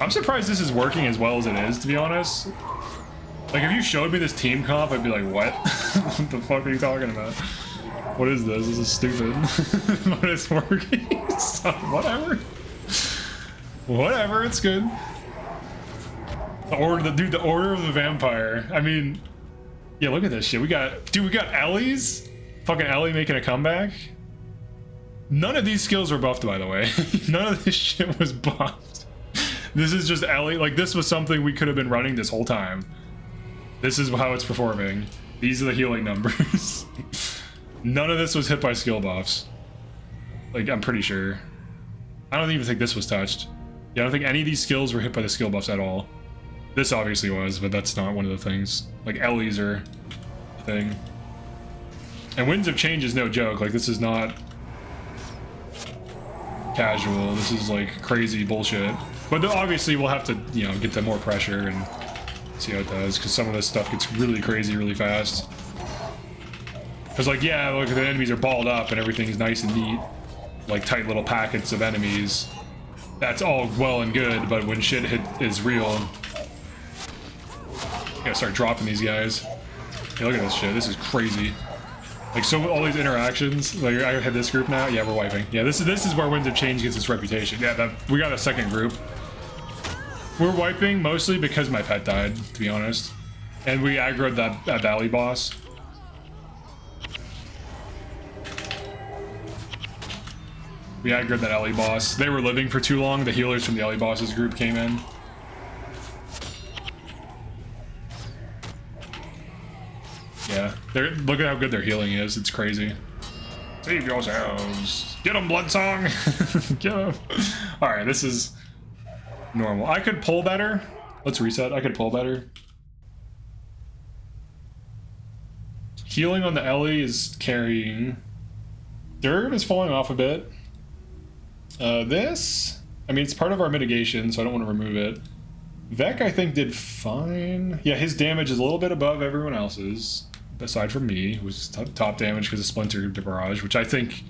I'm surprised this is working as well as it is, to be honest. Like, if you showed me this team comp, I'd be like, what? What the fuck are you talking about? What is this? This is stupid. But it's working. So, whatever. Whatever, it's good. The Order of the Vampire. I mean, yeah, look at this shit. We got Ellie's. Fucking Ellie making a comeback. None of these skills were buffed, by the way. None of this shit was buffed. This is just Ellie. Like, this was something we could have been running this whole time. This is how it's performing. These are the healing numbers. None of this was hit by skill buffs. Like, I'm pretty sure. I don't even think this was touched. Yeah, I don't think any of these skills were hit by the skill buffs at all. This obviously was, but that's not one of the things. Like, Ellie's are a thing. And Winds of Change is no joke. Like, this is not casual. This is, like, crazy bullshit. But obviously we'll have to, you know, get to more pressure and see how it does, because some of this stuff gets really crazy really fast. Because, like, yeah, look, the enemies are balled up and everything's nice and neat. Like, tight little packets of enemies. That's all well and good, but when shit is real, you gotta start dropping these guys. Hey, look at this shit. This is crazy. Like, so all these interactions. Like, I had this group now. Yeah, we're wiping. Yeah, this is where Winds of Change gets its reputation. Yeah, we got a second group. We're wiping mostly because my pet died, to be honest, and we aggroed that valley boss. We aggroed that Ellie boss. They were living for too long. The healers from the Ellie boss's group came in. Yeah, look at how good their healing is. It's crazy. Save yourselves. Get them, Bloodsong. Get them. All right, this is normal. I could pull better. Let's reset. I could pull better. Healing on the Ellie is carrying. Derv is falling off a bit. This, I mean, it's part of our mitigation, so I don't want to remove it. Vec, I think, did fine. Yeah, his damage is a little bit above everyone else's, aside from me, who's top damage because of Splinter to Barrage, which I think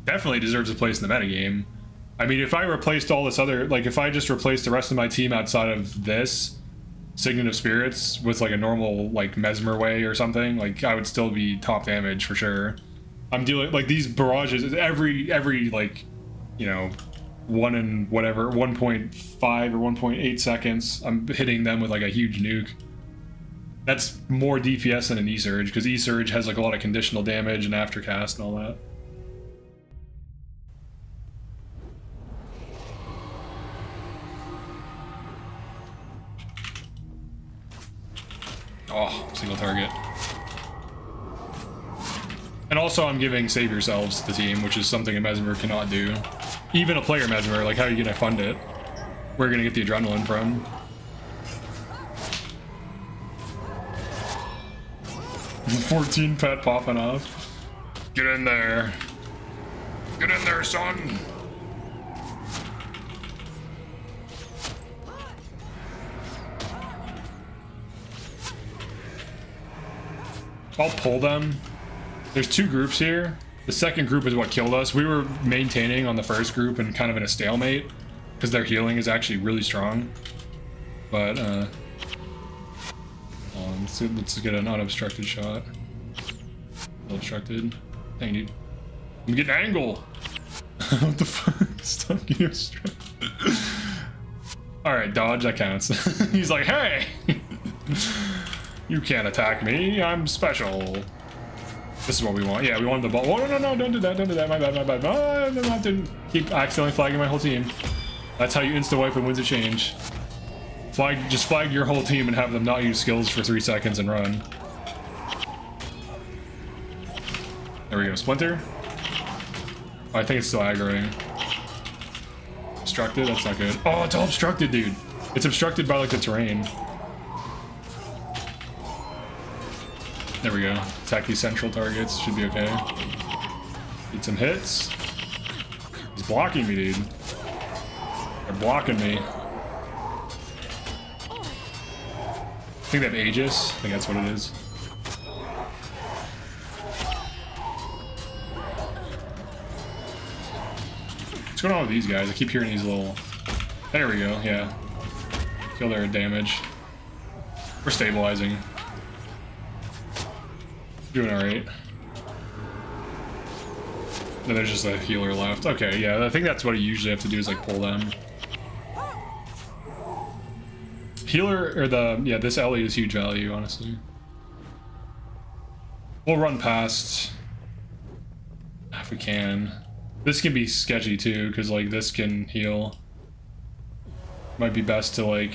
definitely deserves a place in the metagame. I mean, if I replaced all this other, like, if I just replaced the rest of my team outside of this Signet of Spirits with, like, a normal, like, Mesmer way or something, like, I would still be top damage for sure. I'm dealing, like, these barrages, every like, you know, 1.5 or 1.8 seconds, I'm hitting them with, like, a huge nuke. That's more DPS than an E-Surge, because E-Surge has, like, a lot of conditional damage and aftercast and all that. Oh, single target. And also I'm giving Save Yourselves to the team, which is something a Mesmer cannot do. even a player mesmer, like how are you gonna fund it? Where are you gonna get the adrenaline from? "14 pet popping off. Get in there. Get in there, son. I'll pull them. There's two groups here. The second group is what killed us. We were maintaining on the first group and kind of in a stalemate because their healing is actually really strong. But let's get an unobstructed shot. Unobstructed. Dang, dude. I'm getting an angle. What the fuck? Stop getting obstructed. Alright, dodge, that counts. He's like, hey! You can't attack me, I'm special. This is what we want. Yeah, we wanted the ball. Oh, no, don't do that, don't do that. My bad. Oh, no, I didn't keep accidentally flagging my whole team. That's how you insta-wipe and wins a change. Just flag your whole team and have them not use skills for 3 seconds and run. There we go, Splinter. Oh, I think it's still aggroing. Obstructed, that's not good. Oh, it's all obstructed, dude. It's obstructed by like the terrain. There we go. Attack these central targets. Should be okay. Need some hits. He's blocking me, dude. They're blocking me. I think they have Aegis. I think that's what it is. What's going on with these guys? I keep hearing these little... There we go, yeah. Kill their damage. We're stabilizing. Doing alright. Then there's just a healer left. Okay, yeah, I think that's what you usually have to do is like pull them. Healer, or this Ellie is huge value, honestly. We'll run past if we can. This can be sketchy too, because like this can heal. Might be best to like...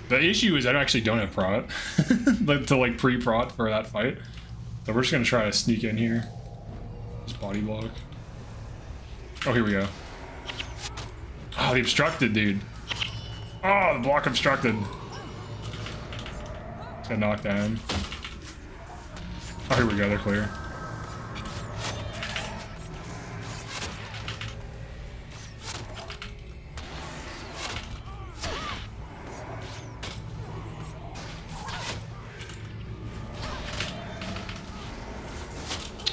The issue is I actually don't have prot. Like to like pre-prot for that fight. So we're just gonna try to sneak in here. Just body block. Oh, here we go. Oh, the obstructed, dude. Oh, the block obstructed. It's got knocked down. Oh, here we go, they're clear.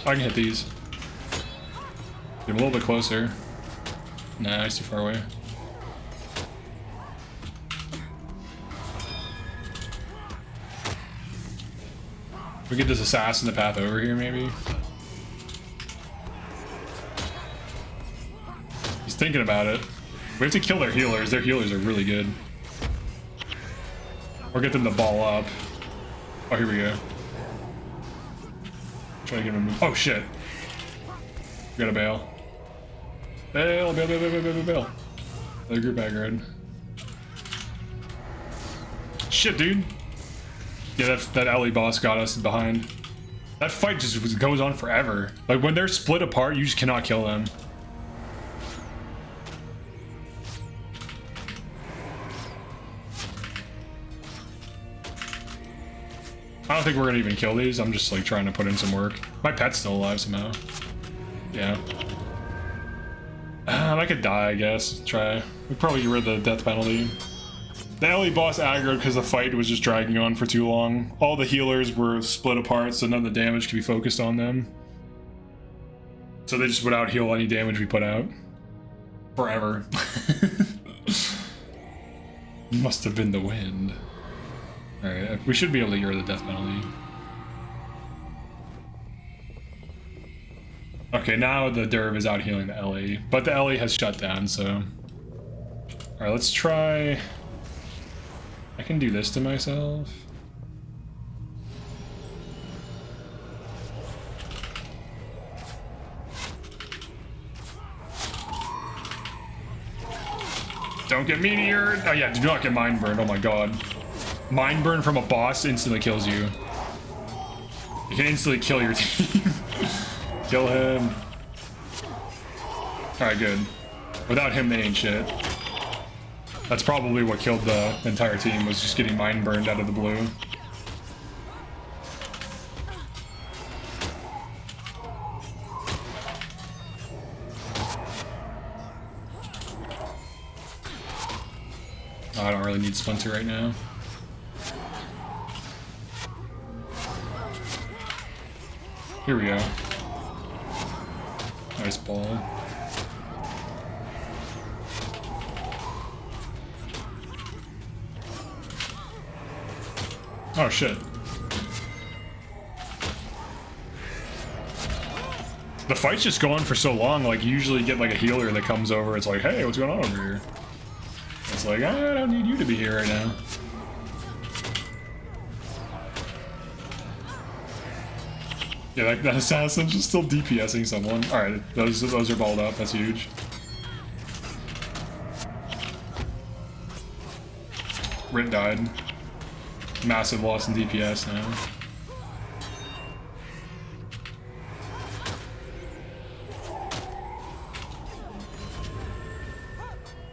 I can hit these. Get a little bit closer. Nah, he's too far away. We get this assassin the path over here, maybe. He's thinking about it. We have to kill their healers. Their healers are really good. Or get them to ball up. Oh, here we go. Try to get him. Oh shit! We gotta bail. Bail. Another group aggroed. Shit, dude. Yeah, that alley boss got us behind. That fight just goes on forever. Like when they're split apart, you just cannot kill them. I don't think we're gonna even kill these. I'm just like trying to put in some work. My pet's still alive somehow. Yeah. I could die, I guess. Try. We'd probably get rid of the death penalty. The alley boss aggroed because the fight was just dragging on for too long. All the healers were split apart, so none of the damage could be focused on them. So they just would out heal any damage we put out. Forever. Must have been the wind. Alright, we should be able to get rid of the death penalty. Okay, now the Derv is out healing the Ellie, but the Ellie has shut down, so... Alright, let's try... I can do this to myself. Don't get meteored! Oh yeah, do not get mind burned, oh my god. Mind burn from a boss instantly kills you. You can instantly kill your team. Kill him. Alright, good. Without him, they ain't shit. That's probably what killed the entire team, was just getting mind burned out of the blue. Oh, I don't really need Splinter right now. Here we go. Nice ball. Oh shit. The fight's just going for so long, like you usually get like a healer that comes over, it's like, hey, what's going on over here? It's like, I don't need you to be here right now. Yeah, that assassin's just still DPSing someone. Alright, those are balled up, that's huge. Rit died. Massive loss in DPS now.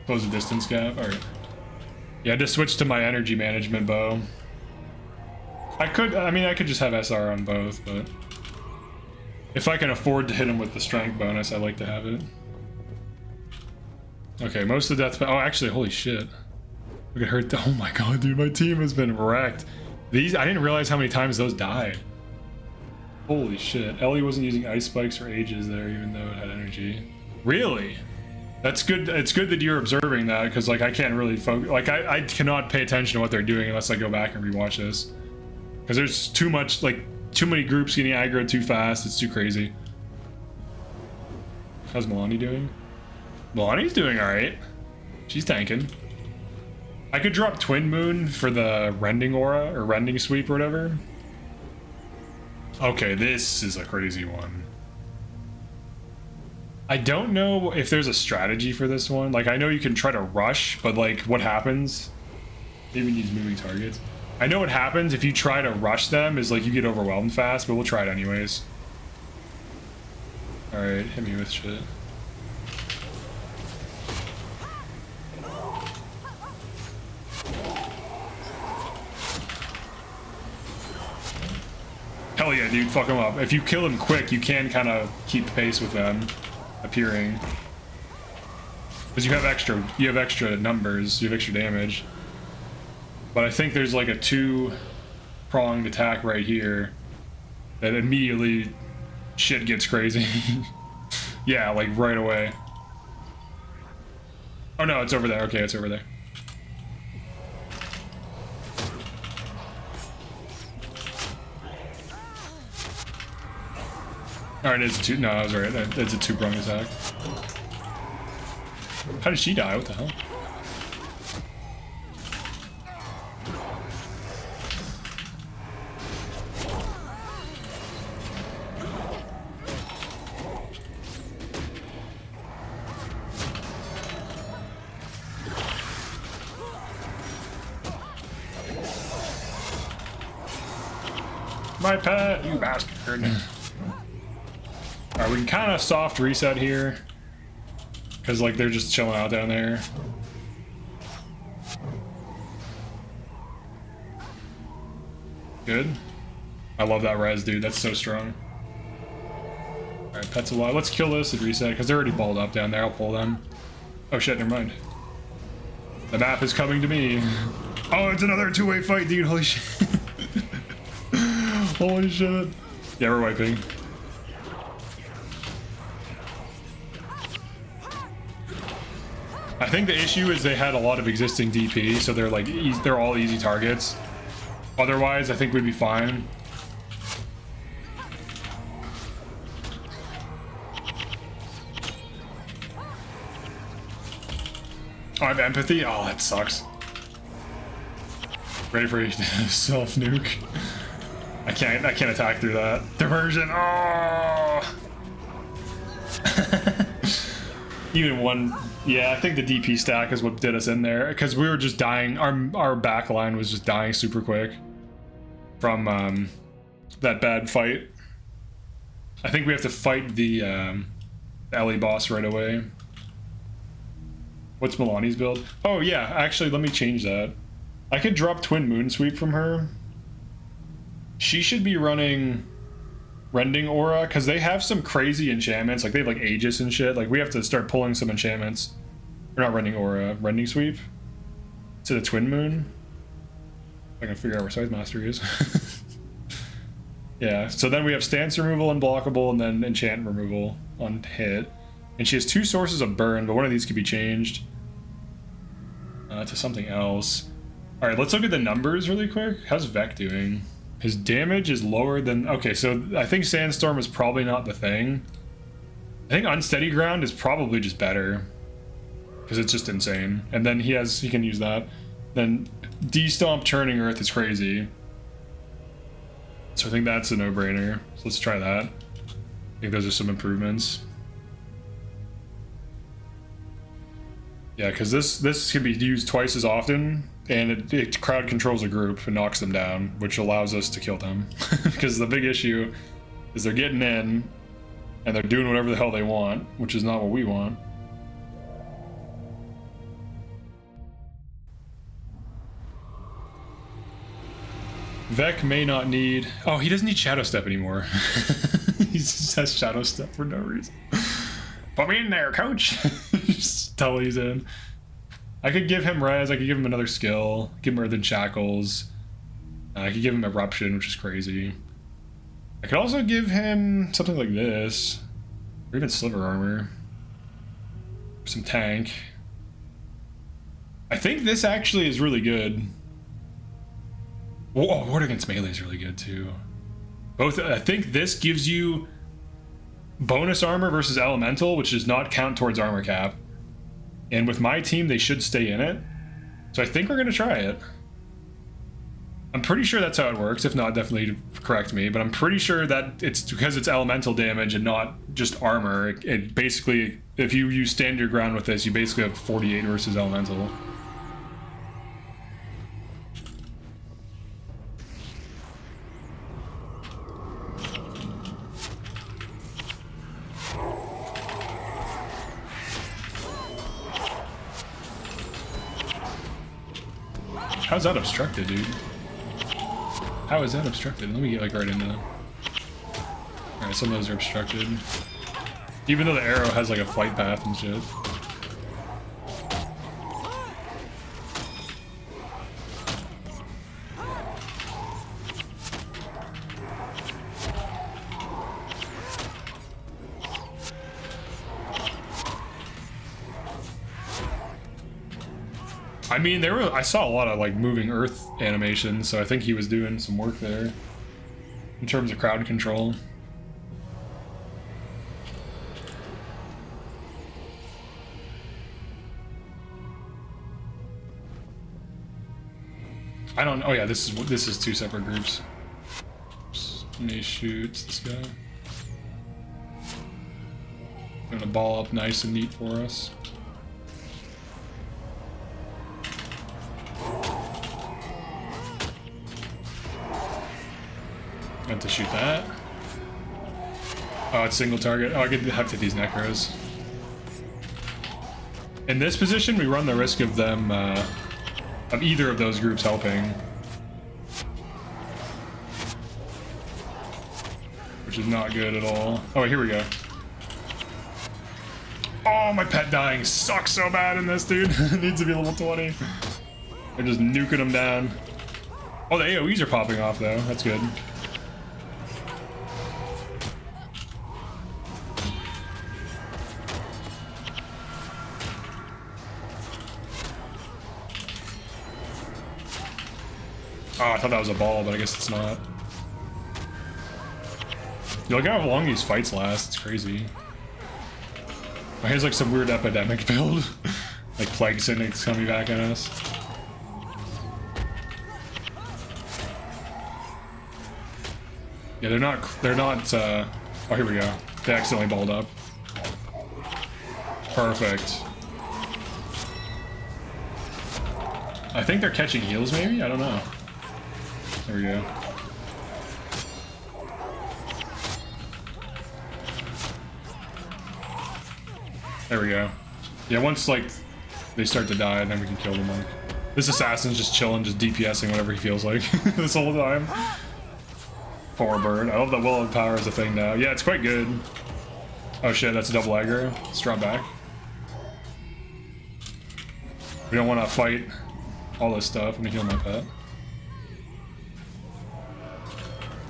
Close the distance gap. Alright. Yeah, I just switched to my energy management bow. I could just have SR on both, but if I can afford to hit him with the strength bonus, I like to have it. Okay, most of the death. Oh, actually, holy shit. Look at her. Oh my god, dude, my team has been wrecked. These, I didn't realize how many times those died. Holy shit. Ellie wasn't using ice spikes for ages there, even though it had energy. Really? That's good. It's good that you're observing that, because like I can't really focus. Like I cannot pay attention to what they're doing unless I go back and rewatch this. Because there's too much, like, too many groups getting aggro too fast. It's too crazy. How's Milani doing? Milani's doing alright. She's tanking. I could drop Twin Moon for the Rending Aura, or Rending Sweep, or whatever. Okay, this is a crazy one. I don't know if there's a strategy for this one. Like, I know you can try to rush, but, like, what happens? Even use moving targets. I know what happens if you try to rush them is, like, you get overwhelmed fast, but we'll try it anyways. Alright, hit me with shit. Hell yeah, dude, fuck him up. If you kill him quick, you can kind of keep pace with them appearing. Because you have extra numbers, you have extra damage. But I think there's like a two-pronged attack right here that immediately shit gets crazy. Yeah, like right away. Oh no, it's over there. Okay, it's over there. Alright, it's a two. No, I was right. It's a two-pronged attack. How did she die? What the hell? My pet, you bastard. Alright, we can kind of soft reset here. Because, like, they're just chilling out down there. Good. I love that res, dude. That's so strong. Alright, pet's alive. Let's kill this and reset, because they're already balled up down there. I'll pull them. Oh shit, never mind. The map is coming to me. Oh, it's another two-way fight, dude. Holy shit. Holy shit. Yeah, we're wiping. I think the issue is they had a lot of existing DP, so they're like they're all easy targets. Otherwise, I think we'd be fine. Oh, I have empathy? Oh, that sucks. Ready for a self nuke. I can't attack through that. Diversion. Oh. Even one. Yeah, I think the DP stack is what did us in there, because we were just dying. Our back line was just dying super quick from that bad fight. I think we have to fight the Ellie boss right away. What's Milani's build? Oh yeah, actually let me change that. I could drop Twin Moon Sweep from her. She should be running Rending Aura, because they have some crazy enchantments. Like, they have, like, Aegis and shit. Like, we have to start pulling some enchantments. Or not Rending Aura, Rending Sweep. To the Twin Moon. I can figure out where Scythe Mastery is. Yeah, so then we have Stance Removal, Unblockable, and then Enchant Removal on hit. And she has 2 sources of burn, but one of these could be changed to something else. Alright, let's look at the numbers really quick. How's Vec doing? His damage is lower than... Okay, so I think Sandstorm is probably not the thing. I think Unsteady Ground is probably just better. Because it's just insane. And then he can use that. Then De-Stomp Churning Earth is crazy. So I think that's a no-brainer. So let's try that. I think those are some improvements. Yeah, because this can be used twice as often. And it crowd controls a group and knocks them down, which allows us to kill them. Because the big issue is they're getting in, and they're doing whatever the hell they want, which is not what we want. Vec may not need... Oh, he doesn't need Shadow Step anymore. He just has Shadow Step for no reason. Put me in there, coach! Just tell he's in. I could give him Res, I could give him another skill, give him Earthen Shackles. I could give him Eruption, which is crazy. I could also give him something like this. Or even Sliver Armor. Or some tank. I think this actually is really good. Oh, Ward Against Melee is really good too. Both, I think this gives you bonus armor versus Elemental, which does not count towards armor cap. And with my team, they should stay in it. So I think we're going to try it. I'm pretty sure that's how it works. If not, definitely correct me. But I'm pretty sure that it's because it's elemental damage and not just armor. It basically, if you use stand your ground with this, you basically have 48 versus elemental. How's that obstructed, dude? How is that obstructed? Let me get like right into them. Alright, some of those are obstructed. Even though the arrow has like a flight path and shit. I mean, I saw a lot of like moving earth animations, so I think he was doing some work there in terms of crowd control. I don't know. Oh yeah, this is 2 separate groups. Let me shoot this guy. Gonna ball up nice and neat for us. Got to shoot that. Oh, it's single target. Oh, I get to have to these necros. In this position, we run the risk of them, of either of those groups helping. Which is not good at all. Oh, here we go. Oh, my pet dying sucks so bad in this, dude. It needs to be level 20. They're just nuking them down. Oh, the AoEs are popping off, though. That's good. Oh, I thought that was a ball, but I guess it's not. You look how long these fights last, it's crazy. Oh, here's like some weird epidemic build. Like Plague Cynic's coming back at us. Yeah, they're not, oh, here we go. They accidentally balled up. Perfect. I think they're catching heals, maybe? I don't know. There we go. There we go. Yeah, once like they start to die, then we can kill the monk. This assassin's just chilling, just DPSing whatever he feels like this whole time. Poor bird. I love that will of power is a thing now. Yeah, it's quite good. Oh shit, that's a double aggro. Let's drop back. We don't want to fight all this stuff. I'm gonna heal my pet.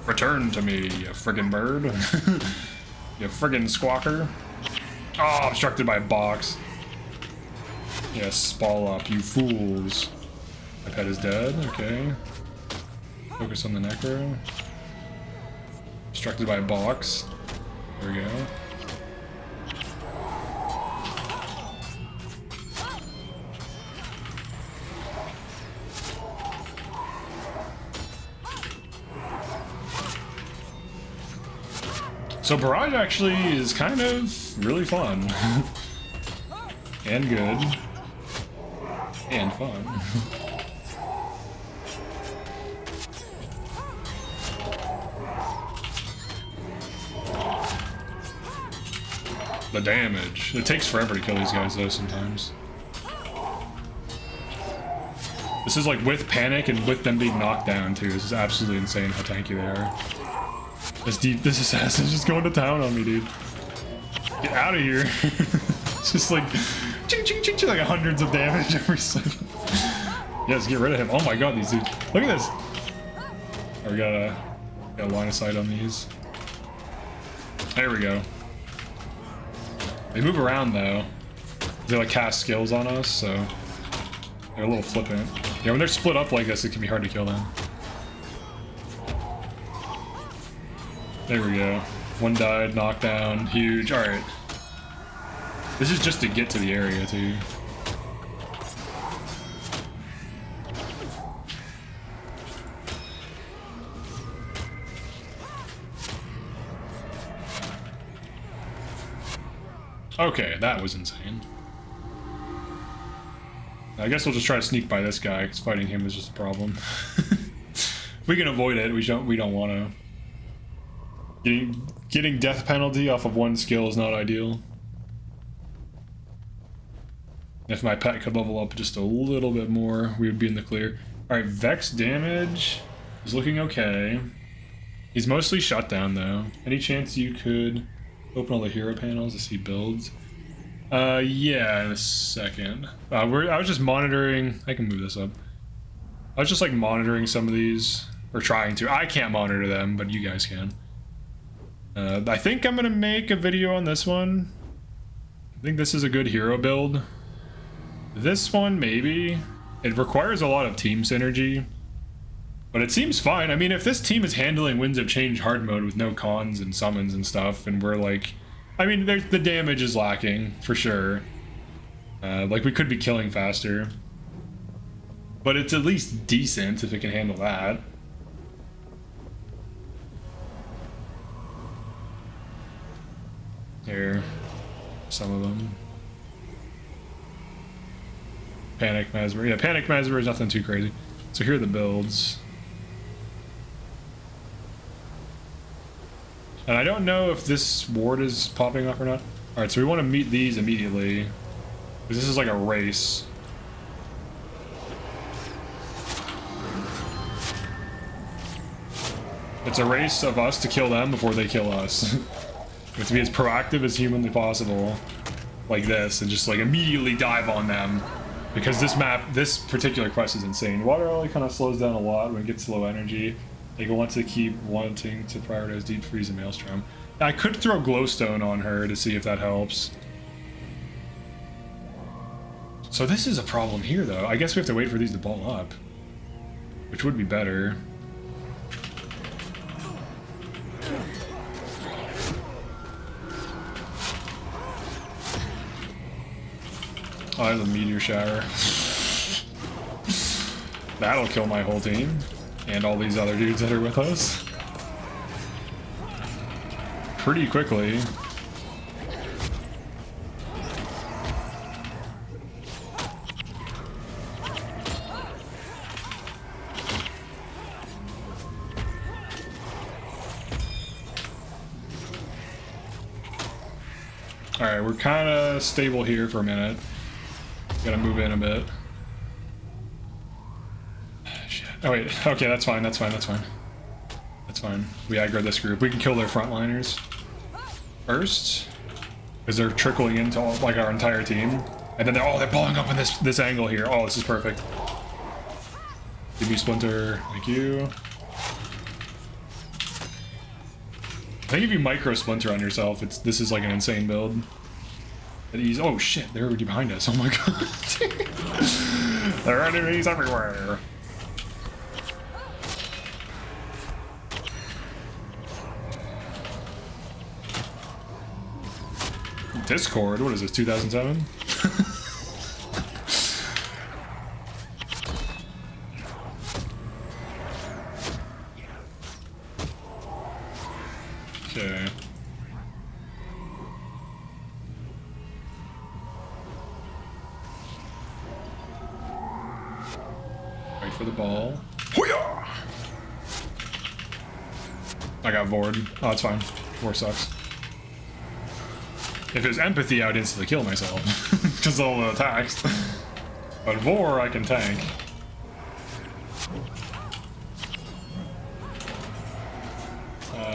Return to me, you friggin' bird. You friggin' squawker. Oh, obstructed by a box. Yes, spall up, you fools. My pet is dead, okay. Focus on the necro. Obstructed by a box. There we go. So Barrage actually is kind of really fun. And good. And fun. The damage. It takes forever to kill these guys though sometimes. This is like with panic and with them being knocked down too. This is absolutely insane how tanky they are. This assassin's just going to town on me, dude. Get out of here. It's just like ching ching ching ching, like hundreds of damage every second. Yes, get rid of him. Oh my god, these dudes. Look at this. Oh, we got a line of sight on these. There we go. They move around though. They like cast skills on us, so they're a little flippant. Yeah, when they're split up like this, it can be hard to kill them. There we go. One died, knockdown, huge. Alright. This is just to get to the area, too. Okay, that was insane. I guess we'll just try to sneak by this guy, because fighting him is just a problem. We can avoid it, we don't want to. Getting death penalty off of one skill is not ideal. If my pet could level up just a little bit more, we would be in the clear. Alright, Vex damage is looking okay. He's mostly shut down though. Any chance you could open all the hero panels to see builds? Yeah, in a second. I was just monitoring. I can move this up. I was just like monitoring some of these, or trying to. I can't monitor them, but you guys can. I think I'm gonna make a video on this one. I think this is a good hero build. This one, maybe. It requires a lot of team synergy, but it seems fine. I mean, if this team is handling Winds of Change hard mode with no cons and summons and stuff, and we're like, I mean, the damage is lacking for sure. Like we could be killing faster, but it's at least decent if it can handle that. Here, some of them. Panic Mesmer. Yeah, Panic Mesmer is nothing too crazy. So here are the builds. And I don't know if this ward is popping up or not. Alright, so we want to meet these immediately. Because this is like a race. It's a race of us to kill them before they kill us. We have to be as proactive as humanly possible, like this, and just like immediately dive on them. Because this particular quest is insane. Water only kind of slows down a lot when it gets low energy. Like I want to keep wanting to prioritize Deep Freeze and Maelstrom. I could throw Glowstone on her to see if that helps. So this is a problem here though. I guess we have to wait for these to ball up, which would be better. Oh, there's a meteor shower. That'll kill my whole team. And all these other dudes that are with us. Pretty quickly. Alright, we're kind of stable here for a minute. Gotta move in a bit. Shit. Oh wait, okay, that's fine, that's fine, that's fine. That's fine. We aggro this group. We can kill their frontliners first, because they're trickling into all, like our entire team. And then they're pulling up in this angle here. Oh, this is perfect. Give me Splinter, thank you. I think if you micro Splinter on yourself, this is like an insane build. Oh shit, they're already behind us. Oh my god. There are enemies everywhere. Discord? What is this, 2007? Okay. Wait for the ball. Hoo-yah! I got Vord. Oh, that's fine. Vord sucks. If it was empathy, I would instantly kill myself because of all the attacks. But Vor, I can tank.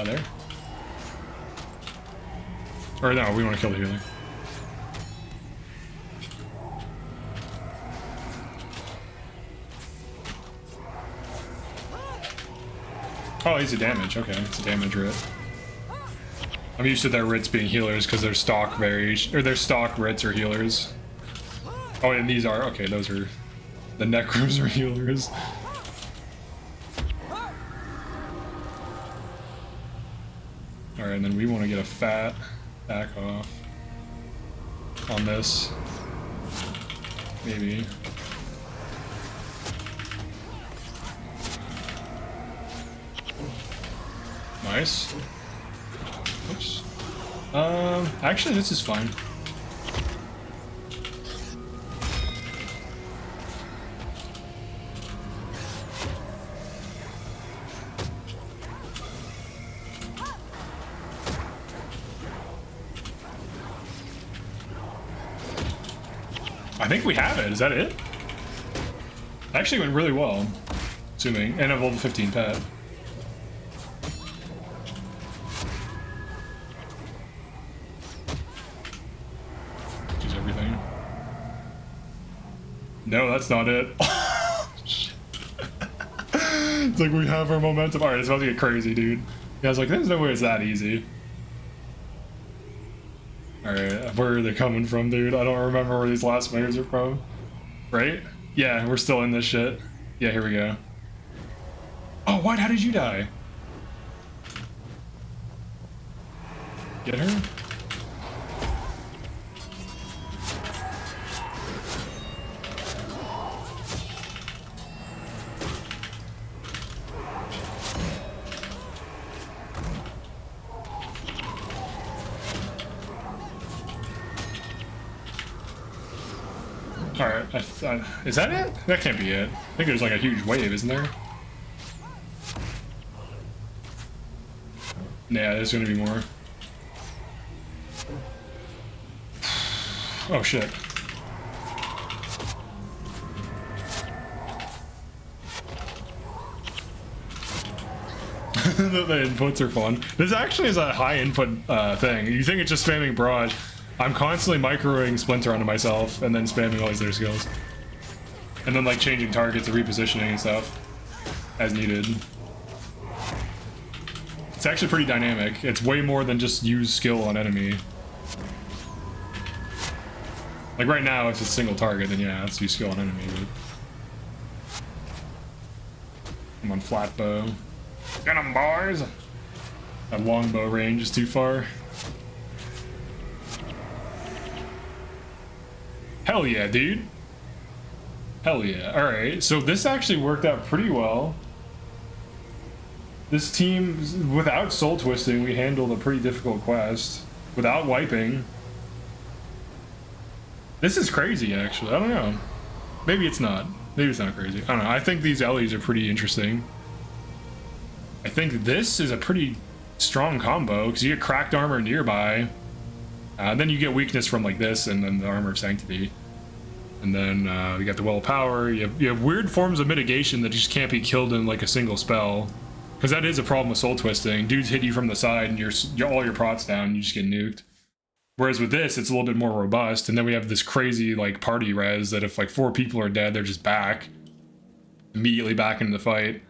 There. Or no, we want to kill the healer. Oh, he's a damage. Okay, it's a damage writ. I'm used to their writs being healers because their stock variation, or their stock writs are healers. Oh, and these are, okay, those are, the Necros are healers. Alright, and then we want to get a fat back off on this. Maybe. Nice. Oops. Actually, this is fine. I think we have it. Is that it? Actually went really well. Assuming. And a level 15 pet. Use everything. No, that's not it. It's like we have our momentum. Alright, it's about to get crazy, dude. Yeah, I was like, there's no way it's that easy. Alright, where are they coming from, dude? I don't remember where these last waves are from. Right? Yeah, we're still in this shit. Yeah, here we go. Oh, what? How did you die? Get her? Alright, is that it? That can't be it. I think there's like a huge wave, isn't there? Yeah, there's gonna be more. Oh shit. The inputs are fun. This actually is a high input thing. You think it's just spamming Barrage. I'm constantly microing Splinter onto myself and then spamming all these other skills. And then like changing targets and repositioning and stuff as needed. It's actually pretty dynamic. It's way more than just use skill on enemy. Like right now, if it's a single target, then yeah, let's use skill on enemy. But I'm on flat bow. Get 'em, boys! That long bow range is too far. Hell yeah, dude. Hell yeah. Alright, so this actually worked out pretty well. This team, without soul twisting, we handled a pretty difficult quest. Without wiping. This is crazy, actually. I don't know. Maybe it's not. Maybe it's not crazy. I don't know. I think these Ellies are pretty interesting. I think this is a pretty strong combo, because you get cracked armor nearby. Then you get weakness from like this, and then the Armor of Sanctity. And then you got the Well of Power. You have weird forms of mitigation that just can't be killed in like a single spell. Because that is a problem with Soul Twisting. Dudes hit you from the side and all your prots down, you just get nuked. Whereas with this, it's a little bit more robust. And then we have this crazy like party res that if like 4 people are dead, they're just back. Immediately back into the fight.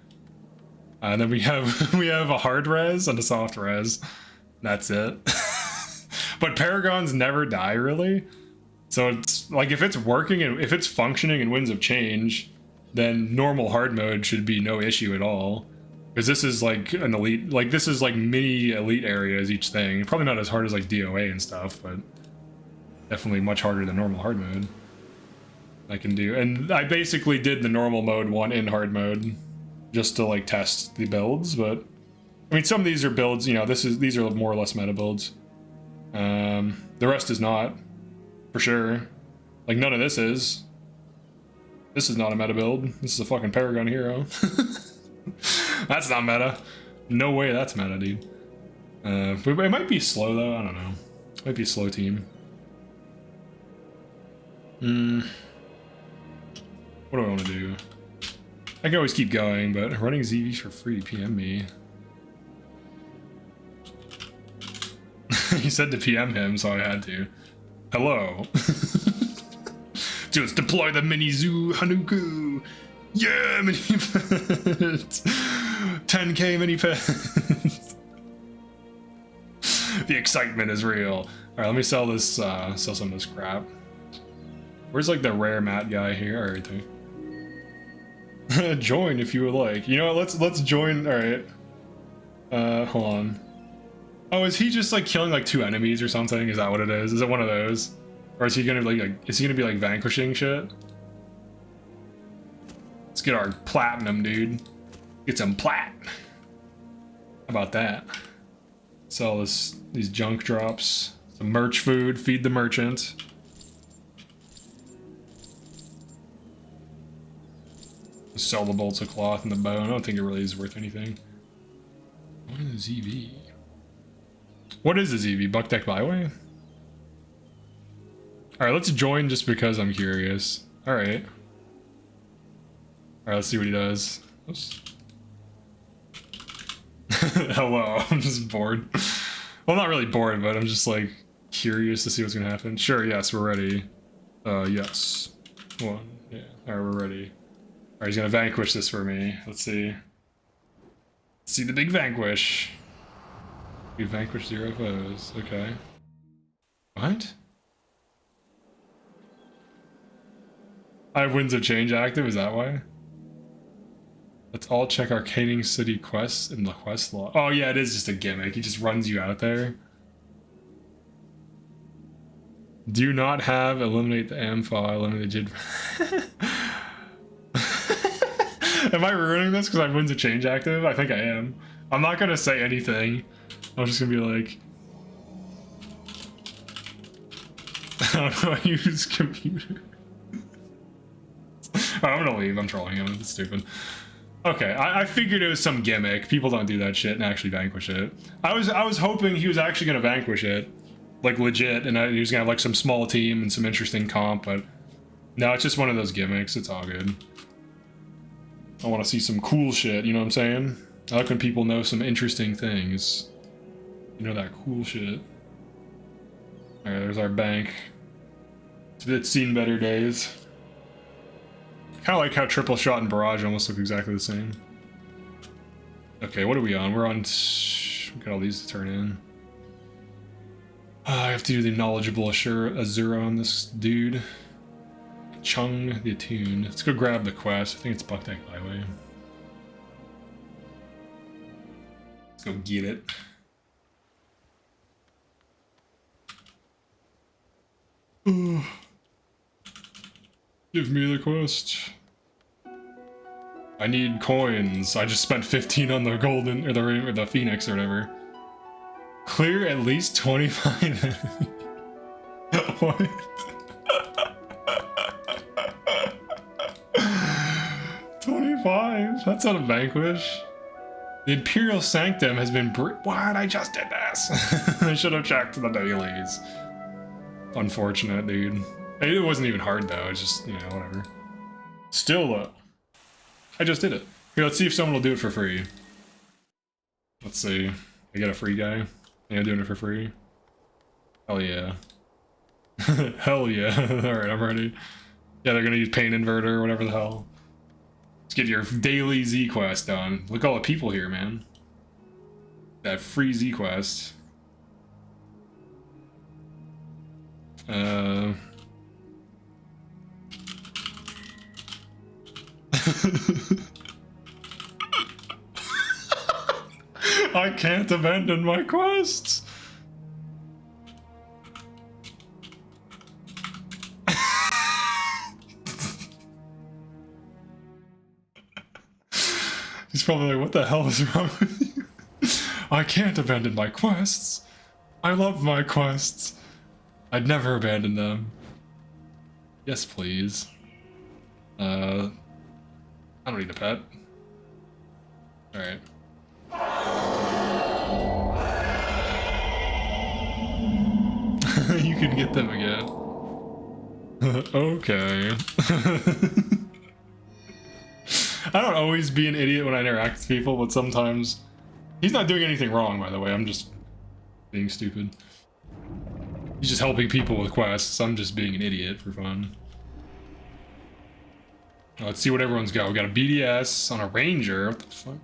And then we have a hard res and a soft res. That's it. But Paragons never die really. So it's like if it's working and if it's functioning in Winds of Change, then normal hard mode should be no issue at all. Because this is like an elite, like this is like mini elite areas each thing. Probably not as hard as like DOA and stuff, but definitely much harder than normal hard mode. I can do, and I basically did the normal mode one in hard mode just to like test the builds. But I mean, some of these are builds, you know, these are more or less meta builds. The rest is not, for sure. Like none of this is. This is not a meta build. This is a fucking Paragon hero. That's not meta. No way that's meta, dude. It might be slow though, I don't know. It might be a slow team. What do I want to do? I can always keep going, but running ZV for free, PM me. He said to PM him, so I had to. Hello. Just deploy the mini zoo Hanuku. Yeah, mini pets. 10k mini pets. The excitement is real. All right, let me sell this. Sell some of this crap. Where's like the rare mat guy here? All right, there. Join if you would like. You know what? Let's join. All right. Hold on. Oh, is he just like killing like 2 enemies or something? Is that what it is? Is it one of those? Or is he gonna is he gonna be like vanquishing shit? Let's get our platinum, dude. Get some plat. How about that? Sell these junk drops. Some merch food, feed the merchant. Sell the bolts of cloth and the bow. I don't think it really is worth anything. What is the ZV? What is the ZV? Buck Deck Byway? Alright, let's join just because I'm curious. Alright. Alright, let's see what he does. Oops. Hello, I'm just bored. Well, not really bored, but I'm just like curious to see what's gonna happen. Sure, yes, we're ready. Yes. 1, yeah. Alright, we're ready. Alright, he's gonna vanquish this for me. Let's see. Let's see the big vanquish. We vanquished 0 foes. Okay. What? I have Winds of Change active, is that why? Let's all check Arcading City quests in the quest log. Oh yeah, it is just a gimmick. He just runs you out there. Do not have eliminate the Amphi, eliminate the Jid. Am I ruining this because I have Winds of Change active? I think I am. I'm not gonna say anything. I'm just gonna be like, how do I use computer? Oh, I'm gonna leave. I'm trolling him. It's stupid. Okay, I figured it was some gimmick. People don't do that shit and actually vanquish it. I was hoping he was actually gonna vanquish it, like legit, and he was gonna have like some small team and some interesting comp. But no, it's just one of those gimmicks. It's all good. I want to see some cool shit. You know what I'm saying? I like when people know some interesting things. You know, that cool shit. Alright, there's our bank. It's seen better days. Kinda like how Triple Shot and Barrage almost look exactly the same. Okay, what are we on? We're on... We got all these to turn in. I have to do the knowledgeable Azura on this dude. Chung the Attuned. Let's go grab the quest. I think it's Buck Deck Byway. Let's go get it. Give me the quest. I need coins. I just spent 15 on the golden, or the phoenix or whatever. Clear at least 25 enemies. What? 25? That's not a vanquish. The Imperial Sanctum has been what? I just did this. I should have checked the dailies. unfortunate, dude. It wasn't even hard though, it's just, you know, whatever. Still though, I just did it. Here, let's see if someone will do it for free. Let's see. I get a free guy. Yeah, doing it for free. Hell yeah. Hell yeah. Alright, I'm ready. Yeah, they're gonna use pain inverter or whatever the hell. Let's get your daily Z quest done. Look at all the people here, man. That free Z quest. I can't abandon my quests. He's probably like, what the hell is wrong with you? I can't abandon my quests. I love my quests. I'd never abandon them. Yes, please. I don't need a pet. Alright. You can get them again. Okay. I don't always be an idiot when I interact with people, but sometimes... He's not doing anything wrong, by the way. I'm just being stupid. He's just helping people with quests. I'm just being an idiot for fun. Let's see what everyone's got. We got a BDS on a ranger. What the fuck?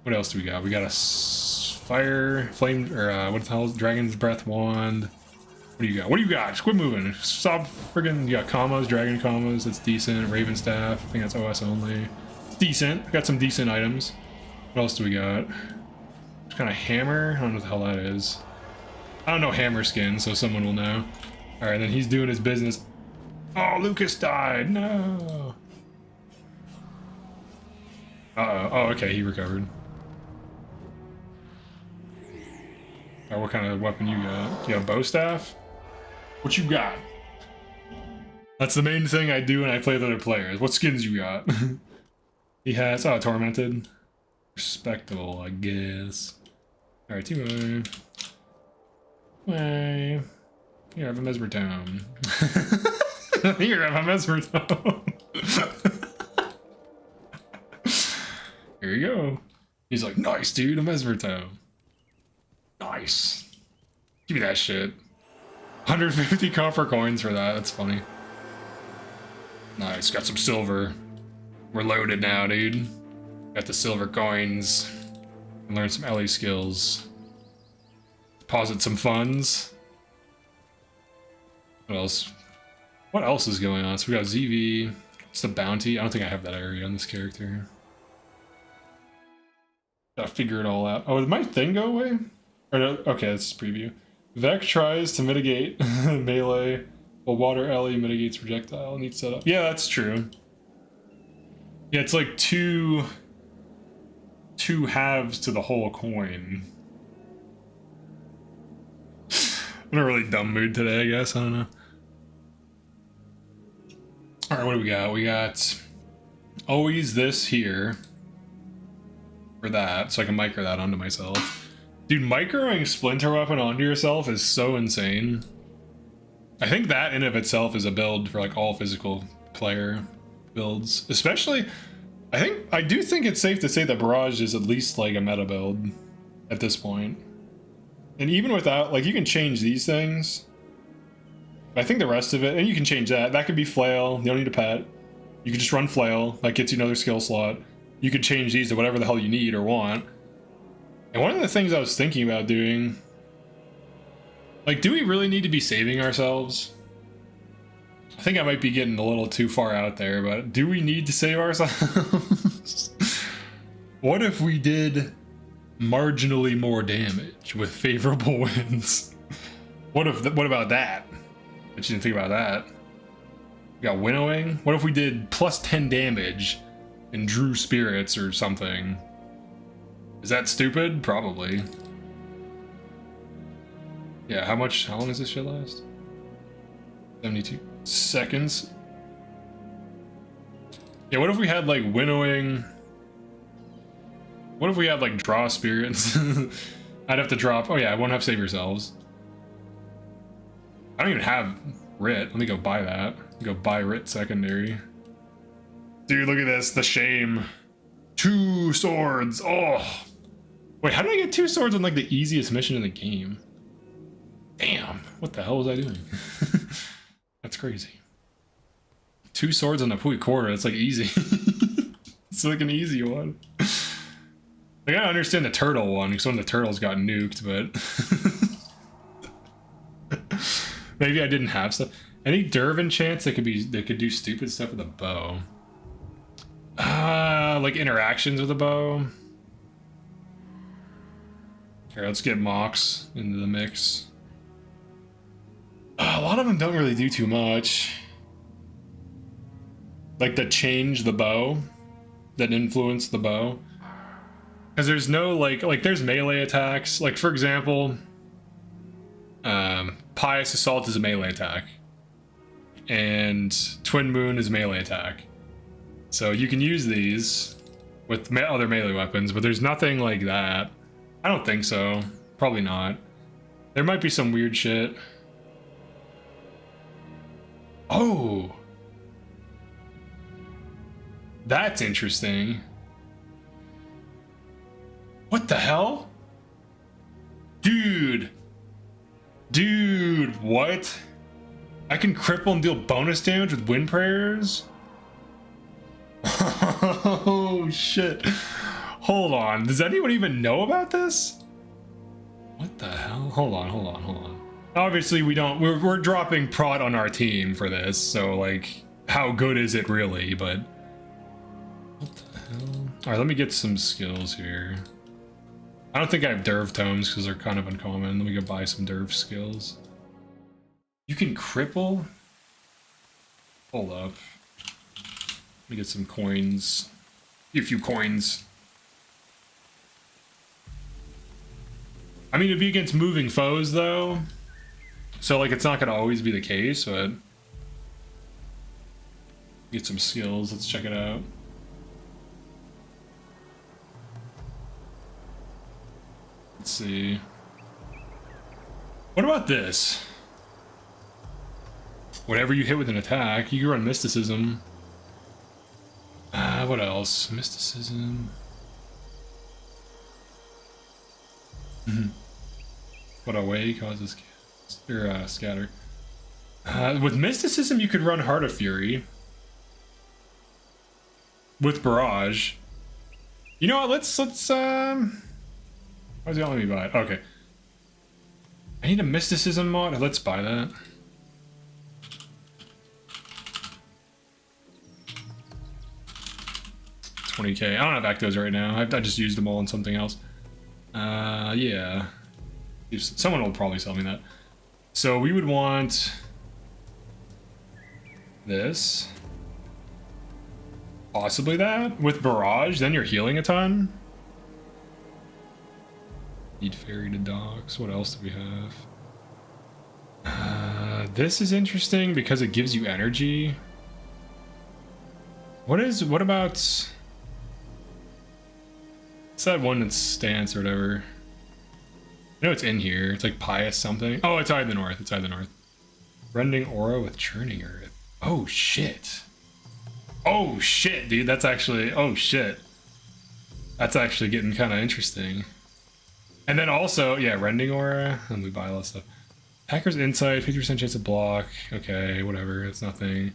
What else do we got? We got a fire, flame, or what the hell is it? Dragon's breath wand. What do you got? What do you got? Just quit moving. Stop friggin'. You got commas, dragon commas. That's decent. Raven staff. I think that's OS only. It's decent. We got some decent items. What else do we got? What kind of hammer? I don't know what the hell that is. I don't know hammer skin, so someone will know. Alright, then he's doing his business. Oh, Lucas died. No. Uh-oh. Oh, okay, he recovered. Alright, what kind of weapon you got? You got a bow staff? What you got? That's the main thing I do when I play with other players. What skins you got? He has... Oh, tormented. Respectable, I guess. Alright, Timo. Way. Here, have a mesmertome. Here, have a mesmertome. Here you go. He's like, nice, dude, a mesmertome. Nice. Give me that shit. 150 copper coins for that. That's funny. Nice. Got some silver. We're loaded now, dude. Got the silver coins. And learn some LE skills. Deposit some funds. What else? What else is going on? So we got ZV. It's the bounty. I don't think I have that area on this character. Gotta figure it all out. Oh, did my thing go away? Or no, okay, that's just preview. Vec tries to mitigate melee, while water LE mitigates projectile. Neat setup. Yeah, that's true. Yeah, it's like two halves to the whole coin. I'm in a really dumb mood today, I guess. I don't know. Alright, what do we got? We got always this here for that, so I can micro that onto myself. Dude, microing Splinter Weapon onto yourself is so insane. I think that in of itself is a build for like all physical player builds. Especially, I do think it's safe to say that Barrage is at least like a meta build at this point. And even without, like, you can change these things. But I think the rest of it, and you can change that. That could be Flail, you don't need a pet. You can just run Flail, that gets you another skill slot. You could change these to whatever the hell you need or want. And one of the things I was thinking about doing, like, do we really need to be saving ourselves? I think I might be getting a little too far out there, but do we need to save ourselves? What if we did marginally more damage with favorable wins? What about that? I didn't think about that. We got winnowing. What if we did plus 10 damage and drew spirits or something? Is that stupid? Probably. Yeah, how long does this shit last? 72 seconds. Yeah, what if we had like winnowing? What if we had like draw spirits? I'd have to drop. Oh yeah, I won't have save yourselves. I don't even have Writ. Let me go buy that. Go buy Writ secondary. Dude, look at this. The shame. 2 swords. Oh. Wait, how did I get 2 swords on like the easiest mission in the game? Damn. What the hell was I doing? That's crazy. 2 swords on the Pui Quarter. That's like easy. It's like an easy one. I gotta understand the turtle one because one of the turtles got nuked, but maybe I didn't have stuff. Any Derv enchants that could do stupid stuff with a bow. Like interactions with a bow. Here, let's get Mox into the mix. A lot of them don't really do too much. Like the change the bow, that influence the bow. Because there's no like there's melee attacks. Like for example, Pious Assault is a melee attack, and Twin Moon is a melee attack. So you can use these with other melee weapons, but there's nothing like that. I don't think so. Probably not. There might be some weird shit. Oh, that's interesting. What the hell? Dude, what? I can cripple and deal bonus damage with wind prayers? Oh shit. Hold on, does anyone even know about this? What the hell? Hold on. Obviously we're dropping prod on our team for this, so like, how good is it really? But what the hell? Alright, let me get some skills here. I don't think I have Derv tomes because they're kind of uncommon. Let me go buy some Derv skills. You can cripple? Hold up. Let me get some coins. A few coins. I mean, it'd be against moving foes though. So like, it's not gonna always be the case, but get some skills. Let's check it out. Let's see. What about this? Whatever you hit with an attack, you can run Mysticism. What else? Mysticism. What away causes scatter. With Mysticism, you could run Heart of Fury. With Barrage. You know what? Let's why does it not let me buy it? Okay. I need a Mysticism mod. Let's buy that. $20K. I don't have Actos right now. I just used them all on something else. Yeah. Someone will probably sell me that. So we would want this. Possibly that. With Barrage, then you're healing a ton. Need Fairy to Docks. What else do we have? This is interesting because it gives you energy. What about... It's that one that's stance or whatever. I know it's in here. It's like Pious something. Oh, it's out in the north. It's out in the north. Rending Aura with Churning Earth. Oh, shit. Oh, shit, dude. That's actually... Oh, shit. That's actually getting kind of interesting. And then also, yeah, Rending Aura. And we buy a lot of stuff. Hacker's Insight, 50% chance to block. Okay, whatever. It's nothing.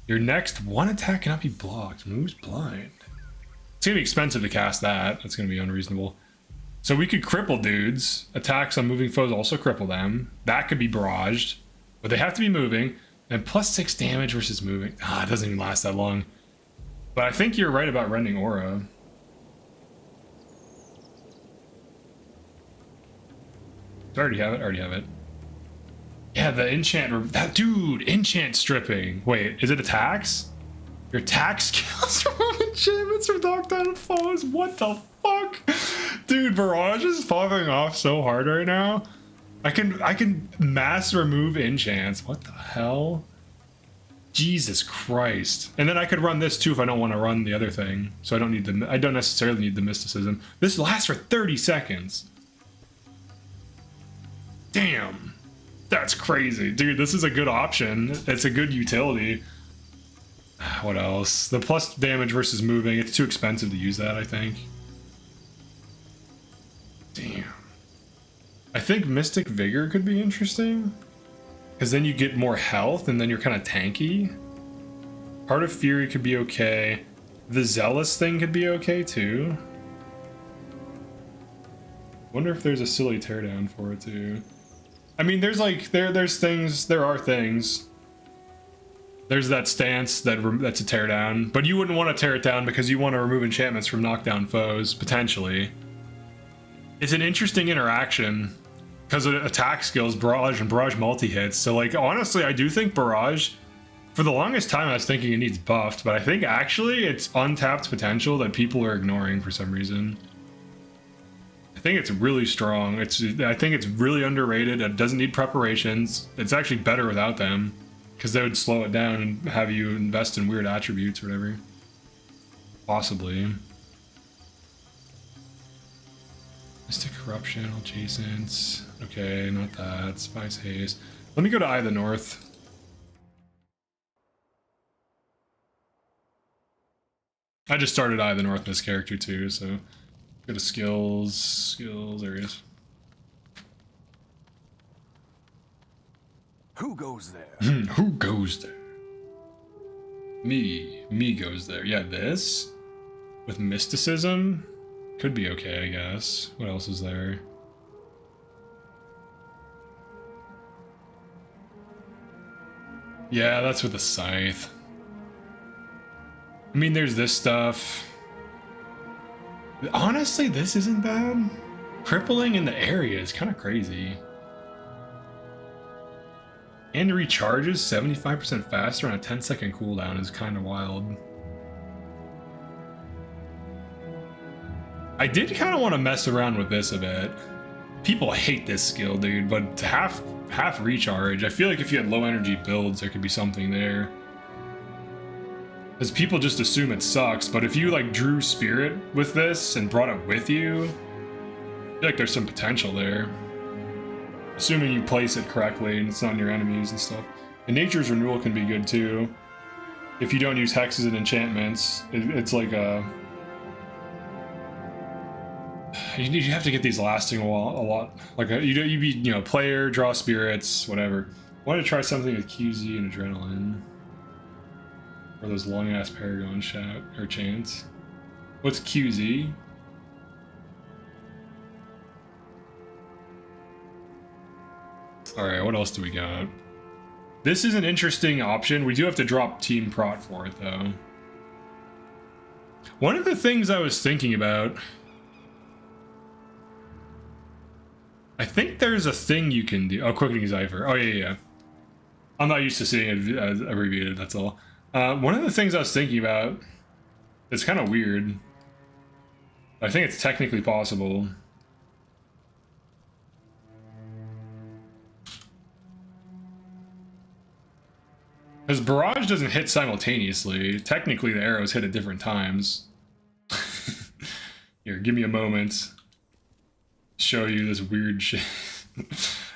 Your next one attack cannot be blocked. Moves blind. It's gonna be expensive to cast that. That's gonna be unreasonable. So we could cripple dudes. Attacks on moving foes also cripple them. That could be barraged. But they have to be moving. And +6 damage versus moving. It doesn't even last that long. But I think you're right about Rending Aura. I already have it. Yeah, the enchant. That dude, enchant stripping. Wait, is it attacks? Your attack skills remove enchantments from knockdown foes. What the fuck? Dude, Barrage is popping off so hard right now. I can mass remove enchants. What the hell? Jesus Christ. And then I could run this too if I don't want to run the other thing. So I don't necessarily need the mysticism. This lasts for 30 seconds. Damn. That's crazy. Dude, this is a good option. It's a good utility. What else? The plus damage versus moving. It's too expensive to use that, I think. Damn. I think Mystic Vigor could be interesting. Because then you get more health and then you're kind of tanky. Heart of Fury could be okay. The Zealous thing could be okay too. Wonder if there's a silly teardown for it too. I mean, there's like, there are things. There's that stance that's a teardown, but you wouldn't want to tear it down because you want to remove enchantments from knockdown foes, potentially. It's an interesting interaction because of attack skills, Barrage and Barrage multi-hits. So like, honestly, I do think Barrage, for the longest time I was thinking it needs buffed, but I think actually it's untapped potential that people are ignoring for some reason. I think it's really strong. I think it's really underrated. It doesn't need preparations. It's actually better without them because they would slow it down and have you invest in weird attributes or whatever. Possibly. Mystic Corruption, Adjacents. Okay, not that. Spice Haze. Let me go to Eye of the North. I just started Eye of the North in this character too, so go to skills, areas. Who goes there? Who goes there? Me goes there. Yeah, this with mysticism could be okay, I guess. What else is there? Yeah, that's with the scythe. I mean, there's this stuff. Honestly, this isn't bad. Crippling in the area is kind of crazy. And it recharges 75% faster on a 10-second cooldown is kind of wild. I did kind of want to mess around with this a bit. People hate this skill, dude, but half recharge. I feel like if you had low energy builds, there could be something there. Because people just assume it sucks, but if you like drew spirit with this and brought it with you, I feel like there's some potential there. Assuming you place it correctly and it's not on your enemies and stuff. And Nature's Renewal can be good too. If you don't use hexes and enchantments, it's like a... You have to get these lasting a lot. Like you'd be, you know, player, draw spirits, whatever. I wanted to try something with QZ and Adrenaline. Or those long ass Paragon shout or chants. What's QZ? Alright, what else do we got? This is an interesting option. We do have to drop Team Prot for it though. One of the things I was thinking about, I think there's a thing you can do. Oh, Quickening Zephyr. Oh yeah. I'm not used to seeing it as abbreviated, that's all. One of the things I was thinking about, it's kind of weird. I think it's technically possible. Because Barrage doesn't hit simultaneously. Technically, the arrows hit at different times. Here, give me a moment. Show you this weird shit.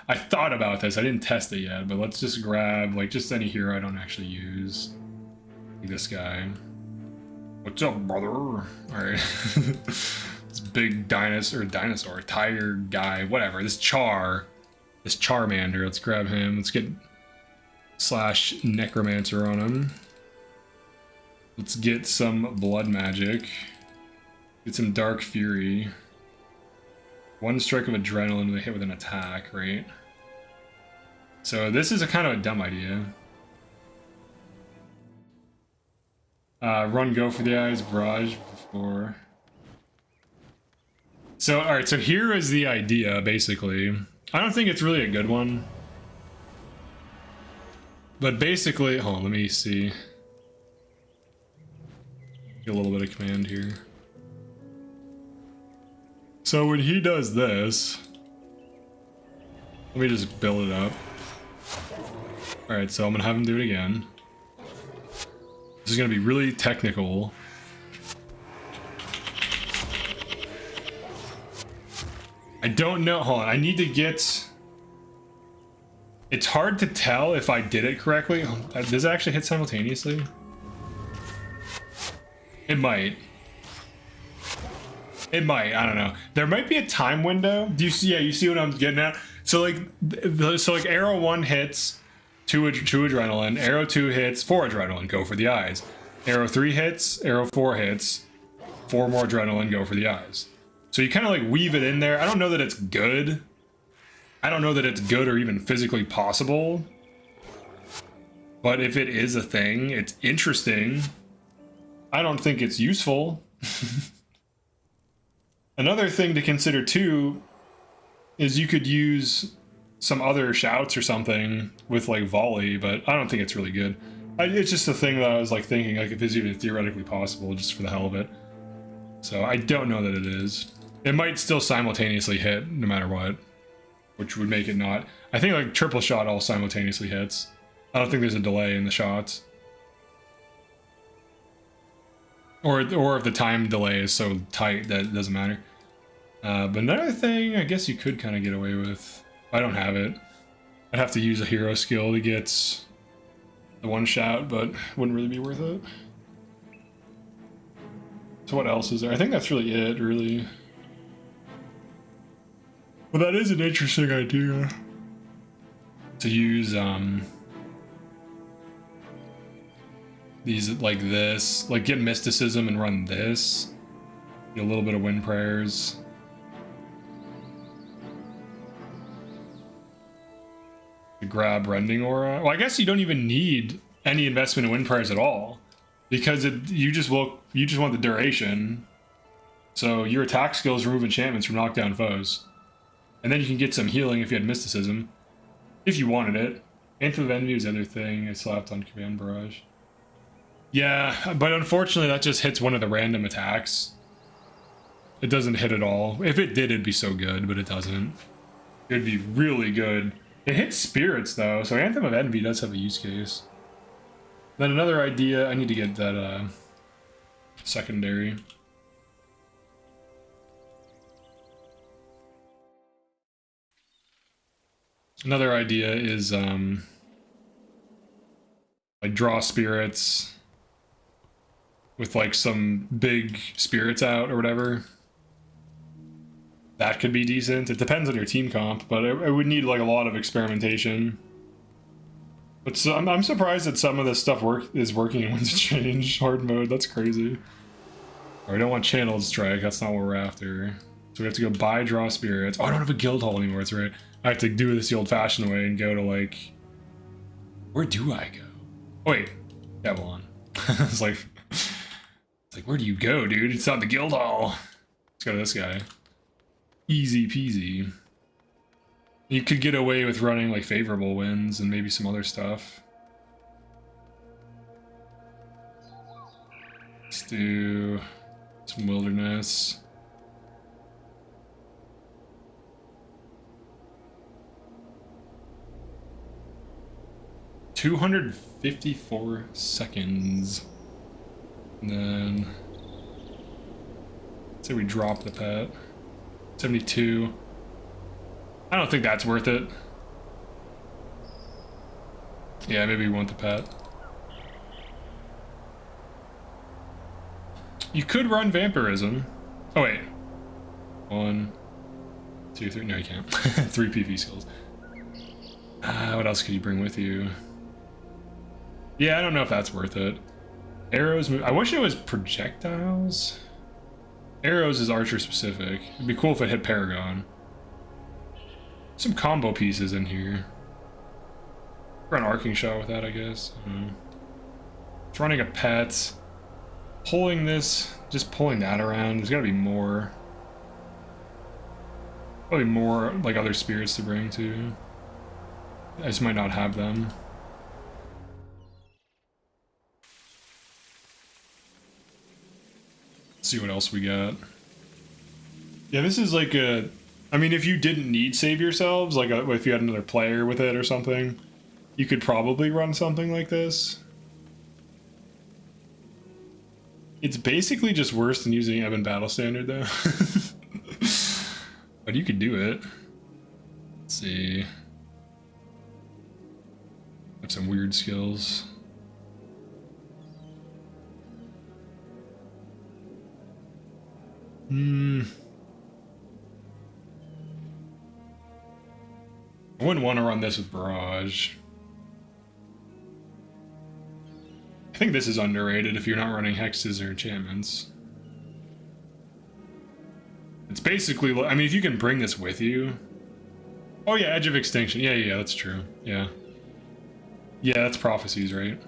I thought about this. I didn't test it yet, but let's just grab like just any hero I don't actually use. Like this guy. What's up, brother? All right. This big dinosaur, tiger guy, whatever. This Charmander. Let's grab him. Let's get / Necromancer on him. Let's get some blood magic. Get some Dark Fury. One strike of Adrenaline with a hit with an attack, right? So this is a kind of a dumb idea. Run, go for the eyes, Barrage before. So, alright, so here is the idea, basically. I don't think it's really a good one. But basically, hold on, let me see. Get a little bit of command here. So when he does this, let me just build it up. Alright, so I'm gonna have him do it again. This is gonna be really technical. I don't know, hold on, I need to get... It's hard to tell if I did it correctly. Does it actually hit simultaneously? It might. It might. I don't know. There might be a time window. Do you see? Yeah, you see what I'm getting at. So like, arrow 1 hits, 2 adrenaline. Arrow 2 hits, 4 adrenaline. Go for the eyes. Arrow 3 hits. Arrow 4 hits, 4 more adrenaline. Go for the eyes. So you kind of like weave it in there. I don't know that it's good. I don't know that it's good or even physically possible. But if it is a thing, it's interesting. I don't think it's useful. Another thing to consider too is you could use some other shouts or something with like volley, but I don't think it's really good. It's just a thing that I was like thinking like if it's even theoretically possible just for the hell of it. So I don't know that it is. It might still simultaneously hit no matter what, which would make it not. I think like triple shot all simultaneously hits. I don't think there's a delay in the shots. Or if the time delay is so tight that it doesn't matter. But another thing I guess you could kind of get away with. I don't have it. I'd have to use a hero skill to get the one shot, but wouldn't really be worth it. So what else is there? I think that's really it, really. Well, that is an interesting idea. To use, these like this, like get mysticism and run this. Get a little bit of wind prayers. To grab rending aura. Well, I guess you don't even need any investment in wind prayers at all, because you just want the duration. So your attack skills remove enchantments from knockdown foes, and then you can get some healing if you had mysticism, if you wanted it. Anthem of Envy is the other thing I slapped on Command Barrage. Yeah, but unfortunately that just hits one of the random attacks. It doesn't hit at all. If it did, it'd be so good, but it doesn't. It'd be really good. It hits spirits though, so Anthem of Envy does have a use case. Then another idea, I need to get that secondary. Another idea is like draw spirits with like some big spirits out or whatever. That could be decent. It depends on your team comp, but it would need like a lot of experimentation. But so, I'm surprised that some of this stuff is working in Winds of Change hard mode. That's crazy. Or I don't want Channeled Strike. That's not what we're after. So we have to go buy draw spirits. Oh, I don't have a guild hall anymore. That's right. I have to do this the old-fashioned way and go to like. Where do I go? Oh, wait, Avalon. It's like, where do you go, dude? It's not the guild hall. Let's go to this guy. Easy peasy. You could get away with running like favorable winds and maybe some other stuff. Let's do some wilderness. $254 seconds. And then let's say we drop the pet. 72. I don't think that's worth it. Yeah, maybe we want the pet. You could run vampirism. Oh wait. 1, 2, 3. No, you can't. 3 PV skills. What else could you bring with you? Yeah, I don't know if that's worth it. Arrows. I wish it was projectiles. Arrows is archer specific. It'd be cool if it hit Paragon. Some combo pieces in here. Run arcing shot with that, I guess. It's running a pet. Pulling this, just pulling that around. There's gotta be more. Probably more like other spirits to bring too. I just might not have them. See what else we got. Yeah, this is like a. I mean, if you didn't need save yourselves, like if you had another player with it or something, you could probably run something like this. It's basically just worse than using Ebon Battle Standard, though. But you could do it. Let's see. Have some weird skills. I wouldn't want to run this with Barrage. I think this is underrated if you're not running hexes or enchantments. It's basically, I mean, if you can bring this with you. Oh yeah, Edge of Extinction. Yeah, that's true. Yeah. Yeah, that's prophecies, right?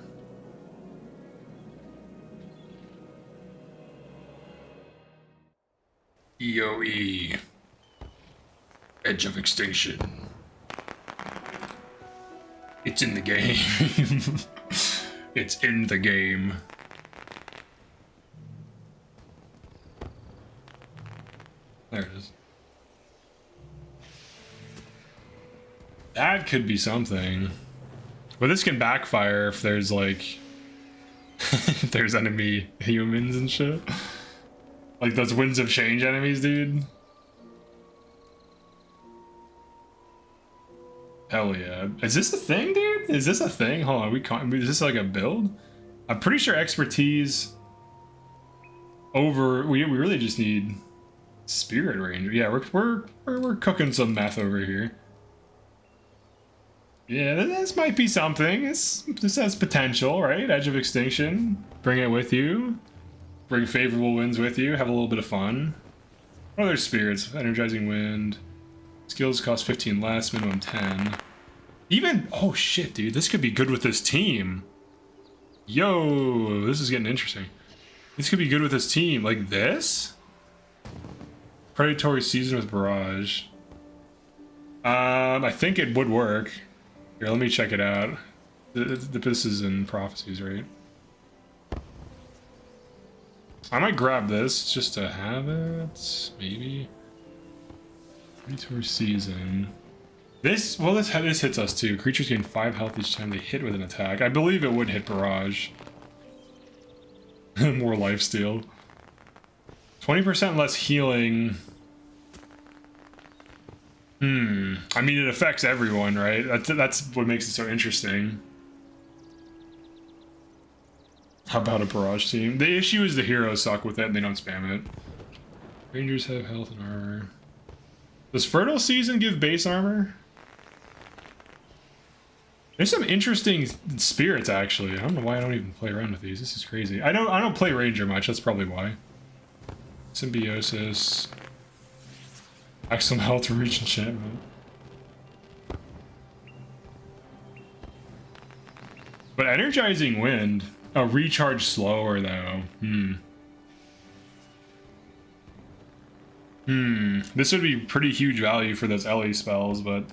EOE. Edge of Extinction. It's in the game. It's in the game. There it is. That could be something. But this can backfire if there's like... if there's enemy humans and shit. Like those Winds of Change enemies, dude. Hell yeah. Is this a thing, dude? Is this a thing? Hold on, is this like a build? I'm pretty sure expertise over... We really just need Spirit Ranger. Yeah, we're cooking some meth over here. Yeah, this might be something. This has potential, right? Edge of Extinction. Bring it with you. Bring favorable winds with you. Have a little bit of fun. What other spirits? Energizing Wind. Skills cost 15 less, minimum 10. Even... Oh shit, dude. This could be good with this team. Yo, this is getting interesting. This could be good with this team. Like this? Predatory Season with Barrage. I think it would work. Here, let me check it out. This is in Prophecies, right? I might grab this just to have it, maybe. Predatory Season. This hits us too. Creatures gain 5 health each time they hit with an attack. I believe it would hit Barrage. More lifesteal. 20% less healing. I mean, it affects everyone, right? That's what makes it so interesting. How about a Barrage team? The issue is the heroes suck with it and they don't spam it. Rangers have health and armor. Does Fertile Season give base armor? There's some interesting spirits, actually. I don't know why I don't even play around with these. This is crazy. I don't play Ranger much. That's probably why. Symbiosis. Maximum health to reach enchantment. But Energizing Wind. Oh, recharge slower, though. This would be pretty huge value for those LE spells, but...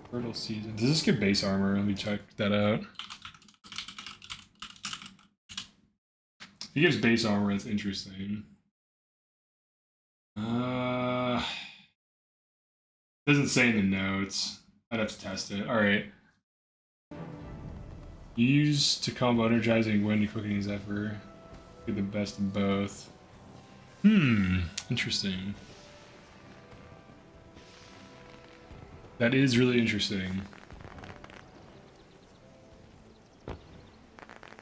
Fertile Season. Does this give base armor? Let me check that out. He gives base armor, that's interesting. Doesn't say in the notes. I'd have to test it. Alright. Use to combo Energizing Wind and Quickening Zephyr. Get the best of both. Interesting. That is really interesting.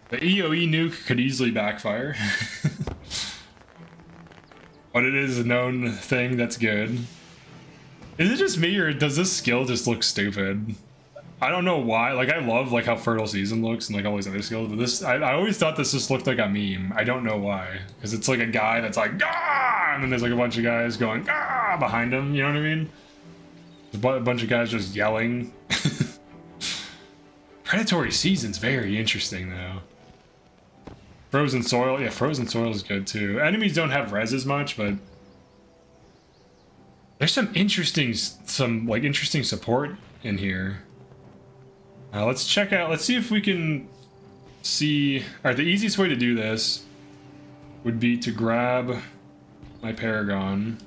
The EOE nuke could easily backfire. But it is a known thing that's good. Is it just me, or does this skill just look stupid? I don't know why. Like, I love like how Fertile Season looks and like all these other skills, but this, I always thought this just looked like a meme. I don't know why. Because it's like a guy that's like, ah! And then there's like a bunch of guys going, ah! Behind him, you know what I mean? A bunch of guys just yelling. Predatory Season's very interesting, though. Frozen Soil, yeah, Frozen Soil is good too. Enemies don't have res as much, but there's some interesting support in here. Let's check out. Let's see if we can see. All right, the easiest way to do this would be to grab my Paragon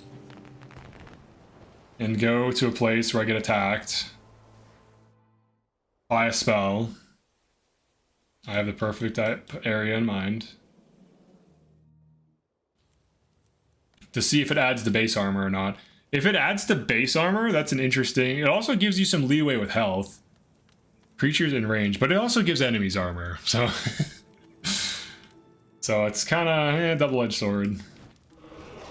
and go to a place where I get attacked by a spell. I have the perfect area in mind to see if it adds the base armor or not. If it adds the base armor, that's an interesting... It also gives you some leeway with health. creatures in range, but it also gives enemies armor, so so it's kind of a double-edged sword.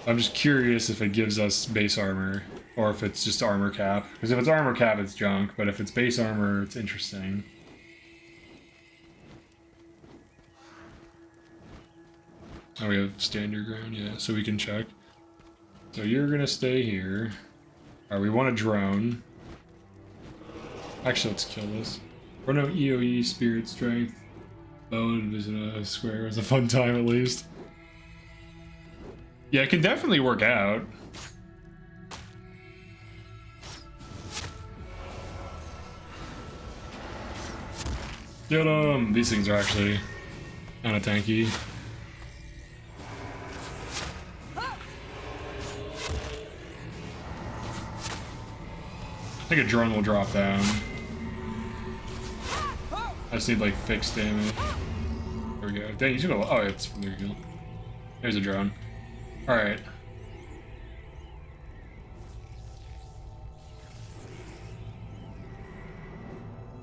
I'm just curious if it gives us base armor or if it's just armor cap, because if it's armor cap it's junk, but if it's base armor it's interesting. Oh, we have stand your ground, yeah, so we can check. So you're gonna stay here. Alright, we want a drone. Actually, let's kill this. Run out EOE, spirit strength. Bow and visit a square was a fun time at least. Yeah, it can definitely work out. Get 'em! These things are actually kind of tanky. I think a drone will drop down. I just need like fixed damage. There we go. Dang, you should have. Oh, it's there you go. There's a drone. All right.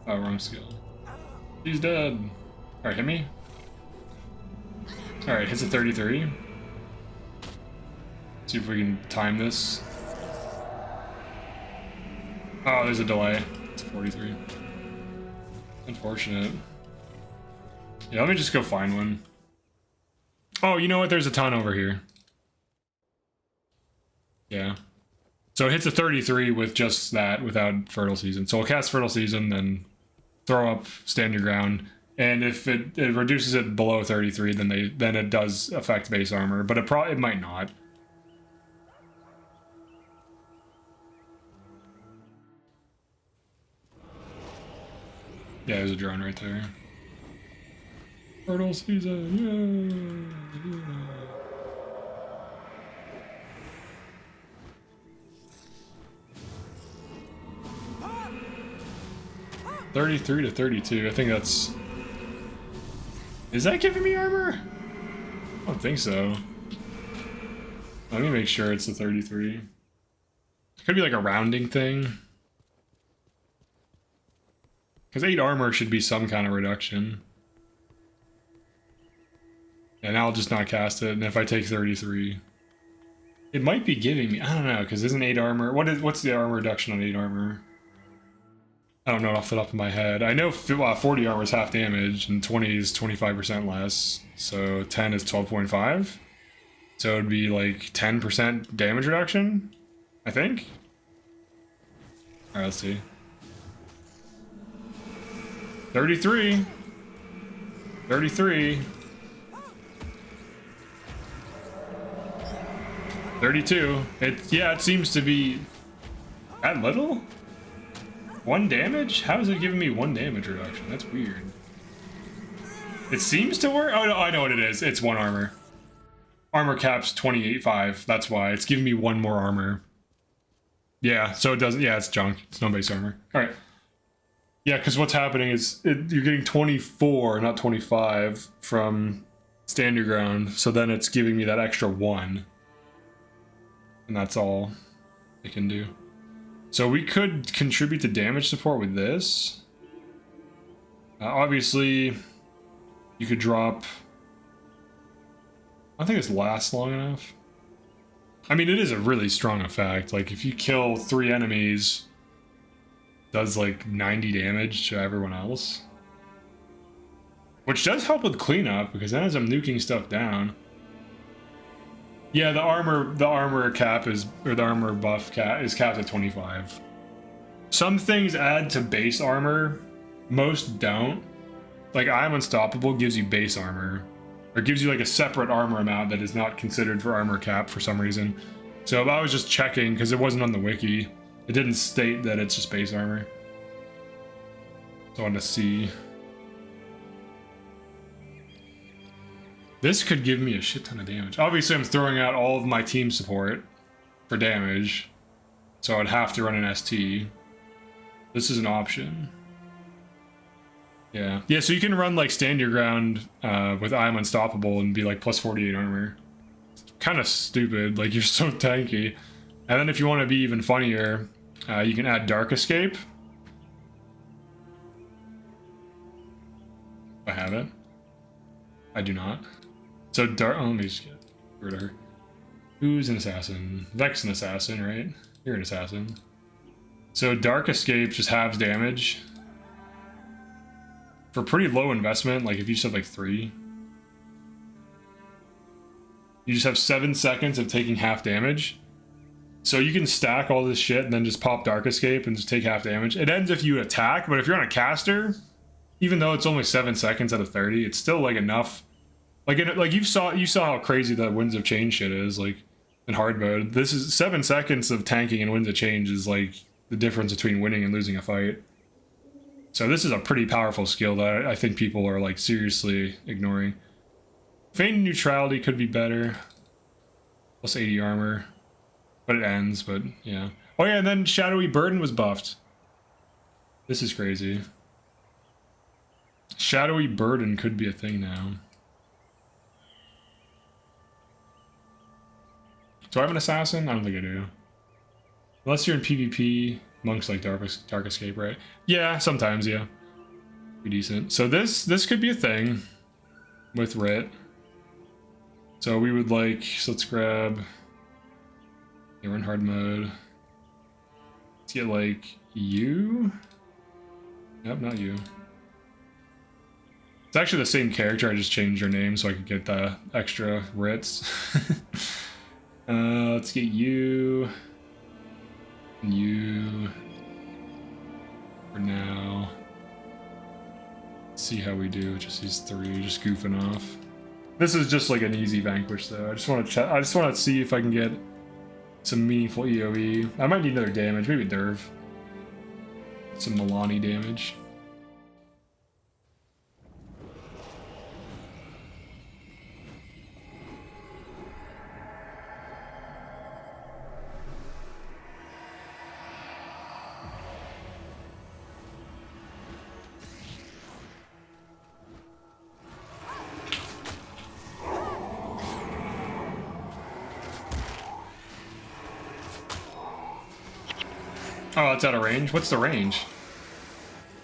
Oh, wrong skill. He's dead. All right, hit me. All right, hits a 33. See if we can time this. Oh, there's a delay. It's 43. Unfortunate. Yeah, let me just go find one. Oh, you know what? There's a ton over here. Yeah. So it hits a 33 with just that, without Fertile Season. So we'll cast Fertile Season, then throw up Stand Your Ground. And if it reduces it below 33, then it does affect base armor. But it might not. Yeah, there's a drone right there. Fertile Season, yeah. 33 to 32. I think that's... Is that giving me armor? I don't think so. Let me make sure it's the 33. It could be like a rounding thing. Because 8 armor should be some kind of reduction. And I'll just not cast it, and if I take 33... It might be giving me... I don't know, because isn't 8 armor... What's the armor reduction on 8 armor? I don't know off the top of my head. I know 40 armor is half damage, and 20 is 25% less. So 10 is 12.5. So it'd be like 10% damage reduction, I think. Alright, let's see. 33. 33. 32. Yeah, it seems to be that little? 1 damage? How is it giving me 1 damage reduction? That's weird. It seems to work. Oh, no, I know what it is. It's 1 armor. Armor cap's 28.5. That's why. It's giving me 1 more armor. Yeah, so it doesn't... Yeah, it's junk. It's no base armor. Alright. Yeah, because what's happening is you're getting 24, not 25, from Stand Your Ground. So then it's giving me that extra 1. And that's all it can do. So we could contribute to damage support with this. Obviously, you could drop... I don't think this lasts long enough. I mean, it is a really strong effect. Like, if you kill 3 enemies, it does like 90 damage to everyone else. Which does help with cleanup, because then as I'm nuking stuff down... Yeah, the armor cap is, or the armor buff cap is capped at 25. Some things add to base armor, most don't. Like I Am Unstoppable gives you base armor, or gives you like a separate armor amount that is not considered for armor cap for some reason. So I was just checking because it wasn't on the wiki. It didn't state that it's just base armor. So I wanted to see. This could give me a shit ton of damage. Obviously, I'm throwing out all of my team support for damage, so I'd have to run an ST. This is an option. Yeah. Yeah, so you can run, like, Stand Your Ground with I Am Unstoppable and be, like, plus 48 armor. Kind of stupid. Like, you're so tanky. And then if you want to be even funnier, you can add Dark Escape. I have it. I do not. So dark. Oh, let me just get rid of her. Who's an assassin? Vex an assassin, right? You're an assassin. So Dark Escape just halves damage. For pretty low investment, like if you just have like 3. You just have 7 seconds of taking half damage. So you can stack all this shit and then just pop Dark Escape and just take half damage. It ends if you attack, but if you're on a caster, even though it's only 7 seconds out of 30, it's still like enough. Like you saw how crazy that Winds of Change shit is, like in hard mode. This is 7 seconds of tanking and Winds of Change is like the difference between winning and losing a fight. So this is a pretty powerful skill that I think people are like seriously ignoring. Feign Neutrality could be better. Plus 80 armor. But it ends, but yeah. Oh yeah, and then Shadowy Burden was buffed. This is crazy. Shadowy Burden could be a thing now. Do I have an assassin? I don't think I do. Unless you're in PvP, monks like Dark Escape, right? Yeah, sometimes, yeah. Pretty decent. So this could be a thing with Rit. So we would like, so let's grab, yeah, we're in hard mode. Let's get like you. Nope, not you. It's actually the same character, I just changed her name so I could get the extra Rits. Let's get you. And you. For now. Let's see how we do, just these 3, just goofing off. This is just like an easy vanquish though. I just want to check. I just want to see if I can get some meaningful EOE. I might need another damage, maybe Derv. Some Milani damage. Oh, it's out of range? What's the range?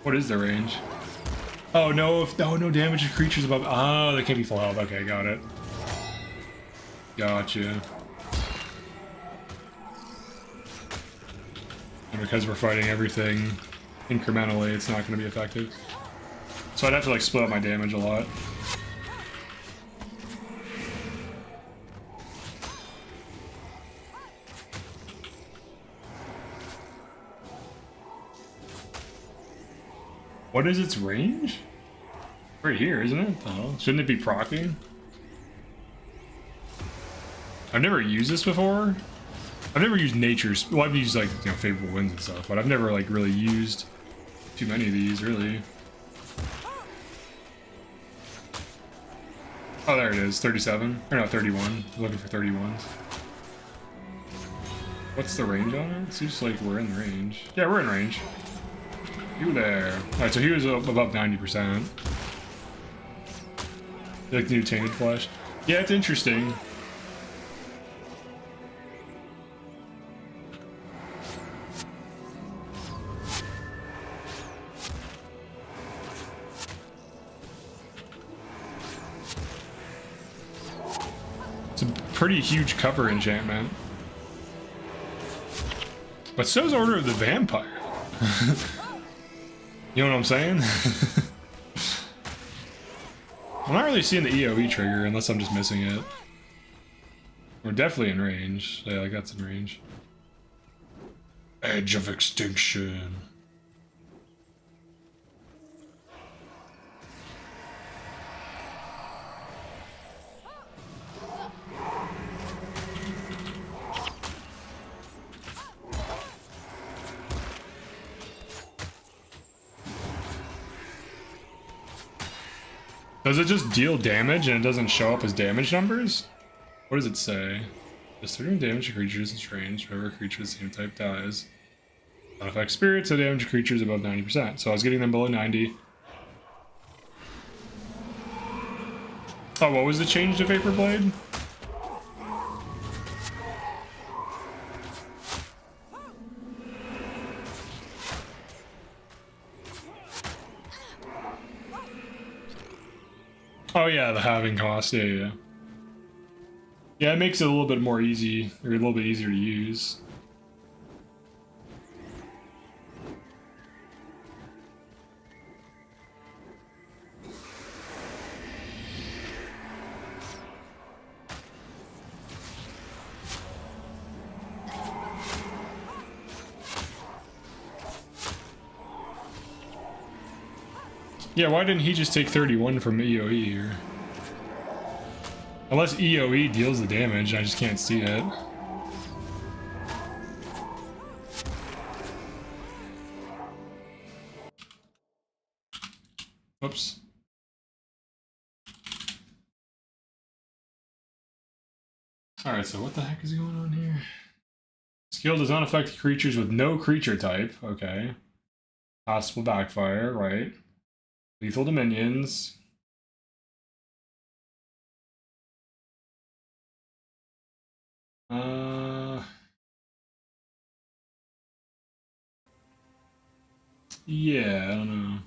What is the range? Oh, no, no damage to creatures above. Oh, they can't be full health. Okay, got it. Gotcha. And because we're fighting everything incrementally, it's not going to be effective. So I'd have to like split up my damage a lot. What is its range? Right here, isn't it? Oh, shouldn't it be proccing? I've never used this before. I've never used nature's. Well, I've used like, you know, favorable winds and stuff, but I've never like really used too many of these, really. Oh, there it is, 37. Or no, 31. I'm looking for 31s. What's the range on it? It seems like we're in range. Yeah, we're in range. You there. Alright, so he was above 90%. Like new tainted flesh. Yeah, it's interesting. It's a pretty huge cover enchantment. But so's Order of the Vampire. You know what I'm saying? I'm not really seeing the EOE trigger unless I'm just missing it. We're definitely in range. Yeah, like that's in range. Edge of Extinction. Does it just deal damage and it doesn't show up as damage numbers? What does it say? Does 30 damage to creatures in range whenever a creature of the same type dies. Not affect spirits, so damage to creatures above 90%. So I was getting them below 90. Oh, what was the change to Vapor Blade? Oh yeah, the halving cost. Yeah, yeah. Yeah, it makes it a little bit more easy, or a little bit easier to use. Yeah, why didn't he just take 31 from EOE here? Unless EOE deals the damage, I just can't see it. Oops. Alright, so what the heck is going on here? Skill does not affect creatures with no creature type. Okay. Possible backfire, right. Lethal to minions. Yeah, I don't know.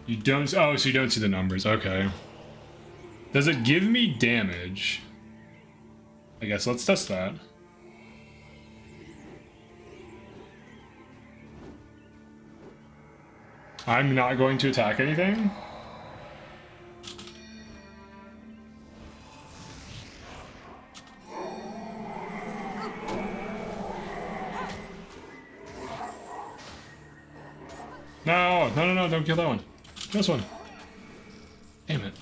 You don't, oh, so you don't see the numbers, okay. Does it give me damage? I guess let's test that. I'm not going to attack anything? No, no, no, no, don't kill that one. This one. Damn it.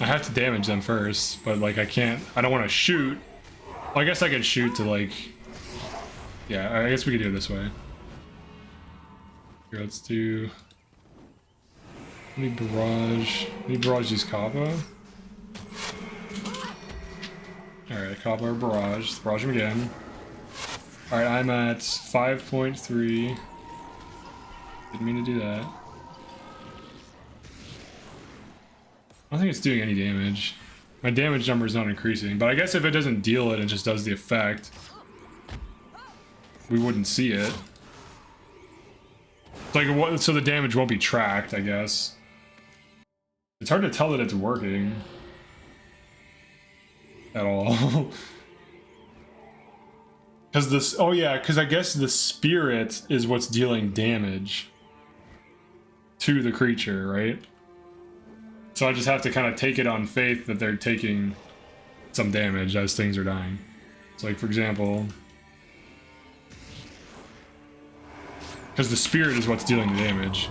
I have to damage them first, but like I can't, I don't want to shoot. Well, I guess I can shoot to like, yeah, I guess we could do it this way. Here, let's do, let me barrage these Kappa. Alright, Kappa or barrage, let's barrage them again. Alright, I'm at 5.3. Didn't mean to do that. I don't think it's doing any damage. My damage number is not increasing, but I guess if it doesn't deal it and just does the effect, we wouldn't see it. It's like, so the damage won't be tracked, I guess. It's hard to tell that it's working at all. Because this, oh yeah, because I guess the spirit is what's dealing damage to the creature, right? So I just have to kind of take it on faith that they're taking some damage as things are dying. So like, for example, because the spirit is what's dealing the damage.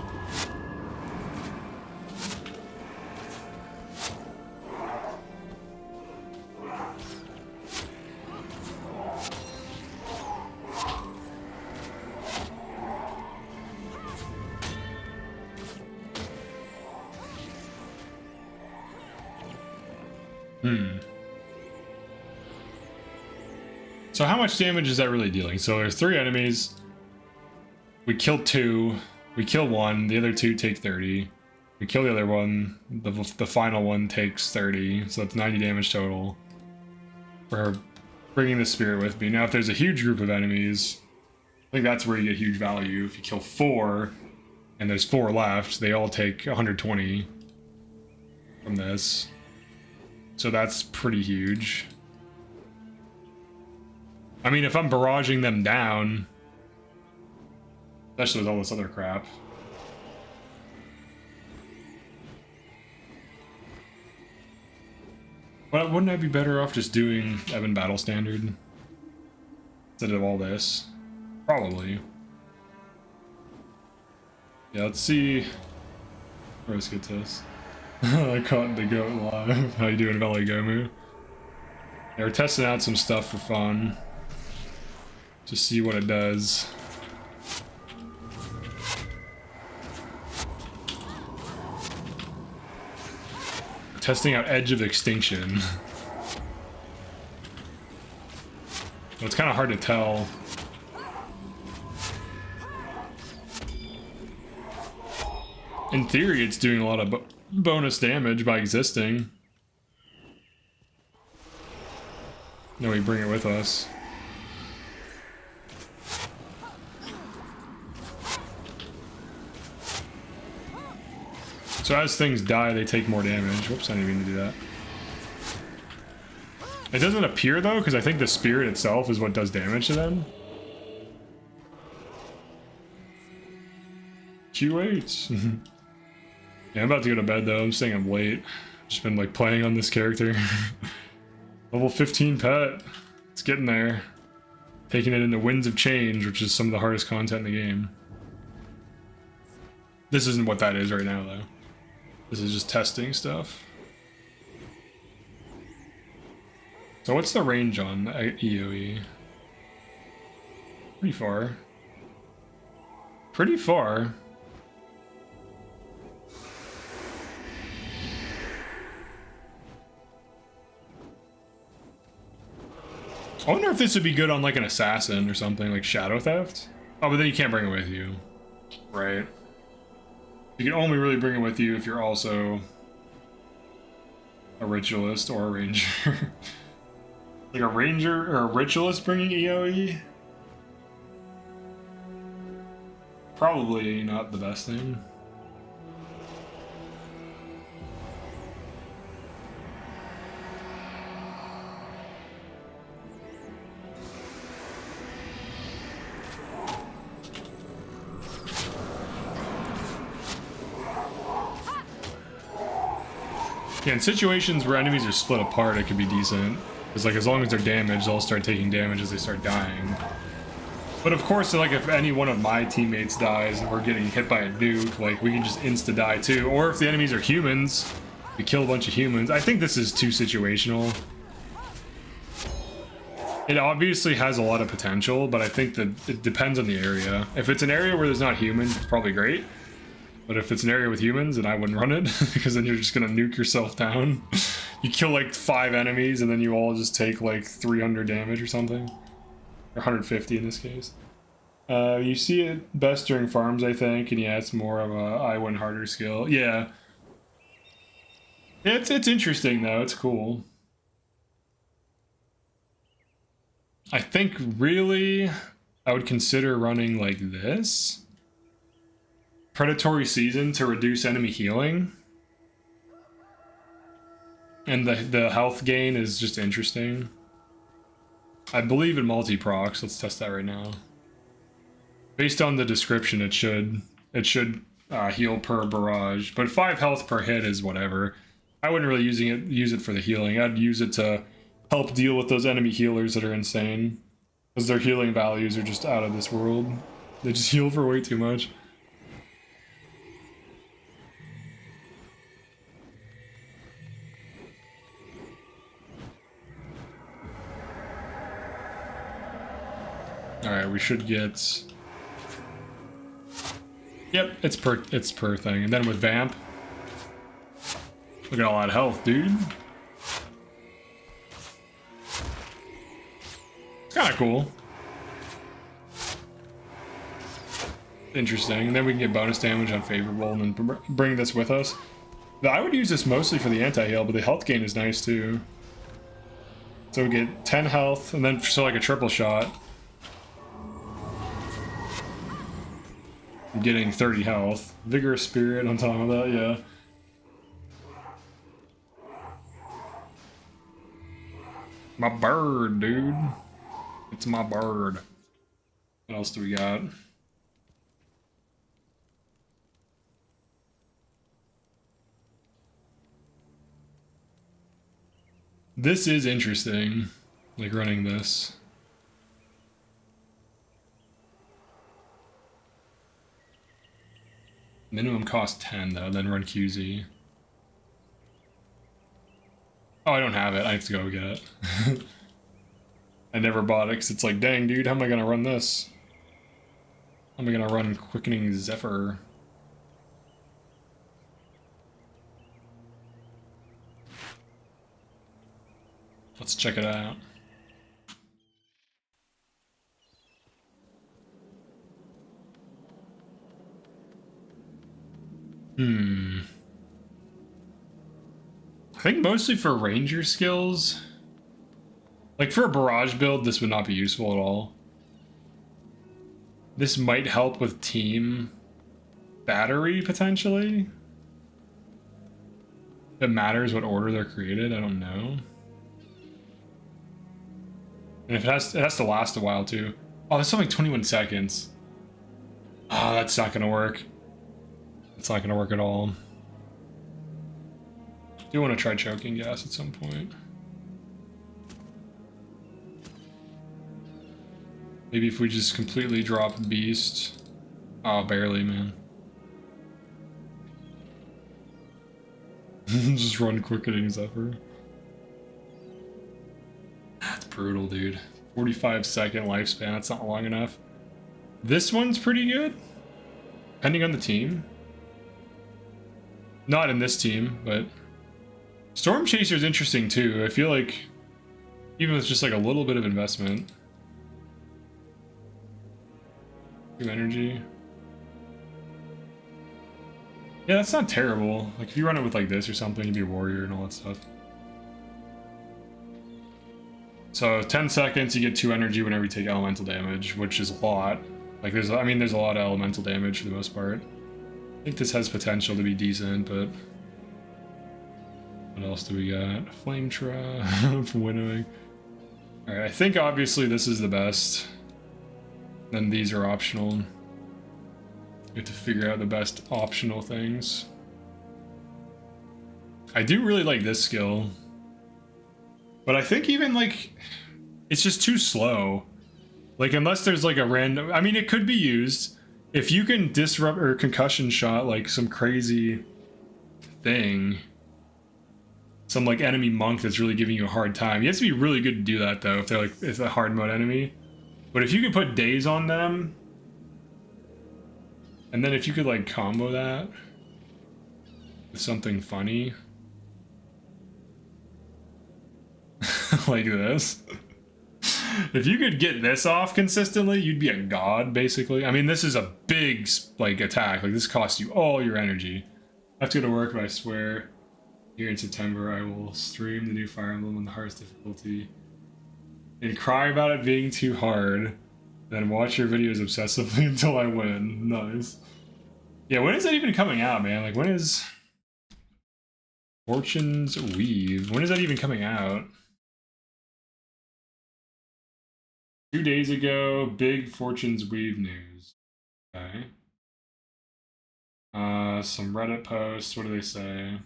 So how much damage is that really dealing? So there's 3 enemies. We kill 2. We kill 1. The other 2 take 30. We kill the other one. The final one takes 30. So that's 90 damage total. For bringing the spirit with me. Now if there's a huge group of enemies, I think that's where you get huge value. If you kill 4, and there's 4 left, they all take 120 from this. So that's pretty huge. I mean, if I'm barraging them down, especially with all this other crap. But wouldn't I be better off just doing Evan Battle Standard instead of all this? Probably. Yeah, let's see. Let's get this. I caught the goat live. How you doing, Valley Gomu? Yeah, we're testing out some stuff for fun. Just see what it does. Testing out Edge of Extinction. It's kind of hard to tell. In theory, it's doing a lot of bonus damage by existing. No, we bring it with us. So as things die, they take more damage. Whoops, I didn't mean to do that. It doesn't appear though, because I think the spirit itself is what does damage to them. Q8. Yeah, I'm about to go to bed though. I'm staying up late. Just been like playing on this character. Level 15 pet. It's getting there. Taking it into Winds of Change, which is some of the hardest content in the game. This isn't what that is right now though. This is just testing stuff. So what's the range on EOE? Pretty far. Pretty far. I wonder if this would be good on like an assassin or something, like Shadow Theft. Oh, but then you can't bring it with you. Right. You can only really bring it with you if you're also a ritualist or a ranger. Like a ranger or a ritualist bringing EOE? Probably not the best thing. Yeah, in situations where enemies are split apart, it could be decent. Because, like, as long as they're damaged, they'll start taking damage as they start dying. But of course, like, if any one of my teammates dies and we're getting hit by a nuke, like, we can just insta-die too. Or if the enemies are humans, we kill a bunch of humans. I think this is too situational. It obviously has a lot of potential, but I think that it depends on the area. If it's an area where there's not humans, it's probably great. But if it's an area with humans, then I wouldn't run it, because then you're just gonna nuke yourself down. You kill like 5 enemies, and then you all just take like 300 damage or something. Or 150 in this case. You see it best during farms, I think, and yeah, it's more of a I win harder skill. Yeah. It's interesting though, it's cool. I think really I would consider running like this. Predatory Season to reduce enemy healing. And the health gain is just interesting. I believe in multi-procs. Let's test that right now. Based on the description, it should heal per barrage, but 5 health per hit is whatever. I wouldn't really use it for the healing. I'd use it to help deal with those enemy healers that are insane, because their healing values are just out of this world. They just heal for way too much. Alright, we should get... Yep, it's per thing. And then with Vamp... Look at all that health, dude. It's kinda cool. Interesting. And then we can get bonus damage on favorable and then bring this with us. I would use this mostly for the anti-heal, but the health gain is nice too. So we get 10 health, and then so like a triple shot. I'm getting 30 health. Vigorous Spirit on top of that, yeah. My bird, dude. It's my bird. What else do we got? This is interesting, like running this. Minimum cost 10 though, then run QZ. Oh, I don't have it. I have to go get it. I never bought it because it's like, dang, dude, how am I gonna run this? How am I gonna run Quickening Zephyr? Let's check it out. I think mostly for ranger skills. Like for a barrage build, this would not be useful at all. This might help with team battery, potentially. It matters what order they're created. I don't know. And if it has to last a while too. Oh, that's only 21 seconds. Oh, that's not gonna work. It's not gonna work at all. I do want to try choking gas at some point. Maybe if we just completely drop beast. Oh, barely, man. Just run quickening Zephyr. That's brutal, dude. 45-second lifespan, that's not long enough. This one's pretty good, depending on the team. Not in this team, but Storm Chaser is interesting too. I feel like even with just like a little bit of investment. 2 energy. Yeah, that's not terrible. Like if you run it with like this or something, you'd be a warrior and all that stuff. So 10 seconds, you get 2 energy whenever you take elemental damage, which is a lot. Like there's a lot of elemental damage for the most part. I think this has potential to be decent, but what else do we got? Flame Trap for winnowing. Alright, I think obviously this is the best. Then these are optional. You have to figure out the best optional things. I do really like this skill. But I think even like, it's just too slow. Like unless there's like a random, I mean it could be used. If you can disrupt or concussion shot like some crazy thing. Some like enemy monk that's really giving you a hard time. You have to be really good to do that though if they're like, it's a hard mode enemy. But if you could put daze on them. And then if you could like combo that with something funny. Like this. If you could get this off consistently, you'd be a god, basically. I mean, this is a big, like, attack. Like, this costs you all your energy. I have to go to work, but I swear, here in September, I will stream the new Fire Emblem on the hardest difficulty. And cry about it being too hard. Then watch your videos obsessively until I win. Nice. Yeah, when is that even coming out, man? Like, when is Fortune's Weave? When is that even coming out? 2 days ago, big Fortune's Weave news. Okay. Some Reddit posts. What do they say?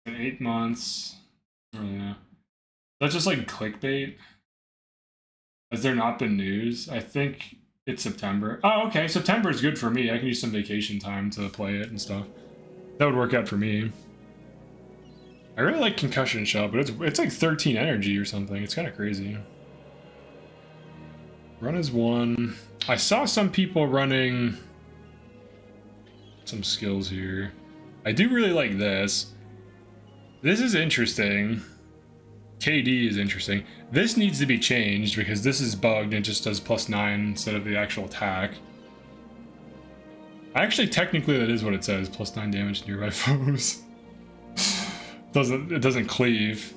In 8 months. I don't really know. That's just like clickbait. Has there not been news? I think it's September. Oh, okay. September is good for me. I can use some vacation time to play it and stuff. That would work out for me. I really like concussion shot, but it's like 13 energy or something. It's kind of crazy. Run is 1. I saw some people running some skills here. I do really like this. This is interesting. KD is interesting. This needs to be changed because this is bugged and it just does +9 instead of the actual attack. Actually, technically that is what it says. +9 damage to nearby foes. It doesn't cleave.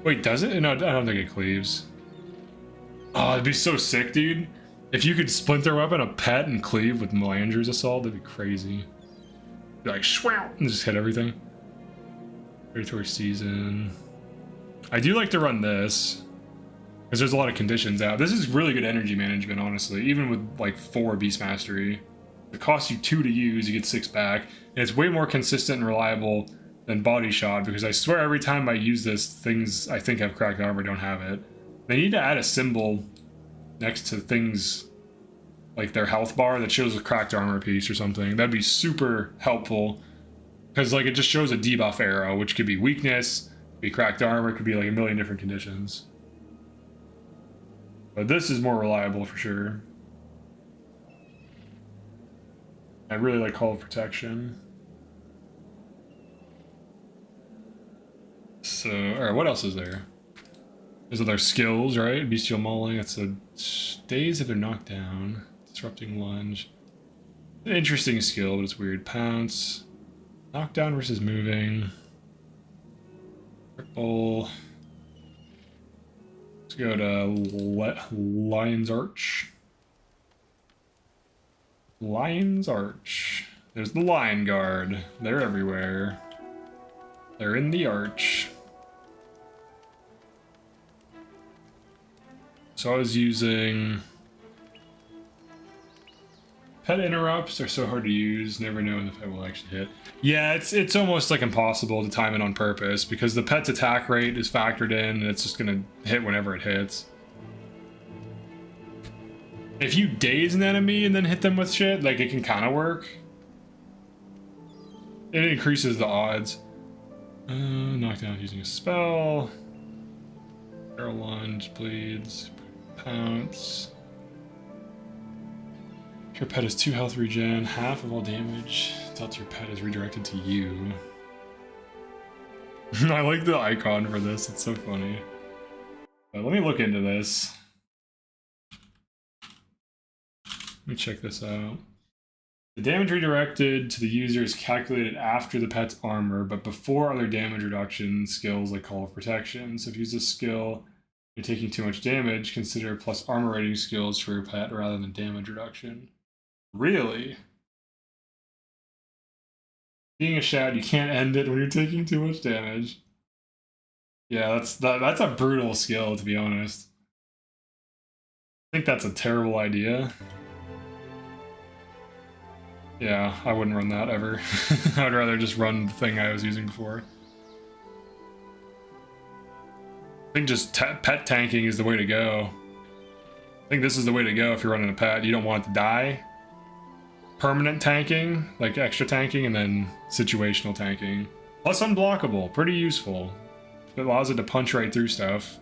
Wait, does it? No, I don't think it cleaves. Oh, it'd be so sick, dude. If you could splinter weapon a pet and cleave with Melandru's Assault, that'd be crazy. Be like, shwow, and just hit everything. Predatory Season. I do like to run this, because there's a lot of conditions out. This is really good energy management, honestly, even with like 4 Beast Mastery. It costs you 2 to use, you get 6 back, and it's way more consistent and reliable than Body Shot, because I swear every time I use this, things I think have cracked armor don't have it. They need to add a symbol next to things like their health bar that shows a cracked armor piece or something. That'd be super helpful, because like it just shows a debuff arrow, which could be weakness, could be cracked armor, could be like a million different conditions. But this is more reliable for sure. I really like Call of Protection. So, alright, what else is there? There's other skills, right? Bestial Mauling, it's a days if they're knocked down. Disrupting Lunge. An interesting skill, but it's weird. Pounce. Knockdown versus moving. Triple. Let's go to Lion's Arch. Lion's Arch. There's the Lion Guard. They're everywhere. They're in the arch. So I was using... Pet interrupts are so hard to use, never know when the pet will actually hit. Yeah, it's almost like impossible to time it on purpose because the pet's attack rate is factored in and it's just gonna hit whenever it hits. If you daze an enemy and then hit them with shit, like it can kind of work. It increases the odds. Knockdown using a spell. Barrel lunge, bleeds, pounce. If your pet has 2 health regen, half of all damage dealt your pet is redirected to you. I like the icon for this, it's so funny. But let me look into this. Let me check this out. The damage redirected to the user is calculated after the pet's armor, but before other damage reduction skills like Call of Protection. So if you use this skill, you're taking too much damage, consider plus armor rating skills for your pet rather than damage reduction. Really? Being a shad, you can't end it when you're taking too much damage. Yeah, that's a brutal skill, to be honest. I think that's a terrible idea. Yeah, I wouldn't run that ever. I'd rather just run the thing I was using before. I think just pet tanking is the way to go. I think this is the way to go if you're running a pet. You don't want it to die. Permanent tanking, like extra tanking, and then situational tanking. Plus unblockable, pretty useful. It allows it to punch right through stuff,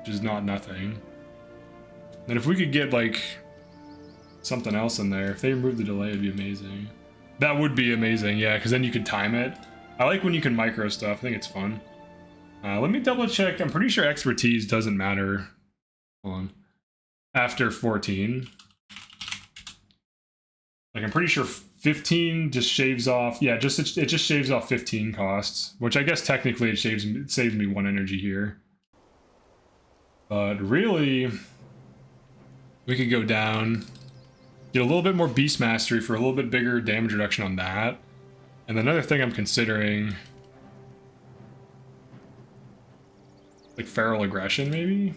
which is not nothing. And if we could get like something else in there, if they remove the delay, it'd be amazing. That would be amazing, yeah, because then you could time it. I like when you can micro stuff, I think it's fun. Let me double check, I'm pretty sure expertise doesn't matter. Hold on. After 14. Like, I'm pretty sure 15 just shaves off, yeah, it just shaves off 15 costs, which I guess technically it saves me 1 energy here. But really, we could go down, get a little bit more beast mastery for a little bit bigger damage reduction on that. And another thing I'm considering, like feral aggression maybe?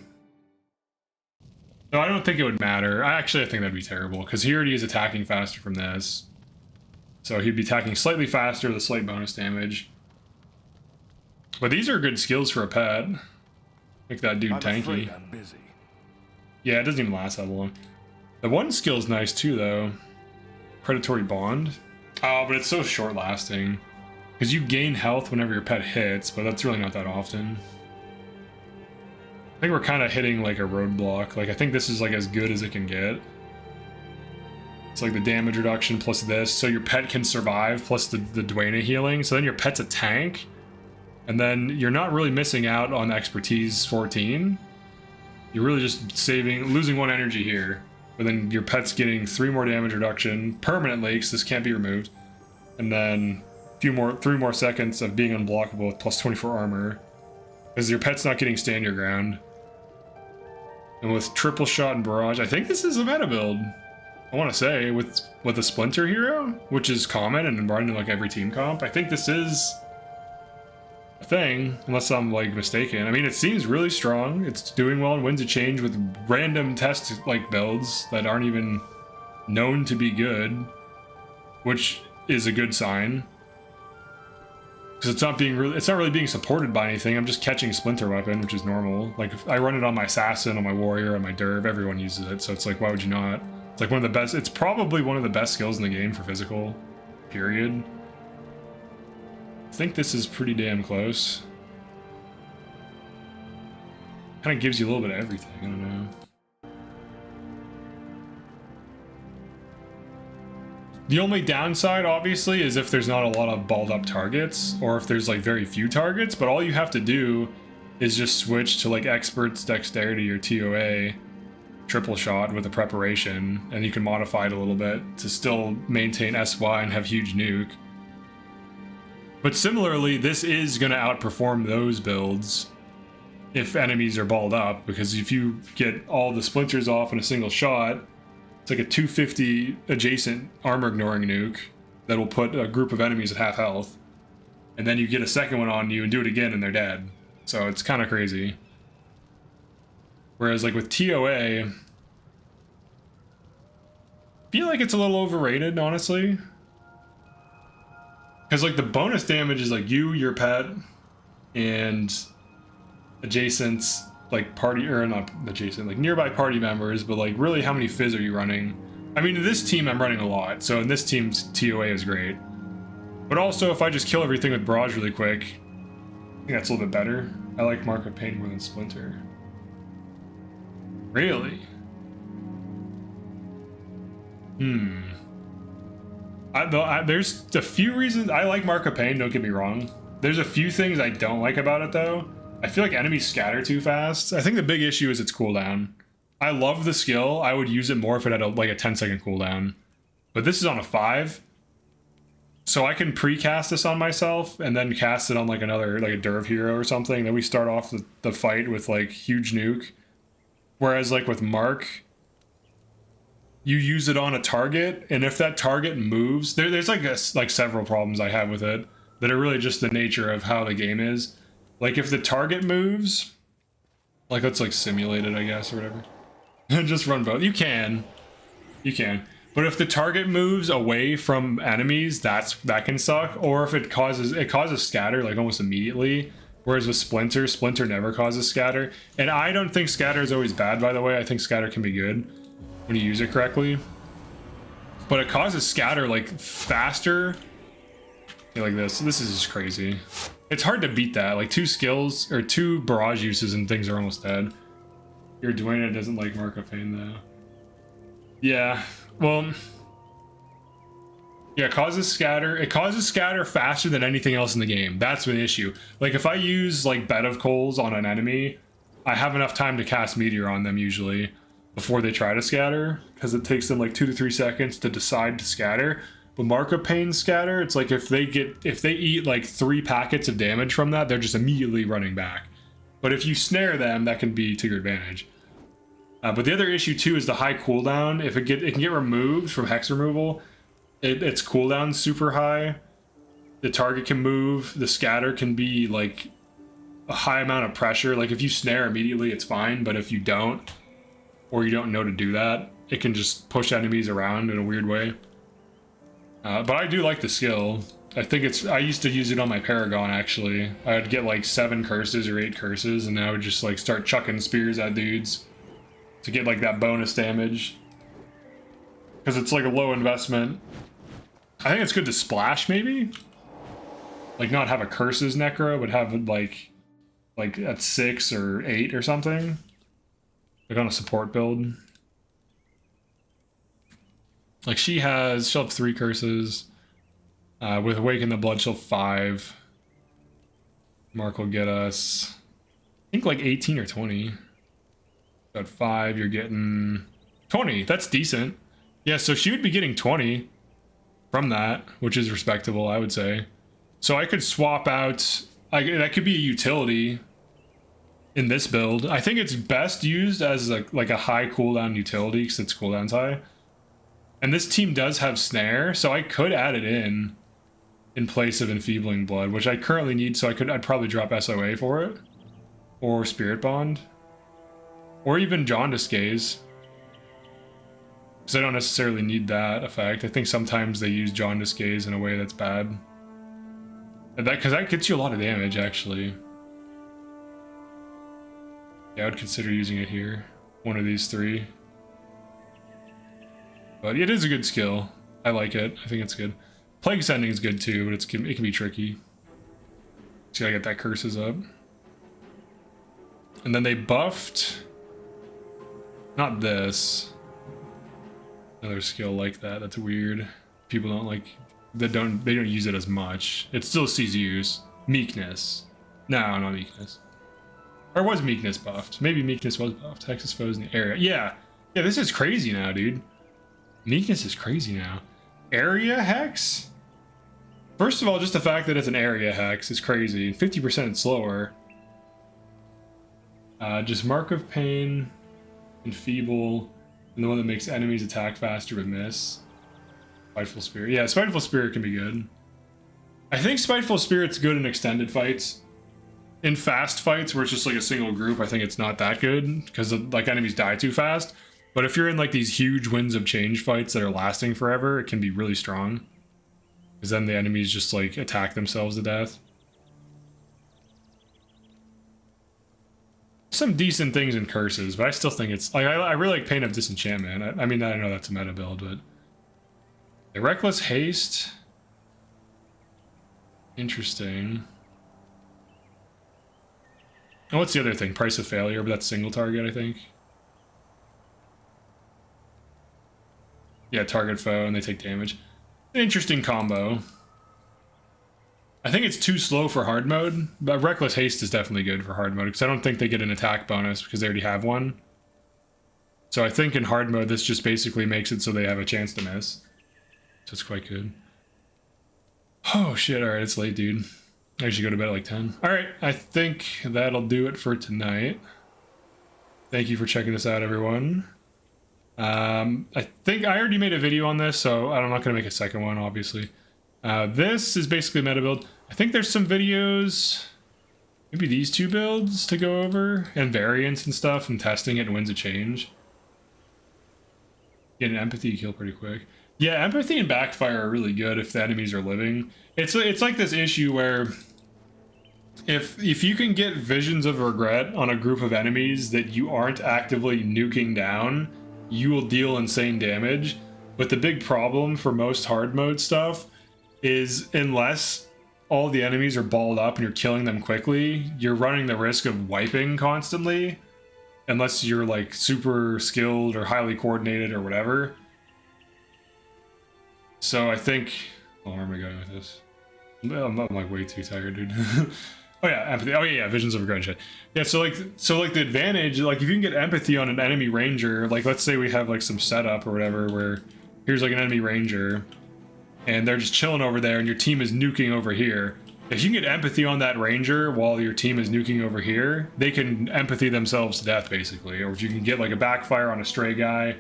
No, I don't think it would matter. I think that'd be terrible, because he already is attacking faster from this. So he'd be attacking slightly faster with a slight bonus damage. But these are good skills for a pet. Make that dude tanky. I'm busy. Yeah, it doesn't even last that long. The one skill's nice too, though. Predatory Bond. Oh, but it's so short lasting. Because you gain health whenever your pet hits, but that's really not that often. I think we're kind of hitting like a roadblock. Like, I think this is like as good as it can get. It's like the damage reduction plus this, so your pet can survive, plus the Dwayne healing. So then your pet's a tank, and then you're not really missing out on expertise 14. You're really just losing 1 energy here. But then your pet's getting 3 more damage reduction permanently, because this can't be removed. And then 3 more seconds of being unblockable with plus 24 armor. Because your pet's not getting stand your ground. And with triple shot and barrage, I think this is a meta build. I want to say, with a splinter hero, which is common and run in like every team comp, I think this is a thing, unless I'm like mistaken. I mean, it seems really strong. It's doing well in Winds of Change with random test like builds that aren't even known to be good, which is a good sign. Because it's not really being supported by anything. I'm just catching Splinter Weapon, which is normal. Like, I run it on my Assassin, on my Warrior, on my Derv, everyone uses it, so it's like, why would you not? It's like one of the best, it's probably one of the best skills in the game for physical, period. I think this is pretty damn close. Kind of gives you a little bit of everything, I don't know. The only downside, obviously, is if there's not a lot of balled up targets, or if there's like very few targets, but all you have to do is just switch to like Expert's Dexterity or TOA, triple shot with a preparation, and you can modify it a little bit to still maintain SY and have huge nuke. But similarly, this is going to outperform those builds if enemies are balled up, because if you get all the splinters off in a single shot, it's like a 250 adjacent armor ignoring nuke, that will put a group of enemies at half health. And then you get a second one on you and do it again and they're dead. So it's kind of crazy. Whereas like with TOA, I feel like it's a little overrated, honestly. Because like the bonus damage is like you, your pet, and adjacent like party, or not adjacent, like nearby party members, but like really how many fizz are you running? I mean, in this team I'm running a lot, so in this team's TOA is great. But also if I just kill everything with Barrage really quick, I think that's a little bit better. I like Mark of Pain more than Splinter. Really? There's a few reasons I like Mark of Pain, don't get me wrong. There's a few things I don't like about it though. I feel like enemies scatter too fast. I think the big issue is its cooldown. I love the skill. I would use it more if it had like a 10-second cooldown. But this is on a 5. So I can pre-cast this on myself and then cast it on like another, like a Derv hero or something. Then we start off the fight with like huge nuke. Whereas like with Mark, you use it on a target, and if that target moves, there's like several problems I have with it that are really just the nature of how the game is. Like if the target moves, like let's like simulate it, I guess, or whatever. Just run both. You can. But if the target moves away from enemies, that can suck. Or if it causes scatter like almost immediately. Whereas with Splinter never causes scatter. And I don't think scatter is always bad, by the way. I think scatter can be good when you use it correctly. But it causes scatter like faster. Yeah, like this. This is just crazy. It's hard to beat that. Like 2 skills or 2 barrage uses and things are almost dead. Your Dwayne doesn't like Mark of Pain though. Yeah, well, yeah, it causes scatter. It causes scatter faster than anything else in the game. That's an issue. Like if I use like Bed of Coals on an enemy, I have enough time to cast Meteor on them usually before they try to scatter, because it takes them like 2 to 3 seconds to decide to scatter. But Mark of Pain scatter, it's like if they eat like 3 packets of damage from that, they're just immediately running back. But if you snare them, that can be to your advantage. But the other issue too is the high cooldown. If it can get removed from hex removal, its cooldown's super high. The target can move. The scatter can be like a high amount of pressure. Like if you snare immediately, it's fine. But if you don't, or you don't know to do that, it can just push enemies around in a weird way. But I do like the skill. I used to use it on my Paragon actually. I would get like 7 curses or 8 curses, and I would just like start chucking spears at dudes to get like that bonus damage. Because it's like a low investment. I think it's good to splash maybe? Like not have a curses necro, but have it like at 6 or 8 or something. Like on a support build. Like she'll have 3 curses. With Awaken the Blood, she'll 5. Mark will get us, I think like 18 or 20. At 5, you're getting 20. That's decent. Yeah, so she would be getting 20 from that, which is respectable, I would say. So I could swap out, that could be a utility in this build. I think it's best used as like a high cooldown utility because its cooldown's high. And this team does have Snare, so I could add it in place of Enfeebling Blood, which I currently need, so I'd probably drop SOA for it. Or Spirit Bond. Or even Jaundice Gaze. Because I don't necessarily need that effect. I think sometimes they use Jaundice Gaze in a way that's bad. Because that gets you a lot of damage, actually. Yeah, I would consider using it here. One of these 3. But it is a good skill. I like it. I think it's good. Plague Sending is good too, but it can be tricky. So I gotta get that curses up. And then they buffed... Not this. Another skill like that. That's weird. People don't like... They don't use it as much. It still sees use. Meekness. No, not Meekness. Or was Meekness buffed? Maybe Meekness was buffed. Hexes foes in the area. Yeah. Yeah, this is crazy now, dude. Meekness is crazy now. Area Hex? First of all, just the fact that it's an area hex is crazy. 50% slower. Just Mark of Pain, Enfeeble, and the one that makes enemies attack faster with miss. Spiteful Spirit. Yeah, Spiteful Spirit can be good. I think Spiteful Spirit's good in extended fights. In fast fights where it's just like a single group, I think it's not that good because like enemies die too fast. But if you're in like these huge Winds of Change fights that are lasting forever, it can be really strong. Because then the enemies just like attack themselves to death. Some decent things in curses, but I still think it's like I really like Pain of Disenchantment. I mean, I know that's a meta build, but the Reckless Haste, interesting. And what's the other thing? Price of Failure, but that's single target, I think. Yeah, target foe, and they take damage. An interesting combo. I think it's too slow for hard mode, but Reckless Haste is definitely good for hard mode, because I don't think they get an attack bonus, because they already have one. So I think in hard mode, this just basically makes it so they have a chance to miss. So it's quite good. Oh shit, alright, it's late, dude. I should go to bed at like 10. Alright, I think that'll do it for tonight. Thank you for checking this out, everyone. I think I already made a video on this, so I'm not going to make a second one, obviously. This is basically meta build. I think there's some videos, maybe these two builds to go over, and variants and stuff, and testing it and Winds of Change. Get an empathy kill pretty quick. Yeah, empathy and backfire are really good if the enemies are living. It's like this issue where if you can get visions of regret on a group of enemies that you aren't actively nuking down, you will deal insane damage. But the big problem for most hard mode stuff is unless all the enemies are balled up and you're killing them quickly, you're running the risk of wiping constantly, unless you're like super skilled or highly coordinated or whatever. So I think, oh, where am I going with this? I'm like way too tired, dude. Oh yeah, empathy. Oh yeah, visions of regret and shit. Yeah, so like the advantage, like if you can get empathy on an enemy ranger, like let's say we have like some setup or whatever where here's like an enemy ranger and they're just chilling over there and your team is nuking over here. If you can get empathy on that ranger while your team is nuking over here, they can empathy themselves to death basically. Or if you can get like a backfire on a stray guy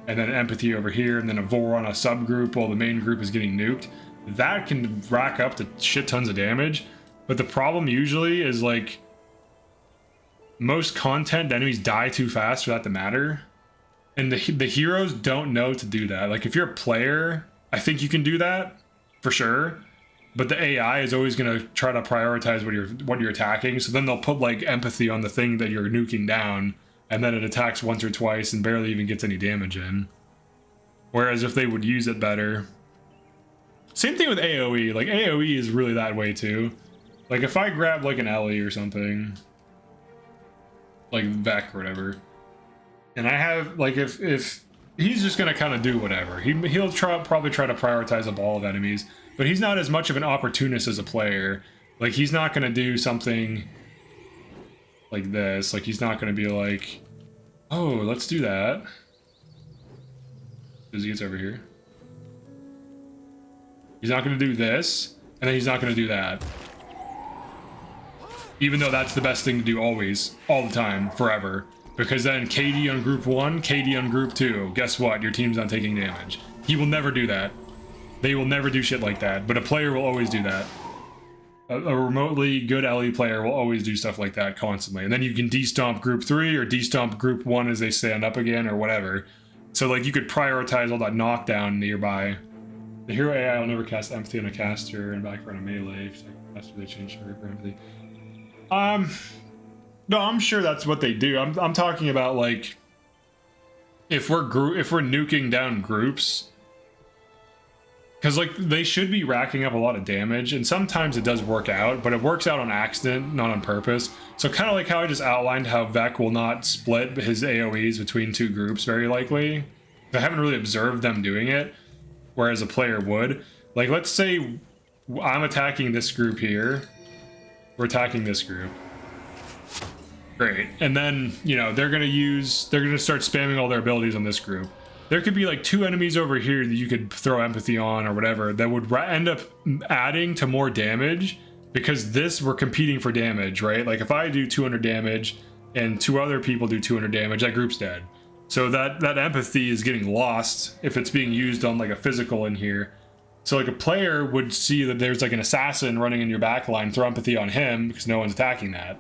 and then empathy over here and then a vor on a subgroup while the main group is getting nuked, that can rack up to shit tons of damage. But the problem usually is like most content, the enemies die too fast for that to matter. And the heroes don't know to do that. Like if you're a player, I think you can do that for sure. But the AI is always going to try to prioritize what you're attacking. So then they'll put like empathy on the thing that you're nuking down, and then it attacks once or twice and barely even gets any damage in. Whereas if they would use it better. Same thing with AoE. Like AoE is really that way too. Like if I grab like an Ellie or something, like Vec or whatever, and I have like if he's just gonna kind of do whatever, he'll probably try to prioritize a ball of enemies, but he's not as much of an opportunist as a player. Like he's not gonna do something like this. Like he's not gonna be like, oh, let's do that. As he gets over here, he's not gonna do this, and then he's not gonna do that. Even though that's the best thing to do always, all the time, forever. Because then KD on group 1, KD on group 2. Guess what? Your team's not taking damage. He will never do that. They will never do shit like that. But a player will always do that. A remotely good LE player will always do stuff like that constantly. And then you can de-stomp group 3 or de-stomp group 1 as they stand up again or whatever. So like you could prioritize all that knockdown nearby. The hero AI will never cast empathy on a caster and back on a melee. If caster they change for empathy. No, I'm sure that's what they do. I'm talking about like if we're nuking down groups, because like they should be racking up a lot of damage, and sometimes it does work out, but it works out on accident, not on purpose. So kind of like how I just outlined how Vec will not split his AoEs between two groups very likely. I haven't really observed them doing it, whereas a player would. Like let's say I'm attacking this group here. We're attacking this group. Great. And then, you know, they're gonna start spamming all their abilities on this group. There could be like 2 enemies over here that you could throw empathy on or whatever that would end up adding to more damage, because we're competing for damage, right? Like if I do 200 damage and 2 other people do 200 damage, that group's dead. So that empathy is getting lost if it's being used on like a physical in here. So like a player would see that there's like an assassin running in your back line, throw empathy on him because no one's attacking that.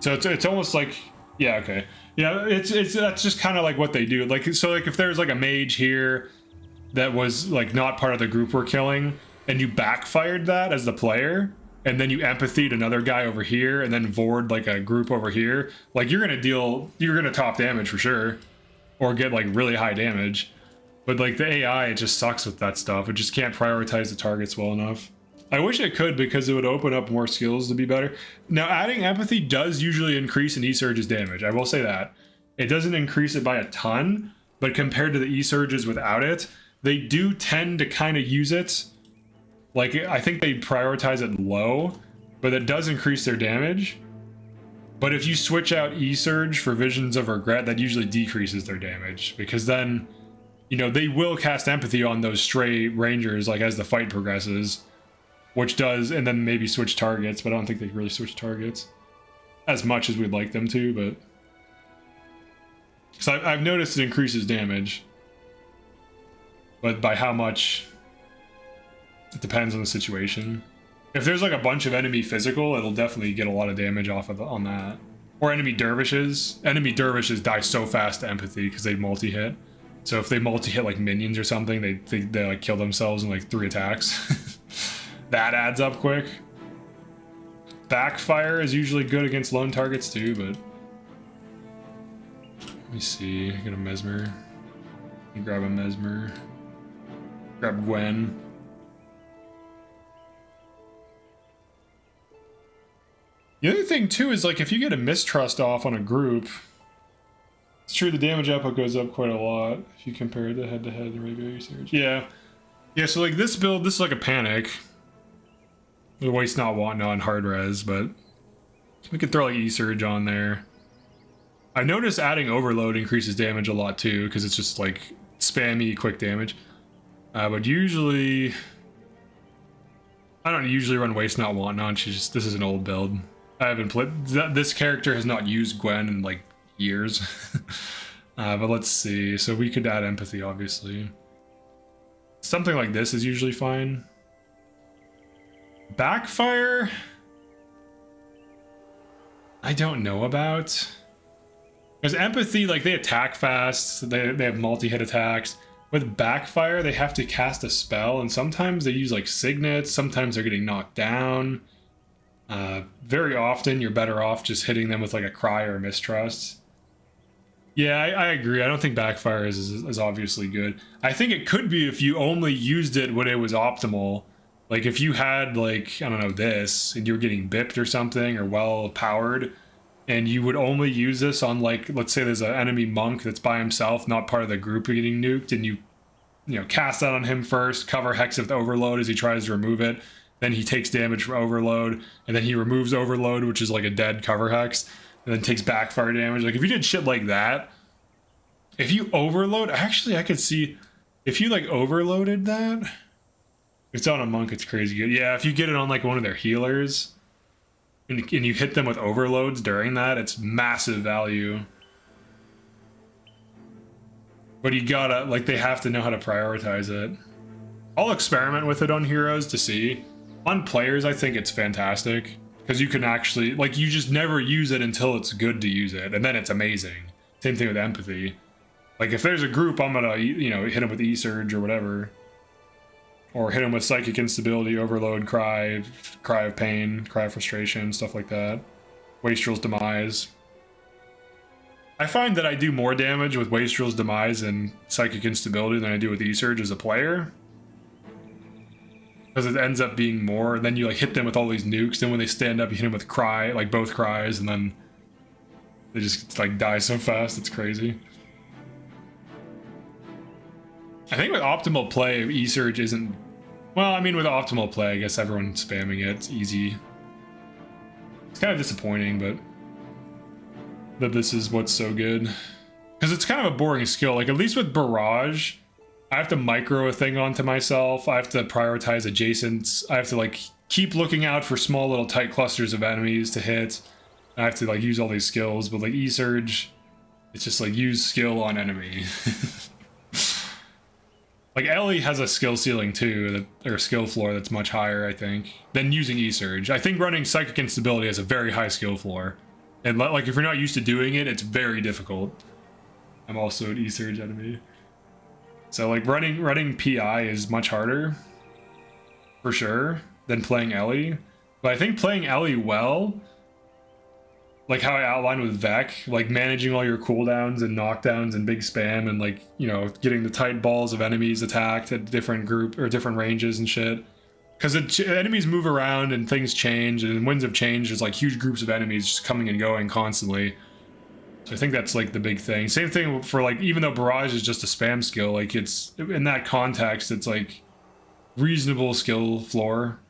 So it's almost like, yeah, okay. Yeah, it's that's just kind of like what they do. Like, so like if there's like a mage here that was like not part of the group we're killing, and you backfired that as the player, and then you empathied another guy over here, and then vored like a group over here, like you're gonna top damage for sure, or get like really high damage. But like the AI, it just sucks with that stuff. It just can't prioritize the targets well enough. I wish it could, because it would open up more skills to be better. Now, adding empathy does usually increase an E-Surge's damage. I will say that. It doesn't increase it by a ton, but compared to the E-Surges without it, they do tend to kind of use it. Like, I think they prioritize it low, but it does increase their damage. But if you switch out E-Surge for Visions of Regret, that usually decreases their damage, because then, you know, they will cast empathy on those stray rangers, like, as the fight progresses. Which does, and then maybe switch targets, but I don't think they really switch targets as much as we'd like them to, but... Because I've noticed it increases damage. But by how much, it depends on the situation. If there's like a bunch of enemy physical, it'll definitely get a lot of damage off of on that. Or enemy dervishes. Enemy dervishes die so fast to empathy because they multi-hit. So if they multi-hit like minions or something, they like kill themselves in like 3 attacks. That adds up quick. Backfire is usually good against lone targets too, but... Let me see, get a Mesmer. Grab a Mesmer. Grab Gwen. The other thing too is like if you get a mistrust off on a group, it's true the damage output goes up quite a lot if you compare the head-to-head and regular usage. Yeah. Yeah, so like this build, this is like a panic. The Waste Not, Want Not, and hard res, but we could throw like E-Surge on there. I noticed adding Overload increases damage a lot too, because it's just like spammy quick damage. But usually, I don't usually run Waste Not, Want Not. This is an old build. I haven't played. This character has not used Gwen in like years. But let's see. So we could add Empathy, obviously. Something like this is usually fine. Backfire, I don't know about. Because Empathy, like, they attack fast, they have multi-hit attacks. With Backfire, they have to cast a spell, and sometimes they use, like, Signets, sometimes they're getting knocked down. Very often, you're better off just hitting them with, like, a Cry or a Mistrust. Yeah, I agree. I don't think Backfire is obviously good. I think it could be if you only used it when it was optimal. Like, if you had, like, I don't know, this, and you were getting bipped or something, or well-powered, and you would only use this on, like, let's say there's an enemy monk that's by himself, not part of the group getting nuked, and you know, cast that on him first, cover Hex with Overload as he tries to remove it, then he takes damage from Overload, and then he removes Overload, which is like a dead cover Hex, and then takes Backfire damage. Like, if you did shit like that, if you Overload, actually, I could see, if you, like, Overloaded that... If it's on a monk, it's crazy good. Yeah, if you get it on like one of their healers and you hit them with overloads during that, it's massive value. But you gotta, like, they have to know how to prioritize it. I'll experiment with it on heroes to see. On players, I think it's fantastic. Because you can actually, like, you just never use it until it's good to use it. And then it's amazing. Same thing with Empathy. Like, if there's a group, I'm gonna, you know, hit them with E-Surge or whatever. Or hit him with Psychic Instability, Overload, Cry of Pain, Cry of Frustration, stuff like that. Wastrel's Demise. I find that I do more damage with Wastrel's Demise and Psychic Instability than I do with E-Surge as a player. Because it ends up being more, and then you like hit them with all these nukes, then when they stand up you hit them with Cry, like both Cries, and then they just like die so fast, it's crazy. I think with optimal play, E-Surge isn't... Well, I mean, with optimal play, I guess everyone's spamming it. It's easy. It's kind of disappointing, but... that this is what's so good. Because it's kind of a boring skill. Like, at least with Barrage, I have to micro a thing onto myself. I have to prioritize adjacents. I have to, like, keep looking out for small little tight clusters of enemies to hit. I have to, like, use all these skills. But, like, E-Surge... It's just like use skill on enemy. Like Ellie has a skill ceiling too, or skill floor that's much higher, I think, than using E-Surge. I think running Psychic Instability has a very high skill floor. And like if you're not used to doing it, it's very difficult. I'm also an E-Surge enemy. So like running PI is much harder, for sure, than playing Ellie. But I think playing Ellie well, like how I outlined with Vec, like managing all your cooldowns and knockdowns and big spam and like, you know, getting the tight balls of enemies attacked at different group or different ranges and shit. Because enemies move around and things change, and Winds of Change is like huge groups of enemies just coming and going constantly. So I think that's like the big thing. Same thing for like, even though Barrage is just a spam skill, like it's, in that context, it's like reasonable skill floor.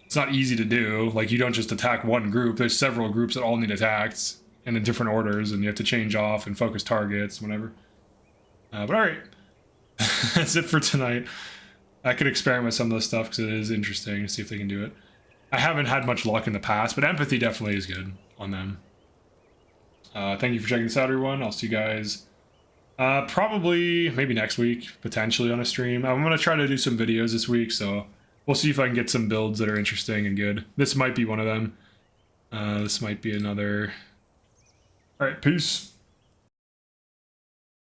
It's not easy to do. Like you don't just attack one group. There's several groups that all need attacks and in different orders, and you have to change off and focus targets, whatever. But all right, that's it for tonight. I could experiment with some of this stuff because it is interesting to see if they can do it. I haven't had much luck in the past, but Empathy definitely is good on them. Thank you for checking this out, everyone. I'll see you guys probably maybe next week, potentially on a stream. I'm going to try to do some videos this week, so we'll see if I can get some builds that are interesting and good. This might be one of them. This might be another. All right, peace.